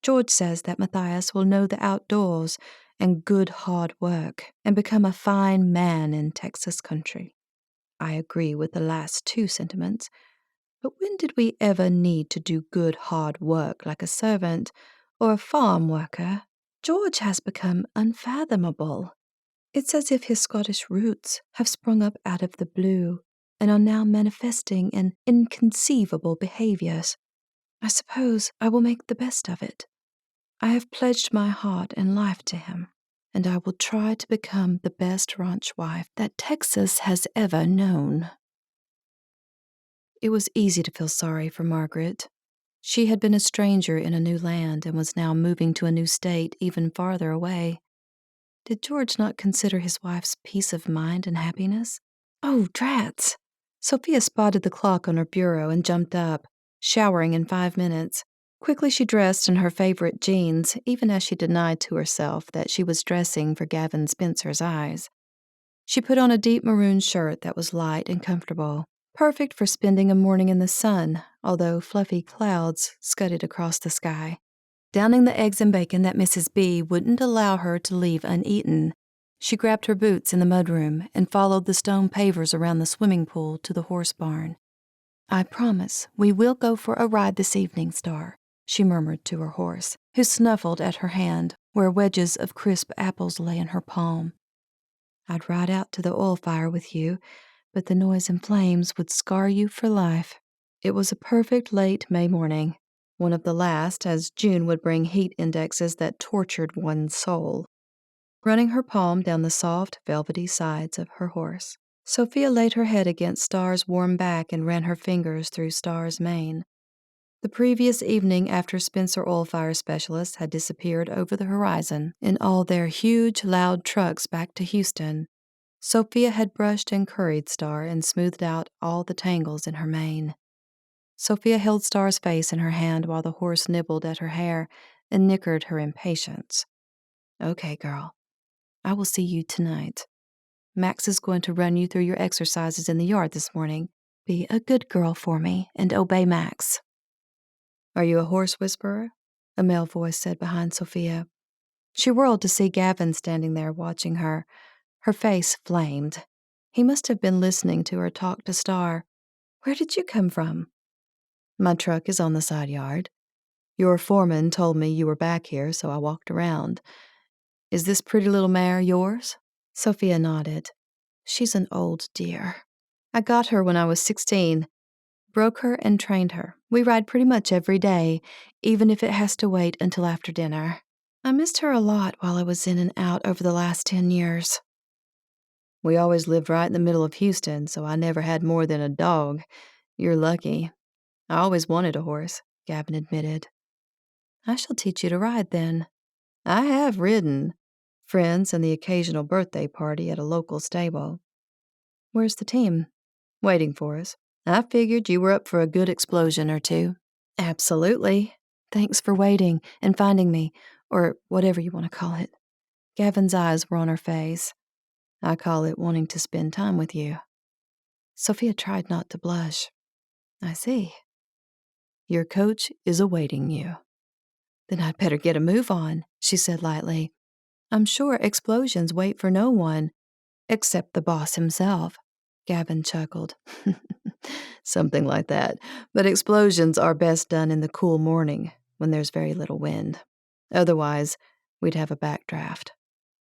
George says that Matthias will know the outdoors and good hard work and become a fine man in Texas country. I agree with the last two sentiments, but when did we ever need to do good hard work like a servant or a farm worker? George has become unfathomable. It's as if his Scottish roots have sprung up out of the blue and are now manifesting in inconceivable behaviors. I suppose I will make the best of it. I have pledged my heart and life to him, and I will try to become the best ranch wife that Texas has ever known. It was easy to feel sorry for Margaret. She had been a stranger in a new land and was now moving to a new state even farther away. Did George not consider his wife's peace of mind and happiness? Oh, drats! Sophia spotted the clock on her bureau and jumped up, showering in 5 minutes. Quickly she dressed in her favorite jeans, even as she denied to herself that she was dressing for Gavin Spencer's eyes. She put on a deep maroon shirt that was light and comfortable, perfect for spending a morning in the sun, although fluffy clouds scudded across the sky. Downing the eggs and bacon that Mrs. B wouldn't allow her to leave uneaten, she grabbed her boots in the mudroom and followed the stone pavers around the swimming pool to the horse barn. "I promise we will go for a ride this evening, Star," she murmured to her horse, who snuffled at her hand where wedges of crisp apples lay in her palm. "I'd ride out to the oil fire with you, but the noise and flames would scar you for life." It was a perfect late May morning, one of the last, as June would bring heat indexes that tortured one's soul. Running her palm down the soft, velvety sides of her horse, Sophia laid her head against Star's warm back and ran her fingers through Star's mane. The previous evening, after Spencer oil fire specialists had disappeared over the horizon in all their huge, loud trucks back to Houston, Sophia had brushed and curried Star and smoothed out all the tangles in her mane. Sophia held Star's face in her hand while the horse nibbled at her hair and nickered her impatience. "Okay, girl. I will see you tonight. Max is going to run you through your exercises in the yard this morning. Be a good girl for me and obey Max." "Are you a horse whisperer?" a male voice said behind Sophia. She whirled to see Gavin standing there watching her. Her face flamed. He must have been listening to her talk to Star. "Where did you come from?" "My truck is on the side yard. Your foreman told me you were back here, so I walked around. Is this pretty little mare yours?" Sophia nodded. "She's an old dear. I got her when I was 16. Broke her and trained her. We ride pretty much every day, even if it has to wait until after dinner. I missed her a lot while I was in and out over the last 10 years. We always lived right in the middle of Houston, so I never had more than a dog. You're lucky. I always wanted a horse," Gavin admitted. "I shall teach you to ride, then." "I have ridden. Friends and the occasional birthday party at a local stable." "Where's the team?" "Waiting for us. I figured you were up for a good explosion or two." "Absolutely. Thanks for waiting and finding me, or whatever you want to call it." Gavin's eyes were on her face. "I call it wanting to spend time with you." Sophia tried not to blush. "I see." "Your coach is awaiting you." "Then I'd better get a move on," she said lightly. "I'm sure explosions wait for no one, except the boss himself." Gavin chuckled. "Something like that. But explosions are best done in the cool morning, when there's very little wind. Otherwise, we'd have a backdraft."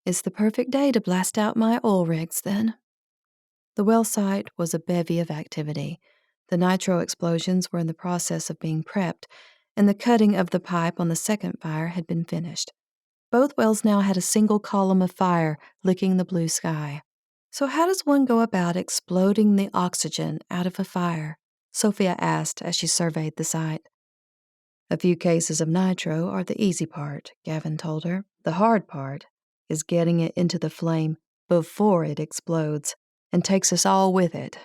"It's the perfect day to blast out my oil rigs, then." The well site was a bevy of activity. The nitro explosions were in the process of being prepped, and the cutting of the pipe on the second fire had been finished. Both wells now had a single column of fire licking the blue sky. "So how does one go about exploding the oxygen out of a fire?" Sophia asked as she surveyed the site. "A few cases of nitro are the easy part," Gavin told her. "The hard part is getting it into the flame before it explodes and takes us all with it.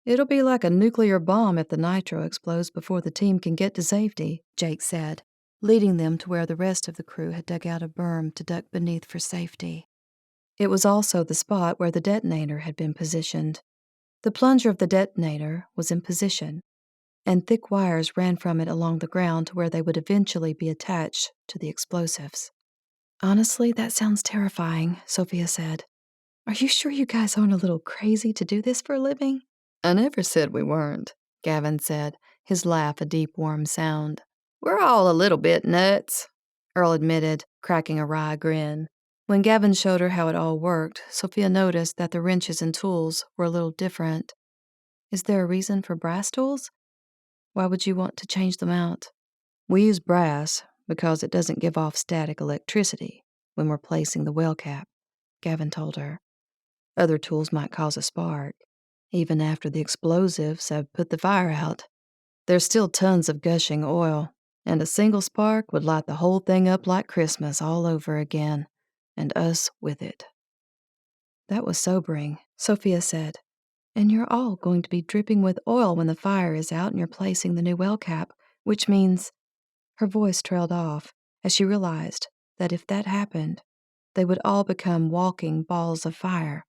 It'll be like a nuclear bomb if the nitro explodes before the team can get to safety, Jake said, leading them to where the rest of the crew had dug out a berm to duck beneath for safety. It was also the spot where the detonator had been positioned. The plunger of the detonator was in position, and thick wires ran from it along the ground to where they would eventually be attached to the explosives. Honestly, that sounds terrifying, Sofia said. Are you sure you guys aren't a little crazy to do this for a living? I never said we weren't, Gavin said, his laugh a deep, warm sound. We're all a little bit nuts, Earl admitted, cracking a wry grin. When Gavin showed her how it all worked, Sofia noticed that the wrenches and tools were a little different. Is there a reason for brass tools? Why would you want to change them out? We use brass because it doesn't give off static electricity when we're placing the well cap, Gavin told her. Other tools might cause a spark. Even after the explosives have put the fire out, there's still tons of gushing oil, and a single spark would light the whole thing up like Christmas all over again, and us with it. That was sobering, Sofia said. And you're all going to be dripping with oil when the fire is out and you're placing the new well cap, which means... Her voice trailed off as she realized that if that happened, they would all become walking balls of fire.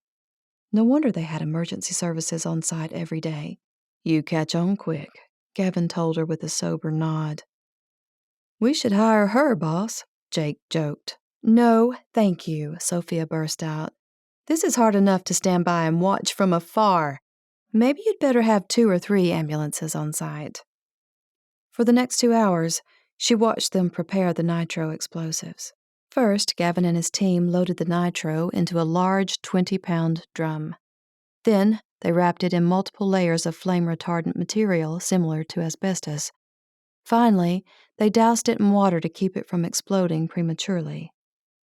No wonder they had emergency services on site every day. You catch on quick, Gavin told her with a sober nod. We should hire her, boss, Jake joked. No, thank you, Sofia burst out. This is hard enough to stand by and watch from afar. Maybe you'd better have 2 or 3 ambulances on site. For the next 2 hours, she watched them prepare the nitro explosives. First, Gavin and his team loaded the nitro into a large 20-pound drum. Then, they wrapped it in multiple layers of flame-retardant material similar to asbestos. Finally, they doused it in water to keep it from exploding prematurely.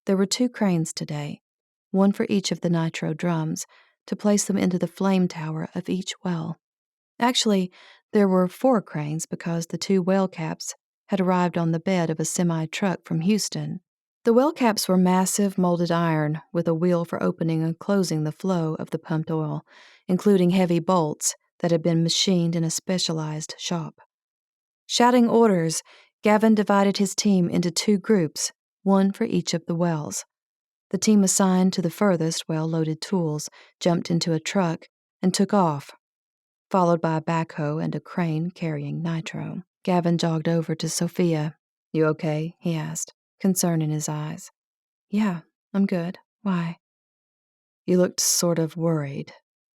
There were 2 cranes today, one for each of the nitro drums, to place them into the flame tower of each well. Actually, there were 4 cranes because the 2 well caps had arrived on the bed of a semi-truck from Houston. The well caps were massive molded iron with a wheel for opening and closing the flow of the pumped oil, including heavy bolts that had been machined in a specialized shop. Shouting orders, Gavin divided his team into 2 groups, one for each of the wells. The team assigned to the furthest well loaded tools jumped into a truck and took off, followed by a backhoe and a crane carrying nitro. Gavin jogged over to Sofia. You okay? He asked, concern in his eyes. Yeah, I'm good. Why? You looked sort of worried.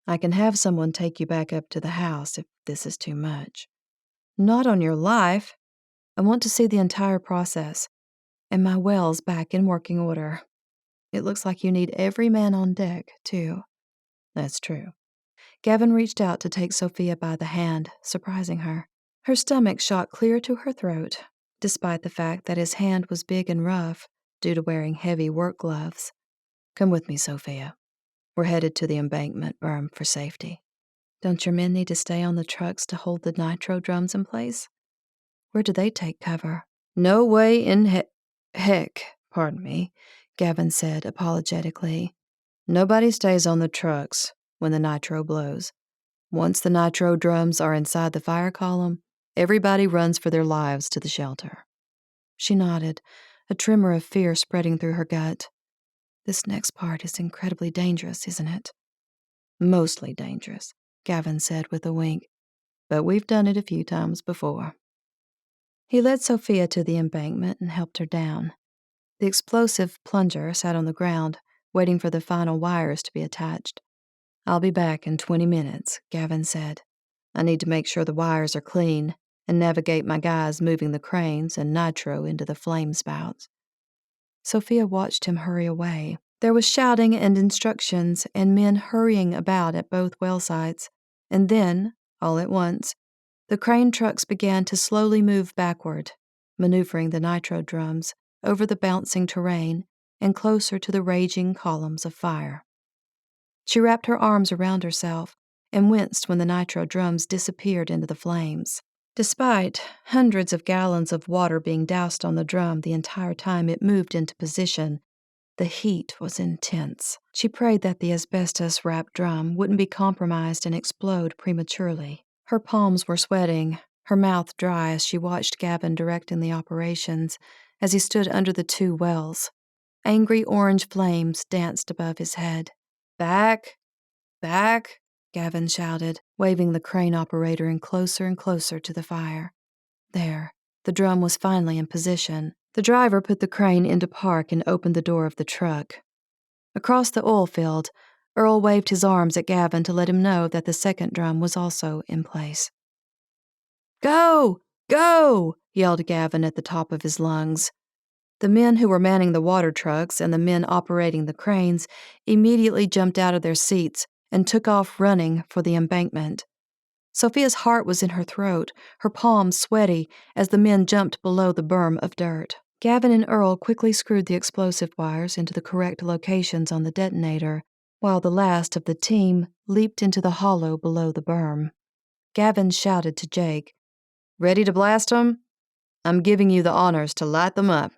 I can have someone take you back up to the house if this is too much. Not on your life. I want to see the entire process, and my well's back in working order. It looks like you need every man on deck, too. That's true. Gavin reached out to take Sofia by the hand, surprising her. Her stomach shot clear to her throat, despite the fact that his hand was big and rough due to wearing heavy work gloves. Come with me, Sofia. We're headed to the embankment berm for safety. Don't your men need to stay on the trucks to hold the nitro drums in place? Where do they take cover? No way in heck, pardon me, Gavin said apologetically. Nobody stays on the trucks when the nitro blows. Once the nitro drums are inside the fire column, everybody runs for their lives to the shelter. She nodded, a tremor of fear spreading through her gut. This next part is incredibly dangerous, isn't it? Mostly dangerous, Gavin said with a wink. But we've done it a few times before. He led Sofia to the embankment and helped her down. The explosive plunger sat on the ground, waiting for the final wires to be attached. I'll be back in 20 minutes, Gavin said. I need to make sure the wires are clean and navigate my guys moving the cranes and nitro into the flame spouts. Sofia watched him hurry away. There was shouting and instructions and men hurrying about at both well sites. And then, all at once, the crane trucks began to slowly move backward, maneuvering the nitro drums over the bouncing terrain and closer to the raging columns of fire. She wrapped her arms around herself and winced when the nitro drums disappeared into the flames. Despite hundreds of gallons of water being doused on the drum the entire time it moved into position, The heat was intense. She prayed that the asbestos-wrapped drum wouldn't be compromised and explode prematurely. Her palms were sweating, her mouth dry as she watched Gavin directing the operations as he stood under the two wells. Angry orange flames danced above his head. "Back! Back!" Gavin shouted, waving the crane operator in closer and closer to the fire. There, the drum was finally in position. The driver put the crane into park and opened the door of the truck. Across the oil field, Earl waved his arms at Gavin to let him know that the second drum was also in place. "Go! Go!" yelled Gavin at the top of his lungs. The men who were manning the water trucks and the men operating the cranes immediately jumped out of their seats and took off running for the embankment. Sophia's heart was in her throat, her palms sweaty as the men jumped below the berm of dirt. Gavin and Earl quickly screwed the explosive wires into the correct locations on the detonator, while the last of the team leaped into the hollow below the berm. Gavin shouted to Jake, "Ready to blast 'em? I'm giving you the honors to light them up."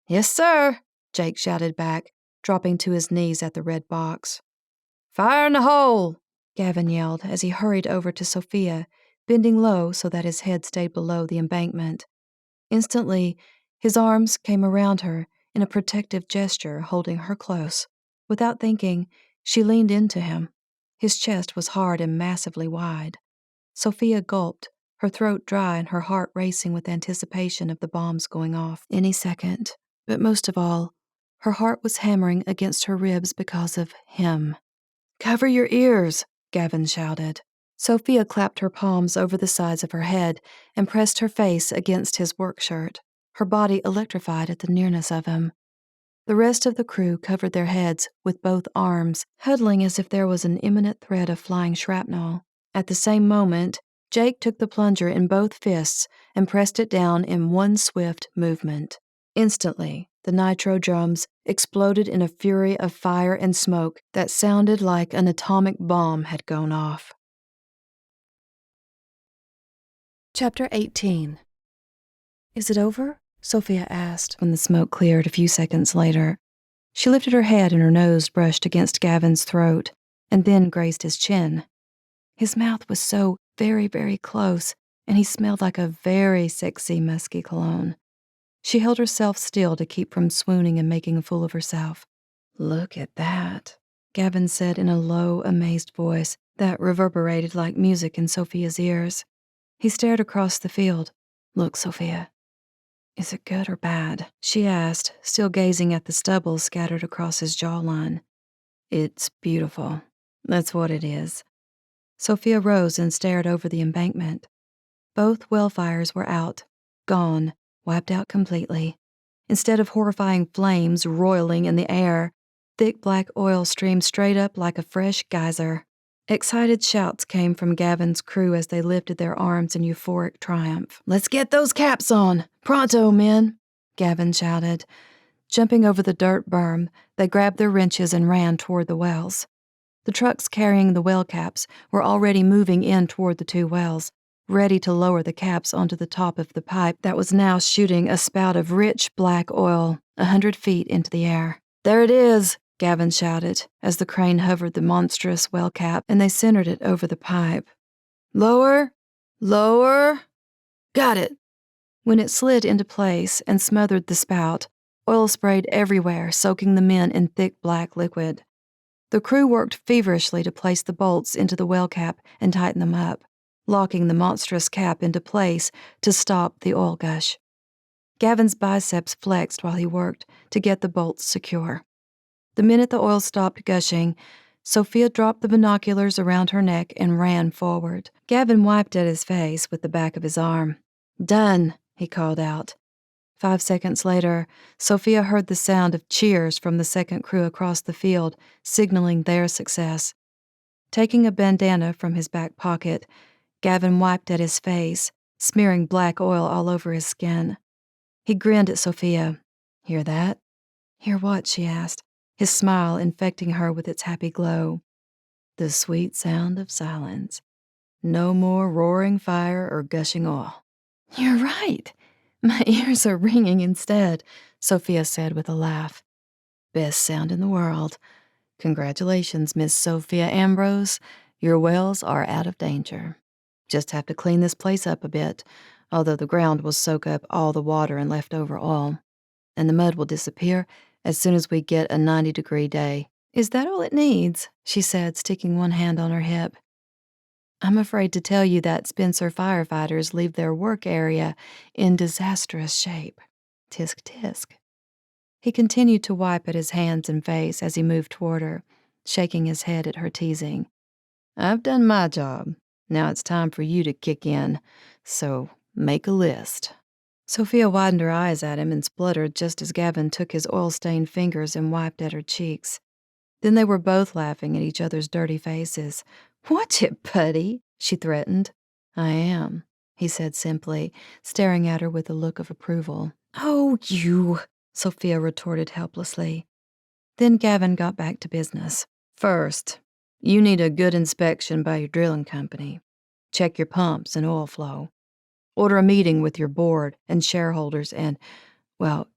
"Yes, sir," Jake shouted back, dropping to his knees at the red box. "Fire in the hole!" Gavin yelled as he hurried over to Sofia, bending low so that his head stayed below the embankment. Instantly, his arms came around her in a protective gesture, holding her close. Without thinking, she leaned into him. His chest was hard and massively wide. Sofia gulped, her throat dry and her heart racing with anticipation of the bombs going off any second. But most of all, her heart was hammering against her ribs because of him. "Cover your ears," Gavin shouted. Sofia clapped her palms over the sides of her head and pressed her face against his work shirt, her body electrified at the nearness of him. The rest of the crew covered their heads with both arms, huddling as if there was an imminent threat of flying shrapnel. At the same moment, Jake took the plunger in both fists and pressed it down in one swift movement. Instantly, the nitro drums exploded in a fury of fire and smoke that sounded like an atomic bomb had gone off. Chapter 18. "Is it over?" Sofia asked when the smoke cleared a few seconds later. She lifted her head and her nose brushed against Gavin's throat and then grazed his chin. His mouth was so very, very close, and he smelled like a very sexy, musky cologne. She held herself still to keep from swooning and making a fool of herself. "Look at that," Gavin said in a low, amazed voice that reverberated like music in Sofia's ears. He stared across the field. "Look, Sofia." "Is it good or bad?" she asked, still gazing at the stubble scattered across his jawline. "It's beautiful. That's what it is." Sofia rose and stared over the embankment. Both well fires were out, gone, wiped out completely. Instead of horrifying flames roiling in the air, thick black oil streamed straight up like a fresh geyser. Excited shouts came from Gavin's crew as they lifted their arms in euphoric triumph. "Let's get those caps on! Pronto, men!" Gavin shouted. Jumping over the dirt berm, they grabbed their wrenches and ran toward the wells. The trucks carrying the well caps were already moving in toward the two wells, ready to lower the caps onto the top of the pipe that was now shooting a spout of rich black oil 100 feet into the air. "There it is!" Gavin shouted as the crane hovered the monstrous well cap and they centered it over the pipe. "Lower! Lower! Got it!" When it slid into place and smothered the spout, oil sprayed everywhere, soaking the men in thick black liquid. The crew worked feverishly to place the bolts into the well cap and tighten them up, locking the monstrous cap into place to stop the oil gush. Gavin's biceps flexed while he worked to get the bolts secure. The minute the oil stopped gushing, Sofia dropped the binoculars around her neck and ran forward. Gavin wiped at his face with the back of his arm. "Done," he called out. 5 seconds later, Sofia heard the sound of cheers from the second crew across the field, signaling their success. Taking a bandana from his back pocket, Gavin wiped at his face, smearing black oil all over his skin. He grinned at Sofia. "Hear that?" "Hear what?" she asked, his smile infecting her with its happy glow. "The sweet sound of silence. No more roaring fire or gushing oil." "You're right. My ears are ringing instead," Sofia said with a laugh. Best sound in the world. Congratulations, Miss Sofia Ambrose. Your wells are out of danger. Just have to clean this place up a bit, although the ground will soak up all the water and leftover oil, and the mud will disappear as soon as we get a 90-degree day. Is that all it needs? She said, sticking one hand on her hip. I'm afraid to tell you that Spencer firefighters leave their work area in disastrous shape. Tisk tisk. He continued to wipe at his hands and face as he moved toward her, shaking his head at her teasing. I've done my job. Now it's time for you to kick in, so make a list. Sofia widened her eyes at him and spluttered just as Gavin took his oil-stained fingers and wiped at her cheeks. Then they were both laughing at each other's dirty faces. Watch it, Putty, she threatened. I am, he said simply, staring at her with a look of approval. Oh, you, Sofia retorted helplessly. Then Gavin got back to business. First, you need a good inspection by your drilling company. Check your pumps and oil flow. Order a meeting with your board and shareholders and, well,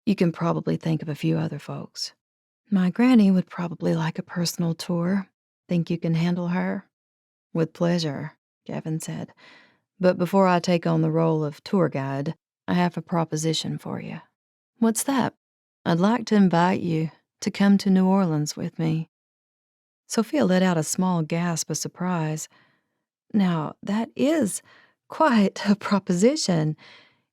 you can probably think of a few other folks. My granny would probably like a personal tour. Think you can handle her? With pleasure, Gavin said. But before I take on the role of tour guide, I have a proposition for you. What's that? I'd like to invite you to come to New Orleans with me. Sofia let out a small gasp of surprise. Now, that is quite a proposition.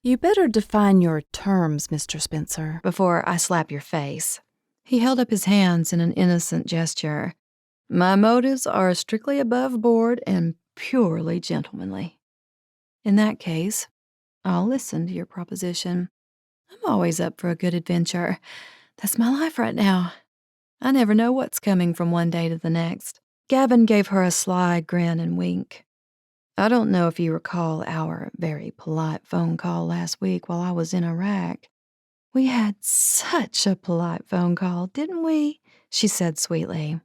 You better define your terms, Mr. Spencer, before I slap your face. He held up his hands in an innocent gesture. My motives are strictly above board and purely gentlemanly. In that case, I'll listen to your proposition. I'm always up for a good adventure. That's my life right now. I never know what's coming from one day to the next. Gavin gave her a sly grin and wink. I don't know if you recall our very polite phone call last week while I was in Iraq. We had such a polite phone call, didn't we? She said sweetly.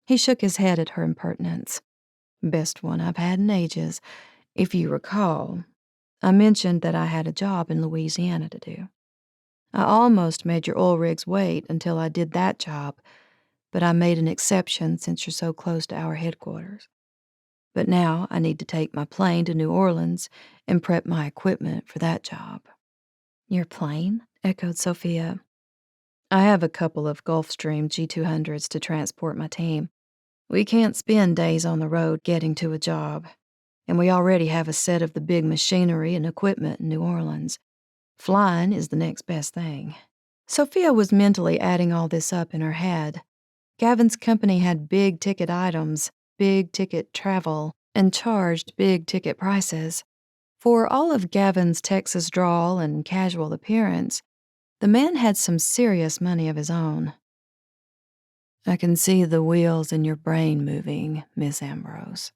He shook his head at her impertinence. Best one I've had in ages. If you recall, I mentioned that I had a job in Louisiana to do. I almost made your oil rigs wait until I did that job, but I made an exception since you're so close to our headquarters. But now I need to take my plane to New Orleans and prep my equipment for that job. Your plane? Echoed Sofia. I have a couple of Gulfstream G200s to transport my team. We can't spend days on the road getting to a job, and we already have a set of the big machinery and equipment in New Orleans. Flying is the next best thing. Sofia was mentally adding all this up in her head. Gavin's company had big-ticket items, big-ticket travel, and charged big-ticket prices. For all of Gavin's Texas drawl and casual appearance, the man had some serious money of his own. I can see the wheels in your brain moving, Miss Ambrose.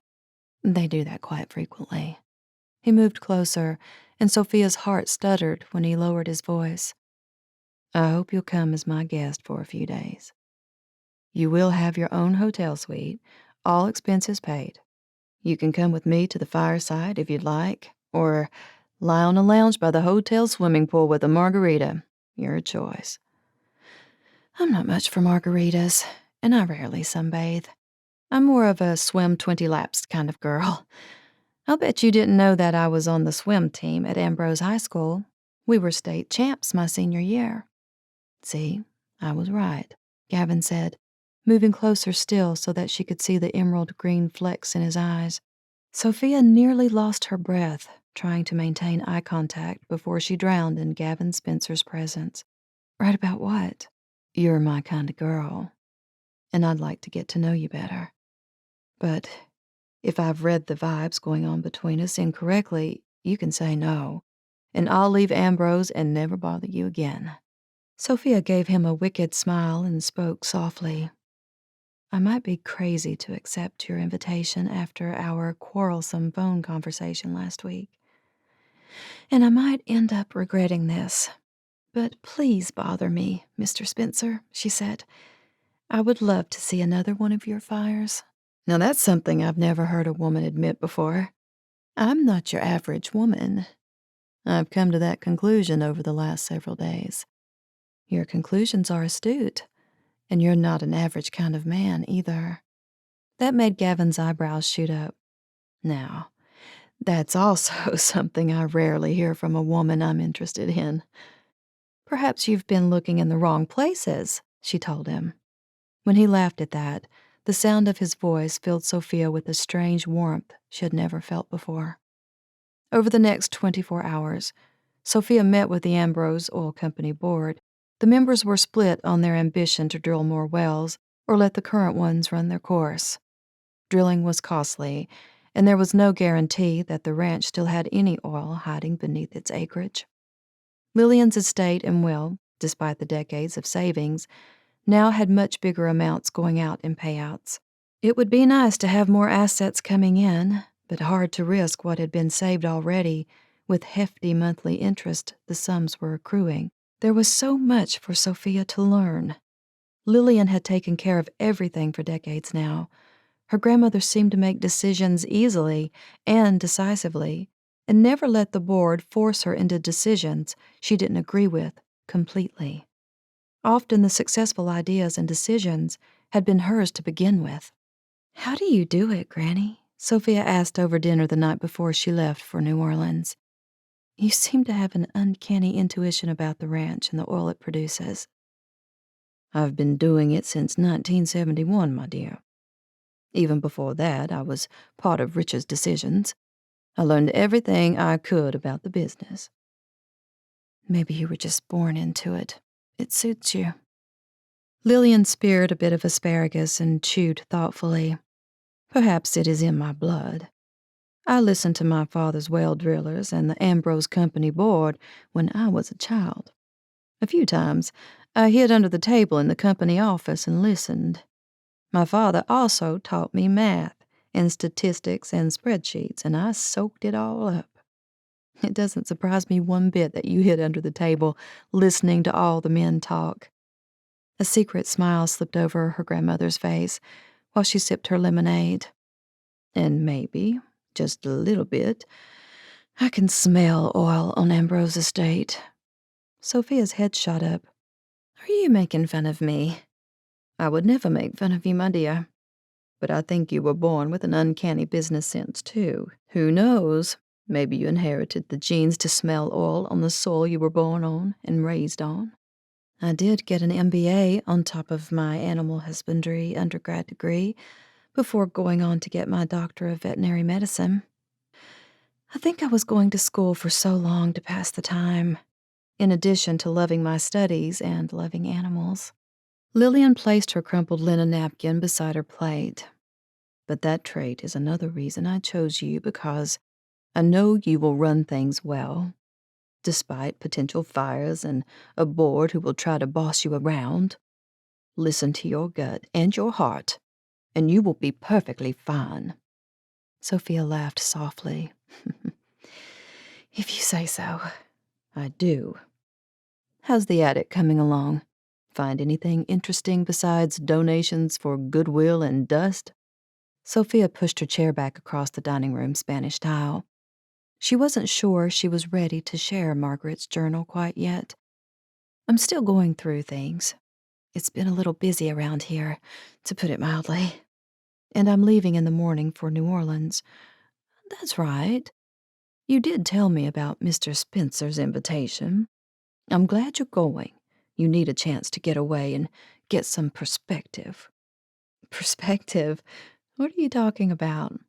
They do that quite frequently. He moved closer, and Sofia's heart stuttered when he lowered his voice. I hope you'll come as my guest for a few days. You will have your own hotel suite, all expenses paid. You can come with me to the fireside if you'd like, or lie on a lounge by the hotel swimming pool with a margarita. Your choice. I'm not much for margaritas, and I rarely sunbathe. I'm more of a swim 20 laps kind of girl. I'll bet you didn't know that I was on the swim team at Ambrose High School. We were state champs my senior year. See, I was right, Gavin said, moving closer still so that she could see the emerald green flecks in his eyes. Sofia nearly lost her breath, trying to maintain eye contact before she drowned in Gavin Spencer's presence. Right about what? You're my kind of girl, and I'd like to get to know you better. But if I've read the vibes going on between us incorrectly, you can say no, and I'll leave Ambrose and never bother you again. Sofia gave him a wicked smile and spoke softly. I might be crazy to accept your invitation after our quarrelsome phone conversation last week. And I might end up regretting this. But please bother me, Mr. Spencer, she said. I would love to see another one of your fires. Now that's something I've never heard a woman admit before. I'm not your average woman. I've come to that conclusion over the last several days. Your conclusions are astute, and you're not an average kind of man either. That made Gavin's eyebrows shoot up. Now, that's also something I rarely hear from a woman I'm interested in. Perhaps you've been looking in the wrong places, she told him. When he laughed at that, the sound of his voice filled Sofia with a strange warmth she had never felt before. Over the next 24 hours, Sofia met with the Ambrose Oil Company board. The members were split on their ambition to drill more wells or let the current ones run their course. Drilling was costly, and there was no guarantee that the ranch still had any oil hiding beneath its acreage. Lillian's estate and will, despite the decades of savings, now had much bigger amounts going out in payouts. It would be nice to have more assets coming in, but hard to risk what had been saved already. With hefty monthly interest, the sums were accruing. There was so much for Sofia to learn. Lillian had taken care of everything for decades now. Her grandmother seemed to make decisions easily and decisively, and never let the board force her into decisions she didn't agree with completely. Often the successful ideas and decisions had been hers to begin with. "How do you do it, Granny?" Sofia asked over dinner the night before she left for New Orleans. "You seem to have an uncanny intuition about the ranch and the oil it produces." "I've been doing it since 1971, my dear. Even before that, I was part of Richard's decisions. I learned everything I could about the business." "Maybe you were just born into it. It suits you." Lillian speared a bit of asparagus and chewed thoughtfully. "Perhaps it is in my blood. I listened to my father's well drillers and the Ambrose Company board when I was a child. A few times, I hid under the table in the company office and listened. My father also taught me math and statistics and spreadsheets, and I soaked it all up. It doesn't surprise me one bit that you hid under the table listening to all the men talk." A secret smile slipped over her grandmother's face while she sipped her lemonade. "And maybe, just a little bit, I can smell oil on Ambrose Estate." Sofia's head shot up. "Are you making fun of me?" "I would never make fun of you, my dear. But I think you were born with an uncanny business sense, too. Who knows? Maybe you inherited the genes to smell oil on the soil you were born on and raised on." "I did get an MBA on top of my animal husbandry undergrad degree before going on to get my doctor of veterinary medicine. I think I was going to school for so long to pass the time, in addition to loving my studies and loving animals." Lillian placed her crumpled linen napkin beside her plate. "But that trait is another reason I chose you, because I know you will run things well, despite potential fires and a board who will try to boss you around. Listen to your gut and your heart, and you will be perfectly fine." Sofia laughed softly. "If you say so." "I do. How's the attic coming along? Find anything interesting besides donations for goodwill and dust?" Sofia pushed her chair back across the dining room Spanish tile. She wasn't sure she was ready to share Margaret's journal quite yet. "I'm still going through things. It's been a little busy around here, to put it mildly. And I'm leaving in the morning for New Orleans." "That's right. You did tell me about Mr. Spencer's invitation. I'm glad you're going. You need a chance to get away and get some perspective." "Perspective? What are you talking about?"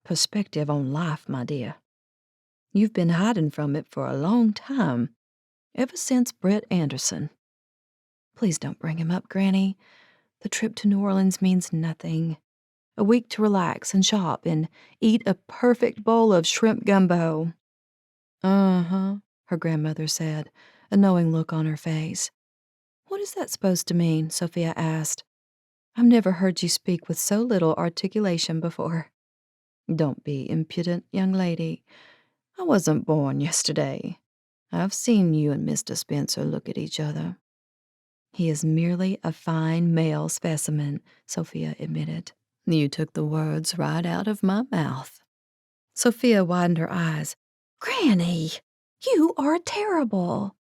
"Perspective on life, my dear. You've been hiding from it for a long time, ever since Brett Anderson." "Please don't bring him up, Granny. The trip to New Orleans means nothing. A week to relax and shop and eat a perfect bowl of shrimp gumbo." "Uh-huh," her grandmother said, a knowing look on her face. "What is that supposed to mean?" Sofia asked. "I've never heard you speak with so little articulation before." "Don't be impudent, young lady. I wasn't born yesterday. I've seen you and Mr. Spencer look at each other." "He is merely a fine male specimen," Sofia admitted. "You took the words right out of my mouth." Sofia widened her eyes. "Granny, you are terrible."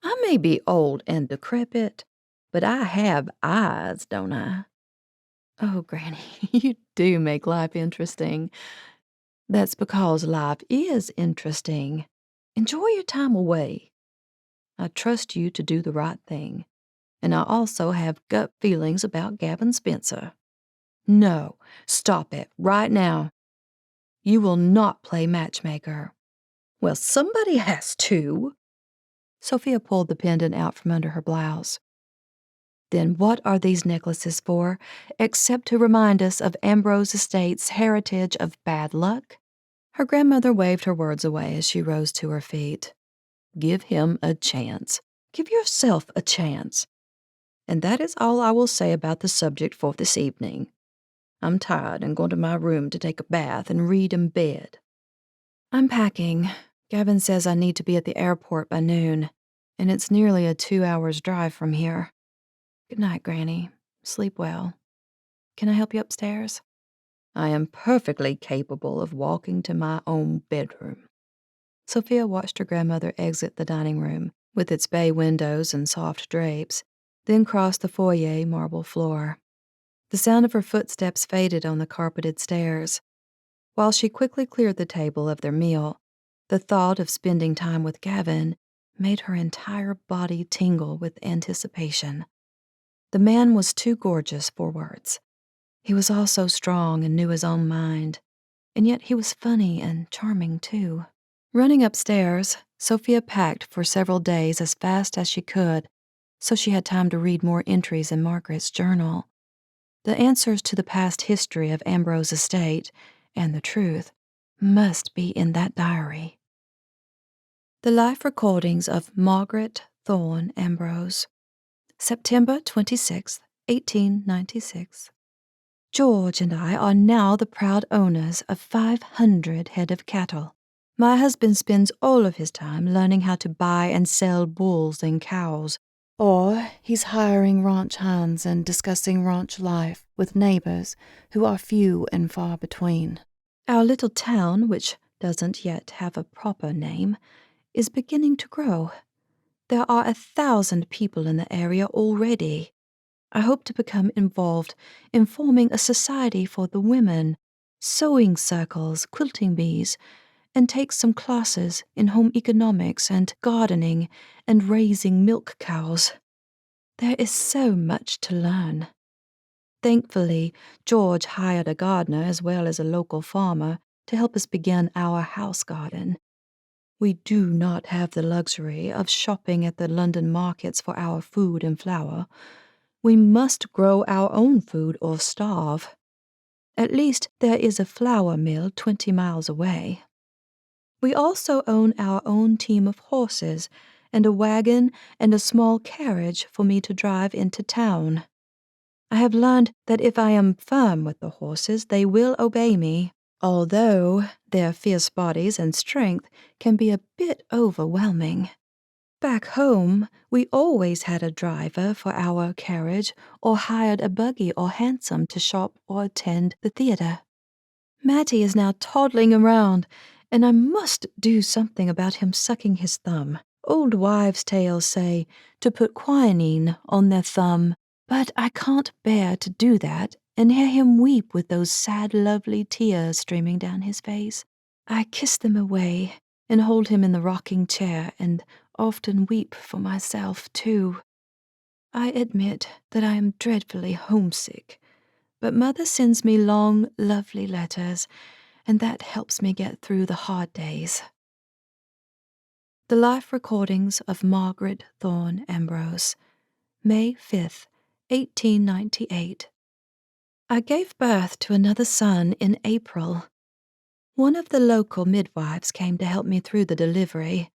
I may be old and decrepit, but I have eyes, don't I? Oh, Granny, you do make life interesting. That's because life is interesting. Enjoy your time away. I trust you to do the right thing, and I also have gut feelings about Gavin Spencer. No, stop it right now. You will not play matchmaker. Well, somebody has to. Sofia pulled the pendant out from under her blouse. Then what are these necklaces for, except to remind us of Ambrose Estate's heritage of bad luck? Her grandmother waved her words away as she rose to her feet. Give him a chance. Give yourself a chance. And that is all I will say about the subject for this evening. I'm tired and going to my room to take a bath and read in bed. I'm packing. Gavin says I need to be at the airport by noon, and it's nearly a 2 hours drive from here. Good night, Granny. Sleep well. Can I help you upstairs? I am perfectly capable of walking to my own bedroom. Sofia watched her grandmother exit the dining room, with its bay windows and soft drapes, then crossed the foyer marble floor. The sound of her footsteps faded on the carpeted stairs. While she quickly cleared the table of their meal, the thought of spending time with Gavin made her entire body tingle with anticipation. The man was too gorgeous for words. He was also strong and knew his own mind, and yet he was funny and charming too. Running upstairs, Sofia packed for several days as fast as she could, so she had time to read more entries in Margaret's journal. The answers to the past history of Ambrose Estate, and the truth, must be in that diary. The life recordings of Margaret Thorne Ambrose. September 26, 1896. George and I are now the proud owners of 500 head of cattle. My husband spends all of his time learning how to buy and sell bulls and cows, or he's hiring ranch hands and discussing ranch life with neighbors who are few and far between. Our little town, which doesn't yet have a proper name, is beginning to grow. There are 1,000 people in the area already. I hope to become involved in forming a society for the women, sewing circles, quilting bees, and take some classes in home economics and gardening and raising milk cows. There is so much to learn. Thankfully, George hired a gardener as well as a local farmer to help us begin our house garden. We do not have the luxury of shopping at the London markets for our food and flour. We must grow our own food or starve. At least there is a flour mill 20 miles away. We also own our own team of horses and a wagon and a small carriage for me to drive into town. I have learned that if I am firm with the horses, they will obey me, although their fierce bodies and strength can be a bit overwhelming. Back home, we always had a driver for our carriage or hired a buggy or hansom to shop or attend the theater. Matty is now toddling around, and I must do something about him sucking his thumb. Old wives' tales say to put quinine on their thumb, but I can't bear to do that and hear him weep with those sad, lovely tears streaming down his face. I kiss them away and hold him in the rocking chair and often weep for myself, too. I admit that I am dreadfully homesick, but Mother sends me long, lovely letters, and that helps me get through the hard days. The life recordings of Margaret Thorne Ambrose, May 5th, 1898. I gave birth to another son in April. One of the local midwives came to help me through the delivery.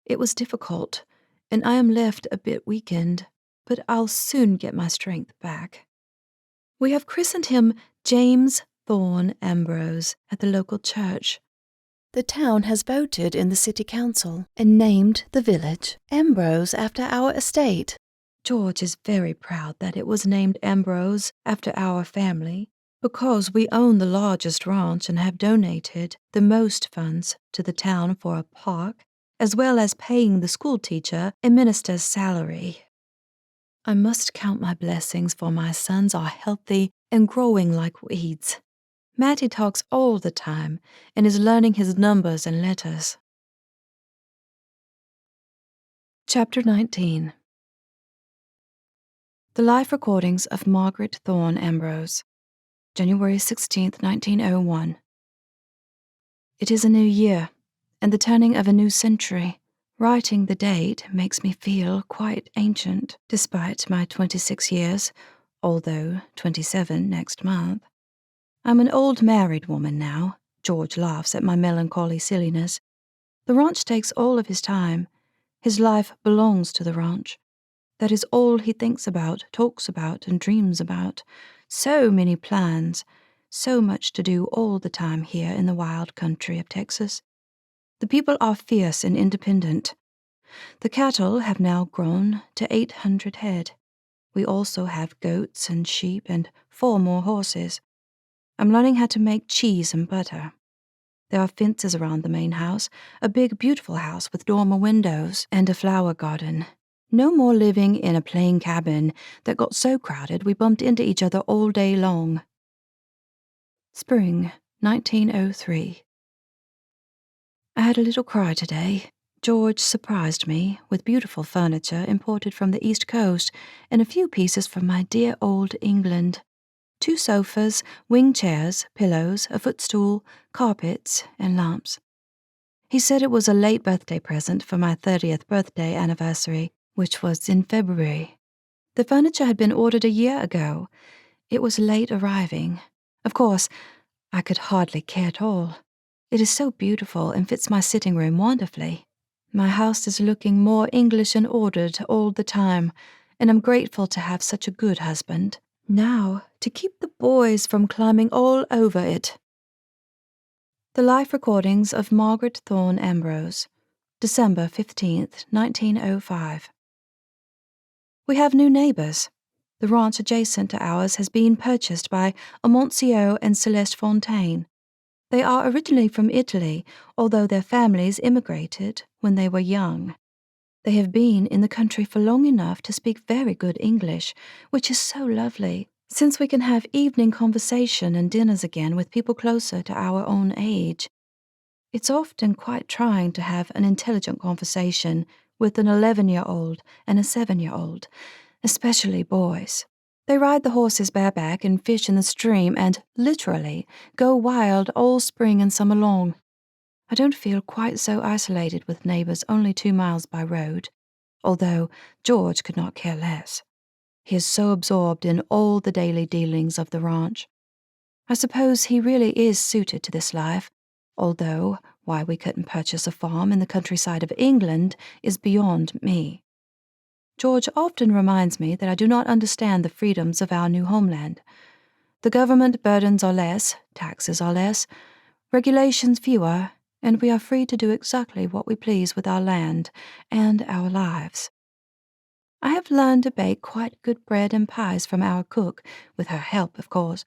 It was difficult, and I am left a bit weakened, but I'll soon get my strength back. We have christened him James Thorne Ambrose at the local church. The town has voted in the city council and named the village Ambrose after our estate. George is very proud that it was named Ambrose after our family because we own the largest ranch and have donated the most funds to the town for a park as well as paying the schoolteacher a minister's salary. I must count my blessings, for my sons are healthy and growing like weeds. Matty talks all the time and is learning his numbers and letters. Chapter 19. The Life Recordings of Margaret Thorne Ambrose, January 16, 1901. It is a new year, and the turning of a new century. Writing the date makes me feel quite ancient, despite my 26 years, although 27 next month. I'm an old married woman now. George laughs at my melancholy silliness. The ranch takes all of his time. His life belongs to the ranch. That is all he thinks about, talks about, and dreams about. So many plans, so much to do all the time here in the wild country of Texas. The people are fierce and independent. The cattle have now grown to 800 head. We also have goats and sheep and 4 more horses. I'm learning how to make cheese and butter. There are fences around the main house, a big, beautiful house with dormer windows and a flower garden. No more living in a plain cabin that got so crowded we bumped into each other all day long. Spring, 1903. I had a little cry today. George surprised me with beautiful furniture imported from the East Coast and a few pieces from my dear old England. 2 sofas, wing chairs, pillows, a footstool, carpets, and lamps. He said it was a late birthday present for my 30th birthday anniversary, which was in February. The furniture had been ordered a year ago. It was late arriving. Of course, I could hardly care at all. It is so beautiful and fits my sitting room wonderfully. My house is looking more English and ordered all the time, and I'm grateful to have such a good husband. Now, to keep the boys from climbing all over it. The Life Recordings of Margaret Thorne Ambrose, December 15th, 1905. We have new neighbors. The ranch adjacent to ours has been purchased by Amoncio and Celeste Fontaine. They are originally from Italy, although their families immigrated when they were young. They have been in the country for long enough to speak very good English, which is so lovely, since we can have evening conversation and dinners again with people closer to our own age. It's often quite trying to have an intelligent conversation with an 11-year-old and a 7-year-old, especially boys. They ride the horses bareback and fish in the stream and, literally, go wild all spring and summer long. I don't feel quite so isolated with neighbors only 2 miles by road, although George could not care less. He is so absorbed in all the daily dealings of the ranch. I suppose he really is suited to this life, although why we couldn't purchase a farm in the countryside of England is beyond me. George often reminds me that I do not understand the freedoms of our new homeland. The government burdens are less, taxes are less, regulations fewer, and we are free to do exactly what we please with our land and our lives. I have learned to bake quite good bread and pies from our cook, with her help, of course,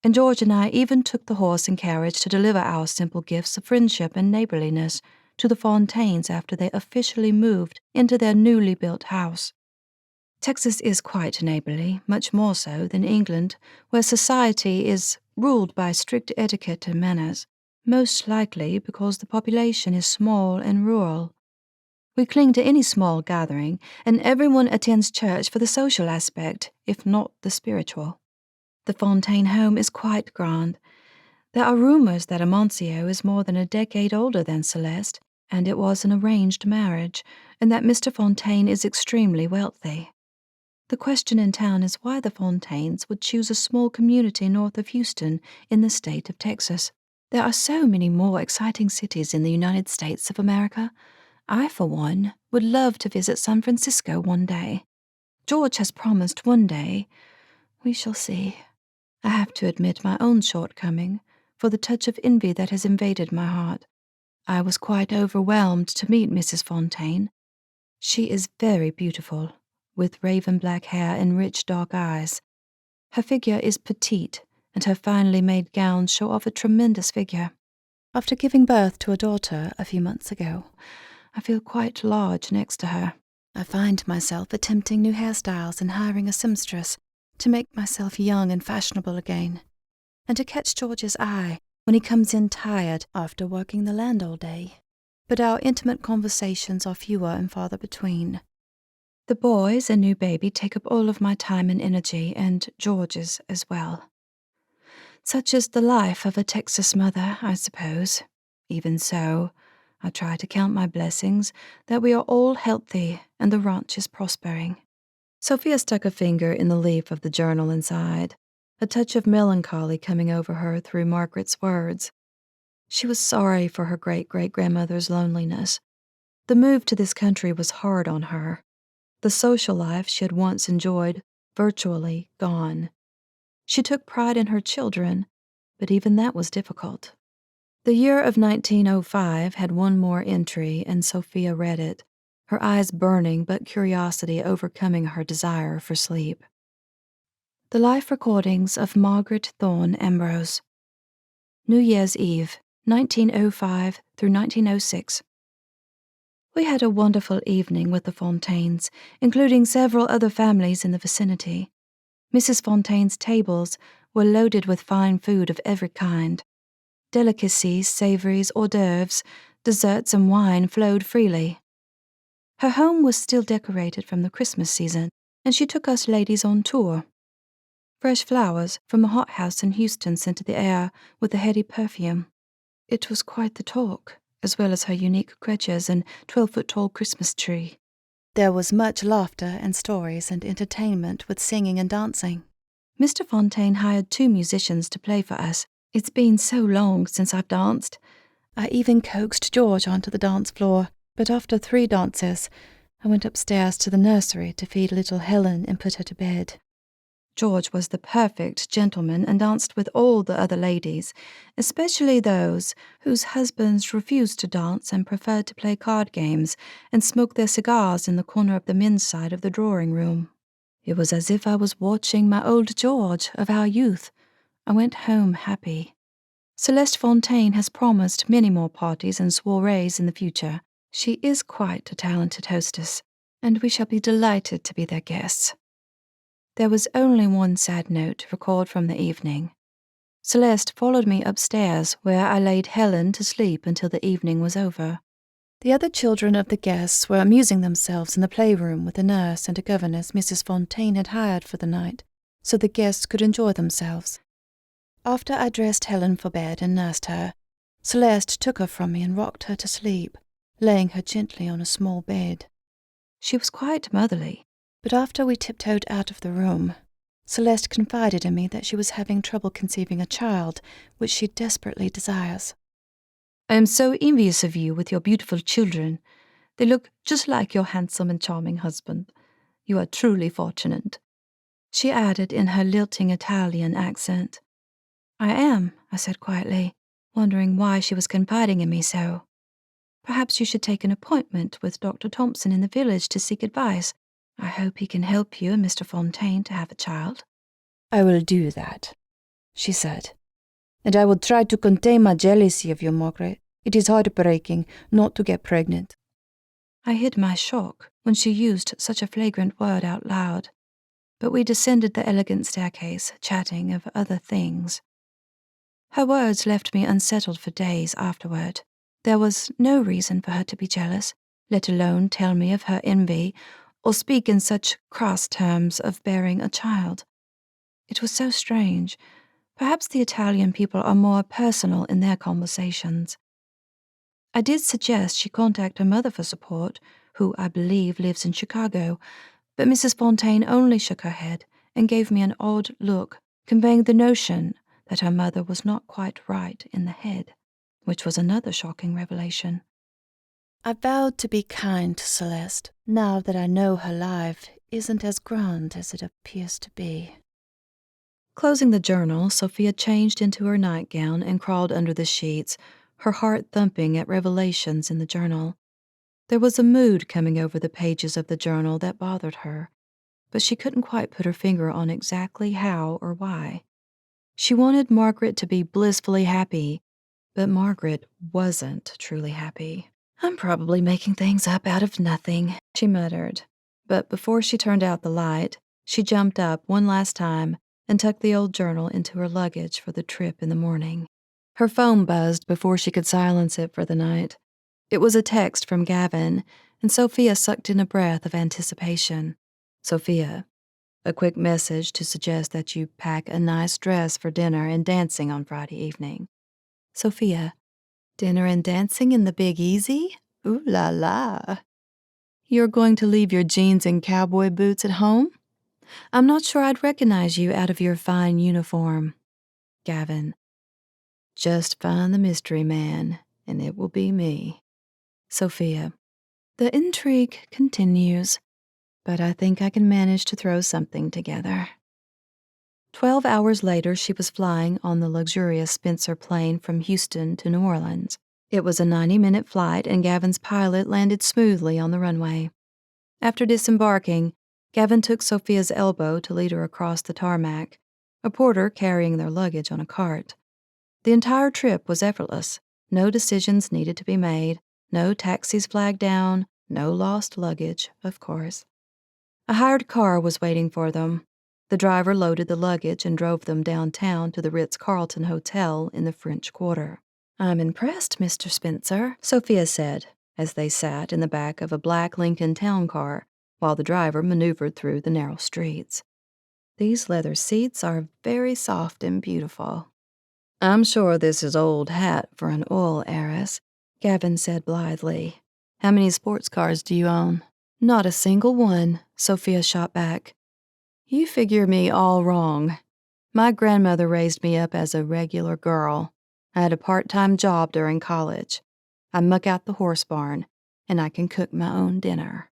and George and I even took the horse and carriage to deliver our simple gifts of friendship and neighborliness to the Fontaines after they officially moved into their newly built house. Texas is quite neighborly, much more so than England, where society is ruled by strict etiquette and manners, most likely because the population is small and rural. We cling to any small gathering, and everyone attends church for the social aspect, if not the spiritual. The Fontaine home is quite grand. There are rumors that Amoncio is more than a decade older than Celeste, and it was an arranged marriage, and that Mr. Fontaine is extremely wealthy. The question in town is why the Fontaines would choose a small community north of Houston in the state of Texas. There are so many more exciting cities in the United States of America. I, for one, would love to visit San Francisco one day. George has promised one day. We shall see. I have to admit my own shortcoming, for the touch of envy that has invaded my heart. I was quite overwhelmed to meet Mrs. Fontaine. She is very beautiful, with raven black hair and rich dark eyes. Her figure is petite, and her finely made gowns show off a tremendous figure. After giving birth to a daughter a few months ago, I feel quite large next to her. I find myself attempting new hairstyles and hiring a seamstress to make myself young and fashionable again, and to catch George's eye when he comes in tired after working the land all day. But our intimate conversations are fewer and farther between. The boys and new baby take up all of my time and energy, and George's as well. Such is the life of a Texas mother, I suppose. Even so, I try to count my blessings that we are all healthy and the ranch is prospering. Sophia stuck a finger in the leaf of the journal inside, a touch of melancholy coming over her through Margaret's words. She was sorry for her great-great-grandmother's loneliness. The move to this country was hard on her. The social life she had once enjoyed, virtually gone. She took pride in her children, but even that was difficult. The year of 1905 had one more entry, and Sophia read it, her eyes burning but curiosity overcoming her desire for sleep. The life recordings of Margaret Thorne Ambrose. New Year's Eve, 1905 through 1906. We had a wonderful evening with the Fontaines, including several other families in the vicinity. Mrs. Fontaine's tables were loaded with fine food of every kind. Delicacies, savories, hors d'oeuvres, desserts, and wine flowed freely. Her home was still decorated from the Christmas season, and she took us ladies on tour. Fresh flowers from a hothouse in Houston scented the air with a heady perfume. It was quite the talk, as well as her unique creches and 12-foot-tall Christmas tree. There was much laughter and stories and entertainment with singing and dancing. Mr. Fontaine hired 2 musicians to play for us. It's been so long since I've danced. I even coaxed George onto the dance floor, but after 3 dances, I went upstairs to the nursery to feed little Helen and put her to bed. George was the perfect gentleman and danced with all the other ladies, especially those whose husbands refused to dance and preferred to play card games and smoke their cigars in the corner of the men's side of the drawing room. It was as if I was watching my old George of our youth. I went home happy. Celeste Fontaine has promised many more parties and soirees in the future. She is quite a talented hostess, and we shall be delighted to be their guests. There was only one sad note to record from the evening. Celeste followed me upstairs, where I laid Helen to sleep until the evening was over. The other children of the guests were amusing themselves in the playroom with a nurse and a governess Mrs. Fontaine had hired for the night, so the guests could enjoy themselves. After I dressed Helen for bed and nursed her, Celeste took her from me and rocked her to sleep, laying her gently on a small bed. She was quite motherly, but after we tiptoed out of the room, Celeste confided in me that she was having trouble conceiving a child, which she desperately desires. I am so envious of you with your beautiful children. They look just like your handsome and charming husband. You are truly fortunate, she added in her lilting Italian accent. I am, I said quietly, wondering why she was confiding in me so. Perhaps you should take an appointment with Dr. Thompson in the village to seek advice. I hope he can help you and Mr. Fontaine to have a child. I will do that, she said. And I will try to contain my jealousy of you, Margaret. It is heartbreaking not to get pregnant. I hid my shock when she used such a flagrant word out loud, but we descended the elegant staircase, chatting of other things. Her words left me unsettled for days afterward. There was no reason for her to be jealous, let alone tell me of her envy or speak in such crass terms of bearing a child. It was so strange. Perhaps the Italian people are more personal in their conversations. I did suggest she contact her mother for support, who I believe lives in Chicago, but Mrs. Fontaine only shook her head and gave me an odd look, conveying the notion that her mother was not quite right in the head, which was another shocking revelation. I vowed to be kind to Celeste, now that I know her life isn't as grand as it appears to be. Closing the journal, Sophia changed into her nightgown and crawled under the sheets, her heart thumping at revelations in the journal. There was a mood coming over the pages of the journal that bothered her, but she couldn't quite put her finger on exactly how or why. She wanted Margaret to be blissfully happy, but Margaret wasn't truly happy. I'm probably making things up out of nothing, she muttered. But before she turned out the light, she jumped up one last time and tucked the old journal into her luggage for the trip in the morning. Her phone buzzed before she could silence it for the night. It was a text from Gavin, and Sofia sucked in a breath of anticipation. Sofia, a quick message to suggest that you pack a nice dress for dinner and dancing on Friday evening. Sofia, dinner and dancing in the Big Easy? Ooh la la. You're going to leave your jeans and cowboy boots at home? I'm not sure I'd recognize you out of your fine uniform. Gavin, just find the mystery man, and it will be me. Sofia, the intrigue continues, but I think I can manage to throw something together. 12 hours later, she was flying on the luxurious Spencer plane from Houston to New Orleans. It was a 90-minute flight, and Gavin's pilot landed smoothly on the runway. After disembarking, Gavin took Sofia's elbow to lead her across the tarmac, a porter carrying their luggage on a cart. The entire trip was effortless. No decisions needed to be made, no taxis flagged down, no lost luggage, of course. A hired car was waiting for them. The driver loaded the luggage and drove them downtown to the Ritz-Carlton Hotel in the French Quarter. I'm impressed, Mr. Spencer, Sofia said, as they sat in the back of a black Lincoln town car while the driver maneuvered through the narrow streets. These leather seats are very soft and beautiful. I'm sure this is old hat for an oil heiress, Gavin said blithely. How many sports cars do you own? Not a single one, Sofia shot back. You figure me all wrong. My grandmother raised me up as a regular girl. I had a part-time job during college. I muck out the horse barn, and I can cook my own dinner.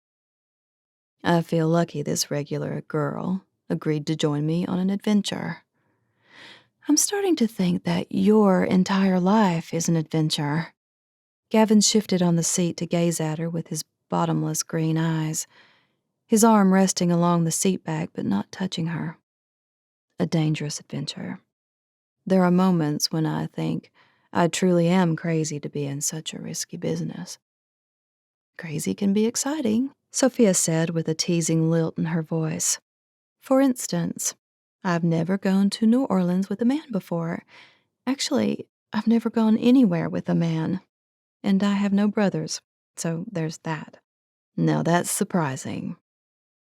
I feel lucky this regular girl agreed to join me on an adventure. I'm starting to think that your entire life is an adventure. Gavin shifted on the seat to gaze at her with his bottomless green eyes, his arm resting along the seat back but not touching her. A dangerous adventure. There are moments when I think I truly am crazy to be in such a risky business. Crazy can be exciting, Sofia said with a teasing lilt in her voice. For instance, I've never gone to New Orleans with a man before. Actually, I've never gone anywhere with a man. And I have no brothers, so there's that. Now that's surprising.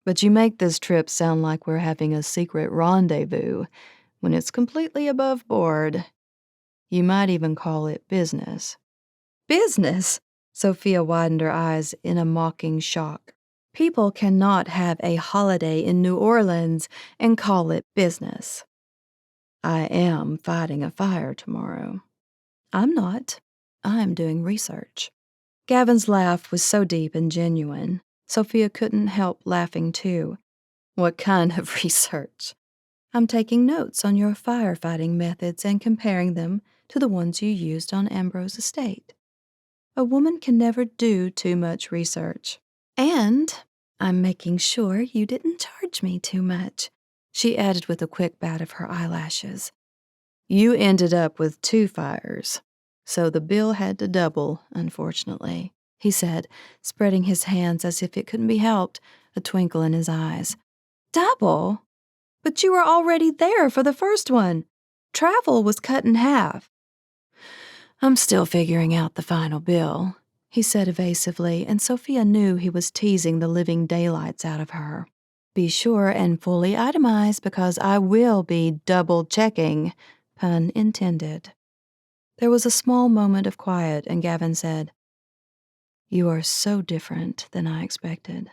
But you make this trip sound like we're having a secret rendezvous when it's completely above board. You might even call it business. Business? Sofia widened her eyes in a mocking shock. People cannot have a holiday in New Orleans and call it business. I am fighting a fire tomorrow. I'm not. I'm doing research. Gavin's laugh was so deep and genuine, Sofia couldn't help laughing too. What kind of research? I'm taking notes on your firefighting methods and comparing them to the ones you used on Ambrose Estate. A woman can never do too much research. And I'm making sure you didn't charge me too much, she added with a quick bat of her eyelashes. You ended up with 2 fires, so the bill had to double, unfortunately, he said, spreading his hands as if it couldn't be helped, a twinkle in his eyes. Double? But you were already there for the first one. Travel was cut in half. I'm still figuring out the final bill, he said evasively, and Sofia knew he was teasing the living daylights out of her. Be sure and fully itemize because I will be double-checking, pun intended. There was a small moment of quiet, and Gavin said, You are so different than I expected.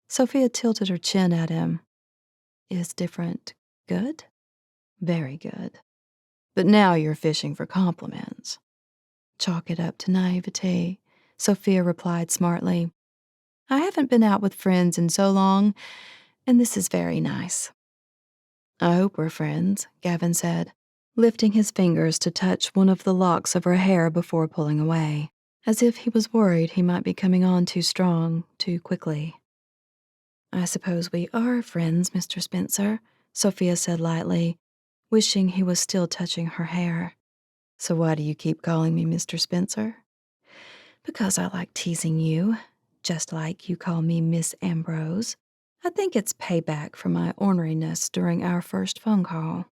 Sofia tilted her chin at him. Is different good? Very good. But now you're fishing for compliments. Chalk it up to naivete, Sofia replied smartly. I haven't been out with friends in so long, and this is very nice. I hope we're friends, Gavin said, lifting his fingers to touch one of the locks of her hair before pulling away, as if he was worried he might be coming on too strong, too quickly. I suppose we are friends, Mr. Spencer, Sofia said lightly, wishing he was still touching her hair. So why do you keep calling me Mr. Spencer? Because I like teasing you, just like you call me Miss Ambrose. I think it's payback for my orneriness during our first phone call.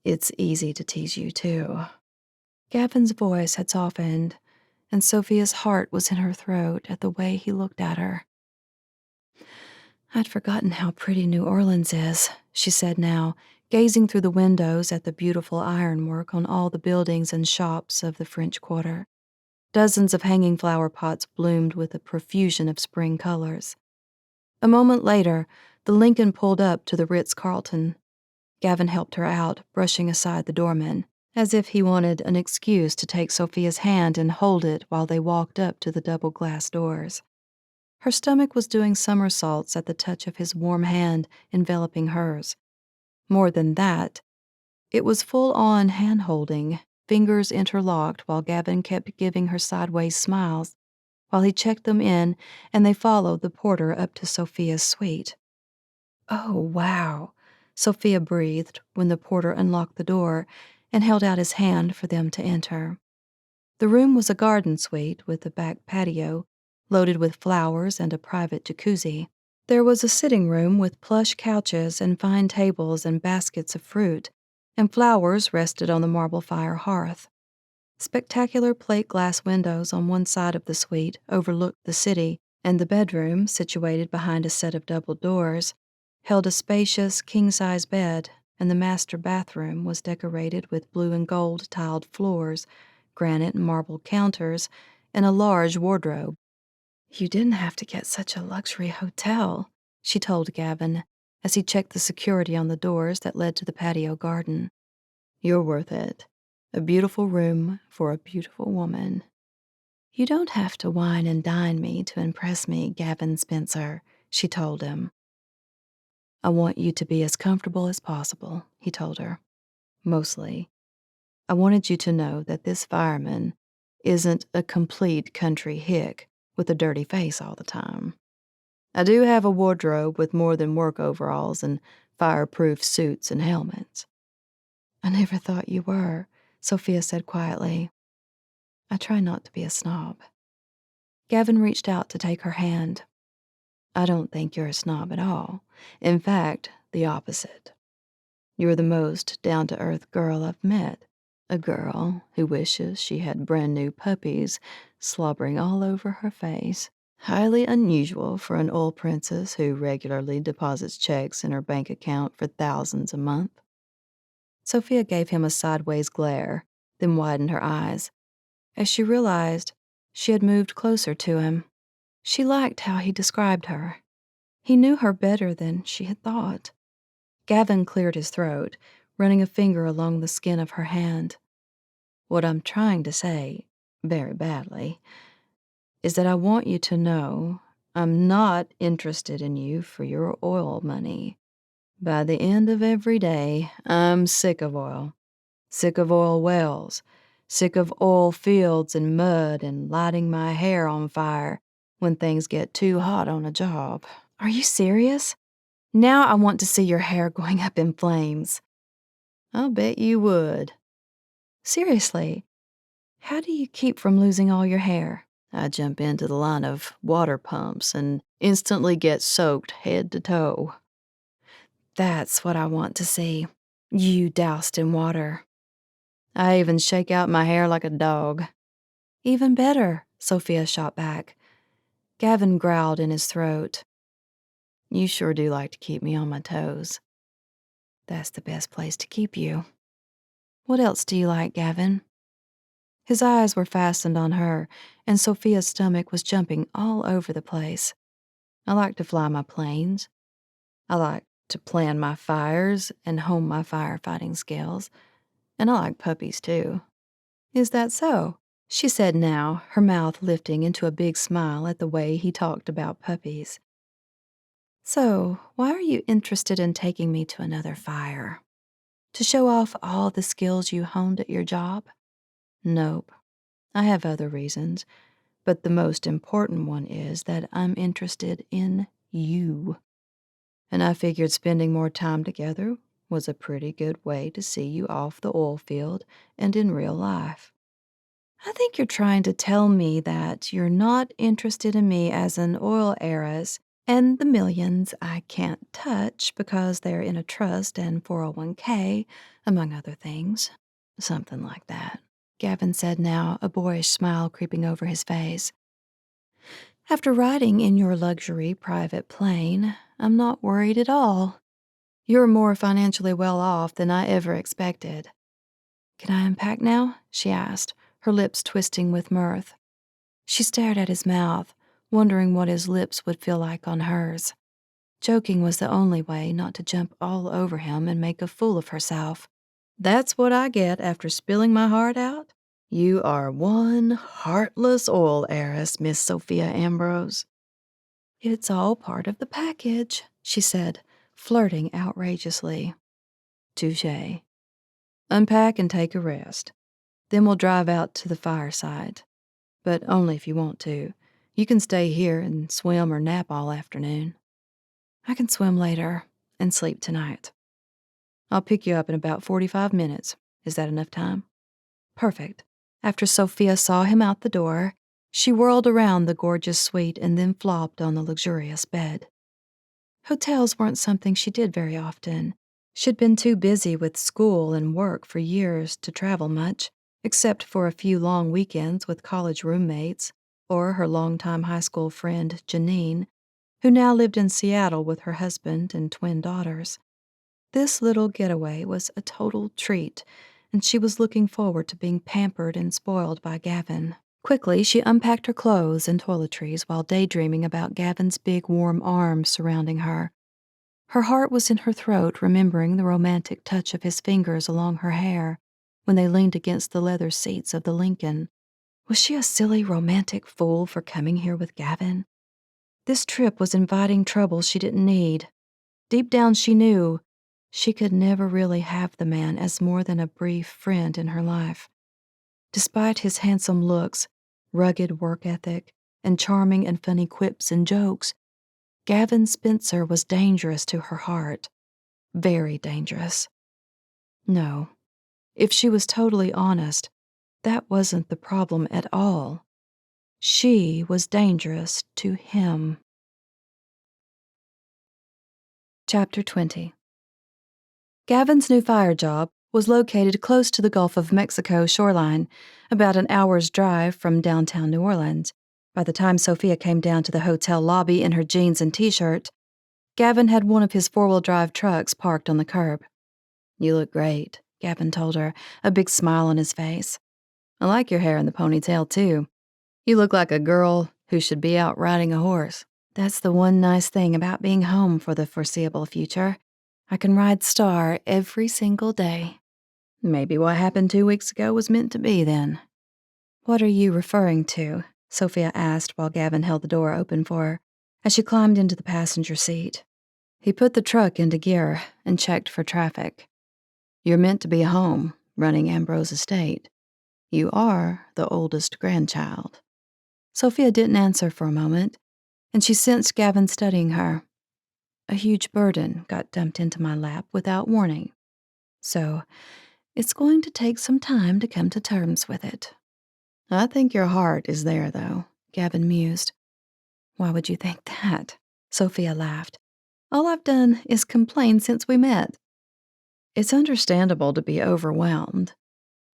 It's easy to tease you, too. Gavin's voice had softened, and Sophia's heart was in her throat at the way he looked at her. I'd forgotten how pretty New Orleans is, she said now, gazing through the windows at the beautiful ironwork on all the buildings and shops of the French Quarter. Dozens of hanging flower pots bloomed with a profusion of spring colors. A moment later, the Lincoln pulled up to the Ritz-Carlton. Gavin helped her out, brushing aside the doorman, as if he wanted an excuse to take Sophia's hand and hold it while they walked up to the double glass doors. Her stomach was doing somersaults at the touch of his warm hand enveloping hers. More than that, it was full-on hand-holding, fingers interlocked while Gavin kept giving her sideways smiles, while he checked them in and they followed the porter up to Sophia's suite. Oh, wow, Sophia breathed when the porter unlocked the door and held out his hand for them to enter. The room was a garden suite with a back patio, loaded with flowers and a private jacuzzi. There was a sitting room with plush couches and fine tables and baskets of fruit, and flowers rested on the marble fire hearth. Spectacular plate glass windows on one side of the suite overlooked the city, and the bedroom, situated behind a set of double doors, held a spacious king-size bed, and the master bathroom was decorated with blue and gold tiled floors, granite and marble counters, and a large wardrobe. You didn't have to get such a luxury hotel, she told Gavin, as he checked the security on the doors that led to the patio garden. You're worth it. A beautiful room for a beautiful woman. You don't have to wine and dine me to impress me, Gavin Spencer, she told him. I want you to be as comfortable as possible, he told her. Mostly, I wanted you to know that this fireman isn't a complete country hick with a dirty face all the time. I do have a wardrobe with more than work overalls and fireproof suits and helmets. I never thought you were, Sophia said quietly. I try not to be a snob. Gavin reached out to take her hand. I don't think you're a snob at all. In fact, the opposite. You're the most down-to-earth girl I've met. A girl who wishes she had brand new puppies slobbering all over her face. Highly unusual for an oil princess who regularly deposits checks in her bank account for thousands a month. Sophia gave him a sideways glare, then widened her eyes. As she realized, she had moved closer to him. She liked how he described her. He knew her better than she had thought. Gavin cleared his throat, running a finger along the skin of her hand. What I'm trying to say, very badly, is that I want you to know I'm not interested in you for your oil money. By the end of every day, I'm sick of oil. Sick of oil wells. Sick of oil fields and mud and lighting my hair on fire when things get too hot on a job. Are you serious? Now I want to see your hair going up in flames. I'll bet you would. Seriously, how do you keep from losing all your hair? I jump into the line of water pumps and instantly get soaked head to toe. That's what I want to see. You doused in water. I even shake out my hair like a dog. Even better, Sophia shot back. Gavin growled in his throat. You sure do like to keep me on my toes. That's the best place to keep you. What else do you like, Gavin? His eyes were fastened on her, and Sophia's stomach was jumping all over the place. I like to fly my planes. I like to plan my fires and hone my firefighting skills. And I like puppies, too. Is that so? She said now, her mouth lifting into a big smile at the way he talked about puppies. So, why are you interested in taking me to another fire? To show off all the skills you honed at your job? Nope. I have other reasons, but the most important one is that I'm interested in you. And I figured spending more time together was a pretty good way to see you off the oil field and in real life. I think you're trying to tell me that you're not interested in me as an oil heiress and the millions I can't touch because they're in a trust and 401k, among other things. Something like that, Gavin said now, a boyish smile creeping over his face. After riding in your luxury private plane, I'm not worried at all. You're more financially well off than I ever expected. Can I unpack now? She asked, her lips twisting with mirth. She stared at his mouth, wondering what his lips would feel like on hers. Joking was the only way not to jump all over him and make a fool of herself. That's what I get after spilling my heart out? You are one heartless oil heiress, Miss Sofia Ambrose. It's all part of the package, she said, flirting outrageously. Touché. Unpack and take a rest. Then we'll drive out to the fireside. But only if you want to. You can stay here and swim or nap all afternoon. I can swim later and sleep tonight. I'll pick you up in about 45 minutes. Is that enough time? Perfect. After Sofia saw him out the door, she whirled around the gorgeous suite and then flopped on the luxurious bed. Hotels weren't something she did very often. She'd been too busy with school and work for years to travel much, except for a few long weekends with college roommates or her longtime high school friend, Janine, who now lived in Seattle with her husband and twin daughters. This little getaway was a total treat, and she was looking forward to being pampered and spoiled by Gavin. Quickly, she unpacked her clothes and toiletries while daydreaming about Gavin's big, warm arms surrounding her. Her heart was in her throat, remembering the romantic touch of his fingers along her hair when they leaned against the leather seats of the Lincoln. Was she a silly, romantic fool for coming here with Gavin? This trip was inviting trouble she didn't need. Deep down, she knew she could never really have the man as more than a brief friend in her life. Despite his handsome looks, rugged work ethic, and charming and funny quips and jokes, Gavin Spencer was dangerous to her heart. Very dangerous. No, if she was totally honest, that wasn't the problem at all. She was dangerous to him. Chapter 20. Gavin's new fire job was located close to the Gulf of Mexico shoreline, about an hour's drive from downtown New Orleans. By the time Sofia came down to the hotel lobby in her jeans and t-shirt, Gavin had one of his four-wheel drive trucks parked on the curb. You look great, Gavin told her, a big smile on his face. I like your hair in the ponytail, too. You look like a girl who should be out riding a horse. That's the one nice thing about being home for the foreseeable future. I can ride Star every single day. Maybe what happened 2 weeks ago was meant to be, then. What are you referring to? Sofia asked while Gavin held the door open for her, as she climbed into the passenger seat. He put the truck into gear and checked for traffic. You're meant to be home, running Ambrose Estate. You are the oldest grandchild. Sofia didn't answer for a moment, and she sensed Gavin studying her. A huge burden got dumped into my lap without warning. So, it's going to take some time to come to terms with it. I think your heart is there, though, Gavin mused. Why would you think that? Sofia laughed. All I've done is complain since we met. It's understandable to be overwhelmed,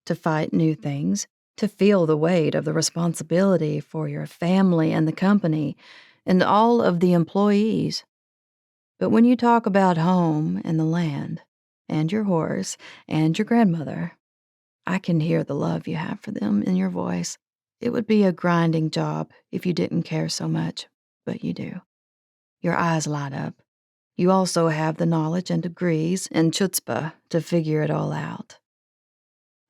to fight new things, to feel the weight of the responsibility for your family and the company and all of the employees. But when you talk about home and the land and your horse and your grandmother, I can hear the love you have for them in your voice. It would be a grinding job if you didn't care so much, but you do. Your eyes light up. You also have the knowledge and degrees and chutzpah to figure it all out.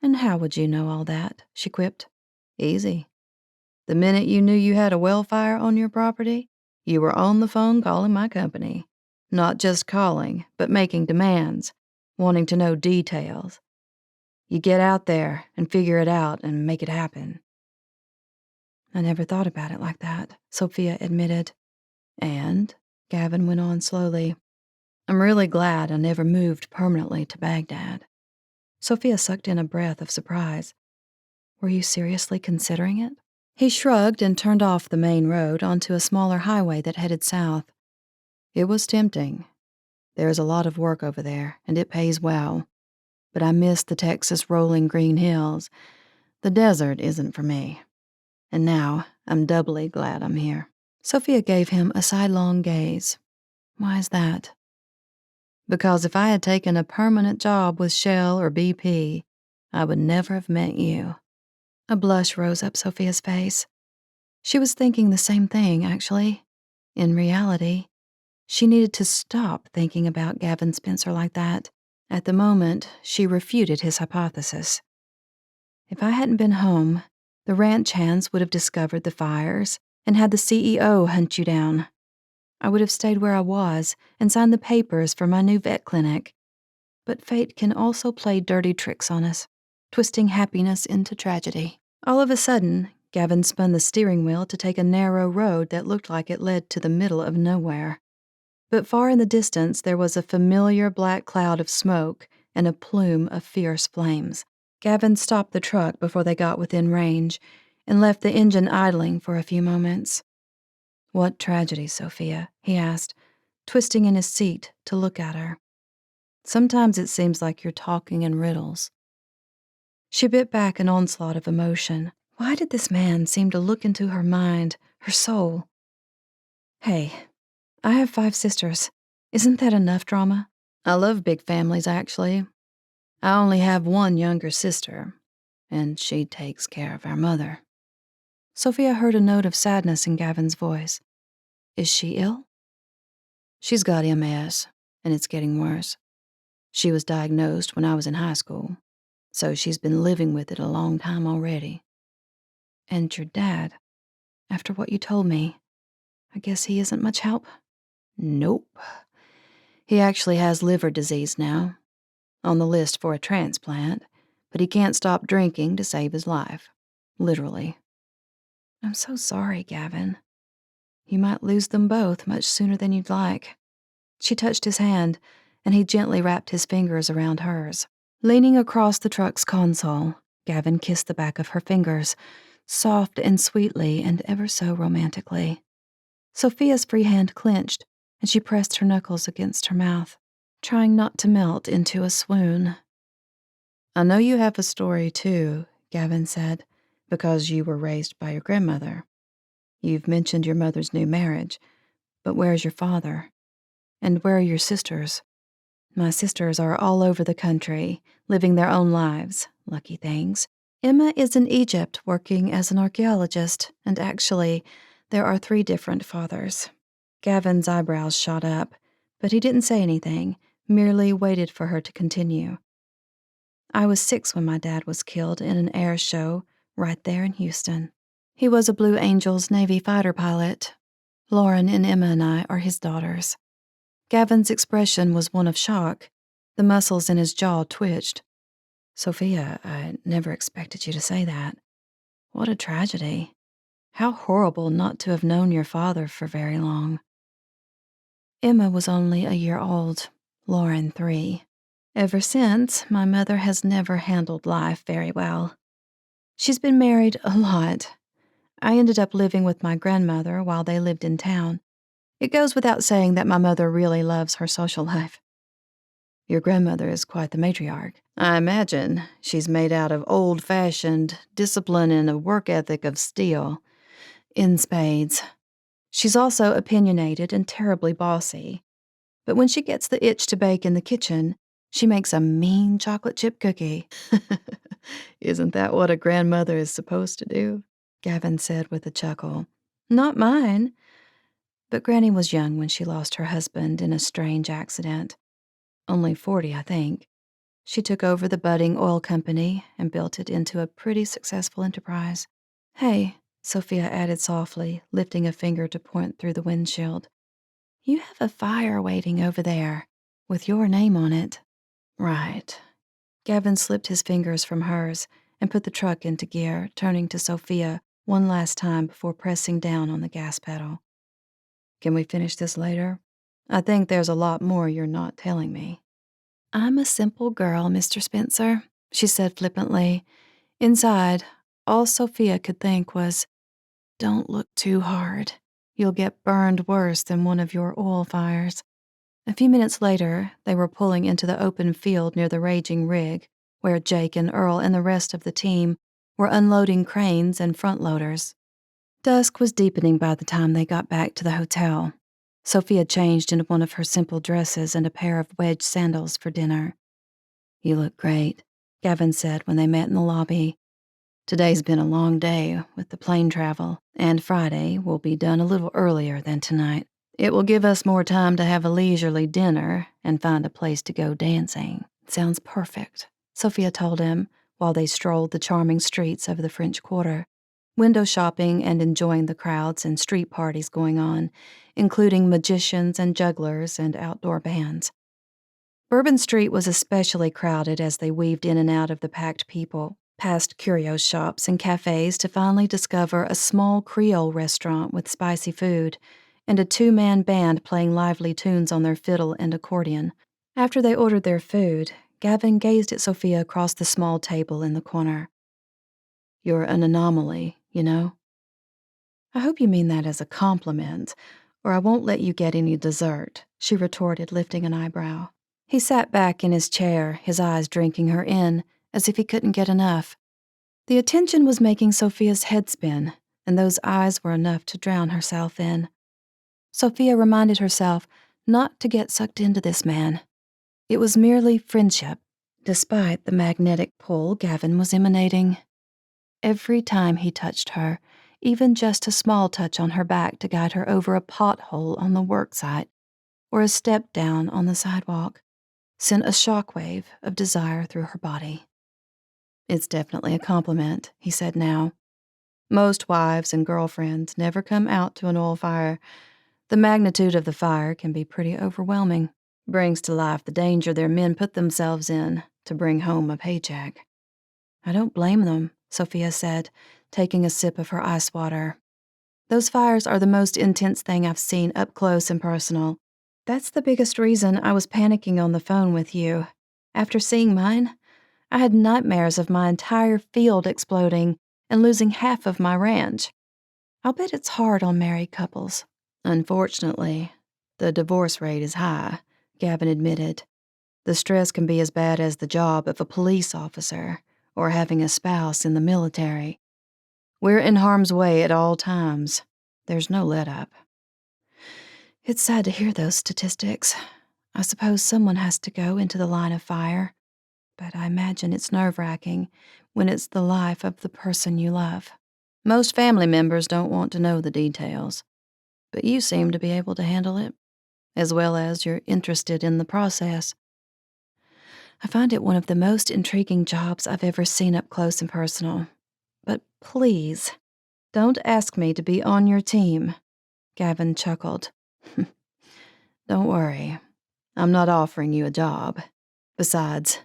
And how would you know all that? She quipped. Easy. The minute you knew you had a well fire on your property, you were on the phone calling my company. Not just calling, but making demands, wanting to know details. You get out there and figure it out and make it happen. I never thought about it like that, Sofia admitted. And, Gavin went on slowly, I'm really glad I never moved permanently to Baghdad. Sofia sucked in a breath of surprise. Were you seriously considering it? He shrugged and turned off the main road onto a smaller highway that headed south. It was tempting. There's a lot of work over there, and it pays well. But I miss the Texas rolling green hills. The desert isn't for me. And now I'm doubly glad I'm here. Sofia gave him a sidelong gaze. Why is that? Because if I had taken a permanent job with Shell or BP, I would never have met you. A blush rose up Sofia's face. She was thinking the same thing, actually. In reality, she needed to stop thinking about Gavin Spencer like that. At the moment, she refuted his hypothesis. If I hadn't been home, the ranch hands would have discovered the fires and had the CEO hunt you down. I would have stayed where I was and signed the papers for my new vet clinic. But fate can also play dirty tricks on us, twisting happiness into tragedy. All of a sudden, Gavin spun the steering wheel to take a narrow road that looked like it led to the middle of nowhere. But far in the distance, there was a familiar black cloud of smoke and a plume of fierce flames. Gavin stopped the truck before they got within range and left the engine idling for a few moments. "What tragedy, Sofia?" he asked, twisting in his seat to look at her. "Sometimes it seems like you're talking in riddles." She bit back an onslaught of emotion. Why did this man seem to look into her mind, her soul? "Hey, I have 5 sisters. Isn't that enough drama? I love big families, actually. I only have one younger sister, and she takes care of our mother." Sofia heard a note of sadness in Gavin's voice. "Is she ill?" "She's got MS, and it's getting worse. She was diagnosed when I was in high school, so she's been living with it a long time already." "And your dad? After what you told me, I guess he isn't much help?" "Nope. He actually has liver disease now, on the list for a transplant, but he can't stop drinking to save his life. Literally." "I'm so sorry, Gavin. You might lose them both much sooner than you'd like." She touched his hand, and he gently wrapped his fingers around hers. Leaning across the truck's console, Gavin kissed the back of her fingers, soft and sweetly and ever so romantically. Sofia's free hand clenched, and she pressed her knuckles against her mouth, trying not to melt into a swoon. "I know you have a story, too," Gavin said, "because you were raised by your grandmother. You've mentioned your mother's new marriage, but where's your father? And where are your sisters?" "My sisters are all over the country, living their own lives, lucky things. Emma is in Egypt working as an archaeologist, and actually, there are 3 different fathers." Gavin's eyebrows shot up, but he didn't say anything, merely waited for her to continue. "I was 6 when my dad was killed in an air show right there in Houston. He was a Blue Angels Navy fighter pilot. Lauren and Emma and I are his daughters." Gavin's expression was one of shock. The muscles in his jaw twitched. "Sofia, I never expected you to say that. What a tragedy. How horrible not to have known your father for very long." "Emma was only a year old, Lauren 3. Ever since, my mother has never handled life very well. She's been married a lot. I ended up living with my grandmother while they lived in town. It goes without saying that my mother really loves her social life." "Your grandmother is quite the matriarch. I imagine she's made out of old-fashioned discipline and a work ethic of steel. In spades. She's also opinionated and terribly bossy. But when she gets the itch to bake in the kitchen, she makes a mean chocolate chip cookie." "Isn't that what a grandmother is supposed to do?" Gavin said with a chuckle. "Not mine. But Granny was young when she lost her husband in a strange accident. Only 40, I think. She took over the budding oil company and built it into a pretty successful enterprise." "Hey," Sofia added softly, lifting a finger to point through the windshield. "You have a fire waiting over there, with your name on it." "Right." Gavin slipped his fingers from hers and put the truck into gear, turning to Sofia one last time before pressing down on the gas pedal. "Can we finish this later? I think there's a lot more you're not telling me." "I'm a simple girl, Mr. Spencer," she said flippantly. "Inside, All Sofia could think was, "Don't look too hard. You'll get burned worse than one of your oil fires." A few minutes later, they were pulling into the open field near the raging rig, where Jake and Earl and the rest of the team were unloading cranes and front loaders. Dusk was deepening by the time they got back to the hotel. Sofia changed into one of her simple dresses and a pair of wedge sandals for dinner. "You look great," Gavin said when they met in the lobby. "Today's been a long day with the plane travel, and Friday will be done a little earlier than tonight. It will give us more time to have a leisurely dinner and find a place to go dancing." "Sounds perfect," Sofia told him while they strolled the charming streets of the French Quarter, window shopping and enjoying the crowds and street parties going on, including magicians and jugglers and outdoor bands. Bourbon Street was especially crowded as they weaved in and out of the packed people, past curio shops and cafes to finally discover a small Creole restaurant with spicy food and a two-man band playing lively tunes on their fiddle and accordion. After they ordered their food, Gavin gazed at Sofia across the small table in the corner. "You're an anomaly, you know?" "I hope you mean that as a compliment, or I won't let you get any dessert," she retorted, lifting an eyebrow. He sat back in his chair, his eyes drinking her in, as if he couldn't get enough. The attention was making Sofia's head spin, and those eyes were enough to drown herself in. Sofia reminded herself not to get sucked into this man. It was merely friendship, despite the magnetic pull Gavin was emanating. Every time he touched her, even just a small touch on her back to guide her over a pothole on the work site, or a step down on the sidewalk, sent a shockwave of desire through her body. "It's definitely a compliment," he said now. "Most wives and girlfriends never come out to an oil fire. The magnitude of the fire can be pretty overwhelming. Brings to life the danger their men put themselves in to bring home a paycheck." "I don't blame them," Sofia said, taking a sip of her ice water. "Those fires are the most intense thing I've seen up close and personal. That's the biggest reason I was panicking on the phone with you. After seeing mine, I had nightmares of my entire field exploding and losing half of my ranch. I'll bet it's hard on married couples." "Unfortunately, the divorce rate is high," Gavin admitted. "The stress can be as bad as the job of a police officer or having a spouse in the military. We're in harm's way at all times. There's no let-up." "It's sad to hear those statistics. I suppose someone has to go into the line of fire, but I imagine it's nerve-wracking when it's the life of the person you love." "Most family members don't want to know the details, but you seem to be able to handle it, as well as you're interested in the process." "I find it one of the most intriguing jobs I've ever seen up close and personal. But please, don't ask me to be on your team," Gavin chuckled. "Don't worry, I'm not offering you a job. Besides,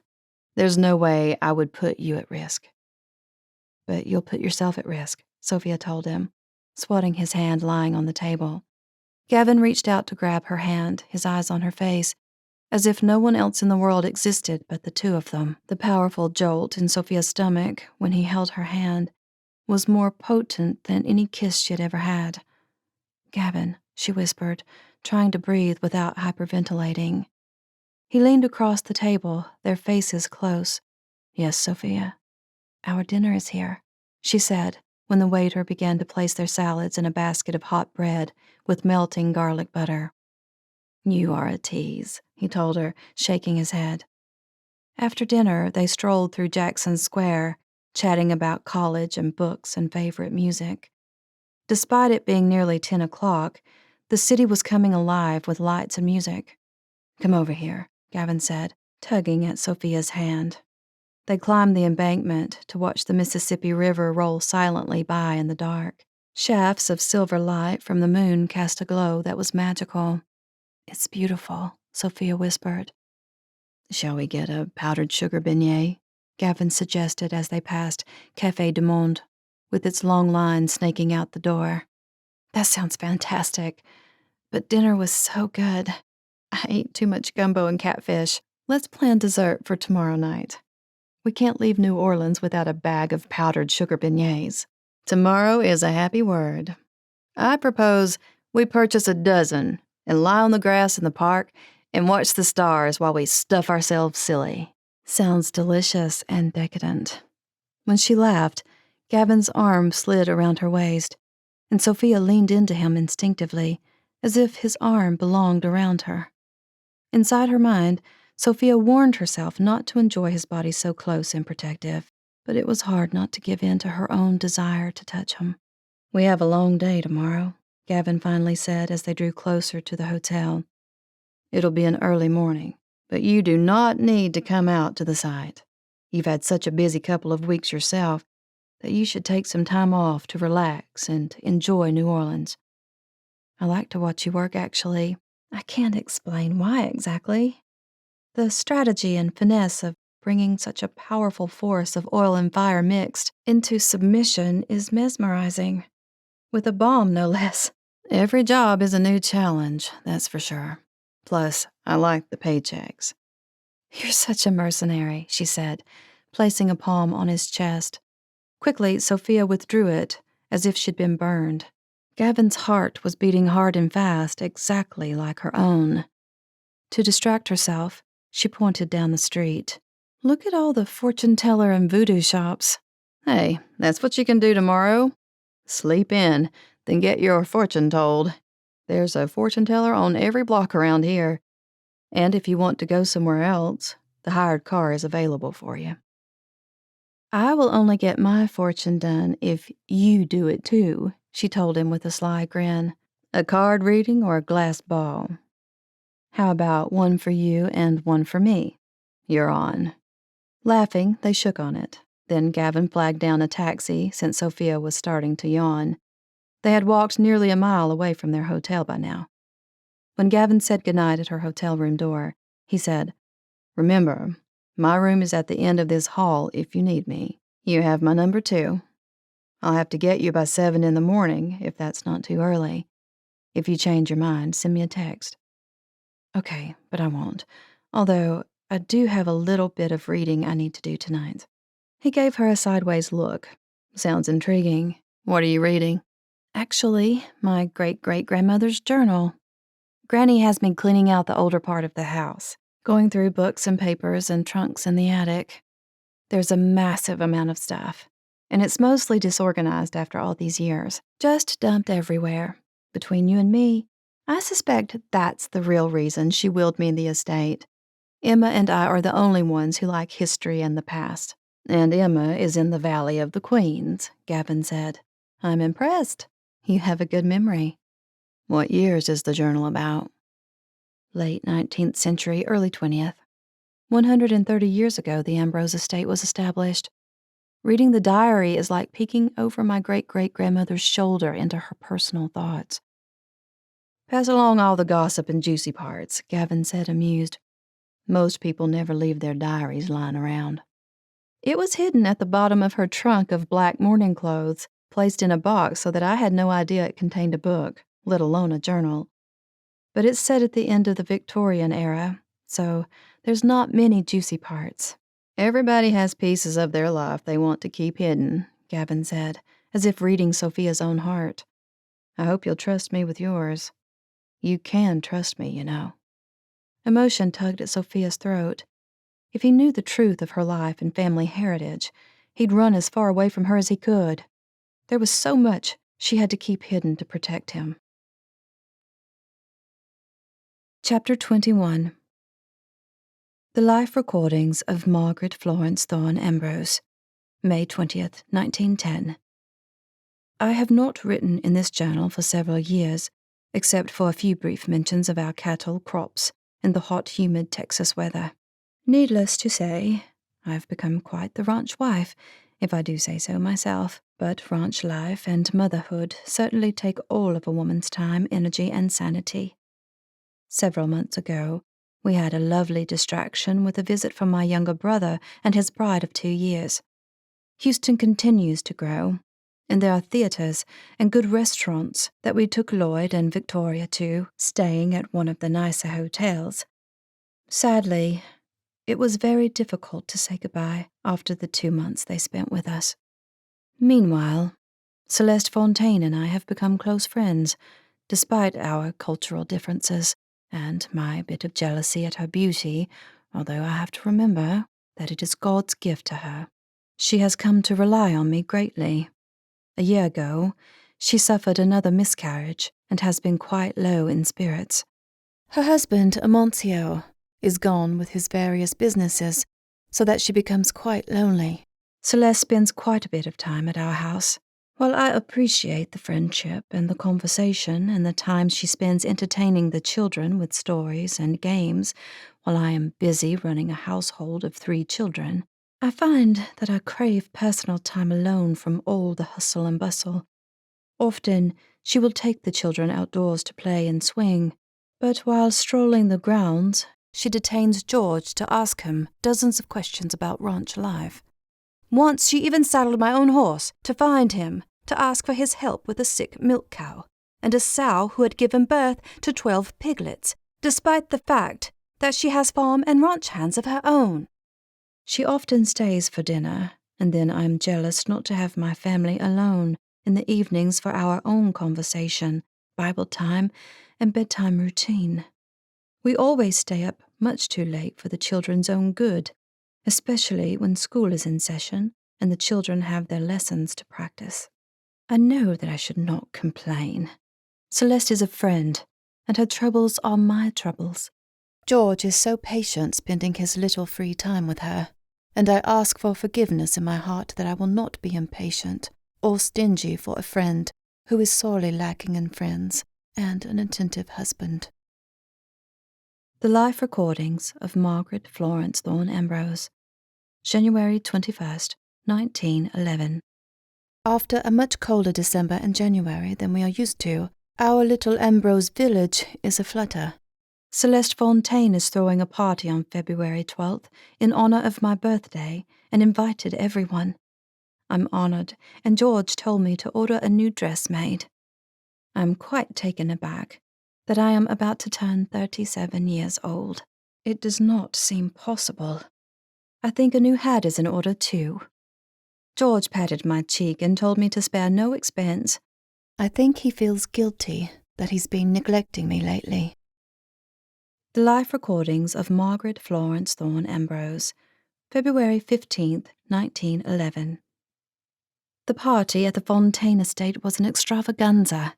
there's no way I would put you at risk." "But you'll put yourself at risk," Sofia told him, swatting his hand lying on the table. Gavin reached out to grab her hand, his eyes on her face, as if no one else in the world existed but the two of them. The powerful jolt in Sofia's stomach when he held her hand was more potent than any kiss she had ever had. "Gavin," she whispered, trying to breathe without hyperventilating. He leaned across the table, their faces close. "Yes, Sofia." "Our dinner is here," she said when the waiter began to place their salads in a basket of hot bread with melting garlic butter. "You are a tease," he told her, shaking his head. After dinner, they strolled through Jackson Square, chatting about college and books and favorite music. Despite it being nearly 10 o'clock, the city was coming alive with lights and music. "Come over here," Gavin said, tugging at Sofia's hand. They climbed the embankment to watch the Mississippi River roll silently by in the dark. Shafts of silver light from the moon cast a glow that was magical. "It's beautiful," Sofia whispered. "Shall we get a powdered sugar beignet?" Gavin suggested as they passed Café du Monde, with its long line snaking out the door. "That sounds fantastic, but dinner was so good. I ate too much gumbo and catfish. Let's plan dessert for tomorrow night." We can't leave New Orleans without a bag of powdered sugar beignets. Tomorrow is a happy word. I propose we purchase a dozen and lie on the grass in the park and watch the stars while we stuff ourselves silly. Sounds delicious and decadent. When she laughed, Gavin's arm slid around her waist, and Sofia leaned into him instinctively, as if his arm belonged around her. Inside her mind, Sofia warned herself not to enjoy his body so close and protective, but it was hard not to give in to her own desire to touch him. "We have a long day tomorrow," Gavin finally said as they drew closer to the hotel. "It'll be an early morning, but you do not need to come out to the site. You've had such a busy couple of weeks yourself that you should take some time off to relax and enjoy New Orleans." "I like to watch you work, actually. I can't explain why exactly. The strategy and finesse of bringing such a powerful force of oil and fire mixed into submission is mesmerizing. With a bomb, no less. Every job is a new challenge, that's for sure. Plus, I like the paychecks." "You're such a mercenary," she said, placing a palm on his chest. Quickly, Sofia withdrew it, as if she'd been burned. Gavin's heart was beating hard and fast, exactly like her own. To distract herself, she pointed down the street. "Look at all the fortune teller and voodoo shops." "Hey, that's what you can do tomorrow. Sleep in, then get your fortune told. There's a fortune teller on every block around here. And if you want to go somewhere else, the hired car is available for you." "I will only get my fortune done if you do it too," she told him with a sly grin. "A card reading or a glass ball? How about one for you and one for me? You're on." Laughing, they shook on it. Then Gavin flagged down a taxi since Sofia was starting to yawn. They had walked nearly a mile away from their hotel by now. When Gavin said goodnight at her hotel room door, he said, "Remember, my room is at the end of this hall if you need me. You have my number too. I'll have to get you by 7 in the morning if that's not too early. If you change your mind, send me a text." "Okay, but I won't. Although I do have a little bit of reading I need to do tonight." He gave her a sideways look. "Sounds intriguing. What are you reading?" "Actually, my great-great-grandmother's journal. Granny has me cleaning out the older part of the house, going through books and papers and trunks in the attic. There's a massive amount of stuff, and it's mostly disorganized after all these years, just dumped everywhere. Between you and me, I suspect that's the real reason she willed me the estate. Emma and I are the only ones who like history and the past." "And Emma is in the Valley of the Queens," Gavin said. "I'm impressed. You have a good memory." "What years is the journal about?" "Late 19th century, early 20th. 130 years ago, the Ambrose Estate was established. Reading the diary is like peeking over my great-great-grandmother's shoulder into her personal thoughts." "Pass along all the gossip and juicy parts," Gavin said, amused. "Most people never leave their diaries lying around." "It was hidden at the bottom of her trunk of black mourning clothes, placed in a box so that I had no idea it contained a book, let alone a journal. But it's set at the end of the Victorian era, so there's not many juicy parts." "Everybody has pieces of their life they want to keep hidden," Gavin said, as if reading Sophia's own heart. "I hope you'll trust me with yours. You can trust me, you know." Emotion tugged at Sophia's throat. If he knew the truth of her life and family heritage, he'd run as far away from her as he could. There was so much she had to keep hidden to protect him. Chapter 21. The Life Recordings of Margaret Florence Thorne Ambrose, May 20th, 1910. I have not written in this journal for several years, except for a few brief mentions of our cattle, crops, and the hot, humid Texas weather. Needless to say, I've become quite the ranch wife, if I do say so myself, but ranch life and motherhood certainly take all of a woman's time, energy, and sanity. Several months ago, we had a lovely distraction with a visit from my younger brother and his bride of 2 years. Houston continues to grow, and there are theaters and good restaurants that we took Lloyd and Victoria to, staying at one of the nicer hotels. Sadly, It was very difficult to say goodbye after the 2 months they spent with us. Meanwhile, Celeste Fontaine and I have become close friends, despite our cultural differences and my bit of jealousy at her beauty, although I have to remember that it is God's gift to her. She has come to rely on me greatly. A year ago, she suffered another miscarriage and has been quite low in spirits. Her husband, Amancio, is gone with his various businesses, so that she becomes quite lonely. Celeste spends quite a bit of time at our house. While I appreciate the friendship and the conversation and the time she spends entertaining the children with stories and games, while I am busy running a household of 3 children, I find that I crave personal time alone from all the hustle and bustle. Often, she will take the children outdoors to play and swing, but while strolling the grounds, she detains George to ask him dozens of questions about ranch life. Once she even saddled my own horse to find him, to ask for his help with a sick milk cow, and a sow who had given birth to 12 piglets, despite the fact that she has farm and ranch hands of her own. She often stays for dinner, and then I'm jealous not to have my family alone in the evenings for our own conversation, Bible time, and bedtime routine. We always stay up much too late for the children's own good, especially when school is in session and the children have their lessons to practice. I know that I should not complain. Celeste is a friend, and her troubles are my troubles. George is so patient spending his little free time with her, and I ask for forgiveness in my heart that I will not be impatient or stingy for a friend who is sorely lacking in friends and an attentive husband. The Life Recordings of Margaret Florence Thorne Ambrose, January 21st, 1911. After a much colder December and January than we are used to, our little Ambrose village is aflutter. Celeste Fontaine is throwing a party on February 12th in honor of my birthday and invited everyone. I'm honored, and George told me to order a new dress made. I'm quite taken aback that I am about to turn 37 years old. It does not seem possible. I think a new hat is in order too. George patted my cheek and told me to spare no expense. I think he feels guilty that he's been neglecting me lately. The Life Recordings of Margaret Florence Thorne Ambrose, February 15th, 1911. The party at the Fontaine Estate was an extravaganza,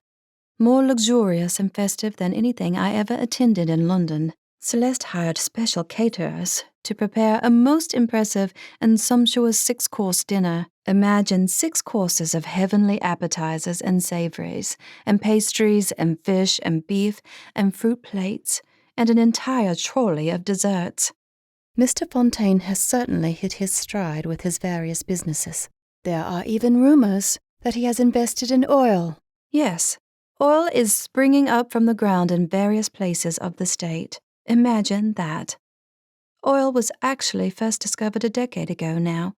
more luxurious and festive than anything I ever attended in London. Celeste hired special caterers to prepare a most impressive and sumptuous 6-course dinner. Imagine 6 courses of heavenly appetizers and savories, and pastries and fish and beef and fruit plates, and an entire trolley of desserts. Mr. Fontaine has certainly hit his stride with his various businesses. There are even rumors that he has invested in oil. Yes, oil is springing up from the ground in various places of the state. Imagine that. Oil was actually first discovered a decade ago now,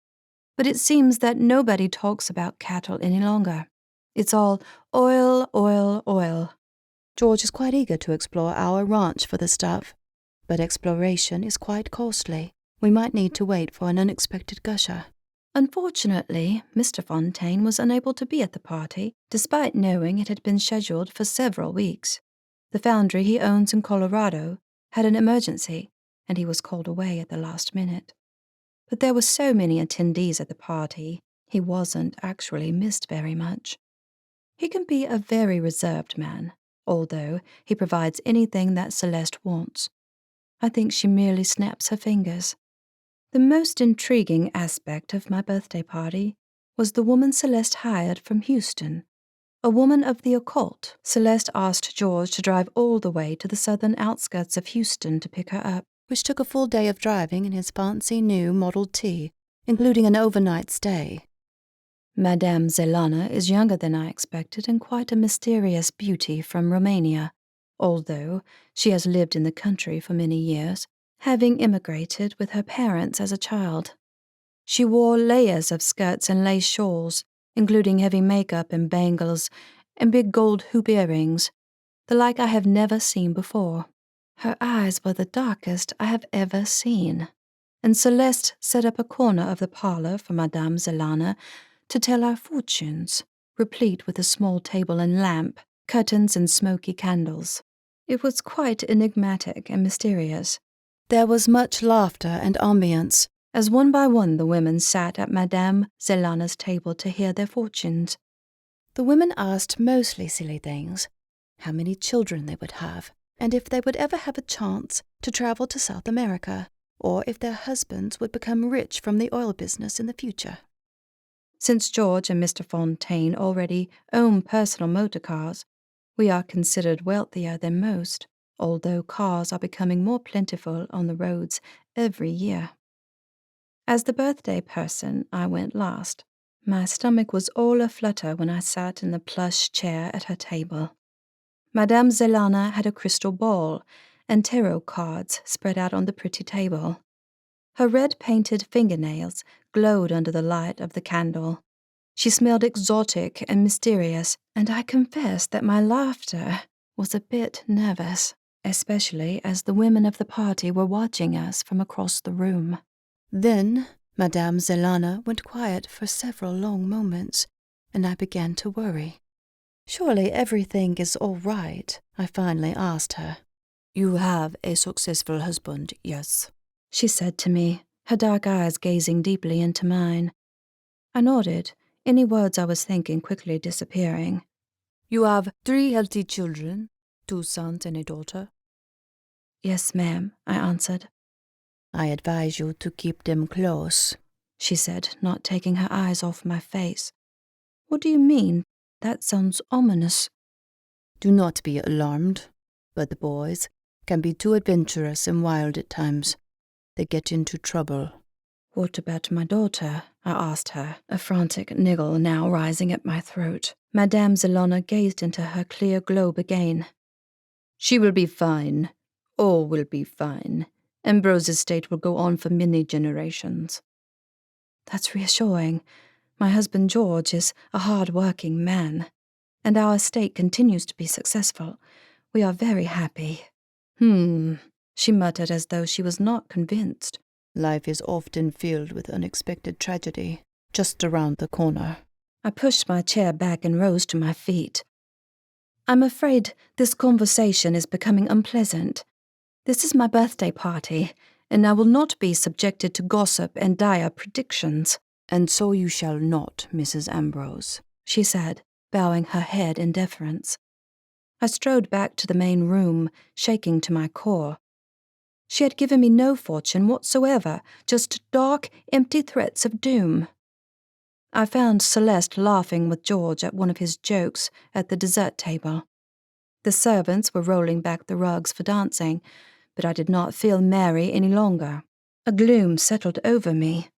but it seems that nobody talks about cattle any longer. It's all oil, oil, oil. George is quite eager to explore our ranch for the stuff, but exploration is quite costly. We might need to wait for an unexpected gusher. Unfortunately, Mr. Fontaine was unable to be at the party, despite knowing it had been scheduled for several weeks. The foundry he owns in Colorado had an emergency, and he was called away at the last minute. But there were so many attendees at the party, he wasn't actually missed very much. He can be a very reserved man, although he provides anything that Celeste wants. I think she merely snaps her fingers. The most intriguing aspect of my birthday party was the woman Celeste hired from Houston. A woman of the occult. Celeste asked George to drive all the way to the southern outskirts of Houston to pick her up, which took a full day of driving in his fancy new Model T, including an overnight stay. Madame Zelana is younger than I expected and quite a mysterious beauty from Romania, although she has lived in the country for many years, having immigrated with her parents as a child. She wore layers of skirts and lace shawls, including heavy makeup and bangles and big gold hoop earrings, the like I have never seen before. Her eyes were the darkest I have ever seen. and Celeste set up a corner of the parlor for Madame Zelana to tell our fortunes, replete with a small table and lamp, curtains and smoky candles. It was quite enigmatic and mysterious. There was much laughter and ambience, as one by one the women sat at Madame Zelana's table to hear their fortunes. The women asked mostly silly things, how many children they would have, and if they would ever have a chance to travel to South America, or if their husbands would become rich from the oil business in the future. Since George and Mr. Fontaine already own personal motor cars, we are considered wealthier than most, although cars are becoming more plentiful on the roads every year. As the birthday person, I went last. My stomach was all aflutter when I sat in the plush chair at her table. Madame Zelana had a crystal ball and tarot cards spread out on the pretty table. Her red-painted fingernails glowed under the light of the candle. She smelled exotic and mysterious, and I confess that my laughter was a bit nervous, especially as the women of the party were watching us from across the room. Then Madame Zelana went quiet for several long moments, and I began to worry. "Surely everything is all right?" I finally asked her. "You have a successful husband, yes," she said to me, her dark eyes gazing deeply into mine. I nodded, any words I was thinking quickly disappearing. "You have 3 healthy children, 2 sons and a daughter?" "Yes, ma'am," I answered. "I advise you to keep them close," she said, not taking her eyes off my face. "What do you mean? That sounds ominous." "Do not be alarmed, but the boys can be too adventurous and wild at times. They get into trouble." "What about my daughter?" I asked her, a frantic niggle now rising at my throat. Madame Zelana gazed into her clear globe again. "She will be fine. All will be fine. Ambrose Estate will go on for many generations." That's reassuring. My husband George is a hard-working man, and our estate continues to be successful. We are very happy. She muttered as though she was not convinced. "Life is often filled with unexpected tragedy, just around the corner." I pushed my chair back and rose to my feet. "I'm afraid this conversation is becoming unpleasant. This is my birthday party, and I will not be subjected to gossip and dire predictions." "And so you shall not, Mrs. Ambrose," she said, bowing her head in deference. I strode back to the main room, shaking to my core. She had given me no fortune whatsoever, just dark, empty threats of doom. I found Celeste laughing with George at one of his jokes at the dessert table. The servants were rolling back the rugs for dancing, but I did not feel merry any longer. A gloom settled over me,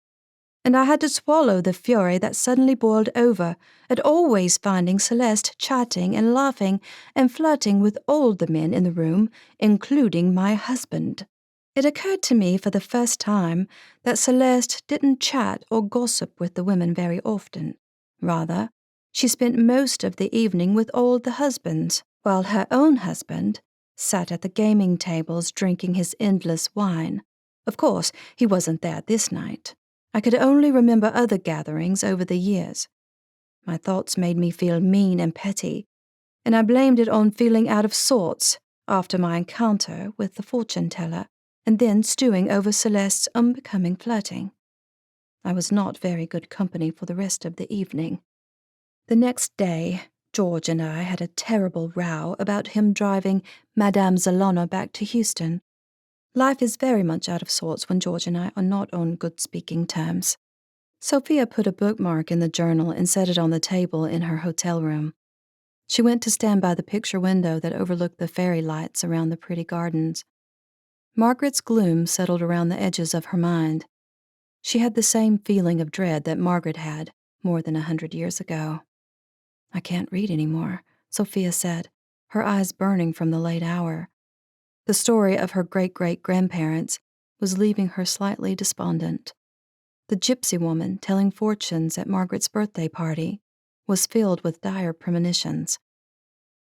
and I had to swallow the fury that suddenly boiled over at always finding Celeste chatting and laughing and flirting with all the men in the room, including my husband. It occurred to me for the first time that Celeste didn't chat or gossip with the women very often. Rather, she spent most of the evening with all the husbands, while her own husband sat at the gaming tables drinking his endless wine. Of course, he wasn't there this night. I could only remember other gatherings over the years. My thoughts made me feel mean and petty, and I blamed it on feeling out of sorts after my encounter with the fortune-teller, and then stewing over Celeste's unbecoming flirting. I was not very good company for the rest of the evening. The next day, George and I had a terrible row about him driving Madame Zelana back to Houston. Life is very much out of sorts when George and I are not on good speaking terms. Sophia put a bookmark in the journal and set it on the table in her hotel room. She went to stand by the picture window that overlooked the fairy lights around the pretty gardens. Margaret's gloom settled around the edges of her mind. She had the same feeling of dread that Margaret had more than 100 years ago. "I can't read any more," Sophia said, her eyes burning from the late hour. The story of her great-great-grandparents was leaving her slightly despondent. The gypsy woman telling fortunes at Margaret's birthday party was filled with dire premonitions.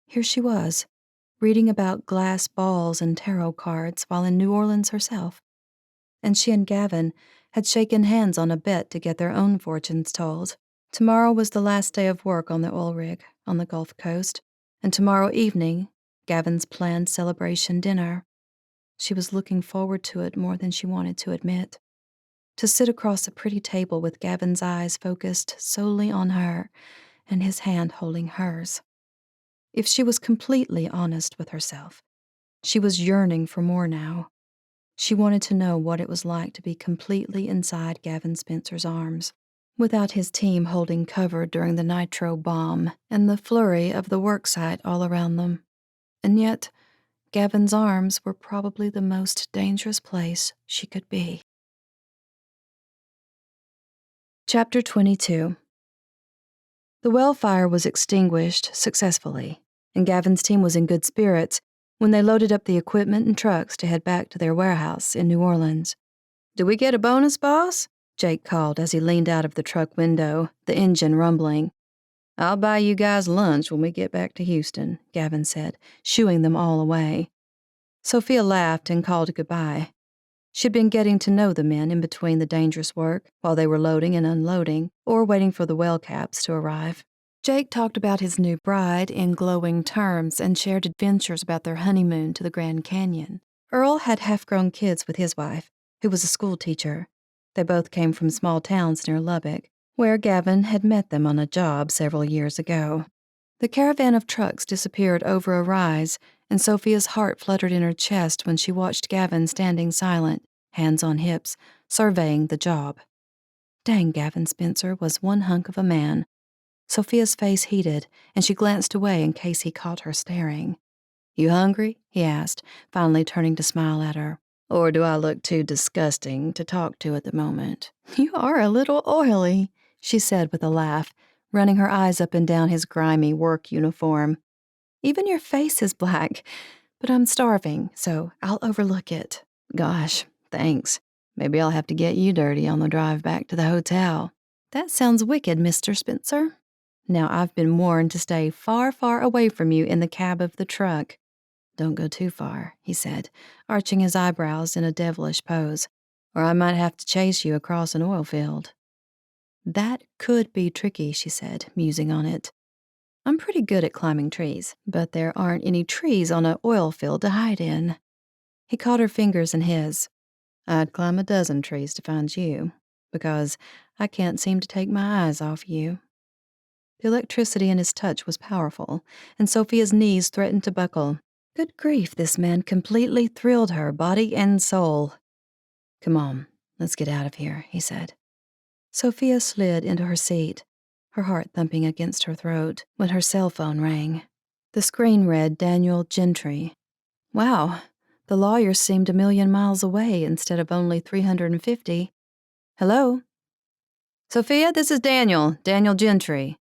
Here she was, reading about glass balls and tarot cards while in New Orleans herself. and she and Gavin had shaken hands on a bet to get their own fortunes told. Tomorrow was the last day of work on the oil rig on the Gulf Coast, and tomorrow evening, Gavin's planned celebration dinner. She was looking forward to it more than she wanted to admit. To sit across a pretty table with Gavin's eyes focused solely on her and his hand holding hers. If she was completely honest with herself, she was yearning for more now. She wanted to know what it was like to be completely inside Gavin Spencer's arms, without his team holding cover during the nitro bomb and the flurry of the worksite all around them. And yet, Gavin's arms were probably the most dangerous place she could be. Chapter 22. The well fire was extinguished successfully, and Gavin's team was in good spirits when they loaded up the equipment and trucks to head back to their warehouse in New Orleans. "Do we get a bonus, boss?" Jake called as he leaned out of the truck window, the engine rumbling. "I'll buy you guys lunch when we get back to Houston," Gavin said, shooing them all away. Sofia laughed and called goodbye. She'd been getting to know the men in between the dangerous work while they were loading and unloading or waiting for the well caps to arrive. Jake talked about his new bride in glowing terms and shared adventures about their honeymoon to the Grand Canyon. Earl had half-grown kids with his wife, who was a school teacher. They both came from small towns near Lubbock, where Gavin had met them on a job several years ago. The caravan of trucks disappeared over a rise, and Sofia's heart fluttered in her chest when she watched Gavin standing silent, hands on hips, surveying the job. Dang, Gavin Spencer was one hunk of a man. Sofia's face heated, and she glanced away in case he caught her staring. "You hungry?" he asked, finally turning to smile at her. "Or do I look too disgusting to talk to at the moment?" "You are a little oily," she said with a laugh, running her eyes up and down his grimy work uniform. "Even your face is black, but I'm starving, so I'll overlook it." "Gosh, thanks. Maybe I'll have to get you dirty on the drive back to the hotel." "That sounds wicked, Mr. Spencer. Now I've been warned to stay far, far away from you in the cab of the truck." "Don't go too far," he said, arching his eyebrows in a devilish pose, "or I might have to chase you across an oil field." "That could be tricky," she said, musing on it. "I'm pretty good at climbing trees, but there aren't any trees on an oil field to hide in." He caught her fingers in his. "I'd climb a dozen trees to find you, because I can't seem to take my eyes off you." The electricity in his touch was powerful, and Sofia's knees threatened to buckle. Good grief, this man completely thrilled her, body and soul. "Come on, let's get out of here," he said. Sofia slid into her seat, her heart thumping against her throat, when her cell phone rang. The screen read Daniel Gentry. Wow, the lawyer seemed a million miles away instead of only 350. "Hello?" "Sofia, this is Daniel Gentry."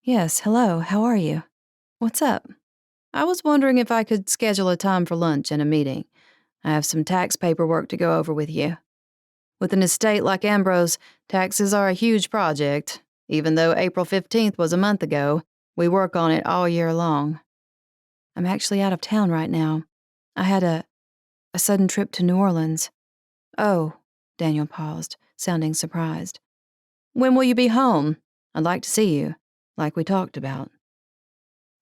"Yes, hello, how are you? What's up?" "I was wondering if I could schedule a time for lunch and a meeting. I have some tax paperwork to go over with you. With an estate like Ambrose, taxes are a huge project. Even though April 15th was a month ago, we work on it all year long." "I'm actually out of town right now. I had a sudden trip to New Orleans." "Oh," Daniel paused, sounding surprised. "When will you be home? I'd like to see you, like we talked about."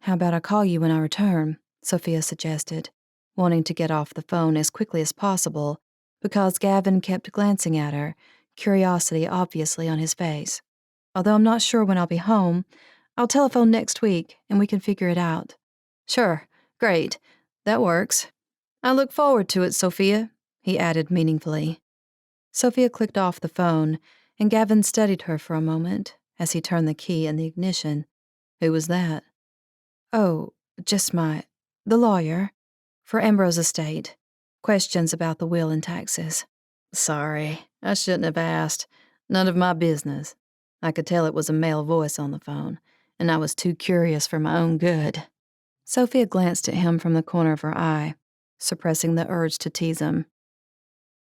"How about I call you when I return?" Sofia suggested, wanting to get off the phone as quickly as possible because Gavin kept glancing at her, curiosity obviously on his face. "Although I'm not sure when I'll be home, I'll telephone next week and we can figure it out." "Sure, great, that works. I look forward to it, Sofia," he added meaningfully. Sofia clicked off the phone, and Gavin studied her for a moment as he turned the key in the ignition. "Who was that?" "Oh, just the lawyer, for Ambrose Estate. Questions about the will and taxes." "Sorry, I shouldn't have asked. None of my business." I could tell it was a male voice on the phone, and I was too curious for my own good. Sofia glanced at him from the corner of her eye, suppressing the urge to tease him.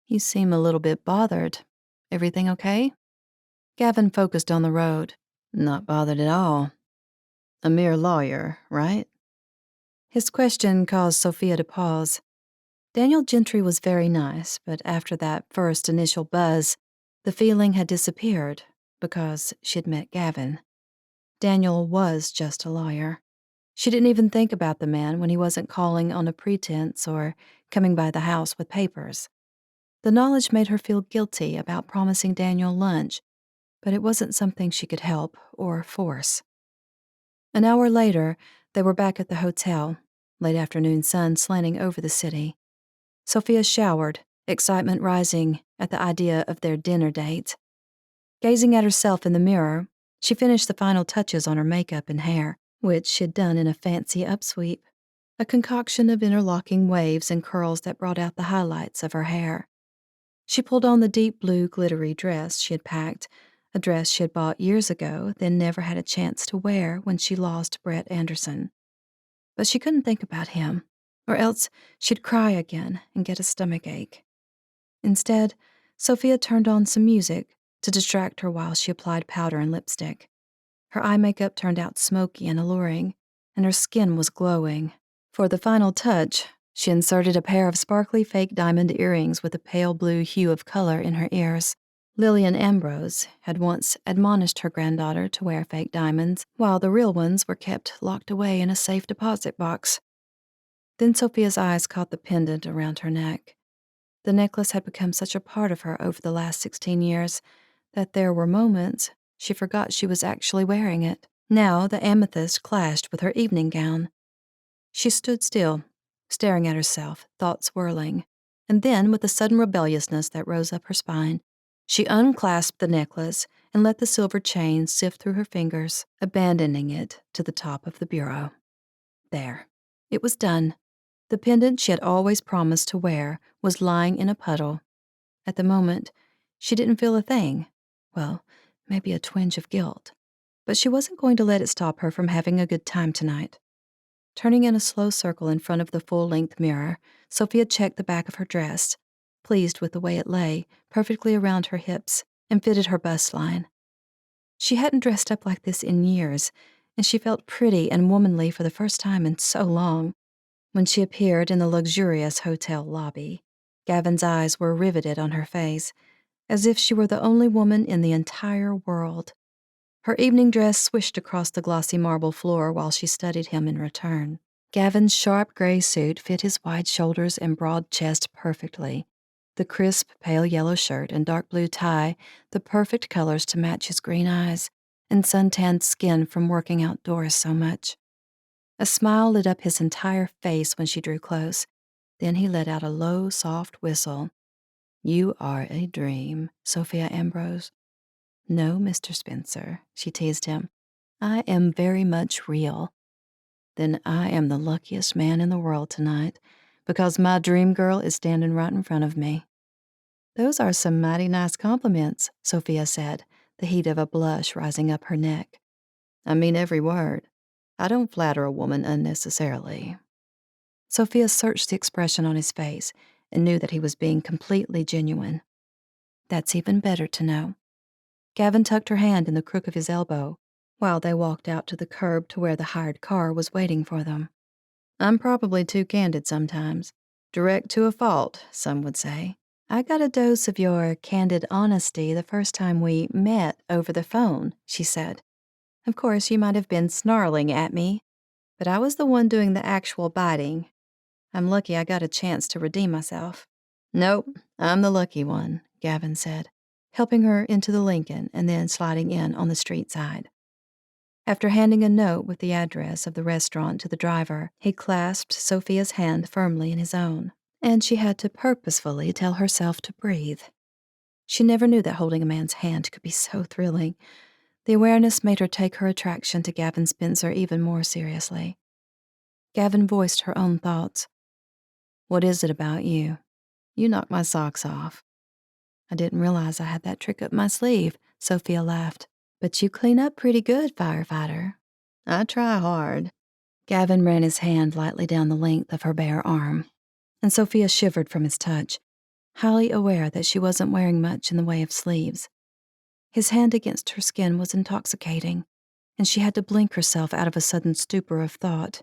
"You seem a little bit bothered. Everything okay?" Gavin focused on the road. "Not bothered at all. A mere lawyer, right?" His question caused Sofia to pause. Daniel Gentry was very nice, but after that first initial buzz, the feeling had disappeared because she'd met Gavin. Daniel was just a lawyer. She didn't even think about the man when he wasn't calling on a pretense or coming by the house with papers. The knowledge made her feel guilty about promising Daniel lunch, but it wasn't something she could help or force. An hour later, they were back at the hotel, late afternoon sun slanting over the city. Sofia showered, excitement rising at the idea of their dinner date. Gazing at herself in the mirror, she finished the final touches on her makeup and hair, which she'd done in a fancy upsweep, a concoction of interlocking waves and curls that brought out the highlights of her hair. She pulled on the deep blue glittery dress she had packed, a dress she had bought years ago, then never had a chance to wear when she lost Brett Anderson. But she couldn't think about him, or else she'd cry again and get a stomachache. Instead, Sofia turned on some music to distract her while she applied powder and lipstick. Her eye makeup turned out smoky and alluring, and her skin was glowing. For the final touch, she inserted a pair of sparkly fake diamond earrings with a pale blue hue of color in her ears. Lillian Ambrose had once admonished her granddaughter to wear fake diamonds, while the real ones were kept locked away in a safe deposit box. Then Sophia's eyes caught the pendant around her neck. The necklace had become such a part of her over the last 16 years that there were moments she forgot she was actually wearing it. Now the amethyst clashed with her evening gown. She stood still, staring at herself, thoughts whirling, and then, with a sudden rebelliousness that rose up her spine, she unclasped the necklace and let the silver chain sift through her fingers, abandoning it to the top of the bureau. There. It was done. The pendant she had always promised to wear was lying in a puddle. At the moment, she didn't feel a thing. Well, maybe a twinge of guilt. But she wasn't going to let it stop her from having a good time tonight. Turning in a slow circle in front of the full-length mirror, Sofia checked the back of her dress, pleased with the way it lay, perfectly around her hips, and fitted her bust line. She hadn't dressed up like this in years, and she felt pretty and womanly for the first time in so long. When she appeared in the luxurious hotel lobby, Gavin's eyes were riveted on her face, as if she were the only woman in the entire world. Her evening dress swished across the glossy marble floor while she studied him in return. Gavin's sharp gray suit fit his wide shoulders and broad chest perfectly. The crisp, pale yellow shirt and dark blue tie, the perfect colors to match his green eyes and suntanned skin from working outdoors so much. A smile lit up his entire face when she drew close. Then he let out a low, soft whistle. "You are a dream, Sofia Ambrose." "No, Mr. Spencer," she teased him. "I am very much real." "Then I am the luckiest man in the world tonight, because my dream girl is standing right in front of me." "Those are some mighty nice compliments," Sofia said, the heat of a blush rising up her neck. "I mean every word. I don't flatter a woman unnecessarily." Sofia searched the expression on his face and knew that he was being completely genuine. "That's even better to know." Gavin tucked her hand in the crook of his elbow while they walked out to the curb to where the hired car was waiting for them. "I'm probably too candid sometimes. Direct to a fault, some would say. I got a dose of your candid honesty the first time we met over the phone," she said. "Of course, you might have been snarling at me, but I was the one doing the actual biting. I'm lucky I got a chance to redeem myself." "Nope, I'm the lucky one," Gavin said, helping her into the Lincoln and then sliding in on the street side. After handing a note with the address of the restaurant to the driver, he clasped Sofia's hand firmly in his own, and she had to purposefully tell herself to breathe. She never knew that holding a man's hand could be so thrilling. The awareness made her take her attraction to Gavin Spencer even more seriously. Gavin voiced her own thoughts. "What is it about you? You knock my socks off." "I didn't realize I had that trick up my sleeve," Sofia laughed. "But you clean up pretty good, firefighter." "I try hard." Gavin ran his hand lightly down the length of her bare arm, and Sofia shivered from his touch, highly aware that she wasn't wearing much in the way of sleeves. His hand against her skin was intoxicating, and she had to blink herself out of a sudden stupor of thought.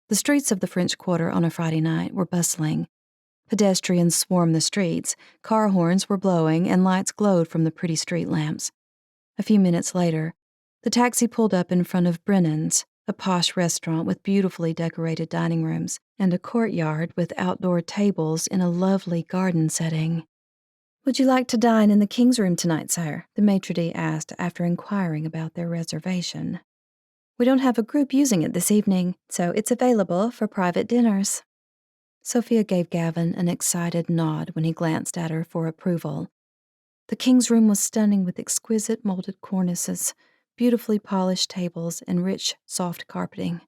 The streets of the French Quarter on a Friday night were bustling, Pedestrians swarmed the streets, car horns were blowing, and lights glowed from the pretty street lamps. A few minutes later, the taxi pulled up in front of Brennan's, a posh restaurant with beautifully decorated dining rooms, and a courtyard with outdoor tables in a lovely garden setting. "Would you like to dine in the King's Room tonight, sir?" the maitre d' asked after inquiring about their reservation. "We don't have a group using it this evening, so it's available for private dinners." Sofia gave Gavin an excited nod when he glanced at her for approval. The King's Room was stunning with exquisite molded cornices, beautifully polished tables, and rich, soft carpeting.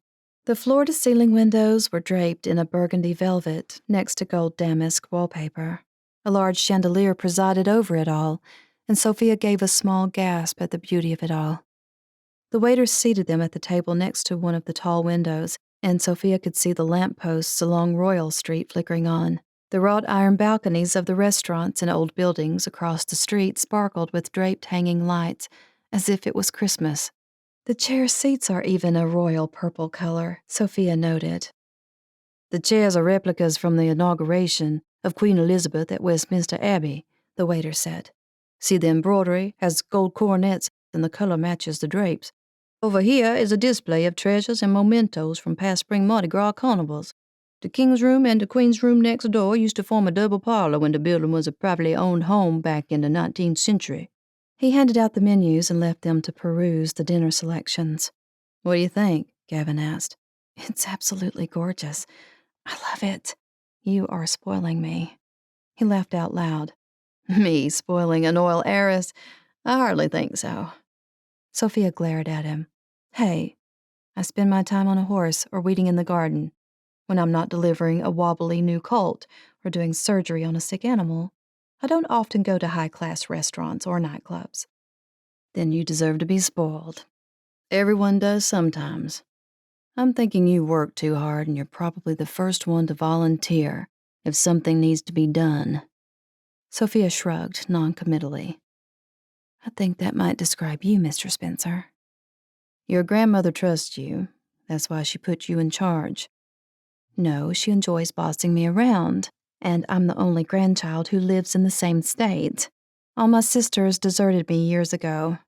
The floor-to-ceiling windows were draped in a burgundy velvet next to gold damask wallpaper. A large chandelier presided over it all, and Sofia gave a small gasp at the beauty of it all. The waiters seated them at the table next to one of the tall windows, and Sofia could see the lampposts along Royal Street flickering on. The wrought iron balconies of the restaurants and old buildings across the street sparkled with draped hanging lights, as if it was Christmas. "The chair seats are even a royal purple color," Sofia noted. "The chairs are replicas from the inauguration of Queen Elizabeth at Westminster Abbey," the waiter said. "See the embroidery has gold coronets and the color matches the drapes. Over here is a display of treasures and mementos from past spring Mardi Gras carnivals. The King's Room and the Queen's Room next door used to form a double parlor when the building was a privately owned home back in the 19th century." He handed out the menus and left them to peruse the dinner selections. "What do you think?" Gavin asked. "It's absolutely gorgeous. I love it. You are spoiling me." He laughed out loud. "Me spoiling an oil heiress? I hardly think so." Sofia glared at him. "Hey, I spend my time on a horse or weeding in the garden. When I'm not delivering a wobbly new colt or doing surgery on a sick animal, I don't often go to high-class restaurants or nightclubs." "Then you deserve to be spoiled. Everyone does sometimes. I'm thinking you work too hard and you're probably the first one to volunteer if something needs to be done." Sofia shrugged noncommittally. "I think that might describe you, Mr. Spencer." "Your grandmother trusts you. That's why she put you in charge." "No, she enjoys bossing me around, and I'm the only grandchild who lives in the same state. All my sisters deserted me years ago."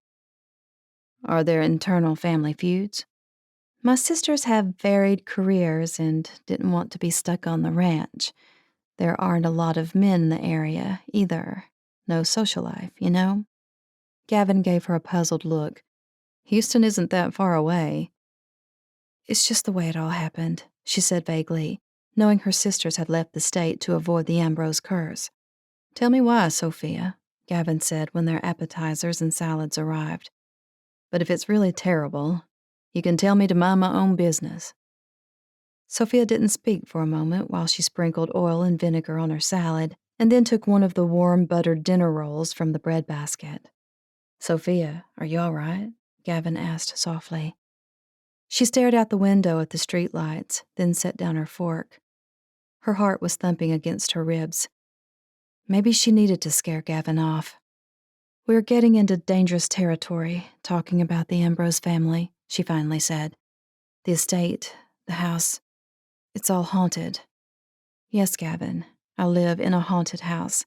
"Are there internal family feuds?" "My sisters have varied careers and didn't want to be stuck on the ranch. There aren't a lot of men in the area, either. No social life, you know?" Gavin gave her a puzzled look. "Houston isn't that far away." "It's just the way it all happened," she said vaguely, knowing her sisters had left the state to avoid the Ambrose curse. "Tell me why, Sofia," Gavin said when their appetizers and salads arrived. "But if it's really terrible, you can tell me to mind my own business." Sofia didn't speak for a moment while she sprinkled oil and vinegar on her salad, and then took one of the warm buttered dinner rolls from the bread basket. "Sofia, are you all right?" Gavin asked softly. She stared out the window at the streetlights, then set down her fork. Her heart was thumping against her ribs. Maybe she needed to scare Gavin off. "We're getting into dangerous territory, talking about the Ambrose family," she finally said. "The estate, the house, it's all haunted." "Yes, Gavin, I live in a haunted house.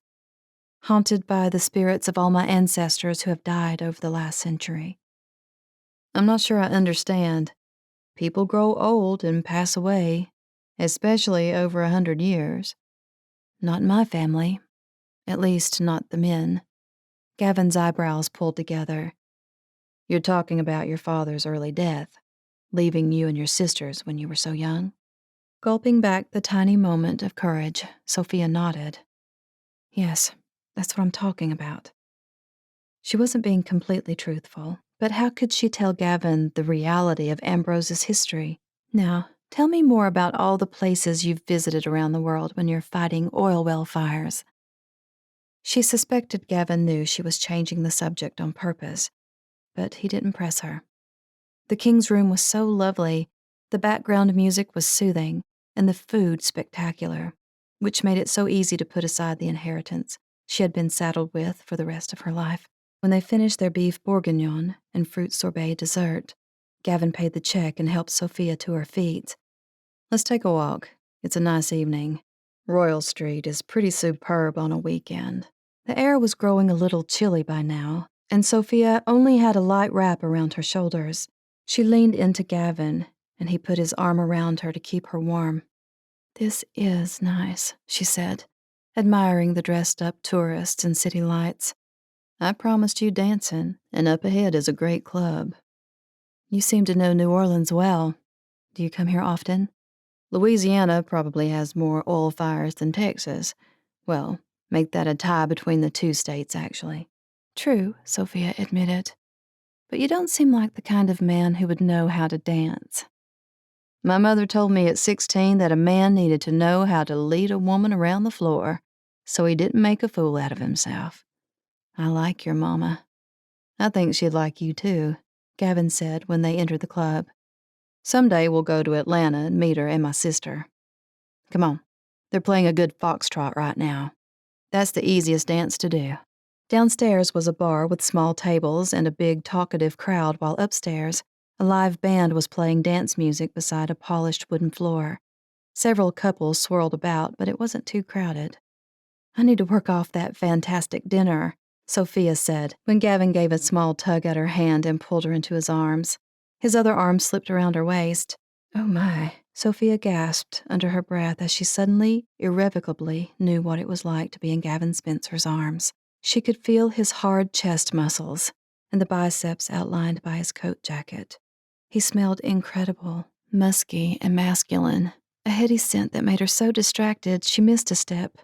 Haunted by the spirits of all my ancestors who have died over the last century." "I'm not sure I understand. People grow old and pass away, especially over 100 years. Not in my family. At least, not the men." Gavin's eyebrows pulled together. "You're talking about your father's early death, leaving you and your sisters when you were so young?" Gulping back the tiny moment of courage, Sofia nodded. "Yes, that's what I'm talking about." She wasn't being completely truthful, but how could she tell Gavin the reality of Ambrose's history? "Now, tell me more about all the places you've visited around the world when you're fighting oil well fires." She suspected Gavin knew she was changing the subject on purpose, but he didn't press her. The King's Room was so lovely, the background music was soothing, and the food spectacular, which made it so easy to put aside the inheritance she had been saddled with for the rest of her life. When they finished their beef bourguignon and fruit sorbet dessert, Gavin paid the check and helped Sofia to her feet. "Let's take a walk. It's a nice evening." Royal Street is pretty superb on a weekend. The air was growing a little chilly by now, and Sofia only had a light wrap around her shoulders. She leaned into Gavin, and he put his arm around her to keep her warm. "This is nice," she said, admiring the dressed-up tourists and city lights. "I promised you dancing, and up ahead is a great club." "You seem to know New Orleans well. Do you come here often?" "Louisiana probably has more oil fires than Texas. Well, make that a tie between the two states, actually." "True," Sofia admitted. "But you don't seem like the kind of man who would know how to dance." "My mother told me at 16 that a man needed to know how to lead a woman around the floor so he didn't make a fool out of himself." "I like your mama." "I think she'd like you too," Gavin said when they entered the club. "Someday we'll go to Atlanta and meet her and my sister. Come on, they're playing a good foxtrot right now. That's the easiest dance to do." Downstairs was a bar with small tables and a big talkative crowd, while upstairs, a live band was playing dance music beside a polished wooden floor. Several couples swirled about, but it wasn't too crowded. "I need to work off that fantastic dinner," Sofia said when Gavin gave a small tug at her hand and pulled her into his arms. His other arm slipped around her waist. "Oh my," Sofia gasped under her breath as she suddenly, irrevocably knew what it was like to be in Gavin Spencer's arms. She could feel his hard chest muscles and the biceps outlined by his coat jacket. He smelled incredible, musky and masculine, a heady scent that made her so distracted she missed a step.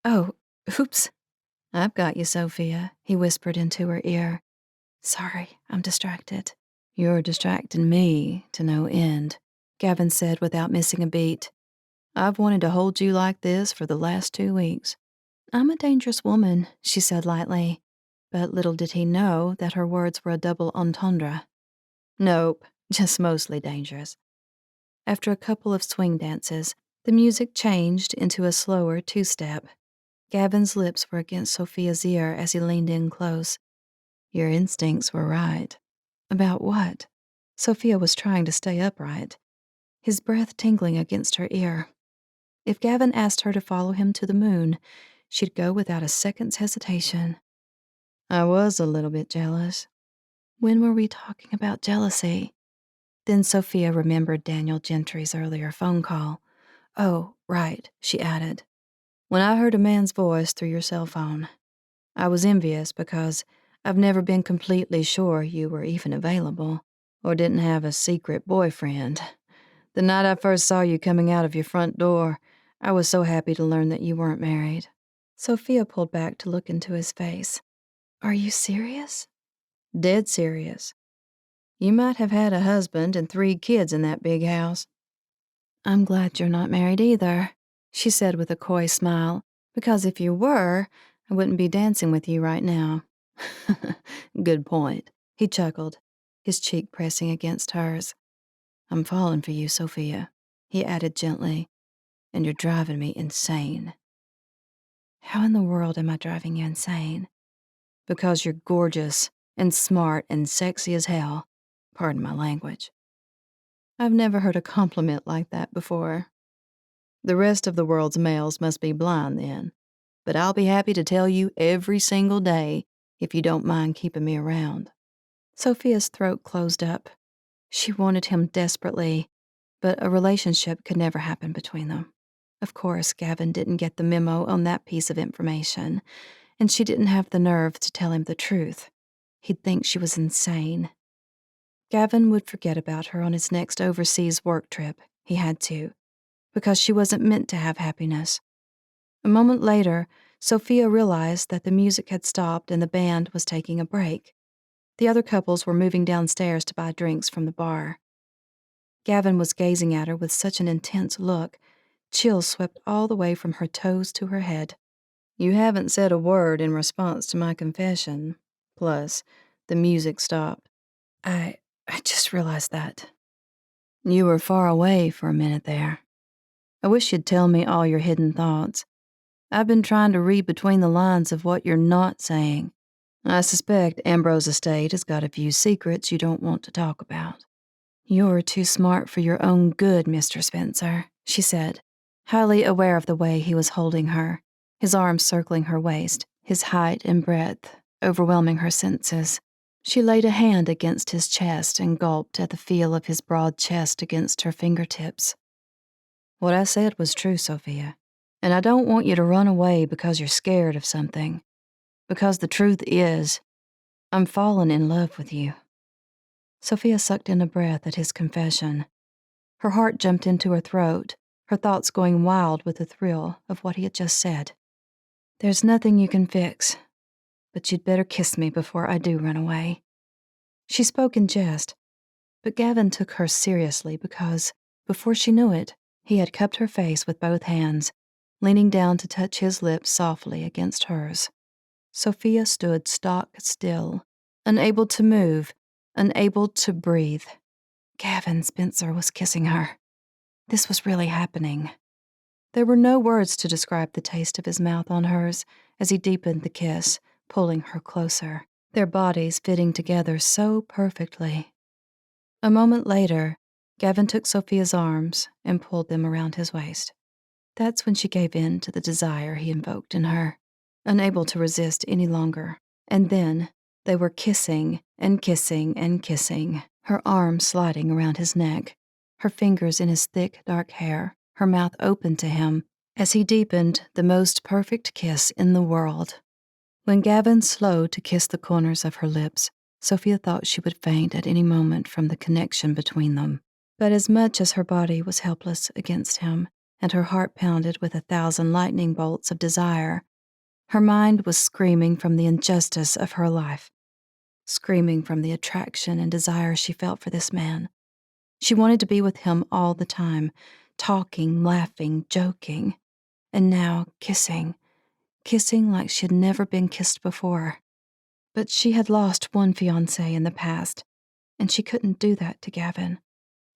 "Oh, oops." "I've got you, Sofia," he whispered into her ear. "Sorry, I'm distracted." "You're distracting me to no end," Gavin said without missing a beat. "I've wanted to hold you like this for the last 2 weeks. "I'm a dangerous woman," she said lightly, but little did he know that her words were a double entendre. "Nope, just mostly dangerous." After a couple of swing dances, the music changed into a slower two-step. Gavin's lips were against Sofia's ear as he leaned in close. "Your instincts were right." "About what?" Sofia was trying to stay upright, his breath tingling against her ear. If Gavin asked her to follow him to the moon, she'd go without a second's hesitation. "I was a little bit jealous." "When were we talking about jealousy?" Then Sofia remembered Daniel Gentry's earlier phone call. "Oh, right," she added. "When I heard a man's voice through your cell phone. I was envious because I've never been completely sure you were even available or didn't have a secret boyfriend. The night I first saw you coming out of your front door, I was so happy to learn that you weren't married." Sofia pulled back to look into his face. "Are you serious?" "Dead serious. You might have had a husband and 3 kids in that big house." "I'm glad you're not married either," she said with a coy smile, "because if you were, I wouldn't be dancing with you right now." "Good point," he chuckled, his cheek pressing against hers. "I'm falling for you, Sofia," he added gently, "and you're driving me insane." "How in the world am I driving you insane?" "Because you're gorgeous and smart and sexy as hell. Pardon my language." "I've never heard a compliment like that before." "The rest of the world's males must be blind then. But I'll be happy to tell you every single day if you don't mind keeping me around." Sofia's throat closed up. She wanted him desperately, but a relationship could never happen between them. Of course, Gavin didn't get the memo on that piece of information, and she didn't have the nerve to tell him the truth. He'd think she was insane. Gavin would forget about her on his next overseas work trip. He had to, because she wasn't meant to have happiness. A moment later, Sofia realized that the music had stopped and the band was taking a break. The other couples were moving downstairs to buy drinks from the bar. Gavin was gazing at her with such an intense look, chills swept all the way from her toes to her head. "You haven't said a word in response to my confession. Plus, the music stopped." I just realized that." "You were far away for a minute there. I wish you'd tell me all your hidden thoughts. I've been trying to read between the lines of what you're not saying. I suspect Ambrose Estate has got a few secrets you don't want to talk about." "You're too smart for your own good, Mr. Spencer," she said. highly aware of the way he was holding her, his arms circling her waist, his height and breadth overwhelming her senses. She laid a hand against his chest and gulped at the feel of his broad chest against her fingertips. What I said was true, Sofia, and I don't want you to run away because you're scared of something. Because the truth is, I'm falling in love with you. Sofia sucked in a breath at his confession. Her heart jumped into her throat, her thoughts going wild with the thrill of what he had just said. There's nothing you can fix, but you'd better kiss me before I do run away. She spoke in jest, but Gavin took her seriously because, before she knew it, he had cupped her face with both hands, leaning down to touch his lips softly against hers. Sofia stood stock still, unable to move, unable to breathe. Gavin Spencer was kissing her. This was really happening. There were no words to describe the taste of his mouth on hers as he deepened the kiss, pulling her closer, their bodies fitting together so perfectly. A moment later, Gavin took Sofia's arms and pulled them around his waist. That's when she gave in to the desire he invoked in her, unable to resist any longer. And then they were kissing and kissing and kissing, her arms sliding around his neck, her fingers in his thick, dark hair, her mouth open to him as he deepened the most perfect kiss in the world. When Gavin slowed to kiss the corners of her lips, Sofia thought she would faint at any moment from the connection between them. But as much as her body was helpless against him, and her heart pounded with 1,000 lightning bolts of desire, her mind was screaming from the injustice of her life, screaming from the attraction and desire she felt for this man. She wanted to be with him all the time, talking, laughing, joking, and now kissing like she had never been kissed before. But she had lost one fiancé in the past, and she couldn't do that to Gavin.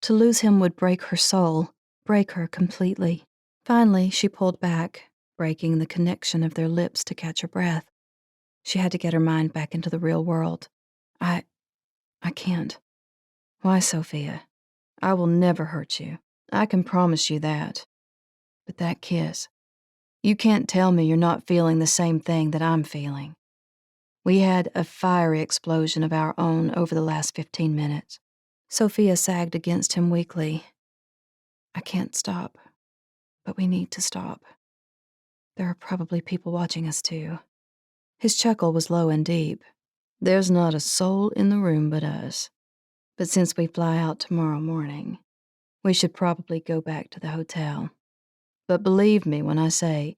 To lose him would break her soul, break her completely. Finally, she pulled back, breaking the connection of their lips to catch her breath. She had to get her mind back into the real world. I can't. Why, Sofia? I will never hurt you. I can promise you that. But that kiss, you can't tell me you're not feeling the same thing that I'm feeling. We had a fiery explosion of our own over the last 15 minutes. Sofia sagged against him weakly. I can't stop, but we need to stop. There are probably people watching us too. His chuckle was low and deep. There's not a soul in the room but us. But since we fly out tomorrow morning, we should probably go back to the hotel. But believe me when I say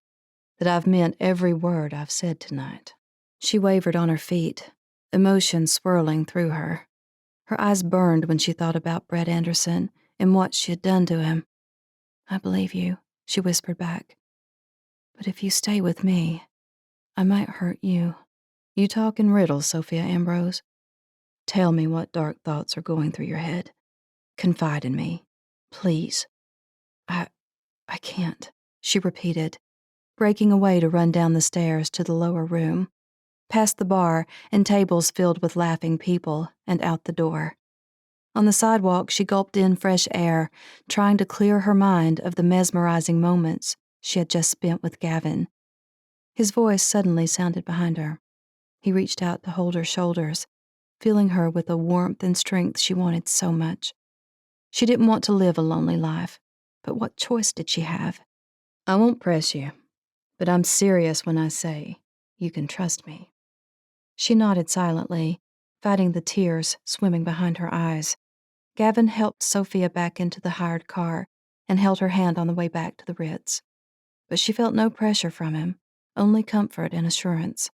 that I've meant every word I've said tonight. She wavered on her feet, emotion swirling through her. Her eyes burned when she thought about Brett Anderson and what she had done to him. I believe you, she whispered back. But if you stay with me, I might hurt you. You talk in riddles, Sofia Ambrose. Tell me what dark thoughts are going through your head. Confide in me, please. I can't, she repeated, breaking away to run down the stairs to the lower room, past the bar and tables filled with laughing people, and out the door. On the sidewalk, she gulped in fresh air, trying to clear her mind of the mesmerizing moments she had just spent with Gavin. His voice suddenly sounded behind her. He reached out to hold her shoulders, filling her with a warmth and strength she wanted so much. She didn't want to live a lonely life, but what choice did she have? I won't press you, but I'm serious when I say you can trust me. She nodded silently, fighting the tears swimming behind her eyes. Gavin helped Sofia back into the hired car and held her hand on the way back to the Ritz. But she felt no pressure from him, only comfort and assurance.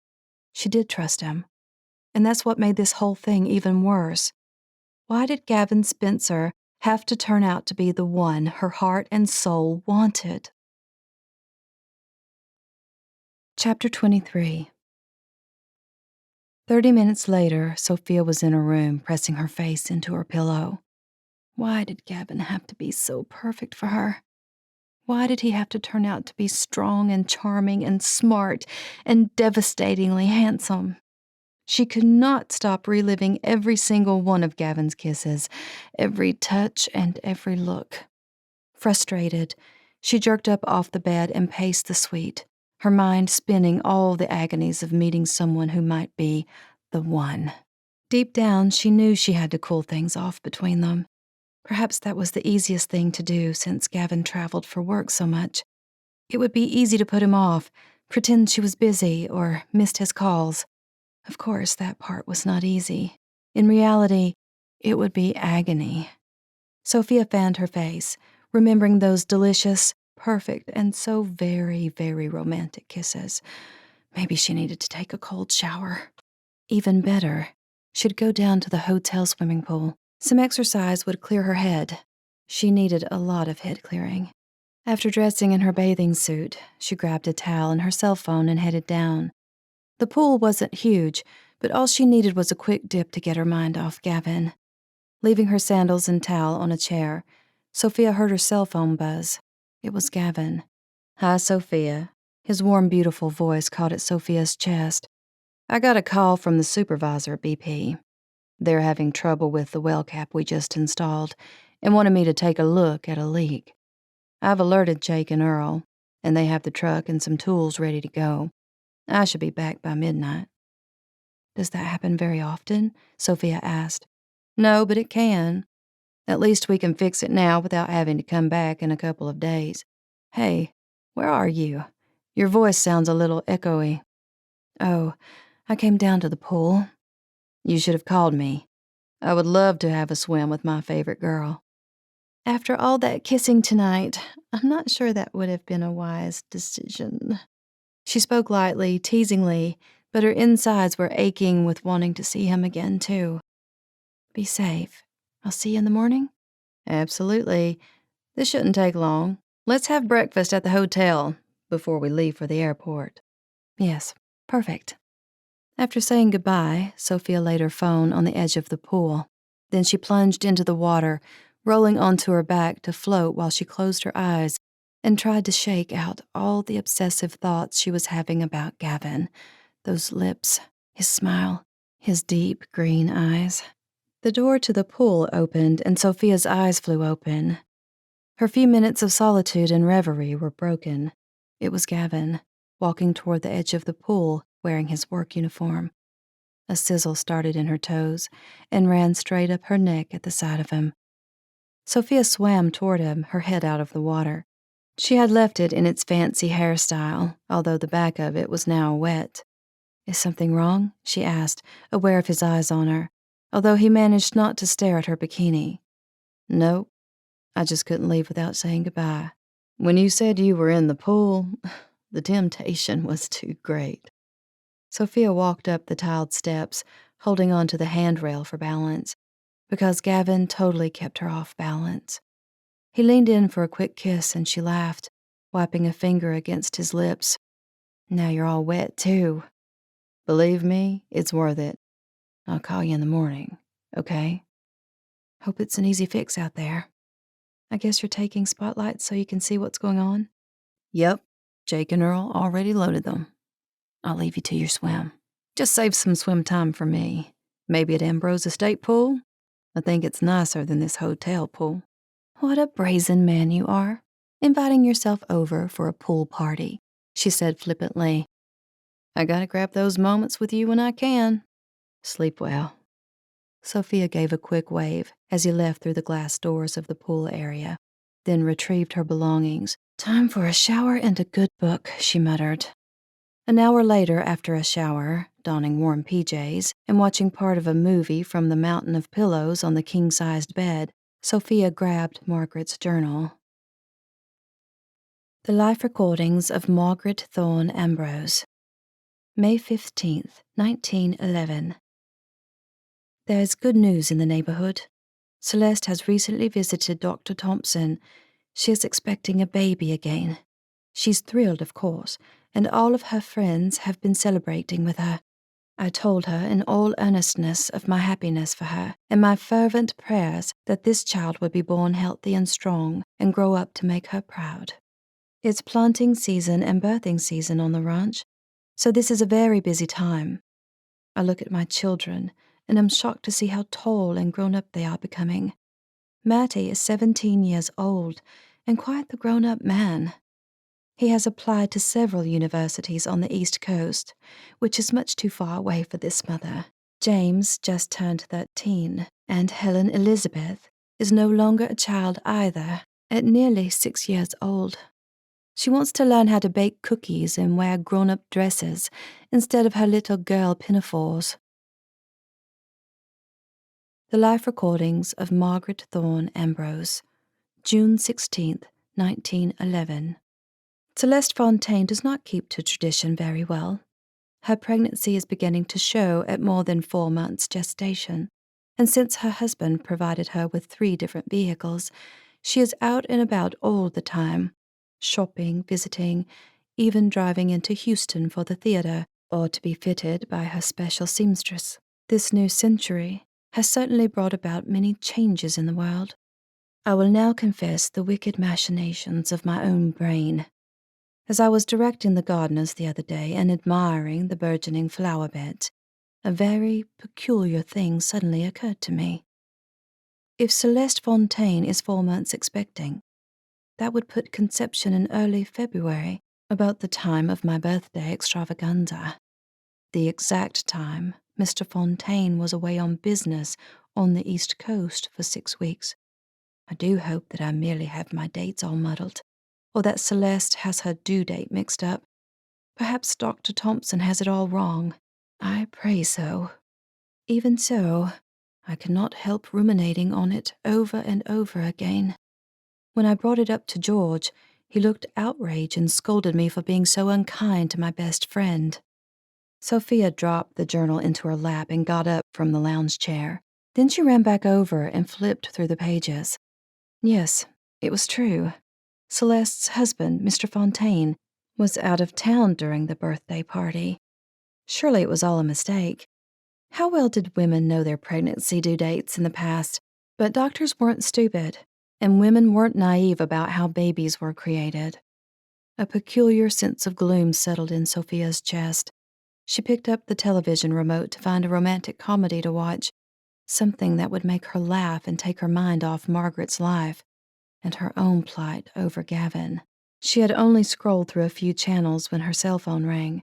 She did trust him. And that's what made this whole thing even worse. Why did Gavin Spencer have to turn out to be the one her heart and soul wanted? Chapter 23. 30 minutes later, Sofia was in her room, pressing her face into her pillow. Why did Gavin have to be so perfect for her? Why did he have to turn out to be strong and charming and smart and devastatingly handsome? She could not stop reliving every single one of Gavin's kisses, every touch and every look. Frustrated, She jerked up off the bed and paced the suite, her mind spinning all the agonies of meeting someone who might be the one. Deep down, she knew she had to cool things off between them. Perhaps that was the easiest thing to do since Gavin traveled for work so much. It would be easy to put him off, pretend she was busy or missed his calls. Of course, that part was not easy. In reality, it would be agony. Sofia fanned her face, remembering those delicious, perfect, and so very, very romantic kisses. Maybe she needed to take a cold shower. Even better, she'd go down to the hotel swimming pool. Some exercise would clear her head. She needed a lot of head clearing. After dressing in her bathing suit, she grabbed a towel and her cell phone and headed down. The pool wasn't huge, but all she needed was a quick dip to get her mind off Gavin. Leaving her sandals and towel on a chair, Sofia heard her cell phone buzz. It was Gavin. "Hi, Sofia." His warm, beautiful voice caught at Sofia's chest. "I got a call from the supervisor at BP. They're having trouble with the well cap we just installed and wanted me to take a look at a leak. I've alerted Jake and Earl, and they have the truck and some tools ready to go. I should be back by midnight." "Does that happen very often?" Sofia asked. "No, but it can. At least we can fix it now without having to come back in a couple of days. Hey, where are you? Your voice sounds a little echoey." "Oh, I came down to the pool." "You should have called me. I would love to have a swim with my favorite girl." "After all that kissing tonight, I'm not sure that would have been a wise decision." She spoke lightly, teasingly, but her insides were aching with wanting to see him again, too. "Be safe. I'll see you in the morning?" "Absolutely. This shouldn't take long. Let's have breakfast at the hotel before we leave for the airport." "Yes, perfect." After saying goodbye, Sofia laid her phone on the edge of the pool. Then she plunged into the water, rolling onto her back to float while she closed her eyes and tried to shake out all the obsessive thoughts she was having about Gavin. Those lips, his smile, his deep green eyes. The door to the pool opened and Sofia's eyes flew open. Her few minutes of solitude and reverie were broken. It was Gavin, walking toward the edge of the pool, wearing his work uniform. A sizzle started in her toes and ran straight up her neck at the sight of him. Sofia swam toward him, her head out of the water. She had left it in its fancy hairstyle, although the back of it was now wet. "Is something wrong?" she asked, aware of his eyes on her, although he managed not to stare at her bikini. "Nope. I just couldn't leave without saying goodbye. When you said you were in the pool, the temptation was too great." Sofia walked up the tiled steps, holding on to the handrail for balance, because Gavin totally kept her off balance. He leaned in for a quick kiss and she laughed, wiping a finger against his lips. "Now you're all wet, too." "Believe me, it's worth it. I'll call you in the morning, okay?" "Hope it's an easy fix out there. I guess you're taking spotlights so you can see what's going on?" "Yep. Jake and Earl already loaded them. I'll leave you to your swim. Just save some swim time for me. Maybe at Ambrose Estate pool? I think it's nicer than this hotel pool." "What a brazen man you are, inviting yourself over for a pool party," she said flippantly. "I gotta grab those moments with you when I can. Sleep well." Sofia gave a quick wave as he left through the glass doors of the pool area, then retrieved her belongings. "Time for a shower and a good book," she muttered. An hour later, after a shower, donning warm PJs, and watching part of a movie from the mountain of pillows on the king-sized bed, Sofia grabbed Margaret's journal. The life recordings of Margaret Thorne Ambrose. May 15th, 1911. There is good news in the neighborhood. Celeste has recently visited Dr. Thompson. She is expecting a baby again. She's thrilled, of course, and all of her friends have been celebrating with her. I told her in all earnestness of my happiness for her and my fervent prayers that this child would be born healthy and strong and grow up to make her proud. It's planting season and birthing season on the ranch, so this is a very busy time. I look at my children and am shocked to see how tall and grown up they are becoming. Mattie is 17 years old, and quite the grown-up man. He has applied to several universities on the East Coast, which is much too far away for this mother. James just turned 13, and Helen Elizabeth is no longer a child either, at nearly 6 years old. She wants to learn how to bake cookies and wear grown-up dresses instead of her little girl pinafores. The Life Recordings of Margaret Thorne Ambrose, June 16, 1911. Celeste Fontaine does not keep to tradition very well. Her pregnancy is beginning to show at more than 4 months gestation, and since her husband provided her with 3 different vehicles, she is out and about all the time, shopping, visiting, even driving into Houston for the theater or to be fitted by her special seamstress. This new century has certainly brought about many changes in the world. I will now confess the wicked machinations of my own brain. As I was directing the gardeners the other day and admiring the burgeoning flower beds, a very peculiar thing suddenly occurred to me. If Celeste Fontaine is 4 months expecting, that would put conception in early February, about the time of my birthday extravaganza. The exact time Mr. Fontaine was away on business on the East Coast for 6 weeks. I do hope that I merely have my dates all muddled, or that Celeste has her due date mixed up. Perhaps Dr. Thompson has it all wrong. I pray so. Even so, I cannot help ruminating on it over and over again. When I brought it up to George, he looked outraged and scolded me for being so unkind to my best friend. Sophia dropped the journal into her lap and got up from the lounge chair. Then she ran back over and flipped through the pages. Yes, it was true. Celeste's husband, Mr. Fontaine, was out of town during the birthday party. Surely it was all a mistake. How well did women know their pregnancy due dates in the past? But doctors weren't stupid, and women weren't naive about how babies were created. A peculiar sense of gloom settled in Sophia's chest. She picked up the television remote to find a romantic comedy to watch, something that would make her laugh and take her mind off Margaret's life and her own plight over Gavin. She had only scrolled through a few channels when her cell phone rang.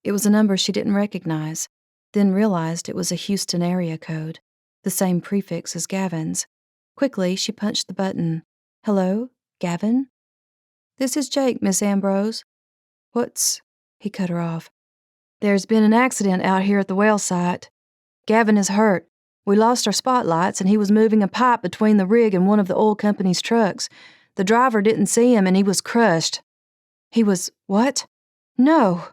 It was a number she didn't recognize, then realized it was a Houston area code, the same prefix as Gavin's. Quickly, she punched the button. Hello, Gavin? This is Jake, Miss Ambrose. What's... He cut her off. There's been an accident out here at the well site. Gavin is hurt. We lost our spotlights and he was moving a pipe between the rig and one of the oil company's trucks. The driver didn't see him and he was crushed. He was what? No.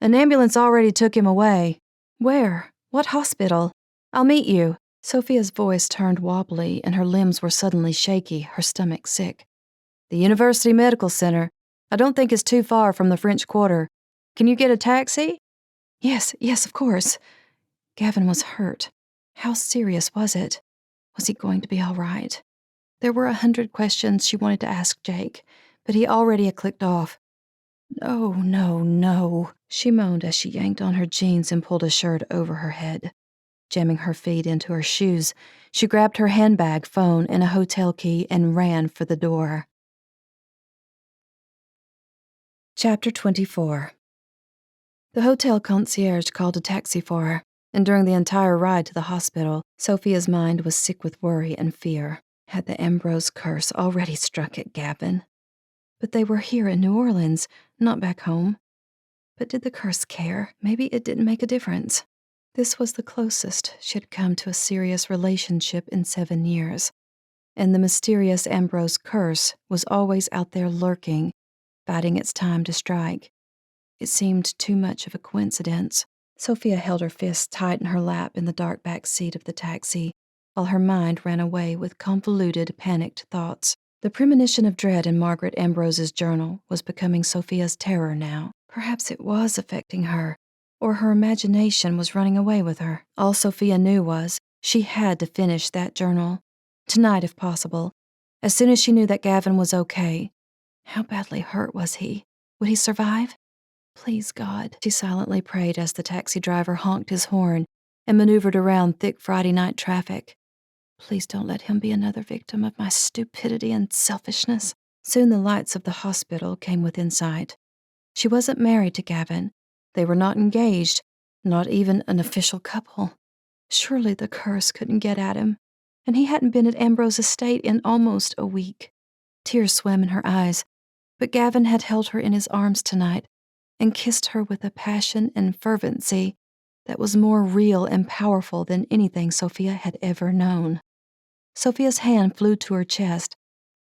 An ambulance already took him away. Where? What hospital? I'll meet you. Sophia's voice turned wobbly and her limbs were suddenly shaky, her stomach sick. The University Medical Center. I don't think it's too far from the French Quarter. Can you get a taxi? Yes, of course. Gavin was hurt. How serious was it? Was he going to be all right? There were 100 questions she wanted to ask Jake, but he already had clicked off. No, she moaned as she yanked on her jeans and pulled a shirt over her head. Jamming her feet into her shoes, she grabbed her handbag, phone, and a hotel key and ran for the door. Chapter 24. The hotel concierge called a taxi for her, and during the entire ride to the hospital, Sophia's mind was sick with worry and fear. Had the Ambrose curse already struck at Gavin? But they were here in New Orleans, not back home. But did the curse care? Maybe it didn't make a difference. This was the closest she had come to a serious relationship in 7 years, and the mysterious Ambrose curse was always out there lurking, biding its time to strike. It seemed too much of a coincidence. Sophia held her fists tight in her lap in the dark back seat of the taxi, while her mind ran away with convoluted, panicked thoughts. The premonition of dread in Margaret Ambrose's journal was becoming Sophia's terror now. Perhaps it was affecting her, or her imagination was running away with her. All Sophia knew was she had to finish that journal. Tonight, if possible. As soon as she knew that Gavin was okay. How badly hurt was he? Would he survive? Please, God, she silently prayed as the taxi driver honked his horn and maneuvered around thick Friday night traffic. Please don't let him be another victim of my stupidity and selfishness. Soon the lights of the hospital came within sight. She wasn't married to Gavin. They were not engaged, not even an official couple. Surely the curse couldn't get at him, and he hadn't been at Ambrose Estate in almost a week. Tears swam in her eyes, but Gavin had held her in his arms tonight and kissed her with a passion and fervency that was more real and powerful than anything Sofia had ever known. Sofia's hand flew to her chest.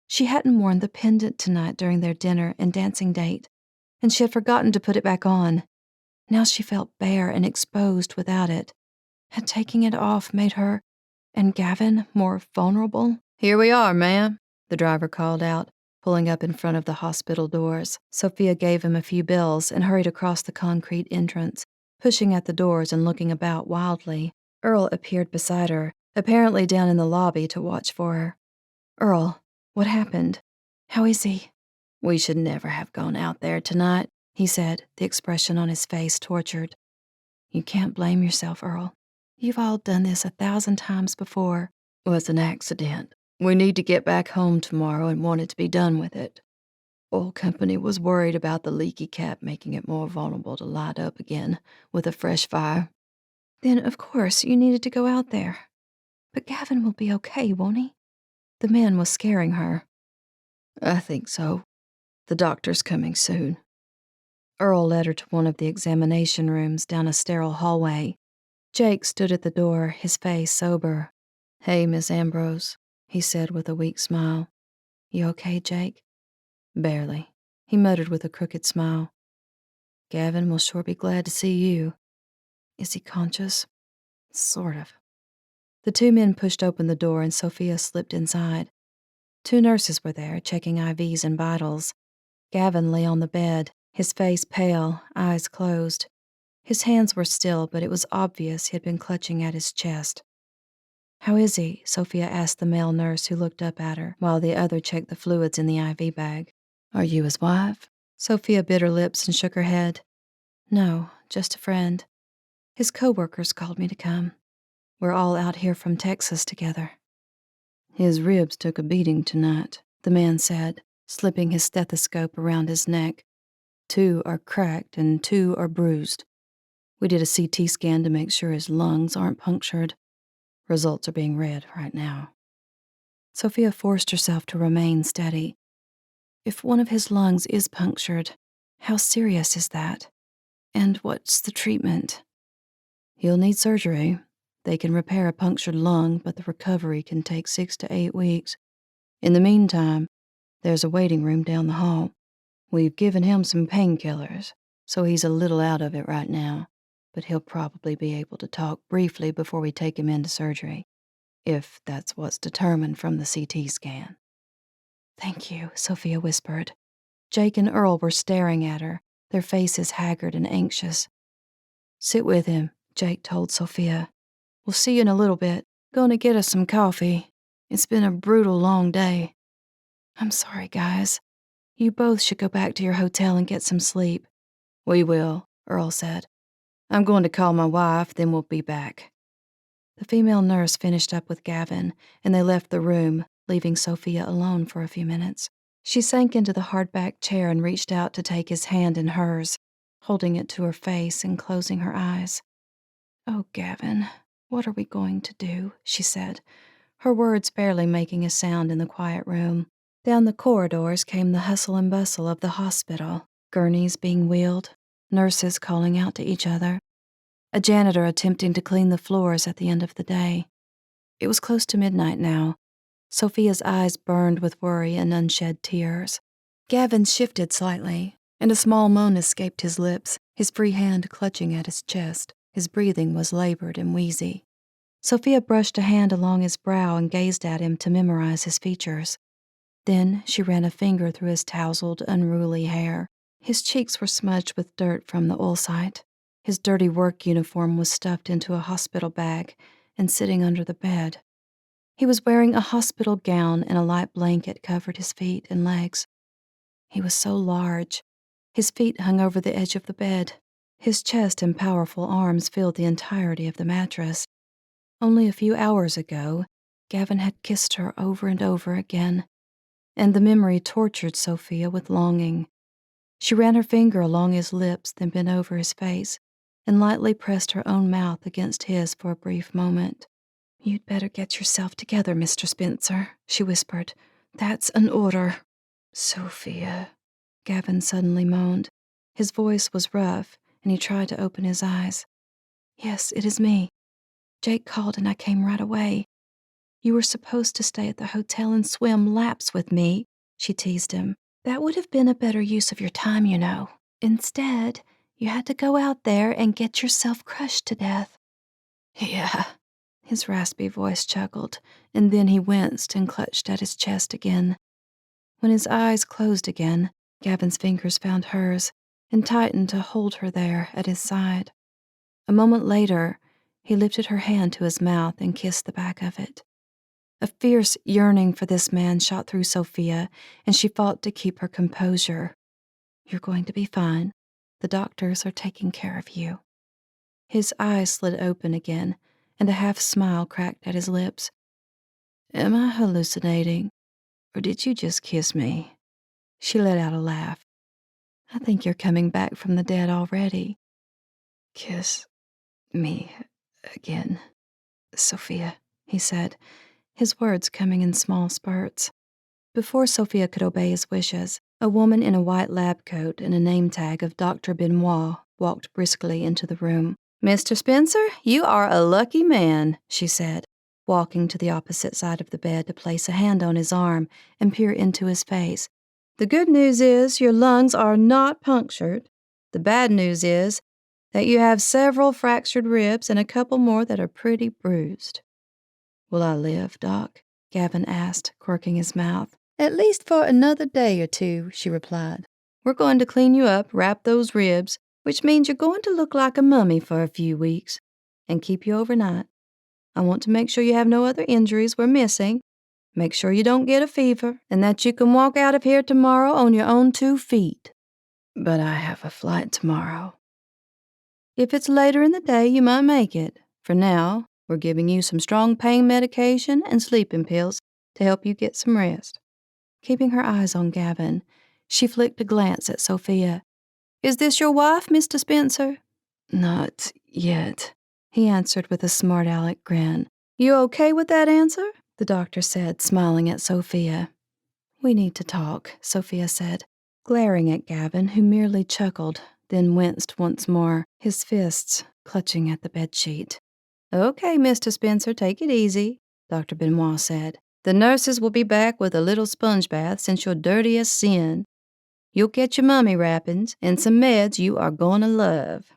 She hadn't worn the pendant tonight during their dinner and dancing date, and she had forgotten to put it back on. Now she felt bare and exposed without it. Had taking it off made her, and Gavin, more vulnerable? "Here we are, ma'am," the driver called out, pulling up in front of the hospital doors. Sofia gave him a few bills and hurried across the concrete entrance, pushing at the doors and looking about wildly. Earl appeared beside her, apparently down in the lobby to watch for her. "Earl, what happened? How is he?" "We should never have gone out there tonight," he said, the expression on his face tortured. "You can't blame yourself, Earl. You've all done this 1,000 times before." "It was an accident. We need to get back home tomorrow and wanted to be done with it. Oil company was worried about the leaky cap making it more vulnerable to light up again with a fresh fire." "Then, of course, you needed to go out there. But Gavin will be okay, won't he?" The man was scaring her. "I think so. The doctor's coming soon." Earl led her to one of the examination rooms down a sterile hallway. Jake stood at the door, his face sober. "Hey, Miss Ambrose," he said with a weak smile. "You okay, Jake?" "Barely," he muttered with a crooked smile. "Gavin will sure be glad to see you." "Is he conscious?" "Sort of." The two men pushed open the door and Sofia slipped inside. 2 nurses were there, checking IVs and vitals. Gavin lay on the bed, his face pale, eyes closed. His hands were still, but it was obvious he had been clutching at his chest. "How is he?" Sofia asked the male nurse who looked up at her, while the other checked the fluids in the IV bag. "Are you his wife?" Sofia bit her lips and shook her head. "No, just a friend. His co-workers called me to come. We're all out here from Texas together." "His ribs took a beating tonight," the man said, slipping his stethoscope around his neck. 2 are cracked and 2 are bruised. We did a CT scan to make sure his lungs aren't punctured. Results are being read right now." Sofia forced herself to remain steady. If one of his lungs is punctured, how serious is that? And what's the treatment? "He'll need surgery. They can repair a punctured lung, but the recovery can take 6 to 8 weeks. In the meantime, there's a waiting room down the hall. We've given him some painkillers, so he's a little out of it right now, but he'll probably be able to talk briefly before we take him into surgery, if that's what's determined from the CT scan." "Thank you," Sofia whispered. Jake and Earl were staring at her, their faces haggard and anxious. "Sit with him," Jake told Sofia. "We'll see you in a little bit. Gonna get us some coffee. It's been a brutal long day." "I'm sorry, guys. You both should go back to your hotel and get some sleep." "We will," Earl said. "I'm going to call my wife, then we'll be back." The female nurse finished up with Gavin, and they left the room, leaving Sofia alone for a few minutes. She sank into the hard-backed chair and reached out to take his hand in hers, holding it to her face and closing her eyes. "Oh, Gavin, what are we going to do?" she said, her words barely making a sound in the quiet room. Down the corridors came the hustle and bustle of the hospital, gurneys being wheeled, nurses calling out to each other, a janitor attempting to clean the floors at the end of the day. It was close to midnight now. Sofia's eyes burned with worry and unshed tears. Gavin shifted slightly, and a small moan escaped his lips, his free hand clutching at his chest. His breathing was labored and wheezy. Sofia brushed a hand along his brow and gazed at him to memorize his features. Then she ran a finger through his tousled, unruly hair. His cheeks were smudged with dirt from the oil site. His dirty work uniform was stuffed into a hospital bag and sitting under the bed. He was wearing a hospital gown and a light blanket covered his feet and legs. He was so large. His feet hung over the edge of the bed. His chest and powerful arms filled the entirety of the mattress. Only a few hours ago, Gavin had kissed her over and over again. and the memory tortured Sofia with longing. She ran her finger along his lips, then bent over his face, and lightly pressed her own mouth against his for a brief moment. "You'd better get yourself together, Mr. Spencer," she whispered. "That's an order." "Sofia," Gavin suddenly moaned. His voice was rough, and he tried to open his eyes. "Yes, it is me. Jake called and I came right away. You were supposed to stay at the hotel and swim laps with me," she teased him. "That would have been a better use of your time, you know. Instead, you had to go out there and get yourself crushed to death." "Yeah." His raspy voice chuckled, and then he winced and clutched at his chest again. When his eyes closed again, Gavin's fingers found hers and tightened to hold her there at his side. A moment later, he lifted her hand to his mouth and kissed the back of it. A fierce yearning for this man shot through Sofia, and she fought to keep her composure. "You're going to be fine. The doctors are taking care of you." His eyes slid open again, and a half-smile cracked at his lips. "Am I hallucinating, or did you just kiss me?" She let out a laugh. "I think you're coming back from the dead already." "Kiss me again, Sofia," he said, his words coming in small spurts. Before Sofia could obey his wishes, a woman in a white lab coat and a name tag of Dr. Benoit walked briskly into the room. "Mr. Spencer, you are a lucky man," she said, walking to the opposite side of the bed to place a hand on his arm and peer into his face. "The good news is your lungs are not punctured. The bad news is that you have several fractured ribs and a couple more that are pretty bruised." "Will I live, Doc?" Gavin asked, quirking his mouth. "At least for another day or two," she replied. "We're going to clean you up, wrap those ribs, which means you're going to look like a mummy for a few weeks, and keep you overnight. I want to make sure you have no other injuries we're missing, make sure you don't get a fever, and that you can walk out of here tomorrow on your own 2 feet. But I have a flight tomorrow." "If it's later in the day, you might make it. For now, we're giving you some strong pain medication and sleeping pills to help you get some rest." Keeping her eyes on Gavin, she flicked a glance at Sofia. "Is this your wife, Mr. Spencer?" "Not yet," he answered with a smart aleck grin. "You okay with that answer?" the doctor said, smiling at Sofia. "We need to talk," Sofia said, glaring at Gavin, who merely chuckled, then winced once more, his fists clutching at the bedsheet. "Okay, Mr. Spencer, take it easy," Dr. Benoit said. "The nurses will be back with a little sponge bath since you're dirty as sin. You'll get your mummy wrappings and some meds you are going to love.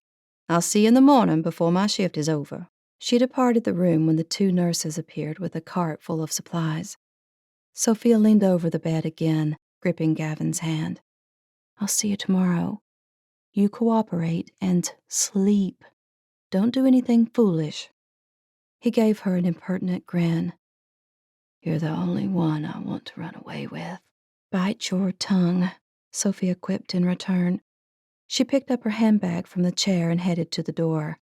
I'll see you in the morning before my shift is over." She departed the room when the 2 nurses appeared with a cart full of supplies. Sofia leaned over the bed again, gripping Gavin's hand. "I'll see you tomorrow. You cooperate and sleep. Don't do anything foolish." He gave her an impertinent grin. "You're the only one I want to run away with." "Bite your tongue," Sofia quipped in return. She picked up her handbag from the chair and headed to the door.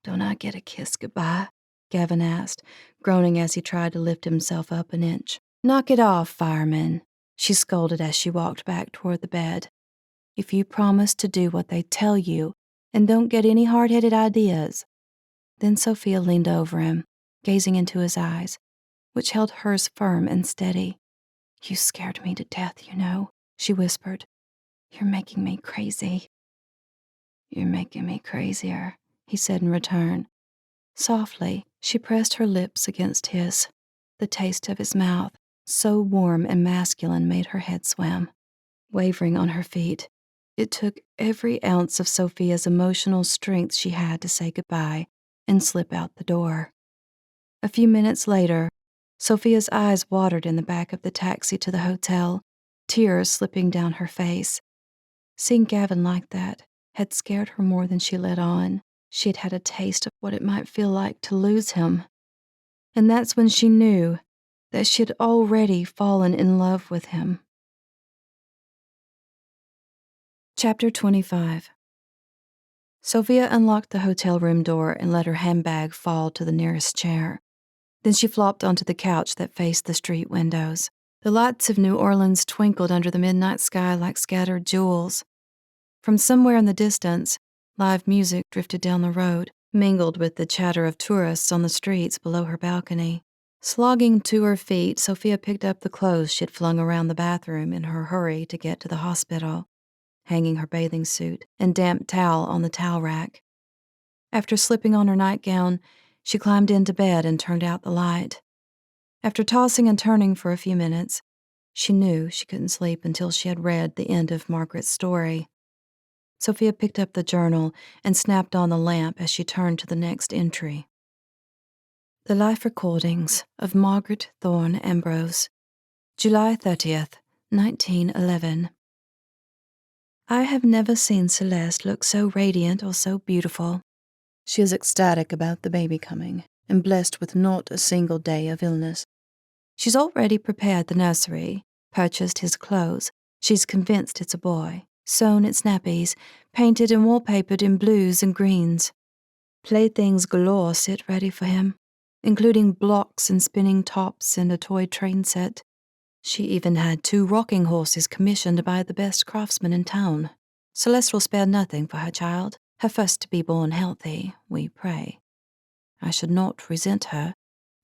"Don't I get a kiss goodbye?" Gavin asked, groaning as he tried to lift himself up an inch. "Knock it off, fireman," she scolded as she walked back toward the bed. "If you promise to do what they tell you and don't get any hard-headed ideas." Then Sofia leaned over him, gazing into his eyes, which held hers firm and steady. "You scared me to death, you know," she whispered. "You're making me crazy." "You're making me crazier," he said in return. Softly, she pressed her lips against his. The taste of his mouth, so warm and masculine, made her head swim. Wavering on her feet, it took every ounce of Sofia's emotional strength she had to say goodbye and slip out the door. A few minutes later, Sofia's eyes watered in the back of the taxi to the hotel, tears slipping down her face. Seeing Gavin like that had scared her more than she let on. She had had a taste of what it might feel like to lose him. And that's when she knew that she had already fallen in love with him. Chapter 25. Sofia unlocked the hotel room door and let her handbag fall to the nearest chair. Then she flopped onto the couch that faced the street windows. The lights of New Orleans twinkled under the midnight sky like scattered jewels. From somewhere in the distance, live music drifted down the road, mingled with the chatter of tourists on the streets below her balcony. Slogging to her feet, Sofia picked up the clothes she'd flung around the bathroom in her hurry to get to the hospital, hanging her bathing suit and damp towel on the towel rack. After slipping on her nightgown, she climbed into bed and turned out the light. After tossing and turning for a few minutes, she knew she couldn't sleep until she had read the end of Margaret's story. Sofia picked up the journal and snapped on the lamp as she turned to the next entry. The Life Recordings of Margaret Thorne Ambrose, July 30th, 1911. I have never seen Celeste look so radiant or so beautiful. She is ecstatic about the baby coming, and blessed with not a single day of illness. She's already prepared the nursery, purchased his clothes. She's convinced it's a boy, sewn its nappies, painted and wallpapered in blues and greens. Playthings galore sit ready for him, including blocks and spinning tops and a toy train set. She even had 2 rocking horses commissioned by the best craftsman in town. Celeste will spare nothing for her child, her first to be born healthy, we pray. I should not resent her,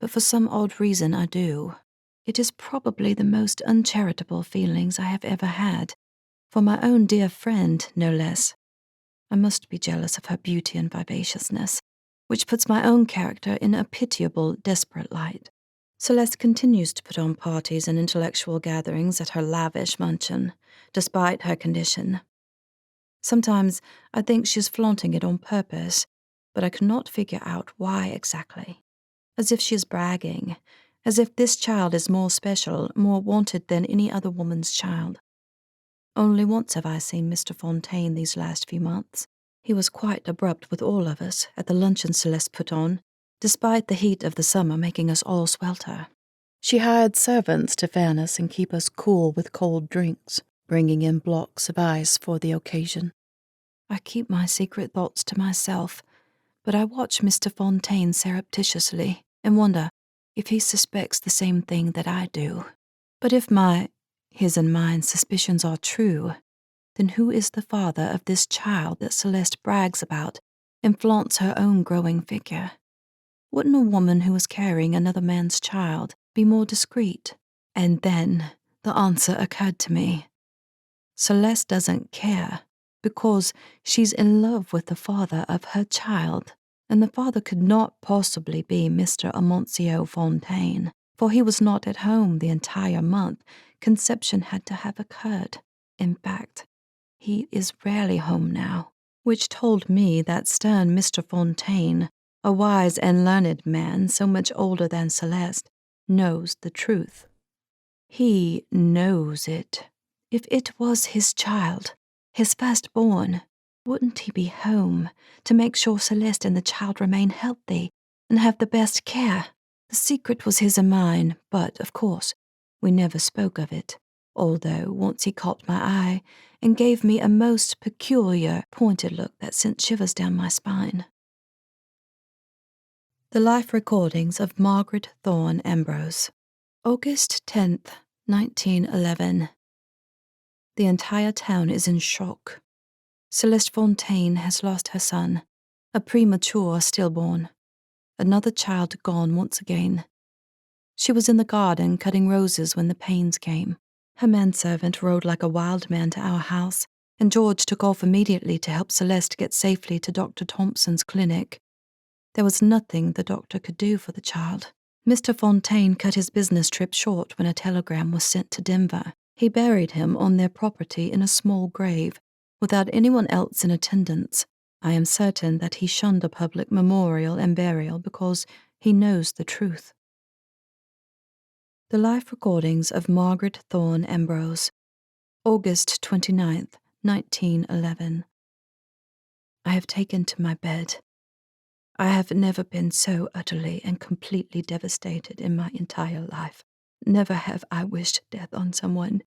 but for some odd reason I do. It is probably the most uncharitable feelings I have ever had, for my own dear friend, no less. I must be jealous of her beauty and vivaciousness, which puts my own character in a pitiable, desperate light. Celeste continues to put on parties and intellectual gatherings at her lavish mansion, despite her condition. Sometimes I think she's flaunting it on purpose, but I cannot figure out why exactly. As if she is bragging, as if this child is more special, more wanted than any other woman's child. Only once have I seen Mr. Fontaine these last few months. He was quite abrupt with all of us at the luncheon Celeste put on, despite the heat of the summer making us all swelter. She hired servants to fan us and keep us cool with cold drinks, bringing in blocks of ice for the occasion. I keep my secret thoughts to myself, but I watch Mr. Fontaine surreptitiously and wonder if he suspects the same thing that I do. But if his and mine suspicions are true, then who is the father of this child that Celeste brags about and flaunts her own growing figure? Wouldn't a woman who is carrying another man's child be more discreet? And then the answer occurred to me. Celeste doesn't care because she's in love with the father of her child, and the father could not possibly be Mr. Amancio Fontaine, for he was not at home the entire month conception had to have occurred. In fact, he is rarely home now, which told me that stern Mr. Fontaine, a wise and learned man so much older than Celeste, knows the truth. He knows it. If it was his child, his firstborn, wouldn't he be home to make sure Celeste and the child remain healthy and have the best care? The secret was his and mine, but, of course, we never spoke of it, although once he caught my eye and gave me a most peculiar, pointed look that sent shivers down my spine. The Life Recordings of Margaret Thorne Ambrose, August 10th, 1911. The entire town is in shock. Celeste Fontaine has lost her son, a premature stillborn. Another child gone once again. She was in the garden cutting roses when the pains came. Her manservant rode like a wild man to our house, and George took off immediately to help Celeste get safely to Dr. Thompson's clinic. There was nothing the doctor could do for the child. Mr. Fontaine cut his business trip short when a telegram was sent to Denver. He buried him on their property in a small grave, without anyone else in attendance. I am certain that he shunned a public memorial and burial because he knows the truth. The Life Recordings of Margaret Thorne Ambrose, August 29th, 1911. I have taken to my bed. I have never been so utterly and completely devastated in my entire life. Never have I wished death on someone.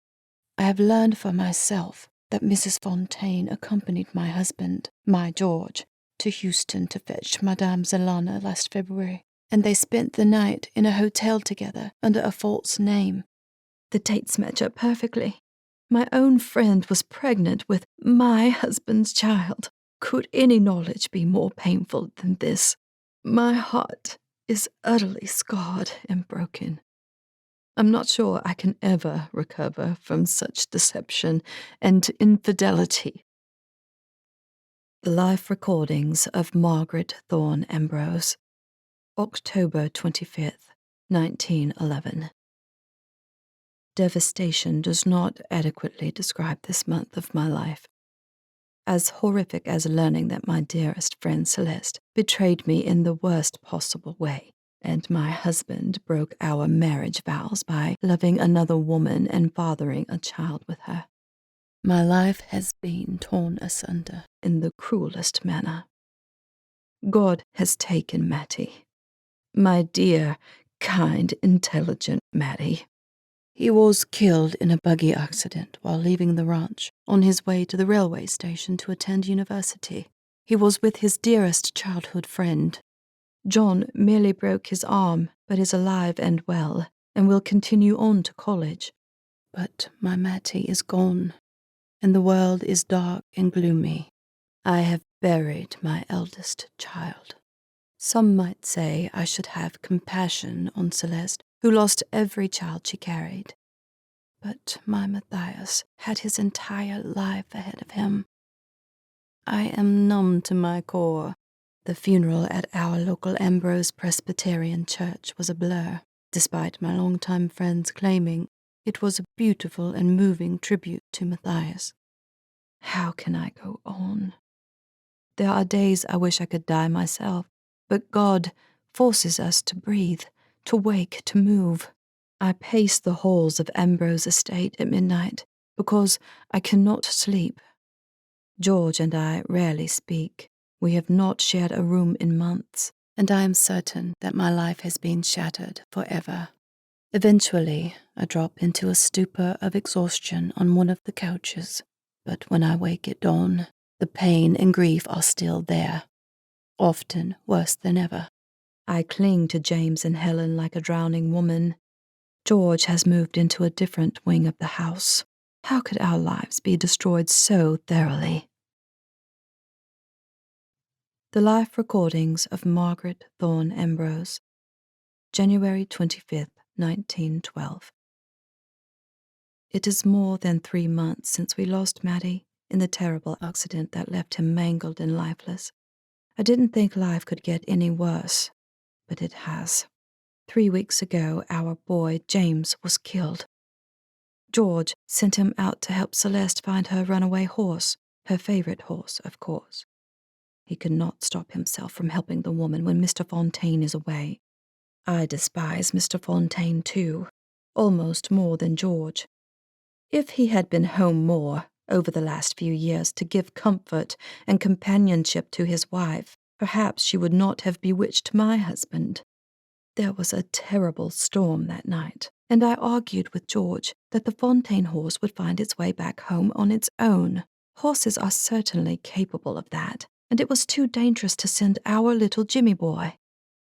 I have learned for myself that Mrs. Fontaine accompanied my husband, my George, to Houston to fetch Madame Zelana last February, and they spent the night in a hotel together under a false name. The dates match up perfectly. My own friend was pregnant with my husband's child. Could any knowledge be more painful than this? My heart is utterly scarred and broken. I'm not sure I can ever recover from such deception and infidelity. The life recordings of Margaret Thorne Ambrose, October 25th, 1911. Devastation does not adequately describe this month of my life. As horrific as learning that my dearest friend Celeste betrayed me in the worst possible way, and my husband broke our marriage vows by loving another woman and fathering a child with her. My life has been torn asunder in the cruelest manner. God has taken Matty, my dear, kind, intelligent Matty. He was killed in a buggy accident while leaving the ranch on his way to the railway station to attend university. He was with his dearest childhood friend. John merely broke his arm, but is alive and well, and will continue on to college. But my Matty is gone, and the world is dark and gloomy. I have buried my eldest child. Some might say I should have compassion on Celeste, who lost every child she carried. But my Matthias had his entire life ahead of him. I am numb to my core. The funeral at our local Ambrose Presbyterian Church was a blur, despite my longtime friends claiming it was a beautiful and moving tribute to Matthias. How can I go on? There are days I wish I could die myself, but God forces us to breathe, to wake, to move. I pace the halls of Ambrose Estate at midnight because I cannot sleep. George and I rarely speak. We have not shared a room in months, and I am certain that my life has been shattered forever. Eventually, I drop into a stupor of exhaustion on one of the couches, but when I wake at dawn, the pain and grief are still there, often worse than ever. I cling to James and Helen like a drowning woman. George has moved into a different wing of the house. How could our lives be destroyed so thoroughly? The life recordings of Margaret Thorne Ambrose, January 25th, 1912. It is more than 3 months since we lost Matty in the terrible accident that left him mangled and lifeless. I didn't think life could get any worse, but it has. 3 weeks ago, our boy James was killed. George sent him out to help Celeste find her runaway horse, her favorite horse, of course. He could not stop himself from helping the woman when Mr. Fontaine is away. I despise Mr. Fontaine too, almost more than George. If he had been home more over the last few years to give comfort and companionship to his wife, perhaps she would not have bewitched my husband. There was a terrible storm that night, and I argued with George that the Fontaine horse would find its way back home on its own. Horses are certainly capable of that, and it was too dangerous to send our little Jimmy boy.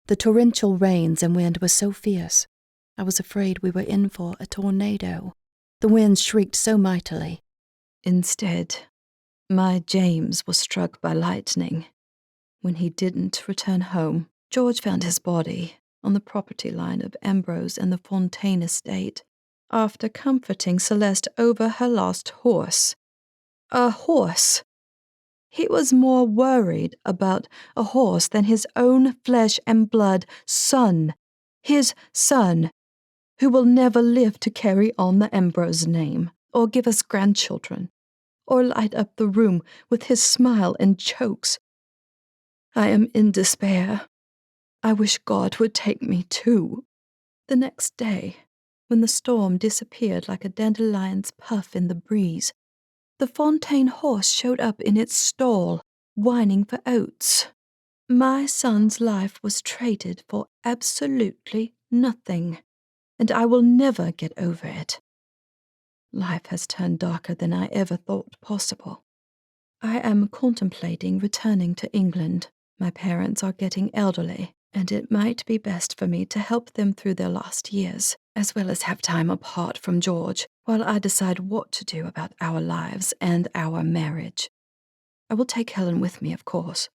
The torrential rains and wind were so fierce, I was afraid we were in for a tornado. The wind shrieked so mightily. Instead, my James was struck by lightning. When he didn't return home, George found his body on the property line of Ambrose and the Fontaine estate, after comforting Celeste over her lost horse. A horse! He was more worried about a horse than his own flesh and blood son, his son, who will never live to carry on the Ambrose name, or give us grandchildren, or light up the room with his smile and jokes. I am in despair. I wish God would take me too. The next day, when the storm disappeared like a dandelion's puff in the breeze, the Fontaine horse showed up in its stall, whining for oats. My son's life was traded for absolutely nothing, and I will never get over it. Life has turned darker than I ever thought possible. I am contemplating returning to England. My parents are getting elderly, and it might be best for me to help them through their last years. as well as have time apart from George while I decide what to do about our lives and our marriage. I will take Helen with me, of course.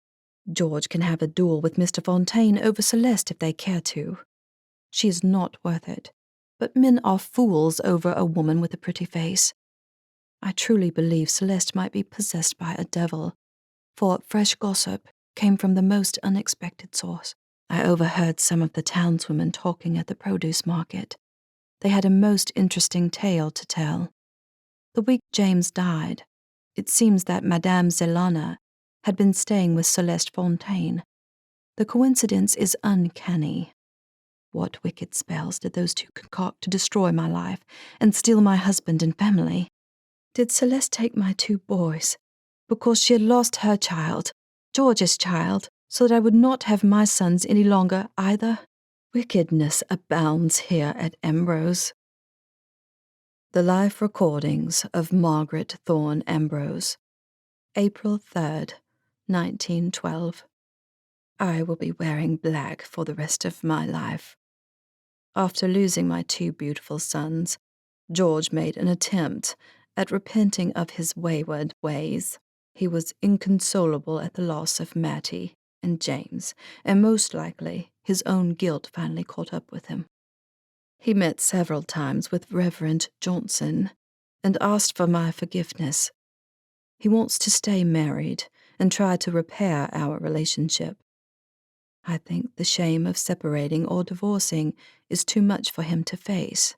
George can have a duel with Mr. Fontaine over Celeste if they care to. She is not worth it, but men are fools over a woman with a pretty face. I truly believe Celeste might be possessed by a devil, for fresh gossip came from the most unexpected source. I overheard some of the townswomen talking at the produce market. They had a most interesting tale to tell. The week James died, it seems that Madame Zelana had been staying with Celeste Fontaine. The coincidence is uncanny. What wicked spells did those two concoct to destroy my life and steal my husband and family? Did Celeste take my 2 boys because she had lost her child, George's child, so that I would not have my sons any longer either? Wickedness abounds here at Ambrose. The Life Recordings of Margaret Thorne Ambrose, April 3rd, 1912. I will be wearing black for the rest of my life. After losing my 2 beautiful sons, George made an attempt at repenting of his wayward ways. He was inconsolable at the loss of Mattie and James, and most likely his own guilt finally caught up with him. He met several times with Reverend Johnson and asked for my forgiveness. He wants to stay married and try to repair our relationship. I think the shame of separating or divorcing is too much for him to face.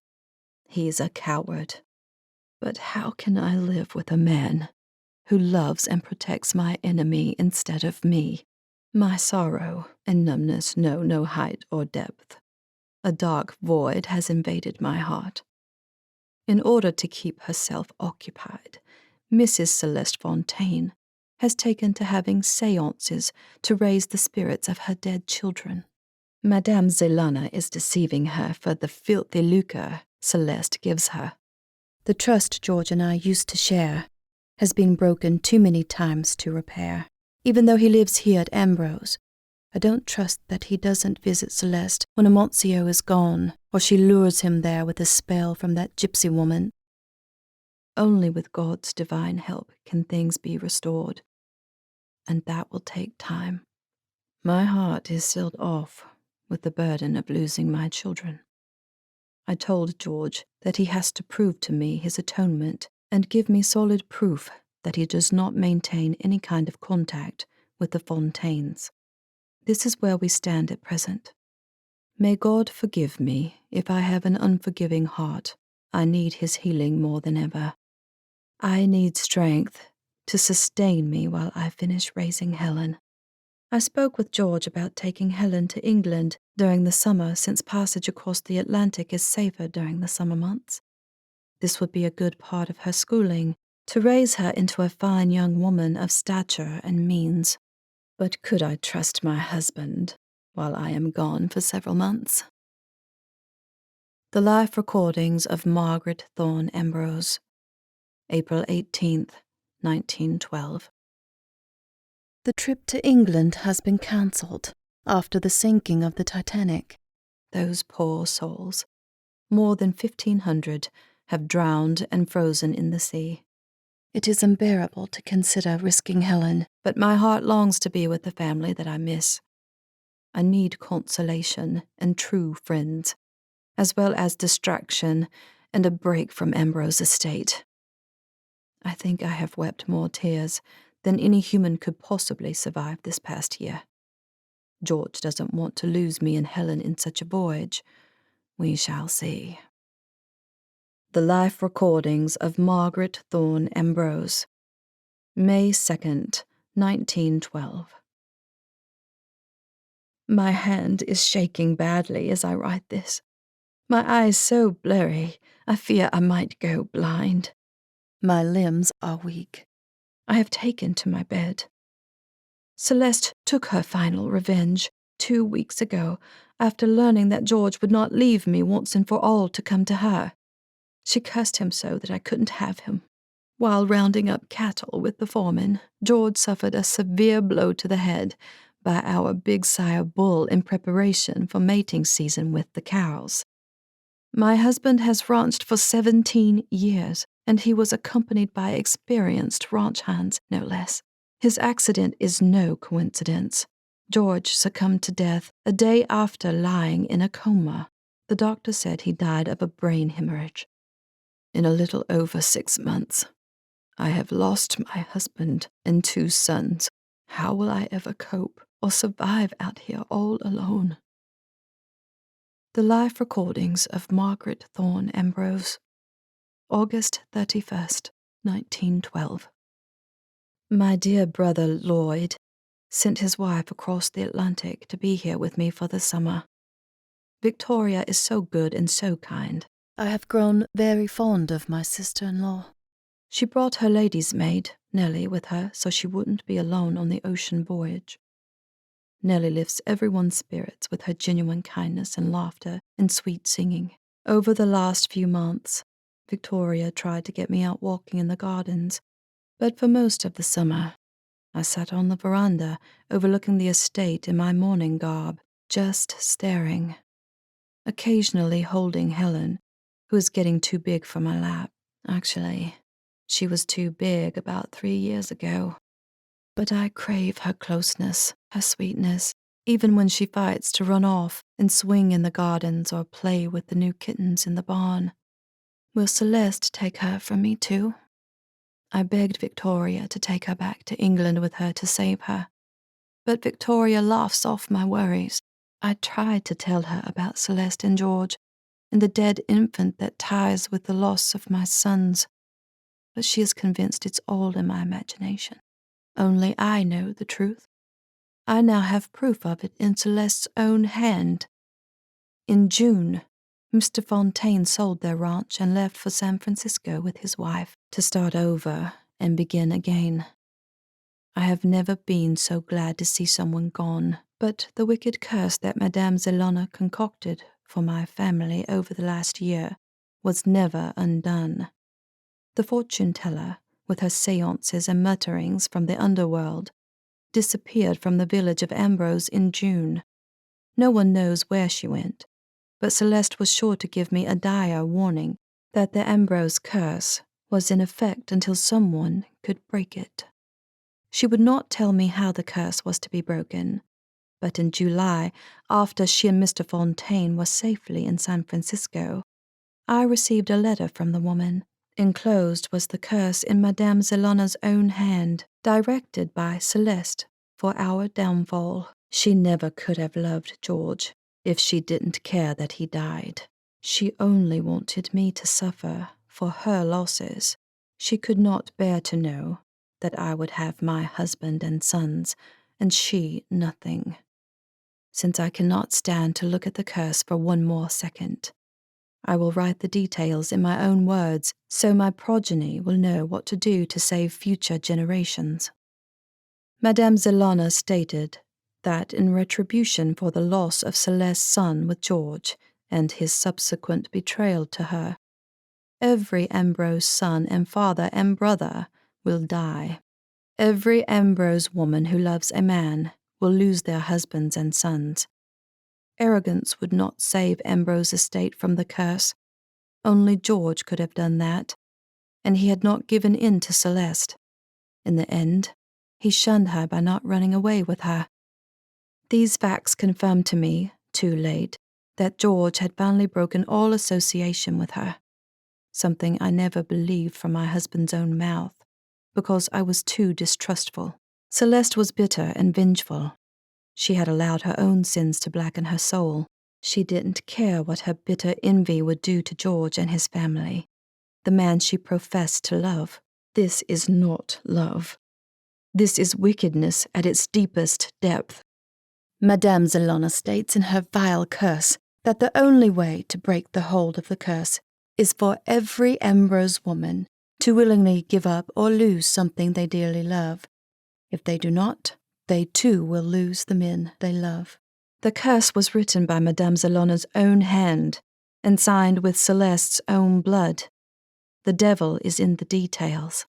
He's a coward. But how can I live with a man who loves and protects my enemy instead of me? My sorrow and numbness know no height or depth. A dark void has invaded my heart. In order to keep herself occupied, Mrs. Celeste Fontaine has taken to having séances to raise the spirits of her dead children. Madame Zelana is deceiving her for the filthy lucre Celeste gives her. The trust George and I used to share has been broken too many times to repair. Even though he lives here at Ambrose, I don't trust that he doesn't visit Celeste when Amontio is gone, or she lures him there with a spell from that gypsy woman. Only with God's divine help can things be restored, and that will take time. My heart is sealed off with the burden of losing my children. I told George that he has to prove to me his atonement and give me solid proof that he does not maintain any kind of contact with the Fontaines. This is where we stand at present. May God forgive me if I have an unforgiving heart. I need his healing more than ever. I need strength to sustain me while I finish raising Helen. I spoke with George about taking Helen to England during the summer, since passage across the Atlantic is safer during the summer months. This would be a good part of her schooling, to raise her into a fine young woman of stature and means. But could I trust my husband while I am gone for several months? The Life Recordings of Margaret Thorne Ambrose, April 18th, 1912. The trip to England has been cancelled after the sinking of the Titanic. Those poor souls, more than 1,500, have drowned and frozen in the sea. It is unbearable to consider risking Helen, but my heart longs to be with the family that I miss. I need consolation and true friends, as well as distraction and a break from Ambrose Estate. I think I have wept more tears than any human could possibly survive this past year. George doesn't want to lose me and Helen in such a voyage. We shall see. The Life Recordings of Margaret Thorne Ambrose, May 2nd, 1912. My hand is shaking badly as I write this. My eyes so blurry, I fear I might go blind. My limbs are weak. I have taken to my bed. Celeste took her final revenge 2 weeks ago, after learning that George would not leave me once and for all to come to her. She cursed him so that I couldn't have him. While rounding up cattle with the foreman, George suffered a severe blow to the head by our big sire bull in preparation for mating season with the cows. My husband has ranched for 17 years, and he was accompanied by experienced ranch hands, no less. His accident is no coincidence. George succumbed to death a day after lying in a coma. The doctor said he died of a brain hemorrhage. In a little over 6 months, I have lost my husband and 2 sons. How will I ever cope or survive out here all alone? The life recordings of Margaret Thorne Ambrose, August 31st, 1912. My dear brother Lloyd sent his wife across the Atlantic to be here with me for the summer. Victoria is so good and so kind. I have grown very fond of my sister-in-law. She brought her lady's maid, Nellie, with her so she wouldn't be alone on the ocean voyage. Nellie lifts everyone's spirits with her genuine kindness and laughter and sweet singing. Over the last few months, Victoria tried to get me out walking in the gardens, but for most of the summer, I sat on the veranda overlooking the estate in my mourning garb, just staring, occasionally holding Helen, who is getting too big for my lap. Actually, she was too big about 3 years ago. But I crave her closeness, her sweetness, even when she fights to run off and swing in the gardens or play with the new kittens in the barn. Will Celeste take her from me too? I begged Victoria to take her back to England with her to save her. But Victoria laughs off my worries. I tried to tell her about Celeste and George and the dead infant that ties with the loss of my sons, but she is convinced it's all in my imagination. Only I know the truth. I now have proof of it in Celeste's own hand. In June, Mr. Fontaine sold their ranch and left for San Francisco with his wife to start over and begin again. I have never been so glad to see someone gone, but the wicked curse that Madame Zelona concocted for my family over the last year was never undone. The fortune-teller, with her seances and mutterings from the underworld, disappeared from the village of Ambrose in June. No one knows where she went, but Celeste was sure to give me a dire warning that the Ambrose curse was in effect until someone could break it. She would not tell me how the curse was to be broken, but in July, after she and Mr. Fontaine were safely in San Francisco, I received a letter from the woman. Enclosed was the curse in Madame Zelona's own hand, directed by Celeste for our downfall. She never could have loved George if she didn't care that he died. She only wanted me to suffer for her losses. She could not bear to know that I would have my husband and sons, and she nothing. Since I cannot stand to look at the curse for one more second, I will write the details in my own words so my progeny will know what to do to save future generations. Madame Zelona stated that in retribution for the loss of Celeste's son with George and his subsequent betrayal to her, every Ambrose son and father and brother will die. Every Ambrose woman who loves a man will lose their husbands and sons. Arrogance would not save Ambrose Estate from the curse. Only George could have done that, and he had not given in to Celeste. In the end, he shunned her by not running away with her. These facts confirmed to me, too late, that George had finally broken all association with her, something I never believed from my husband's own mouth, because I was too distrustful. Celeste was bitter and vengeful. She had allowed her own sins to blacken her soul. She didn't care what her bitter envy would do to George and his family, the man she professed to love. This is not love. This is wickedness at its deepest depth. Madame Zelona states in her vile curse that the only way to break the hold of the curse is for every Ambrose woman to willingly give up or lose something they dearly love. If they do not, they too will lose the men they love. The curse was written by Madame Zelona's own hand and signed with Celeste's own blood. The devil is in the details.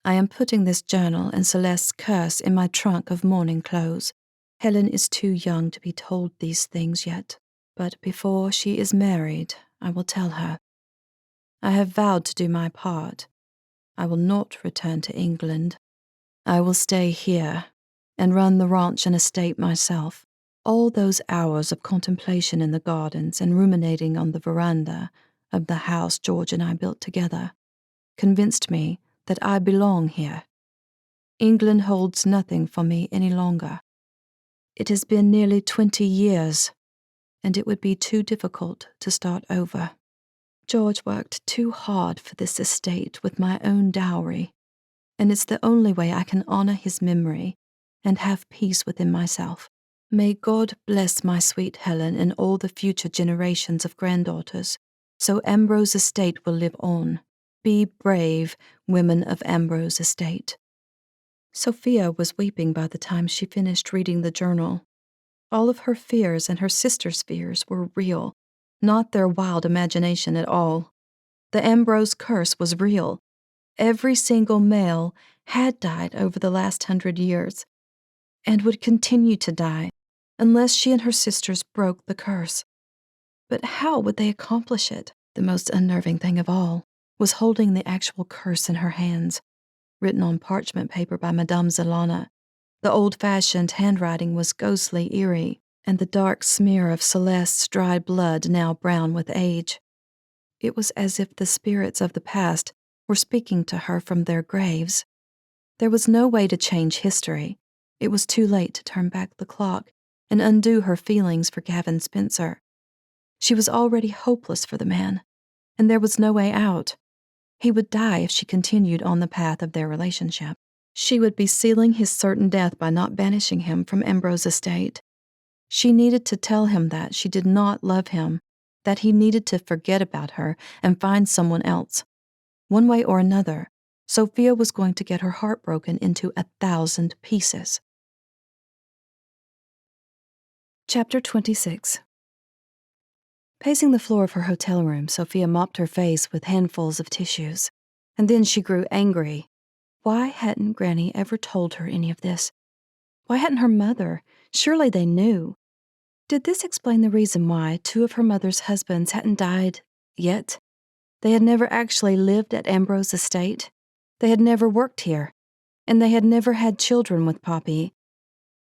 I am putting this journal and Celeste's curse in my trunk of mourning clothes. Helen is too young to be told these things yet, but before she is married, I will tell her. I have vowed to do my part. I will not return to England. I will stay here and run the ranch and estate myself. All those hours of contemplation in the gardens and ruminating on the veranda of the house George and I built together convinced me that I belong here. England holds nothing for me any longer. It has been nearly 20 years, and it would be too difficult to start over. George worked too hard for this estate with my own dowry, and it's the only way I can honor his memory and have peace within myself. May God bless my sweet Helen and all the future generations of granddaughters, so Ambrose Estate will live on. Be brave, women of Ambrose Estate. Sofia was weeping by the time she finished reading the journal. All of her fears and her sister's fears were real, not their wild imagination at all. The Ambrose curse was real. Every single male had died over the last 100 years, and would continue to die unless she and her sisters broke the curse. But how would they accomplish it? The most unnerving thing of all was holding the actual curse in her hands, written on parchment paper by Madame Zelana. The old-fashioned handwriting was ghostly eerie, and the dark smear of Celeste's dried blood now brown with age. It was as if the spirits of the past were speaking to her from their graves. There was no way to change history. It was too late to turn back the clock and undo her feelings for Gavin Spencer. She was already hopeless for the man, and there was no way out. He would die if she continued on the path of their relationship. She would be sealing his certain death by not banishing him from Ambrose Estate. She needed to tell him that she did not love him, that he needed to forget about her and find someone else. One way or another, Sofia was going to get her heart broken into 1,000 pieces. Chapter 26. Pacing the floor of her hotel room, Sofia mopped her face with handfuls of tissues. And then she grew angry. Why hadn't Granny ever told her any of this? Why hadn't her mother? Surely they knew. Did this explain the reason why 2 of her mother's husbands hadn't died yet? They had never actually lived at Ambrose Estate. They had never worked here. And they had never had children with Poppy.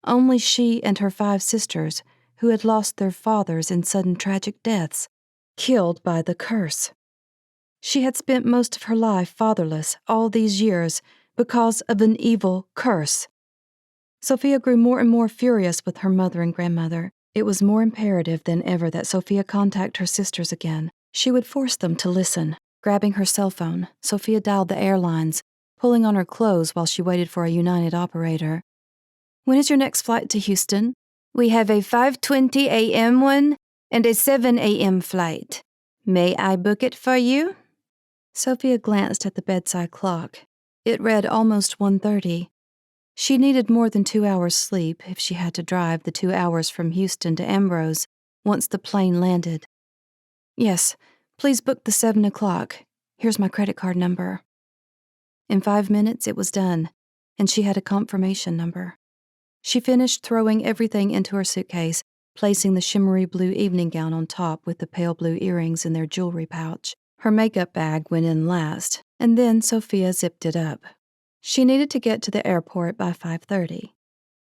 Only she and her 5 sisters, who had lost their fathers in sudden tragic deaths, killed by the curse. She had spent most of her life fatherless all these years because of an evil curse. Sofia grew more and more furious with her mother and grandmother. It was more imperative than ever that Sofia contact her sisters again. She would force them to listen. Grabbing her cell phone, Sofia dialed the airlines, pulling on her clothes while she waited for a United operator. "When is your next flight to Houston?" "We have a 5:20 a.m. one and a 7 a.m. flight. May I book it for you?" Sofia glanced at the bedside clock. It read almost 1:30. She needed more than 2 hours sleep if she had to drive the 2 hours from Houston to Ambrose once the plane landed. "Yes, please book the 7 o'clock. Here's my credit card number." In 5 minutes it was done, and she had a confirmation number. She finished throwing everything into her suitcase, placing the shimmery blue evening gown on top with the pale blue earrings in their jewelry pouch. Her makeup bag went in last, and then Sofia zipped it up. She needed to get to the airport by 5:30,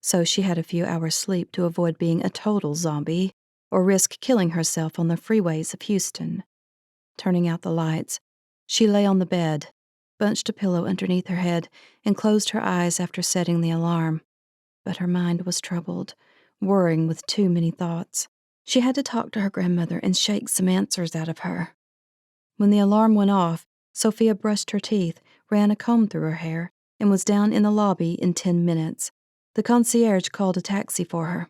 so she had a few hours sleep to avoid being a total zombie or risk killing herself on the freeways of Houston. Turning out the lights, she lay on the bed, bunched a pillow underneath her head, and closed her eyes after setting the alarm. But her mind was troubled, worrying with too many thoughts. She had to talk to her grandmother and shake some answers out of her. When the alarm went off, Sofia brushed her teeth, ran a comb through her hair, and was down in the lobby in 10 minutes. The concierge called a taxi for her.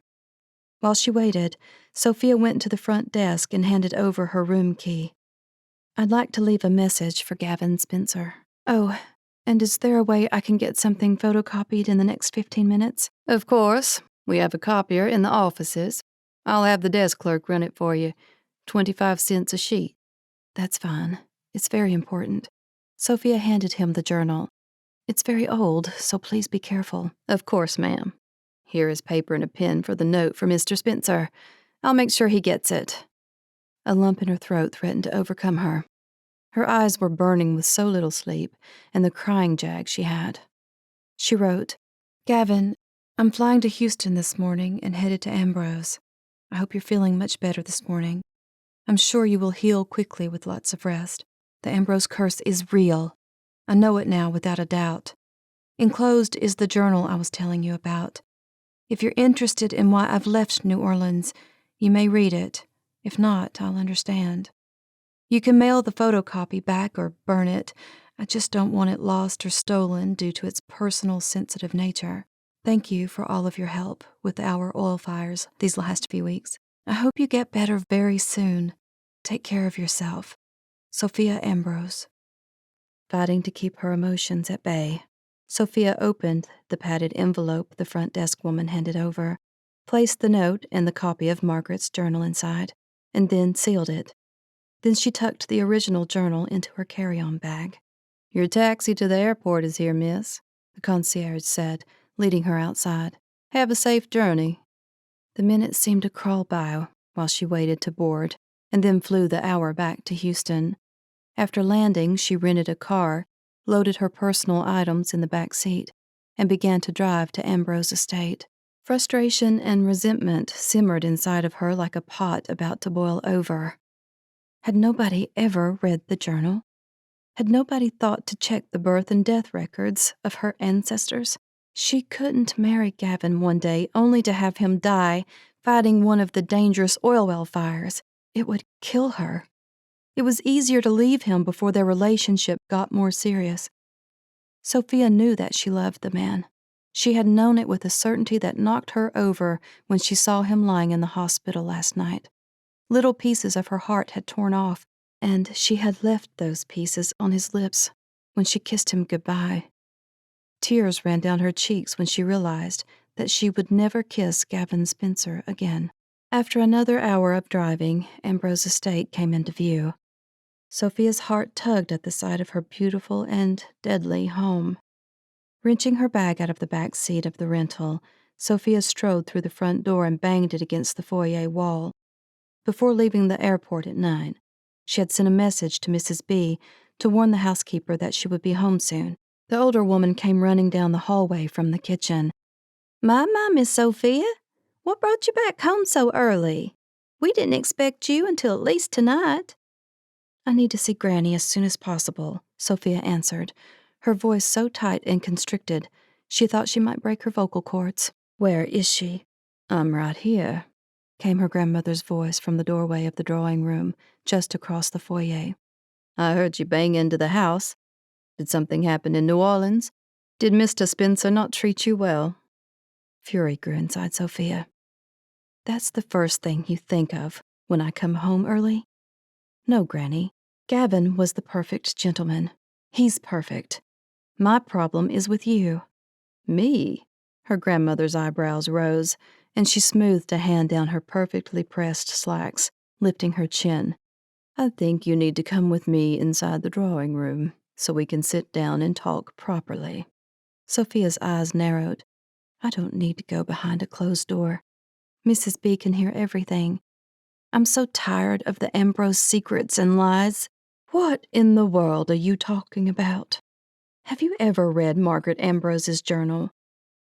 While she waited, Sofia went to the front desk and handed over her room key. "I'd like to leave a message for Gavin Spencer." "Oh, and is there a way I can get something photocopied in the next 15 minutes? "Of course. We have a copier in the offices. I'll have the desk clerk run it for you. 25 cents a sheet." "That's fine. It's very important." Sofia handed him the journal. "It's very old, so please be careful." "Of course, ma'am. Here is paper and a pen for the note for Mr. Spencer. I'll make sure he gets it." A lump in her throat threatened to overcome her. Her eyes were burning with so little sleep and the crying jag she had. She wrote, "Gavin, I'm flying to Houston this morning and headed to Ambrose. I hope you're feeling much better this morning. I'm sure you will heal quickly with lots of rest. The Ambrose curse is real. I know it now without a doubt. Enclosed is the journal I was telling you about. If you're interested in why I've left New Orleans, you may read it. If not, I'll understand. You can mail the photocopy back or burn it. I just don't want it lost or stolen due to its personal, sensitive nature. Thank you for all of your help with our oil fires these last few weeks. I hope you get better very soon. Take care of yourself. Sofia Ambrose." Fighting to keep her emotions at bay, Sofia opened the padded envelope the front desk woman handed over, placed the note and the copy of Margaret's journal inside, and then sealed it. Then she tucked the original journal into her carry-on bag. "Your taxi to the airport is here, miss," the concierge said, leading her outside. "Have a safe journey." The minutes seemed to crawl by while she waited to board, and then flew the hour back to Houston. After landing, she rented a car, loaded her personal items in the back seat, and began to drive to Ambrose Estate. Frustration and resentment simmered inside of her like a pot about to boil over. Had nobody ever read the journal? Had nobody thought to check the birth and death records of her ancestors? She couldn't marry Gavin one day only to have him die fighting one of the dangerous oil well fires. It would kill her. It was easier to leave him before their relationship got more serious. Sofia knew that she loved the man. She had known it with a certainty that knocked her over when she saw him lying in the hospital last night. Little pieces of her heart had torn off, and she had left those pieces on his lips when she kissed him goodbye. Tears ran down her cheeks when she realized that she would never kiss Gavin Spencer again. After another hour of driving, Ambrose Estate came into view. Sofia's heart tugged at the sight of her beautiful and deadly home. Wrenching her bag out of the back seat of the rental, Sofia strode through the front door and banged it against the foyer wall. Before leaving the airport at 9, she had sent a message to Mrs. B to warn the housekeeper that she would be home soon. The older woman came running down the hallway from the kitchen. My, Miss Sophia, what brought you back home so early? We didn't expect you until at least tonight." "I need to see Granny as soon as possible," Sofia answered, her voice so tight and constricted she thought she might break her vocal cords. "Where is she?" "I'm right here," came her grandmother's voice from the doorway of the drawing room just across the foyer. "I heard you bang into the house. Did something happen in New Orleans? Did Mr. Spencer not treat you well?" Fury grew inside Sofia. "That's the first thing you think of when I come home early? No, Granny. Gavin was the perfect gentleman. He's perfect. My problem is with you." "Me?" Her grandmother's eyebrows rose, and she smoothed a hand down her perfectly pressed slacks, lifting her chin. "I think you need to come with me inside the drawing room so we can sit down and talk properly." Sofia's eyes narrowed. "I don't need to go behind a closed door. Mrs. B can hear everything. I'm so tired of the Ambrose secrets and lies. What in the world are you talking about? Have you ever read Margaret Ambrose's journal?"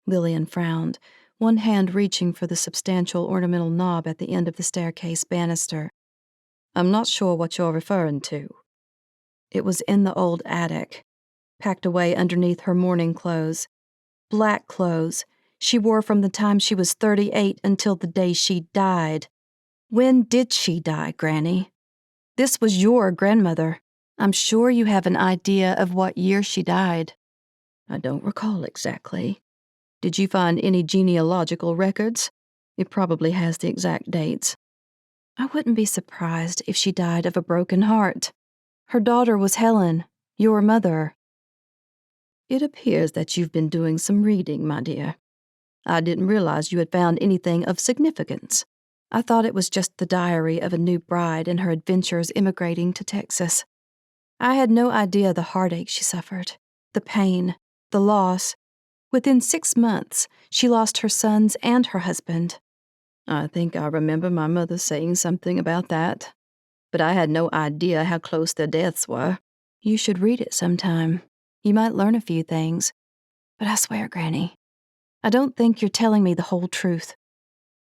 Lillian frowned, one hand reaching for the substantial ornamental knob at the end of the staircase banister. "I'm not sure what you're referring to." It was in the old attic, packed away underneath her mourning clothes. Black clothes she wore from the time she was 38 until the day she died. When did she die, Granny? This was your grandmother. I'm sure you have an idea of what year she died." "I don't recall exactly. Did you find any genealogical records? It probably has the exact dates." "I wouldn't be surprised if she died of a broken heart. Her daughter was Helen, your mother." "It appears that you've been doing some reading, my dear. I didn't realize you had found anything of significance. I thought it was just the diary of a new bride and her adventures immigrating to Texas. I had no idea the heartache she suffered, the pain, the loss. Within 6 months, she lost her sons and her husband." "I think I remember my mother saying something about that." but I had no idea how close their deaths were. You should read it sometime. You might learn a few things. But I swear, Granny, I don't think you're telling me the whole truth.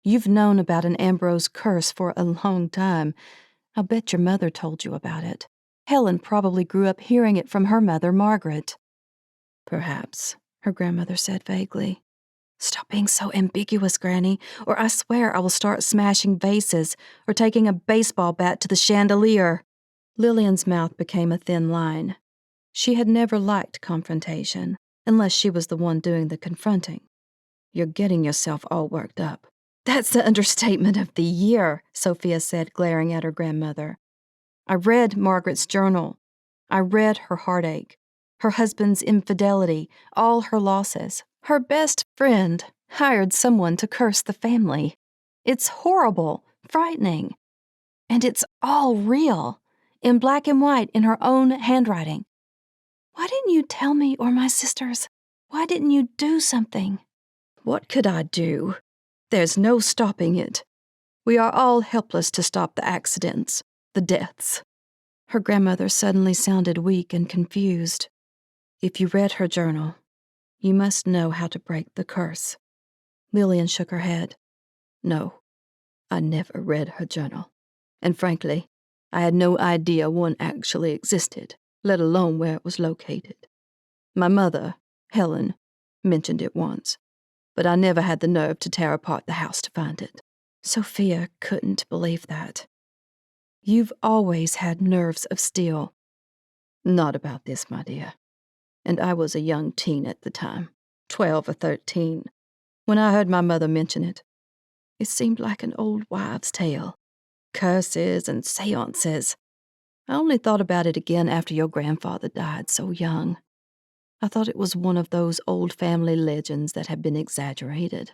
You've known about an Ambrose curse for a long time. I'll bet your mother told you about it. Helen probably grew up hearing it from her mother, Margaret. Perhaps, her grandmother said vaguely. Stop being so ambiguous, Granny, or I swear I will start smashing vases or taking a baseball bat to the chandelier. Lillian's mouth became a thin line. She had never liked confrontation, unless she was the one doing the confronting. You're getting yourself all worked up. That's the understatement of the year, Sofia said, glaring at her grandmother. I read Margaret's journal. I read her heartache, her husband's infidelity, all her losses. Her best friend hired someone to curse the family. It's horrible, frightening. And it's all real, in black and white in her own handwriting. Why didn't you tell me or my sisters? Why didn't you do something? What could I do? There's no stopping it. We are all helpless to stop the accidents, the deaths. Her grandmother suddenly sounded weak and confused. If you read her journal, you must know how to break the curse. Lillian shook her head. No, I never read her journal. And frankly, I had no idea one actually existed, let alone where it was located. My mother, Helen, mentioned it once, but I never had the nerve to tear apart the house to find it. Sofia couldn't believe that. You've always had nerves of steel. Not about this, my dear. And I was a young teen at the time, 12 or 13, when I heard my mother mention it. It seemed like an old wives' tale. Curses and seances. I only thought about it again after your grandfather died so young. I thought it was one of those old family legends that had been exaggerated.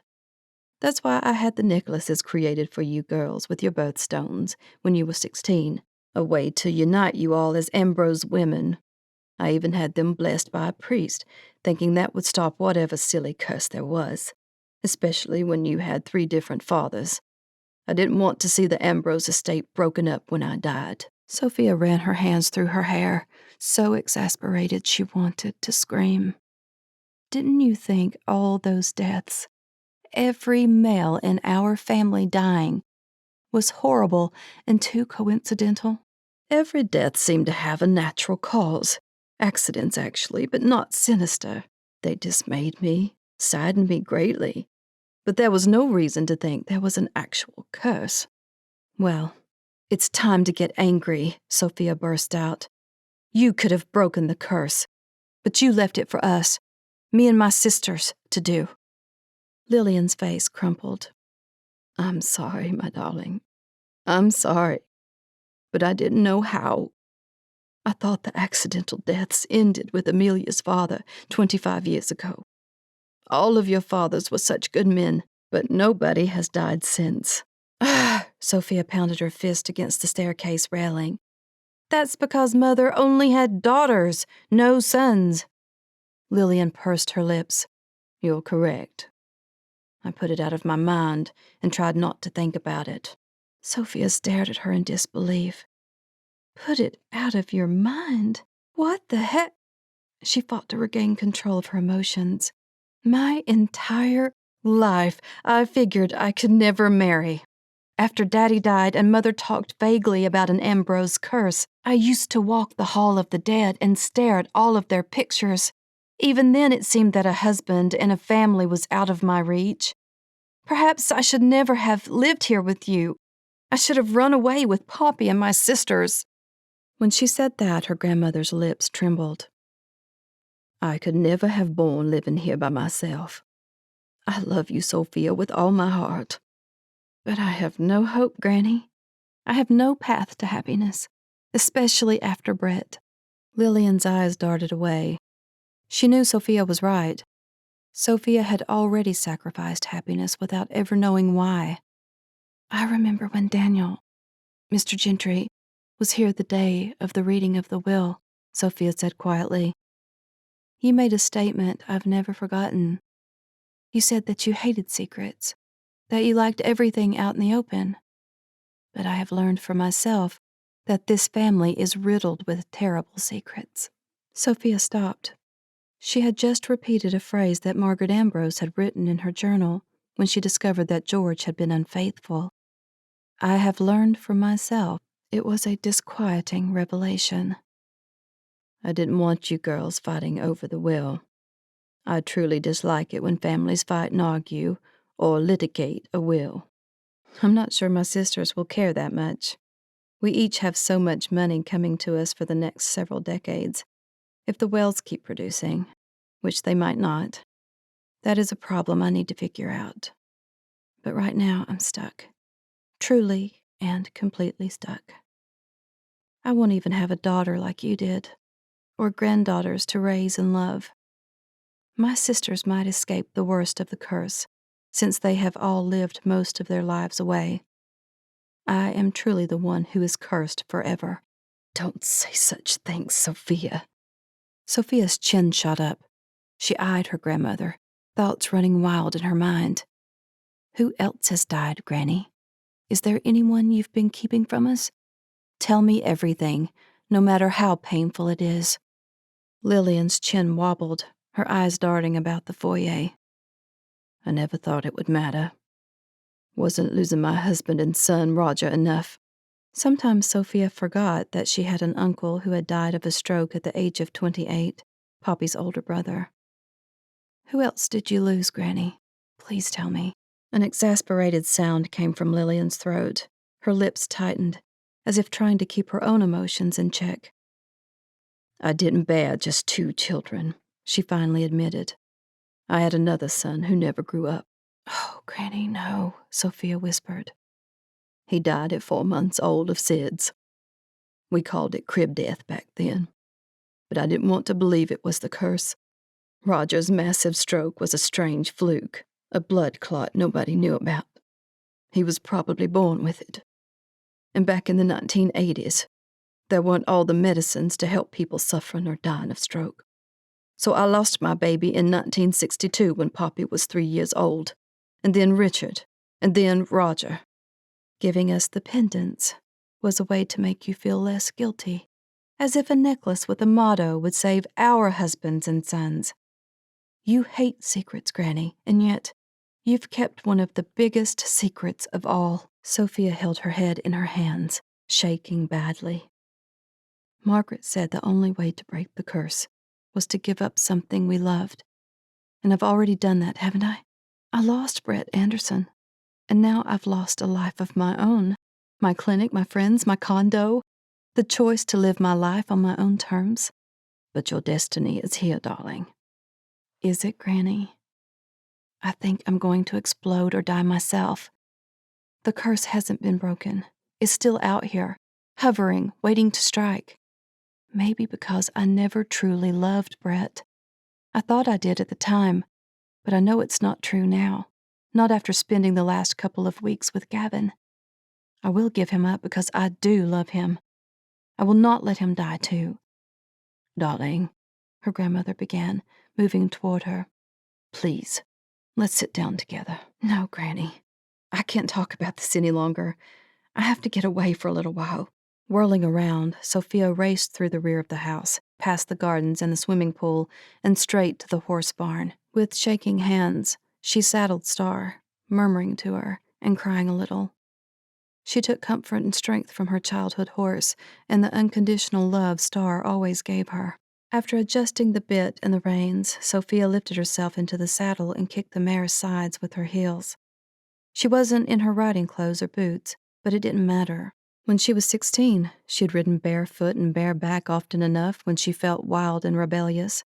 That's why I had the necklaces created for you girls with your birthstones when you were 16, a way to unite you all as Ambrose women. I even had them blessed by a priest, thinking that would stop whatever silly curse there was, especially when you had 3 different fathers. I didn't want to see the Ambrose Estate broken up when I died. Sofia ran her hands through her hair, so exasperated she wanted to scream. Didn't you think all those deaths, every male in our family dying, was horrible and too coincidental? Every death seemed to have a natural cause. Accidents, actually, but not sinister. They dismayed me, saddened me greatly. But there was no reason to think there was an actual curse. Well, it's time to get angry, Sofia burst out. You could have broken the curse, but you left it for us, me and my sisters, to do. Lillian's face crumpled. I'm sorry, my darling. I'm sorry. But I didn't know how. I thought the accidental deaths ended with Amelia's father 25 years ago. All of your fathers were such good men, but nobody has died since. Sofia pounded her fist against the staircase railing. That's because Mother only had daughters, no sons. Lillian pursed her lips. You're correct. I put it out of my mind and tried not to think about it. Sofia stared at her in disbelief. Put it out of your mind? What the heck? She fought to regain control of her emotions. My entire life, I figured I could never marry. After Daddy died and Mother talked vaguely about an Ambrose curse, I used to walk the Hall of the Dead and stare at all of their pictures. Even then it seemed that a husband and a family was out of my reach. Perhaps I should never have lived here with you. I should have run away with Poppy and my sisters. When she said that, her grandmother's lips trembled. I could never have borne living here by myself. I love you, Sofia, with all my heart. But I have no hope, Granny. I have no path to happiness, especially after Brett. Lillian's eyes darted away. She knew Sofia was right. Sofia had already sacrificed happiness without ever knowing why. I remember when Daniel, Mr. Gentry, was here the day of the reading of the will, Sofia said quietly. You made a statement I've never forgotten. You said that you hated secrets, that you liked everything out in the open. But I have learned for myself that this family is riddled with terrible secrets. Sofia stopped. She had just repeated a phrase that Margaret Ambrose had written in her journal when she discovered that George had been unfaithful. I have learned for myself. It was a disquieting revelation. I didn't want you girls fighting over the will. I truly dislike it when families fight and argue or litigate a will. I'm not sure my sisters will care that much. We each have so much money coming to us for the next several decades. If the wells keep producing, which they might not, that is a problem I need to figure out. But right now I'm stuck. Truly and completely stuck. I won't even have a daughter like you did, or granddaughters to raise and love. My sisters might escape the worst of the curse, since they have all lived most of their lives away. I am truly the one who is cursed forever. Don't say such things, Sofia. Sofia's chin shot up. She eyed her grandmother, thoughts running wild in her mind. Who else has died, Granny? Is there anyone you've been keeping from us? Tell me everything, no matter how painful it is. Lillian's chin wobbled, her eyes darting about the foyer. I never thought it would matter. Wasn't losing my husband and son, Roger, enough? Sometimes Sofia forgot that she had an uncle who had died of a stroke at the age of 28, Poppy's older brother. Who else did you lose, Granny? Please tell me. An exasperated sound came from Lillian's throat. Her lips tightened, as if trying to keep her own emotions in check. I didn't bear just 2 children, she finally admitted. I had another son who never grew up. Oh, Granny, no, Sofia whispered. He died at 4 months old of SIDS. We called it crib death back then. But I didn't want to believe it was the curse. Roger's massive stroke was a strange fluke, a blood clot nobody knew about. He was probably born with it. And back in the 1980s, there weren't all the medicines to help people suffering or dying of stroke. So I lost my baby in 1962 when Poppy was 3 years old, and then Richard, and then Roger. Giving us the pendants was a way to make you feel less guilty, as if a necklace with a motto would save our husbands and sons. You hate secrets, Granny, and yet you've kept one of the biggest secrets of all. Sofia held her head in her hands, shaking badly. Margaret said the only way to break the curse was to give up something we loved. And I've already done that, haven't I? I lost Brett Anderson. And now I've lost a life of my own. My clinic, my friends, my condo. The choice to live my life on my own terms. But your destiny is here, darling. Is it, Granny? I think I'm going to explode or die myself. The curse hasn't been broken. It's still out here, hovering, waiting to strike. Maybe because I never truly loved Brett. I thought I did at the time, but I know it's not true now. Not after spending the last couple of weeks with Gavin. I will give him up because I do love him. I will not let him die too. Darling, her grandmother began, moving toward her. Please, let's sit down together. No, Granny. I can't talk about this any longer. I have to get away for a little while. Whirling around, Sofia raced through the rear of the house, past the gardens and the swimming pool, and straight to the horse barn. With shaking hands, she saddled Star, murmuring to her and crying a little. She took comfort and strength from her childhood horse and the unconditional love Star always gave her. After adjusting the bit and the reins, Sofia lifted herself into the saddle and kicked the mare's sides with her heels. She wasn't in her riding clothes or boots, but it didn't matter. When she was 16, she had ridden barefoot and bareback often enough when she felt wild and rebellious.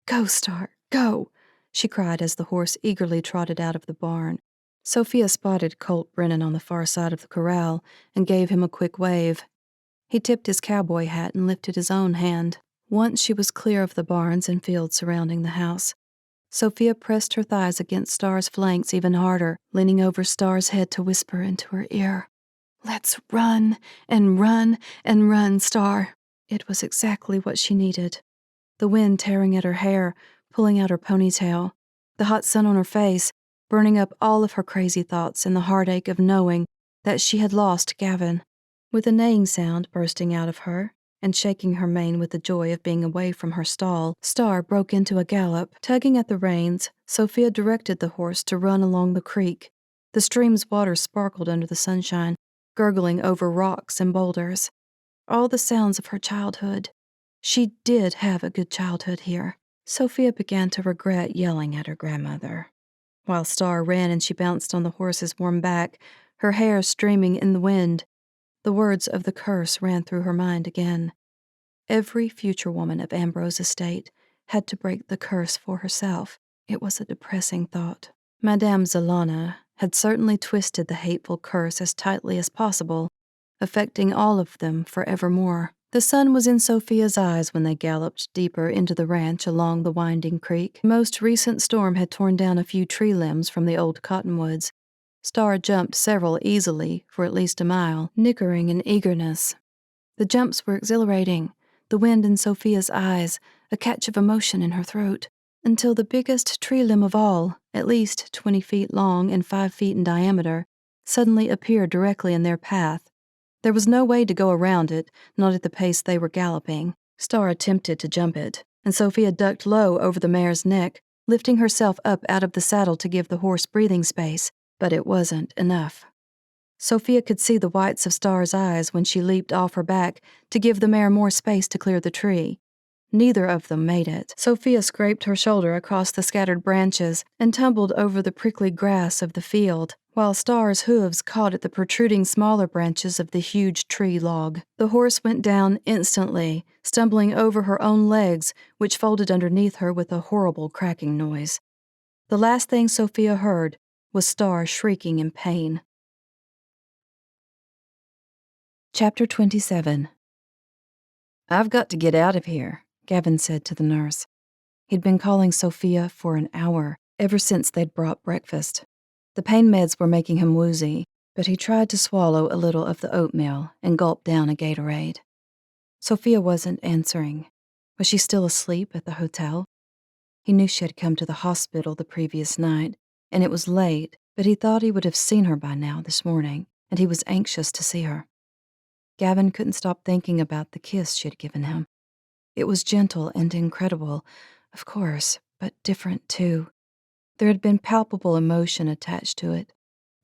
Go, Star, go, she cried as the horse eagerly trotted out of the barn. Sofia spotted Colt Brennan on the far side of the corral and gave him a quick wave. He tipped his cowboy hat and lifted his own hand. Once she was clear of the barns and fields surrounding the house, Sofia pressed her thighs against Star's flanks even harder, leaning over Star's head to whisper into her ear. Let's run and run and run, Star. It was exactly what she needed. The wind tearing at her hair, pulling out her ponytail, the hot sun on her face, burning up all of her crazy thoughts and the heartache of knowing that she had lost Gavin. With a neighing sound bursting out of her, and shaking her mane with the joy of being away from her stall, Star broke into a gallop. Tugging at the reins, Sophia directed the horse to run along the creek. The stream's water sparkled under the sunshine, gurgling over rocks and boulders. All the sounds of her childhood. She did have a good childhood here. Sophia began to regret yelling at her grandmother. While Star ran and she bounced on the horse's warm back, her hair streaming in the wind, the words of the curse ran through her mind again. Every future woman of Ambrose Estate had to break the curse for herself. It was a depressing thought. Madame Zelana had certainly twisted the hateful curse as tightly as possible, affecting all of them forevermore. The sun was in Sophia's eyes when they galloped deeper into the ranch along the winding creek. The most recent storm had torn down a few tree limbs from the old cottonwoods. Star jumped several easily for at least a mile, nickering in eagerness. The jumps were exhilarating, the wind in Sophia's eyes, a catch of emotion in her throat, until the biggest tree limb of all, at least 20 feet long and 5 feet in diameter, suddenly appeared directly in their path. There was no way to go around it, not at the pace they were galloping. Star attempted to jump it, and Sophia ducked low over the mare's neck, lifting herself up out of the saddle to give the horse breathing space. But it wasn't enough. Sophia could see the whites of Star's eyes when she leaped off her back to give the mare more space to clear the tree. Neither of them made it. Sophia scraped her shoulder across the scattered branches and tumbled over the prickly grass of the field, while Star's hooves caught at the protruding smaller branches of the huge tree log. The horse went down instantly, stumbling over her own legs, which folded underneath her with a horrible cracking noise. The last thing Sophia heard was Star shrieking in pain. Chapter 27. "I've got to get out of here," Gavin said to the nurse. He'd been calling Sophia for an hour, ever since they'd brought breakfast. The pain meds were making him woozy, but he tried to swallow a little of the oatmeal and gulp down a Gatorade. Sophia wasn't answering. Was she still asleep at the hotel? He knew she had come to the hospital the previous night, and it was late, but he thought he would have seen her by now this morning, and he was anxious to see her. Gavin couldn't stop thinking about the kiss she had given him. It was gentle and incredible, of course, but different too. There had been palpable emotion attached to it,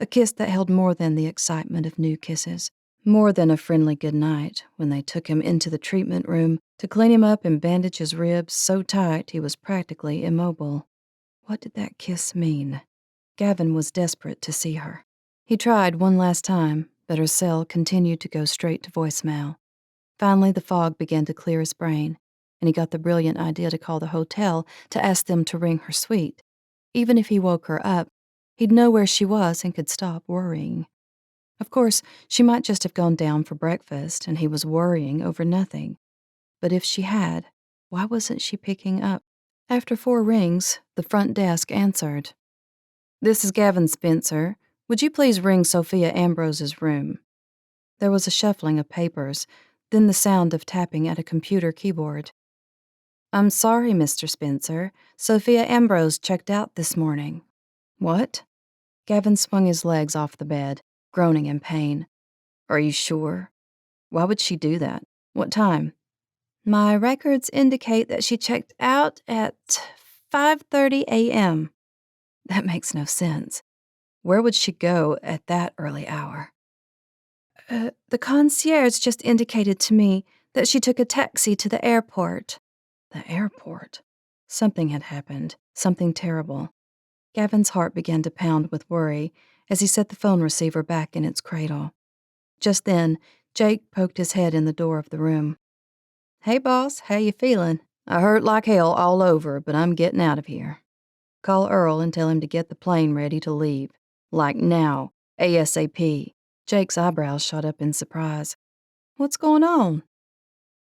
a kiss that held more than the excitement of new kisses, more than a friendly goodnight when they took him into the treatment room to clean him up and bandage his ribs so tight he was practically immobile. What did that kiss mean? Gavin was desperate to see her. He tried one last time, but her cell continued to go straight to voicemail. Finally, the fog began to clear his brain, and he got the brilliant idea to call the hotel to ask them to ring her suite. Even if he woke her up, he'd know where she was and could stop worrying. Of course, she might just have gone down for breakfast, and he was worrying over nothing. But if she had, why wasn't she picking up? After 4 rings, the front desk answered. "This is Gavin Spencer. Would you please ring Sofia Ambrose's room?" There was a shuffling of papers, then the sound of tapping at a computer keyboard. "I'm sorry, Mr. Spencer. Sofia Ambrose checked out this morning." "What?" Gavin swung his legs off the bed, groaning in pain. "Are you sure? Why would she do that? What time?" "My records indicate that she checked out at 5:30 a.m. That makes no sense. Where would she go at that early hour? The concierge just indicated to me that she took a taxi to the airport." The airport? Something had happened, something terrible. Gavin's heart began to pound with worry as he set the phone receiver back in its cradle. Just then, Jake poked his head in the door of the room. "Hey, boss, how you feeling? I hurt like hell all over, but I'm getting out of here. Call Earl and tell him to get the plane ready to leave. Like now, ASAP." Jake's eyebrows shot up in surprise. "What's going on?"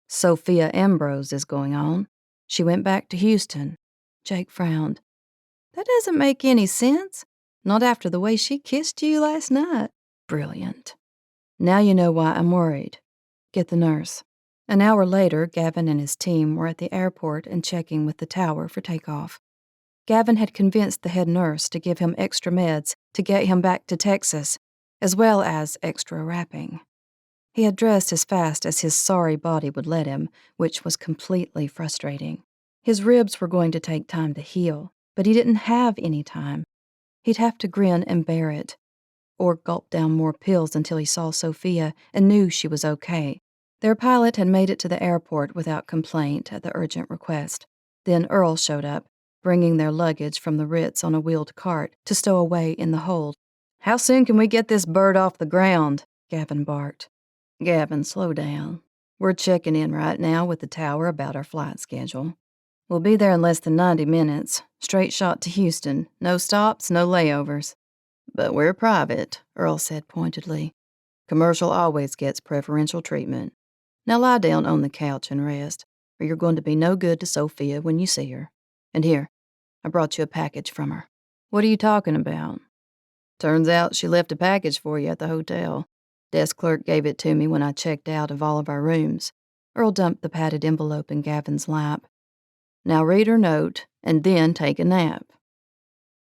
"Sofia Ambrose is going on. She went back to Houston." Jake frowned. "That doesn't make any sense. Not after the way she kissed you last night." "Brilliant. Now you know why I'm worried. Get the nurse." An hour later, Gavin and his team were at the airport and checking with the tower for takeoff. Gavin had convinced the head nurse to give him extra meds to get him back to Texas, as well as extra wrapping. He had dressed as fast as his sorry body would let him, which was completely frustrating. His ribs were going to take time to heal, but he didn't have any time. He'd have to grin and bear it, or gulp down more pills until he saw Sofia and knew she was okay. Their pilot had made it to the airport without complaint at the urgent request. Then Earl showed up, bringing their luggage from the Ritz on a wheeled cart to stow away in the hold. "How soon can we get this bird off the ground?" Gavin barked. "Gavin, slow down. We're checking in right now with the tower about our flight schedule. We'll be there in less than 90 minutes. Straight shot to Houston. No stops, no layovers. But we're private," Earl said pointedly. "Commercial always gets preferential treatment. Now lie down on the couch and rest, or you're going to be no good to Sofia when you see her. And here, I brought you a package from her." "What are you talking about?" "Turns out she left a package for you at the hotel. Desk clerk gave it to me when I checked out of all of our rooms." Earl dumped the padded envelope in Gavin's lap. "Now read her note, and then take a nap."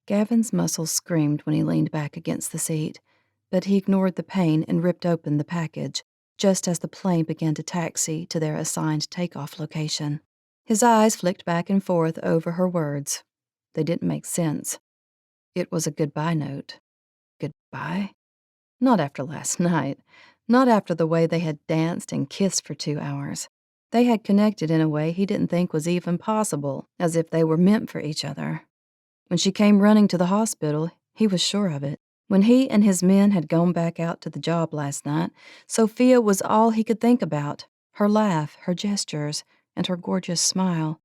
Gavin's muscles screamed when he leaned back against the seat, but he ignored the pain and ripped open the package, just as the plane began to taxi to their assigned takeoff location. His eyes flicked back and forth over her words. They didn't make sense. It was a goodbye note. Goodbye? Not after last night. Not after the way they had danced and kissed for 2 hours. They had connected in a way he didn't think was even possible, as if they were meant for each other. When she came running to the hospital, he was sure of it. When he and his men had gone back out to the job last night, Sofia was all he could think about, her laugh, her gestures, and her gorgeous smile.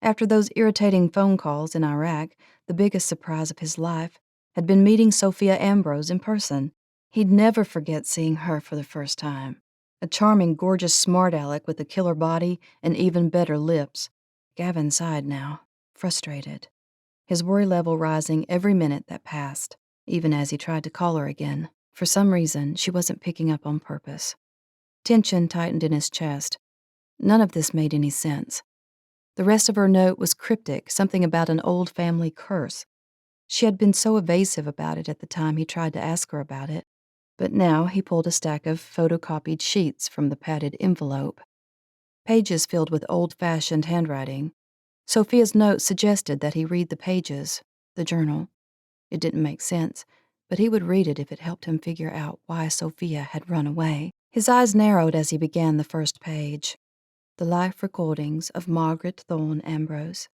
After those irritating phone calls in Iraq, the biggest surprise of his life had been meeting Sofia Ambrose in person. He'd never forget seeing her for the first time. A charming, gorgeous smart aleck with a killer body and even better lips. Gavin sighed now, frustrated, his worry level rising every minute that passed, even as he tried to call her again. For some reason, she wasn't picking up on purpose. Tension tightened in his chest. None of this made any sense. The rest of her note was cryptic, something about an old family curse. She had been so evasive about it at the time he tried to ask her about it, but now he pulled a stack of photocopied sheets from the padded envelope. Pages filled with old-fashioned handwriting. Sofia's note suggested that he read the pages, the journal. It didn't make sense, but he would read it if it helped him figure out why Sofia had run away. His eyes narrowed as he began the first page. The life recordings of Margaret Thorne Ambrose.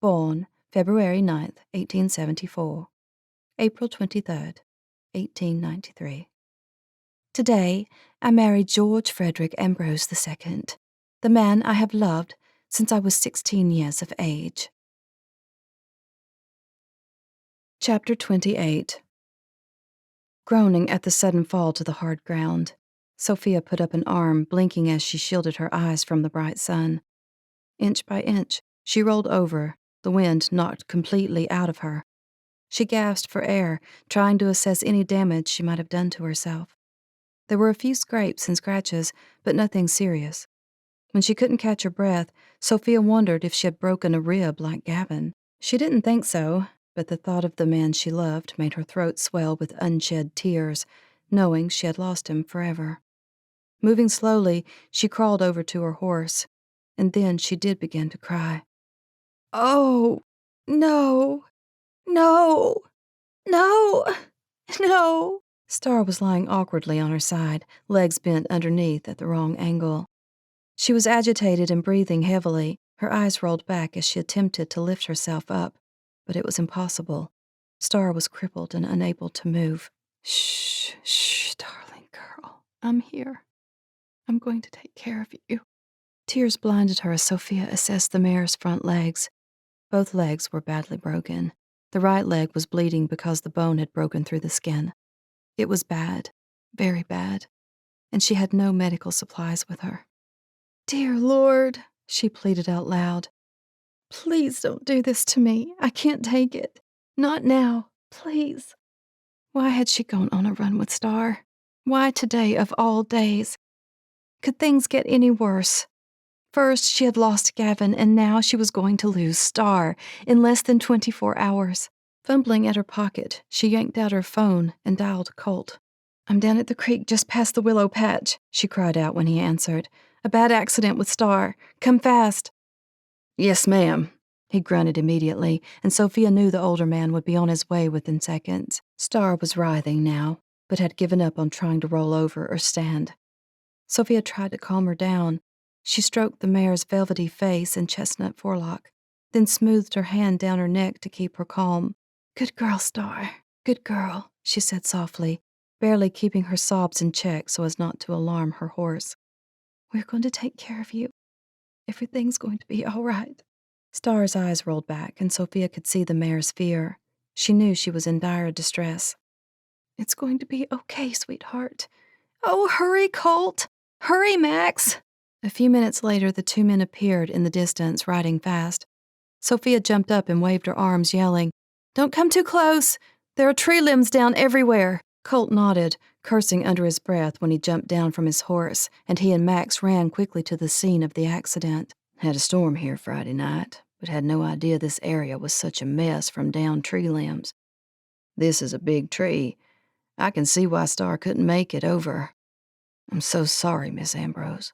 Born February 9th, 1874. April 23rd, 1893. Today, I married George Frederick Ambrose II, the man I have loved since I was 16 years of age. Chapter 28. Groaning at the sudden fall to the hard ground, Sofia put up an arm, blinking as she shielded her eyes from the bright sun. Inch by inch, she rolled over, the wind knocked completely out of her. She gasped for air, trying to assess any damage she might have done to herself. There were a few scrapes and scratches, but nothing serious. When she couldn't catch her breath, Sofia wondered if she had broken a rib like Gavin. She didn't think so, but the thought of the man she loved made her throat swell with unshed tears, knowing she had lost him forever. Moving slowly, she crawled over to her horse, and then she did begin to cry. "Oh, no, no, no, no." Star was lying awkwardly on her side, legs bent underneath at the wrong angle. She was agitated and breathing heavily, her eyes rolled back as she attempted to lift herself up, but it was impossible. Star was crippled and unable to move. "Shh, shh, darling girl. I'm here. I'm going to take care of you." Tears blinded her as Sofia assessed the mare's front legs. Both legs were badly broken. The right leg was bleeding because the bone had broken through the skin. It was bad, very bad, and she had no medical supplies with her. "Dear Lord," she pleaded out loud. "Please don't do this to me. I can't take it. Not now. Please." Why had she gone on a run with Star? Why today of all days? Could things get any worse? First, she had lost Gavin, and now she was going to lose Star in less than 24 hours. Fumbling at her pocket, she yanked out her phone and dialed Colt. I'm down at the creek just past the willow patch, she cried out when he answered. A bad accident with Star. Come fast. Yes, ma'am. He grunted immediately, and Sofia knew the older man would be on his way within seconds. Star was writhing now, but had given up on trying to roll over or stand. Sofia tried to calm her down. She stroked the mare's velvety face and chestnut forelock, then smoothed her hand down her neck to keep her calm. Good girl, Star. Good girl, she said softly, barely keeping her sobs in check so as not to alarm her horse. We're going to take care of you. Everything's going to be all right. Star's eyes rolled back, and Sofia could see the mare's fear. She knew she was in dire distress. It's going to be okay, sweetheart. Oh, hurry, Colt! Hurry, Max! A few minutes later, the two men appeared in the distance, riding fast. Sofia jumped up and waved her arms, yelling, Don't come too close! There are tree limbs down everywhere! Colt nodded, cursing under his breath when he jumped down from his horse, and he and Max ran quickly to the scene of the accident. Had a storm here Friday night, but had no idea this area was such a mess from downed tree limbs. This is a big tree. I can see why Star couldn't make it over. I'm so sorry, Miss Ambrose.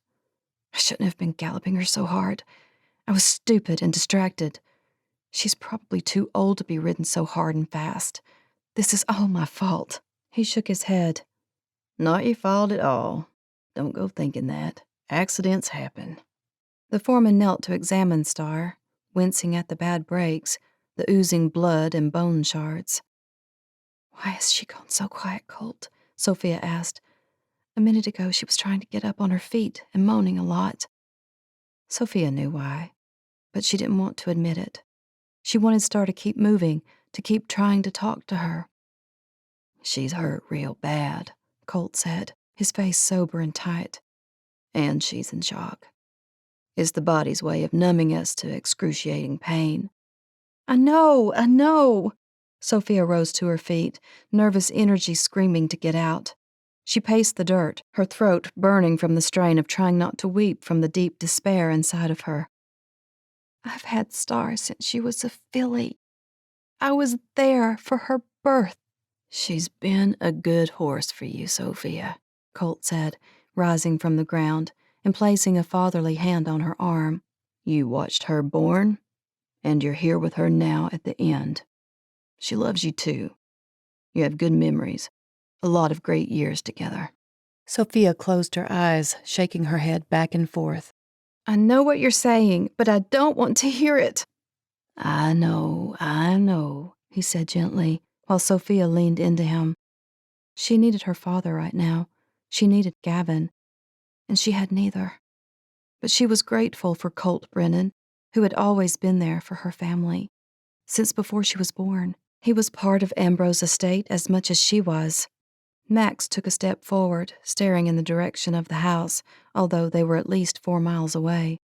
I shouldn't have been galloping her so hard. I was stupid and distracted. She's probably too old to be ridden so hard and fast. This is all my fault. He shook his head. Not your fault at all. Don't go thinking that. Accidents happen. The foreman knelt to examine Star, wincing at the bad breaks, the oozing blood and bone shards. Why has she gone so quiet, Colt? Sofia asked. A minute ago she was trying to get up on her feet and moaning a lot. Sofia knew why, but she didn't want to admit it. She wanted Star to keep moving, to keep trying to talk to her. She's hurt real bad, Colt said, his face sober and tight. And she's in shock. It's the body's way of numbing us to excruciating pain. I know. Sofia rose to her feet, nervous energy screaming to get out. She paced the dirt, her throat burning from the strain of trying not to weep from the deep despair inside of her. I've had Star since she was a filly. I was there for her birth. She's been a good horse for you, Sofia, Colt said, rising from the ground and placing a fatherly hand on her arm. You watched her born, and you're here with her now at the end. She loves you too. You have good memories, a lot of great years together. Sofia closed her eyes, shaking her head back and forth. I know what you're saying, but I don't want to hear it. I know, he said gently, while Sofia leaned into him. She needed her father right now. She needed Gavin, and she had neither. But she was grateful for Colt Brennan, who had always been there for her family. Since before she was born, he was part of Ambrose Estate as much as she was. Max took a step forward, staring in the direction of the house, although they were at least 4 miles away.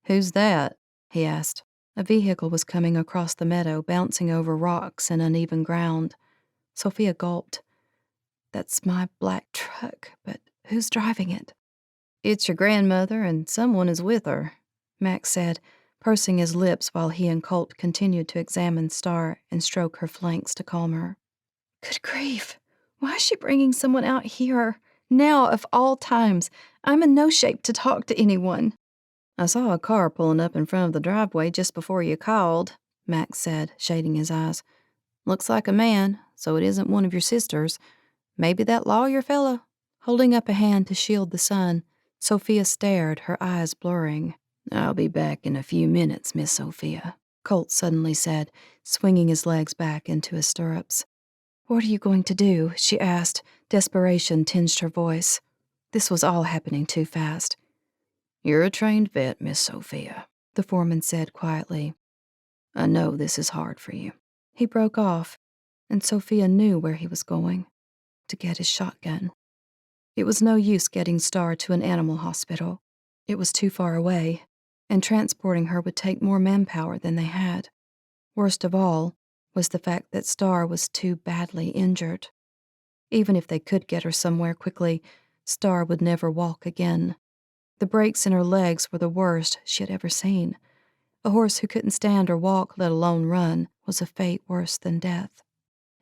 Who's that? He asked. A vehicle was coming across the meadow, bouncing over rocks and uneven ground. Sofia gulped. That's my black truck, but who's driving it? It's your grandmother, and someone is with her, Max said, pursing his lips while he and Colt continued to examine Star and stroke her flanks to calm her. Good grief! Why is she bringing someone out here? Now, of all times, I'm in no shape to talk to anyone. I saw a car pulling up in front of the driveway just before you called, Max said, shading his eyes. Looks like a man, so it isn't one of your sisters. Maybe that lawyer fellow? Holding up a hand to shield the sun, Sofia stared, her eyes blurring. I'll be back in a few minutes, Miss Sofia, Colt suddenly said, swinging his legs back into his stirrups. What are you going to do? She asked. Desperation tinged her voice. This was all happening too fast. You're a trained vet, Miss Sofia, the foreman said quietly. I know this is hard for you. He broke off, and Sofia knew where he was going. To get his shotgun. It was no use getting Star to an animal hospital. It was too far away, and transporting her would take more manpower than they had. Worst of all was the fact that Star was too badly injured. Even if they could get her somewhere quickly, Star would never walk again. The breaks in her legs were the worst she had ever seen. A horse who couldn't stand or walk, let alone run, was a fate worse than death.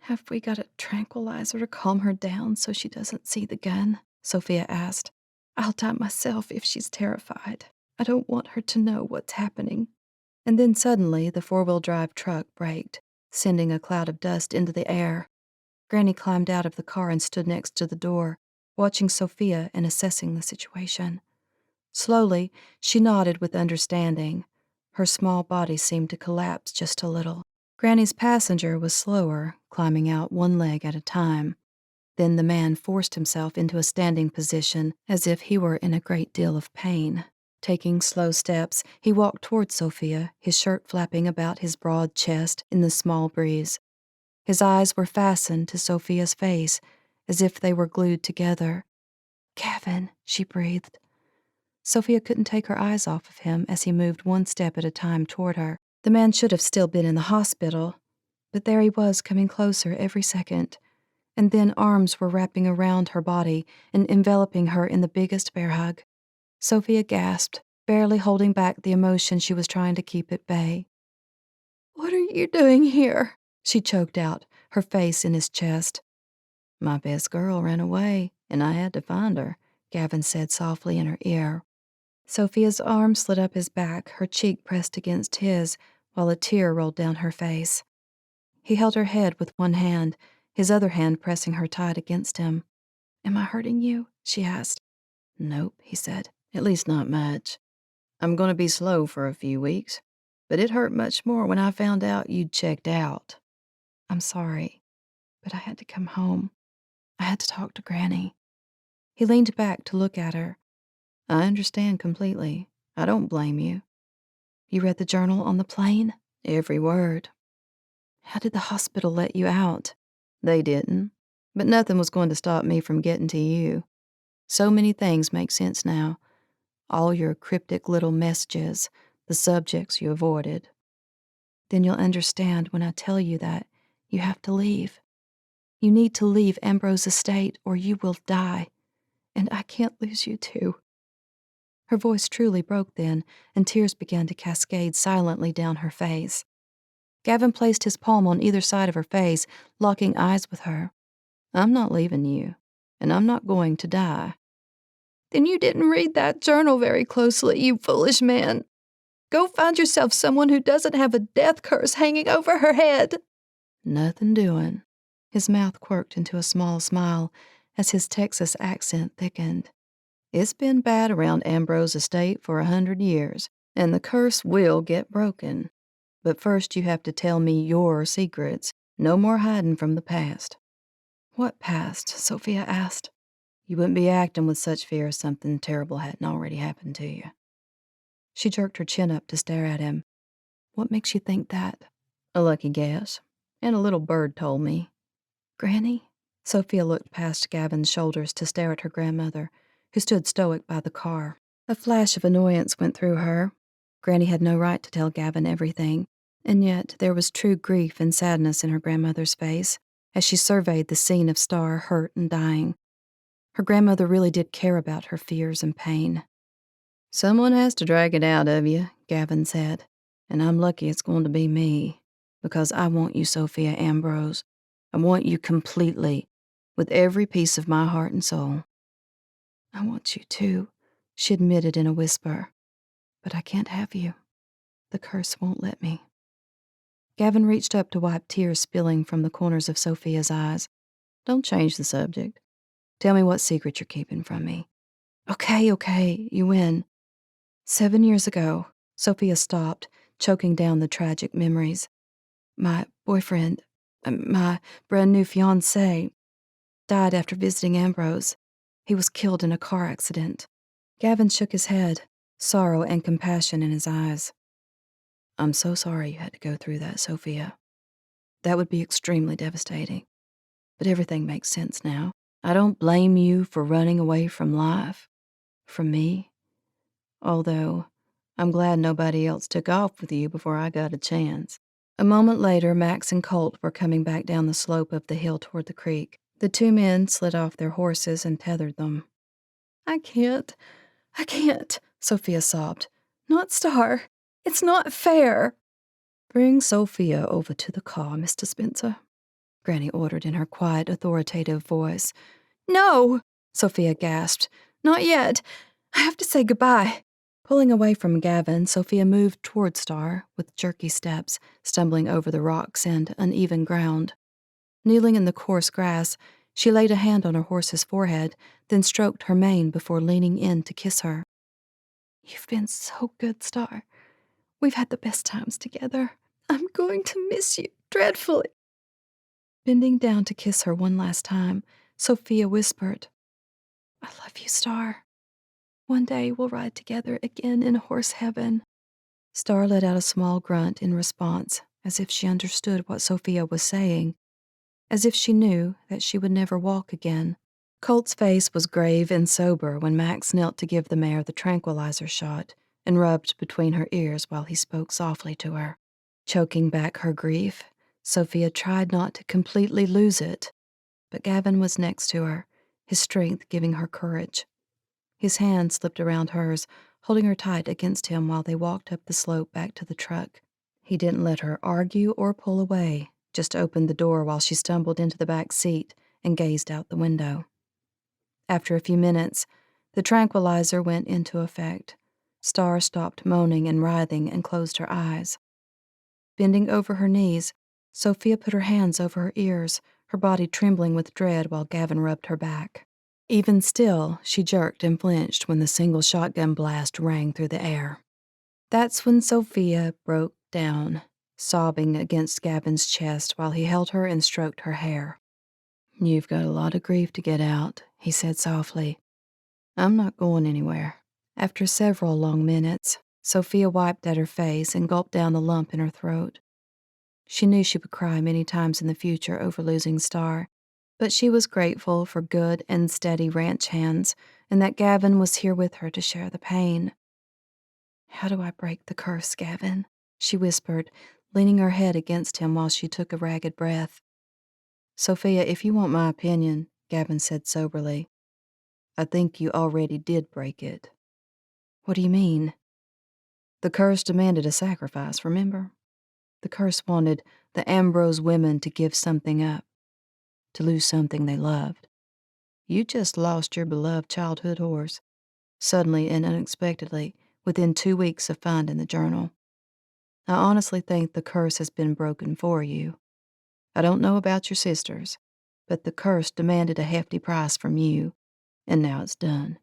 Have we got a tranquilizer to calm her down so she doesn't see the gun? Sofia asked. I'll die myself if she's terrified. I don't want her to know what's happening. And then suddenly the four-wheel drive truck braked, sending a cloud of dust into the air. Granny climbed out of the car and stood next to the door, watching Sofia and assessing the situation. Slowly, she nodded with understanding. Her small body seemed to collapse just a little. Granny's passenger was slower, climbing out one leg at a time. Then the man forced himself into a standing position as if he were in a great deal of pain. Taking slow steps, he walked toward Sofia, his shirt flapping about his broad chest in the small breeze. His eyes were fastened to Sofia's face, as if they were glued together. Gavin, she breathed. Sofia couldn't take her eyes off of him as he moved one step at a time toward her. The man should have still been in the hospital, but there he was coming closer every second. And then arms were wrapping around her body and enveloping her in the biggest bear hug. Sofia gasped, barely holding back the emotion she was trying to keep at bay. What are you doing here? She choked out, her face in his chest. My best girl ran away, and I had to find her, Gavin said softly in her ear. Sofia's arm slid up his back, her cheek pressed against his, while a tear rolled down her face. He held her head with one hand, his other hand pressing her tight against him. Am I hurting you? She asked. Nope, he said. At least not much. I'm going to be slow for a few weeks, but it hurt much more when I found out you'd checked out. I'm sorry, but I had to come home. I had to talk to Granny. He leaned back to look at her. I understand completely. I don't blame you. You read the journal on the plane? Every word. How did the hospital let you out? They didn't, but nothing was going to stop me from getting to you. So many things make sense now. All your cryptic little messages, the subjects you avoided. Then you'll understand when I tell you that you have to leave. You need to leave Ambrose Estate or you will die. And I can't lose you too. Her voice truly broke then, and tears began to cascade silently down her face. Gavin placed his palm on either side of her face, locking eyes with her. I'm not leaving you, and I'm not going to die. Then you didn't read that journal very closely, you foolish man. Go find yourself someone who doesn't have a death curse hanging over her head. Nothing doing. His mouth quirked into a small smile as his Texas accent thickened. It's been bad around Ambrose Estate for 100 years, and the curse will get broken. But first you have to tell me your secrets. No more hiding from the past. What past? Sofia asked. You wouldn't be acting with such fear if something terrible hadn't already happened to you. She jerked her chin up to stare at him. What makes you think that? A lucky guess. And a little bird told me. Granny? Sofia looked past Gavin's shoulders to stare at her grandmother, who stood stoic by the car. A flash of annoyance went through her. Granny had no right to tell Gavin everything, and yet there was true grief and sadness in her grandmother's face as she surveyed the scene of Star hurt and dying. Her grandmother really did care about her fears and pain. Someone has to drag it out of you, Gavin said, and I'm lucky it's going to be me, because I want you, Sofia Ambrose. I want you completely, with every piece of my heart and soul. I want you too, she admitted in a whisper, but I can't have you. The curse won't let me. Gavin reached up to wipe tears spilling from the corners of Sofia's eyes. Don't change the subject. Tell me what secret you're keeping from me. Okay, you win. 7 years ago, Sofia stopped, choking down the tragic memories. My boyfriend, my brand new fiancé, died after visiting Ambrose. He was killed in a car accident. Gavin shook his head, sorrow and compassion in his eyes. I'm so sorry you had to go through that, Sofia. That would be extremely devastating. But everything makes sense now. I don't blame you for running away from life. From me. Although, I'm glad nobody else took off with you before I got a chance. A moment later, Max and Colt were coming back down the slope of the hill toward the creek. The two men slid off their horses and tethered them. I can't, Sofia sobbed. Not Star. It's not fair. Bring Sofia over to the car, Mr. Spencer. Granny ordered in her quiet, authoritative voice. No, Sofia gasped. Not yet. I have to say goodbye. Pulling away from Gavin, Sofia moved toward Star with jerky steps, stumbling over the rocks and uneven ground. Kneeling in the coarse grass, she laid a hand on her horse's forehead, then stroked her mane before leaning in to kiss her. You've been so good, Star. We've had the best times together. I'm going to miss you dreadfully. Bending down to kiss her one last time, Sofia whispered, I love you, Star. One day we'll ride together again in horse heaven. Star let out a small grunt in response, as if she understood what Sofia was saying, as if she knew that she would never walk again. Colt's face was grave and sober when Max knelt to give the mare the tranquilizer shot and rubbed between her ears while he spoke softly to her. Choking back her grief, Sofia tried not to completely lose it, but Gavin was next to her, his strength giving her courage. His hand slipped around hers, holding her tight against him while they walked up the slope back to the truck. He didn't let her argue or pull away, just opened the door while she stumbled into the back seat and gazed out the window. After a few minutes, the tranquilizer went into effect. Star stopped moaning and writhing and closed her eyes. Bending over her knees, Sofia put her hands over her ears, her body trembling with dread while Gavin rubbed her back. Even still, she jerked and flinched when the single shotgun blast rang through the air. That's when Sofia broke down, sobbing against Gavin's chest while he held her and stroked her hair. You've got a lot of grief to get out, he said softly. I'm not going anywhere. After several long minutes, Sofia wiped at her face and gulped down the lump in her throat. She knew she would cry many times in the future over losing Star, but she was grateful for good and steady ranch hands and that Gavin was here with her to share the pain. How do I break the curse, Gavin? She whispered, leaning her head against him while she took a ragged breath. Sofia, if you want my opinion, Gavin said soberly, I think you already did break it. What do you mean? The curse demanded a sacrifice, remember? The curse wanted the Ambrose women to give something up, to lose something they loved. You just lost your beloved childhood horse, suddenly and unexpectedly, within 2 weeks of finding the journal. I honestly think the curse has been broken for you. I don't know about your sisters, but the curse demanded a hefty price from you, and now it's done.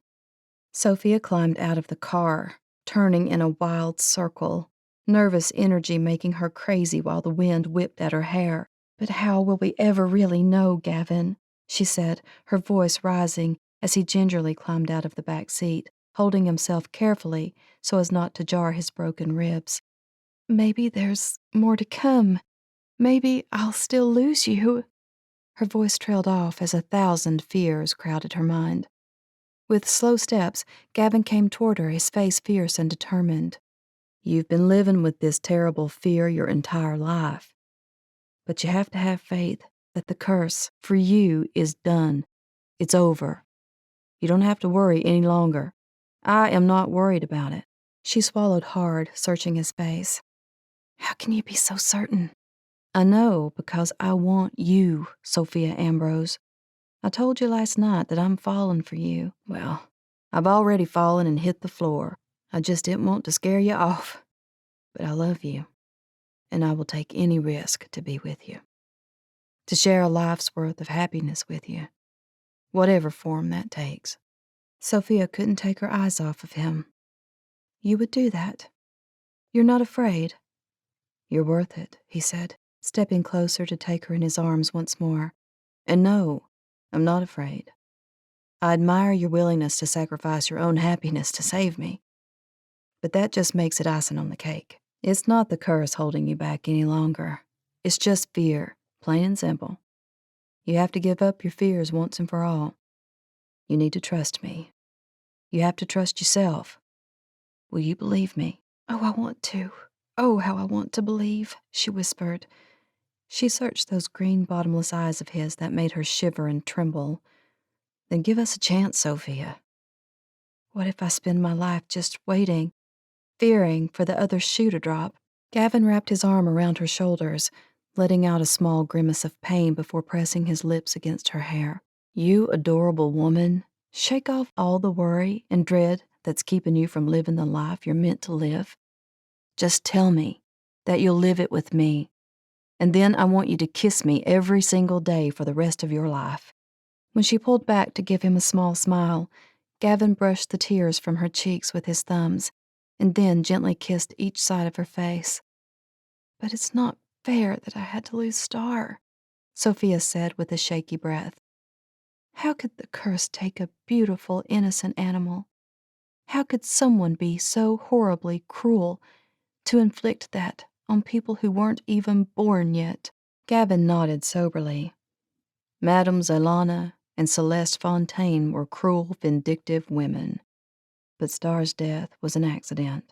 Sofia climbed out of the car, turning in a wild circle, nervous energy making her crazy while the wind whipped at her hair. But how will we ever really know, Gavin? She said, her voice rising as he gingerly climbed out of the back seat, holding himself carefully so as not to jar his broken ribs. Maybe there's more to come. Maybe I'll still lose you. Her voice trailed off as 1,000 fears crowded her mind. With slow steps, Gavin came toward her, his face fierce and determined. You've been living with this terrible fear your entire life. But you have to have faith that the curse, for you, is done. It's over. You don't have to worry any longer. I am not worried about it. She swallowed hard, searching his face. How can you be so certain? I know because I want you, Sofia Ambrose. I told you last night that I'm falling for you. Well, I've already fallen and hit the floor. I just didn't want to scare you off. But I love you, and I will take any risk to be with you. To share a life's worth of happiness with you, whatever form that takes. Sofia couldn't take her eyes off of him. You would do that. You're not afraid. You're worth it, he said, stepping closer to take her in his arms once more. And no, I'm not afraid. I admire your willingness to sacrifice your own happiness to save me. But that just makes it icing on the cake. It's not the curse holding you back any longer. It's just fear, plain and simple. You have to give up your fears once and for all. You need to trust me. You have to trust yourself. Will you believe me? Oh, I want to. Oh, how I want to believe, she whispered. She searched those green, bottomless eyes of his that made her shiver and tremble. Then give us a chance, Sofia. What if I spend my life just waiting, fearing for the other shoe to drop? Gavin wrapped his arm around her shoulders, letting out a small grimace of pain before pressing his lips against her hair. You adorable woman, shake off all the worry and dread that's keeping you from living the life you're meant to live. Just tell me that you'll live it with me, and then I want you to kiss me every single day for the rest of your life." When she pulled back to give him a small smile, Gavin brushed the tears from her cheeks with his thumbs, and then gently kissed each side of her face. "But it's not fair that I had to lose Star," Sofia said with a shaky breath. "How could the curse take a beautiful, innocent animal? How could someone be so horribly cruel to inflict that on people who weren't even born yet?" Gavin nodded soberly. Madames Ilana and Celeste Fontaine were cruel, vindictive women. But Star's death was an accident.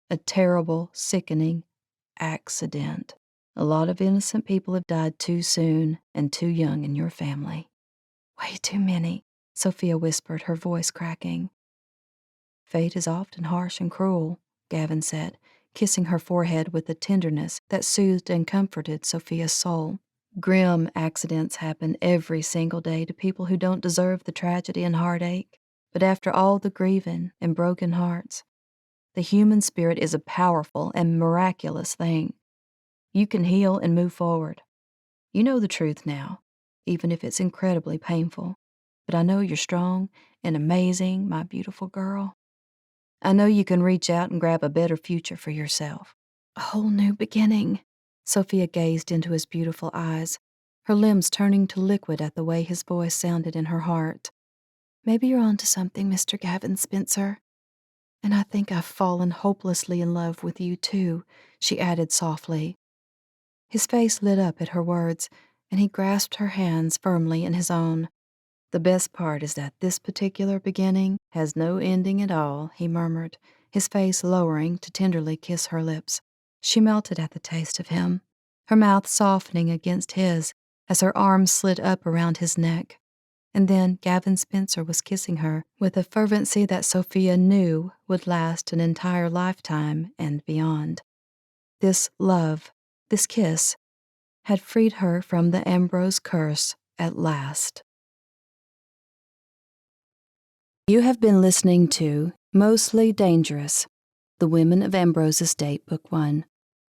A terrible, sickening accident. A lot of innocent people have died too soon and too young in your family. "Way too many," Sofia whispered, her voice cracking. "Fate is often harsh and cruel," Gavin said, kissing her forehead with a tenderness that soothed and comforted Sofia's soul. "Grim accidents happen every single day to people who don't deserve the tragedy and heartache. But after all the grieving and broken hearts, the human spirit is a powerful and miraculous thing. You can heal and move forward. You know the truth now, even if it's incredibly painful. But I know you're strong and amazing, my beautiful girl. I know you can reach out and grab a better future for yourself." "A whole new beginning." Sofia gazed into his beautiful eyes, her limbs turning to liquid at the way his voice sounded in her heart. "Maybe you're onto something, Mr. Gavin Spencer. And I think I've fallen hopelessly in love with you, too," she added softly. His face lit up at her words, and he grasped her hands firmly in his own. "The best part is that this particular beginning has no ending at all," he murmured, his face lowering to tenderly kiss her lips. She melted at the taste of him, her mouth softening against his as her arms slid up around his neck. And then Gavin Spencer was kissing her with a fervency that Sofia knew would last an entire lifetime and beyond. This love, this kiss, had freed her from the Ambrose curse at last. You have been listening to Mostly Dangerous, The Women of Ambrose Estate, Book 1,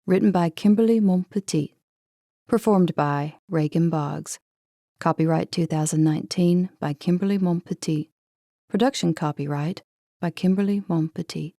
written by Kimberly Montpetit, performed by Reagan Boggs. Copyright 2019 by Kimberly Montpetit. Production copyright by Kimberly Montpetit.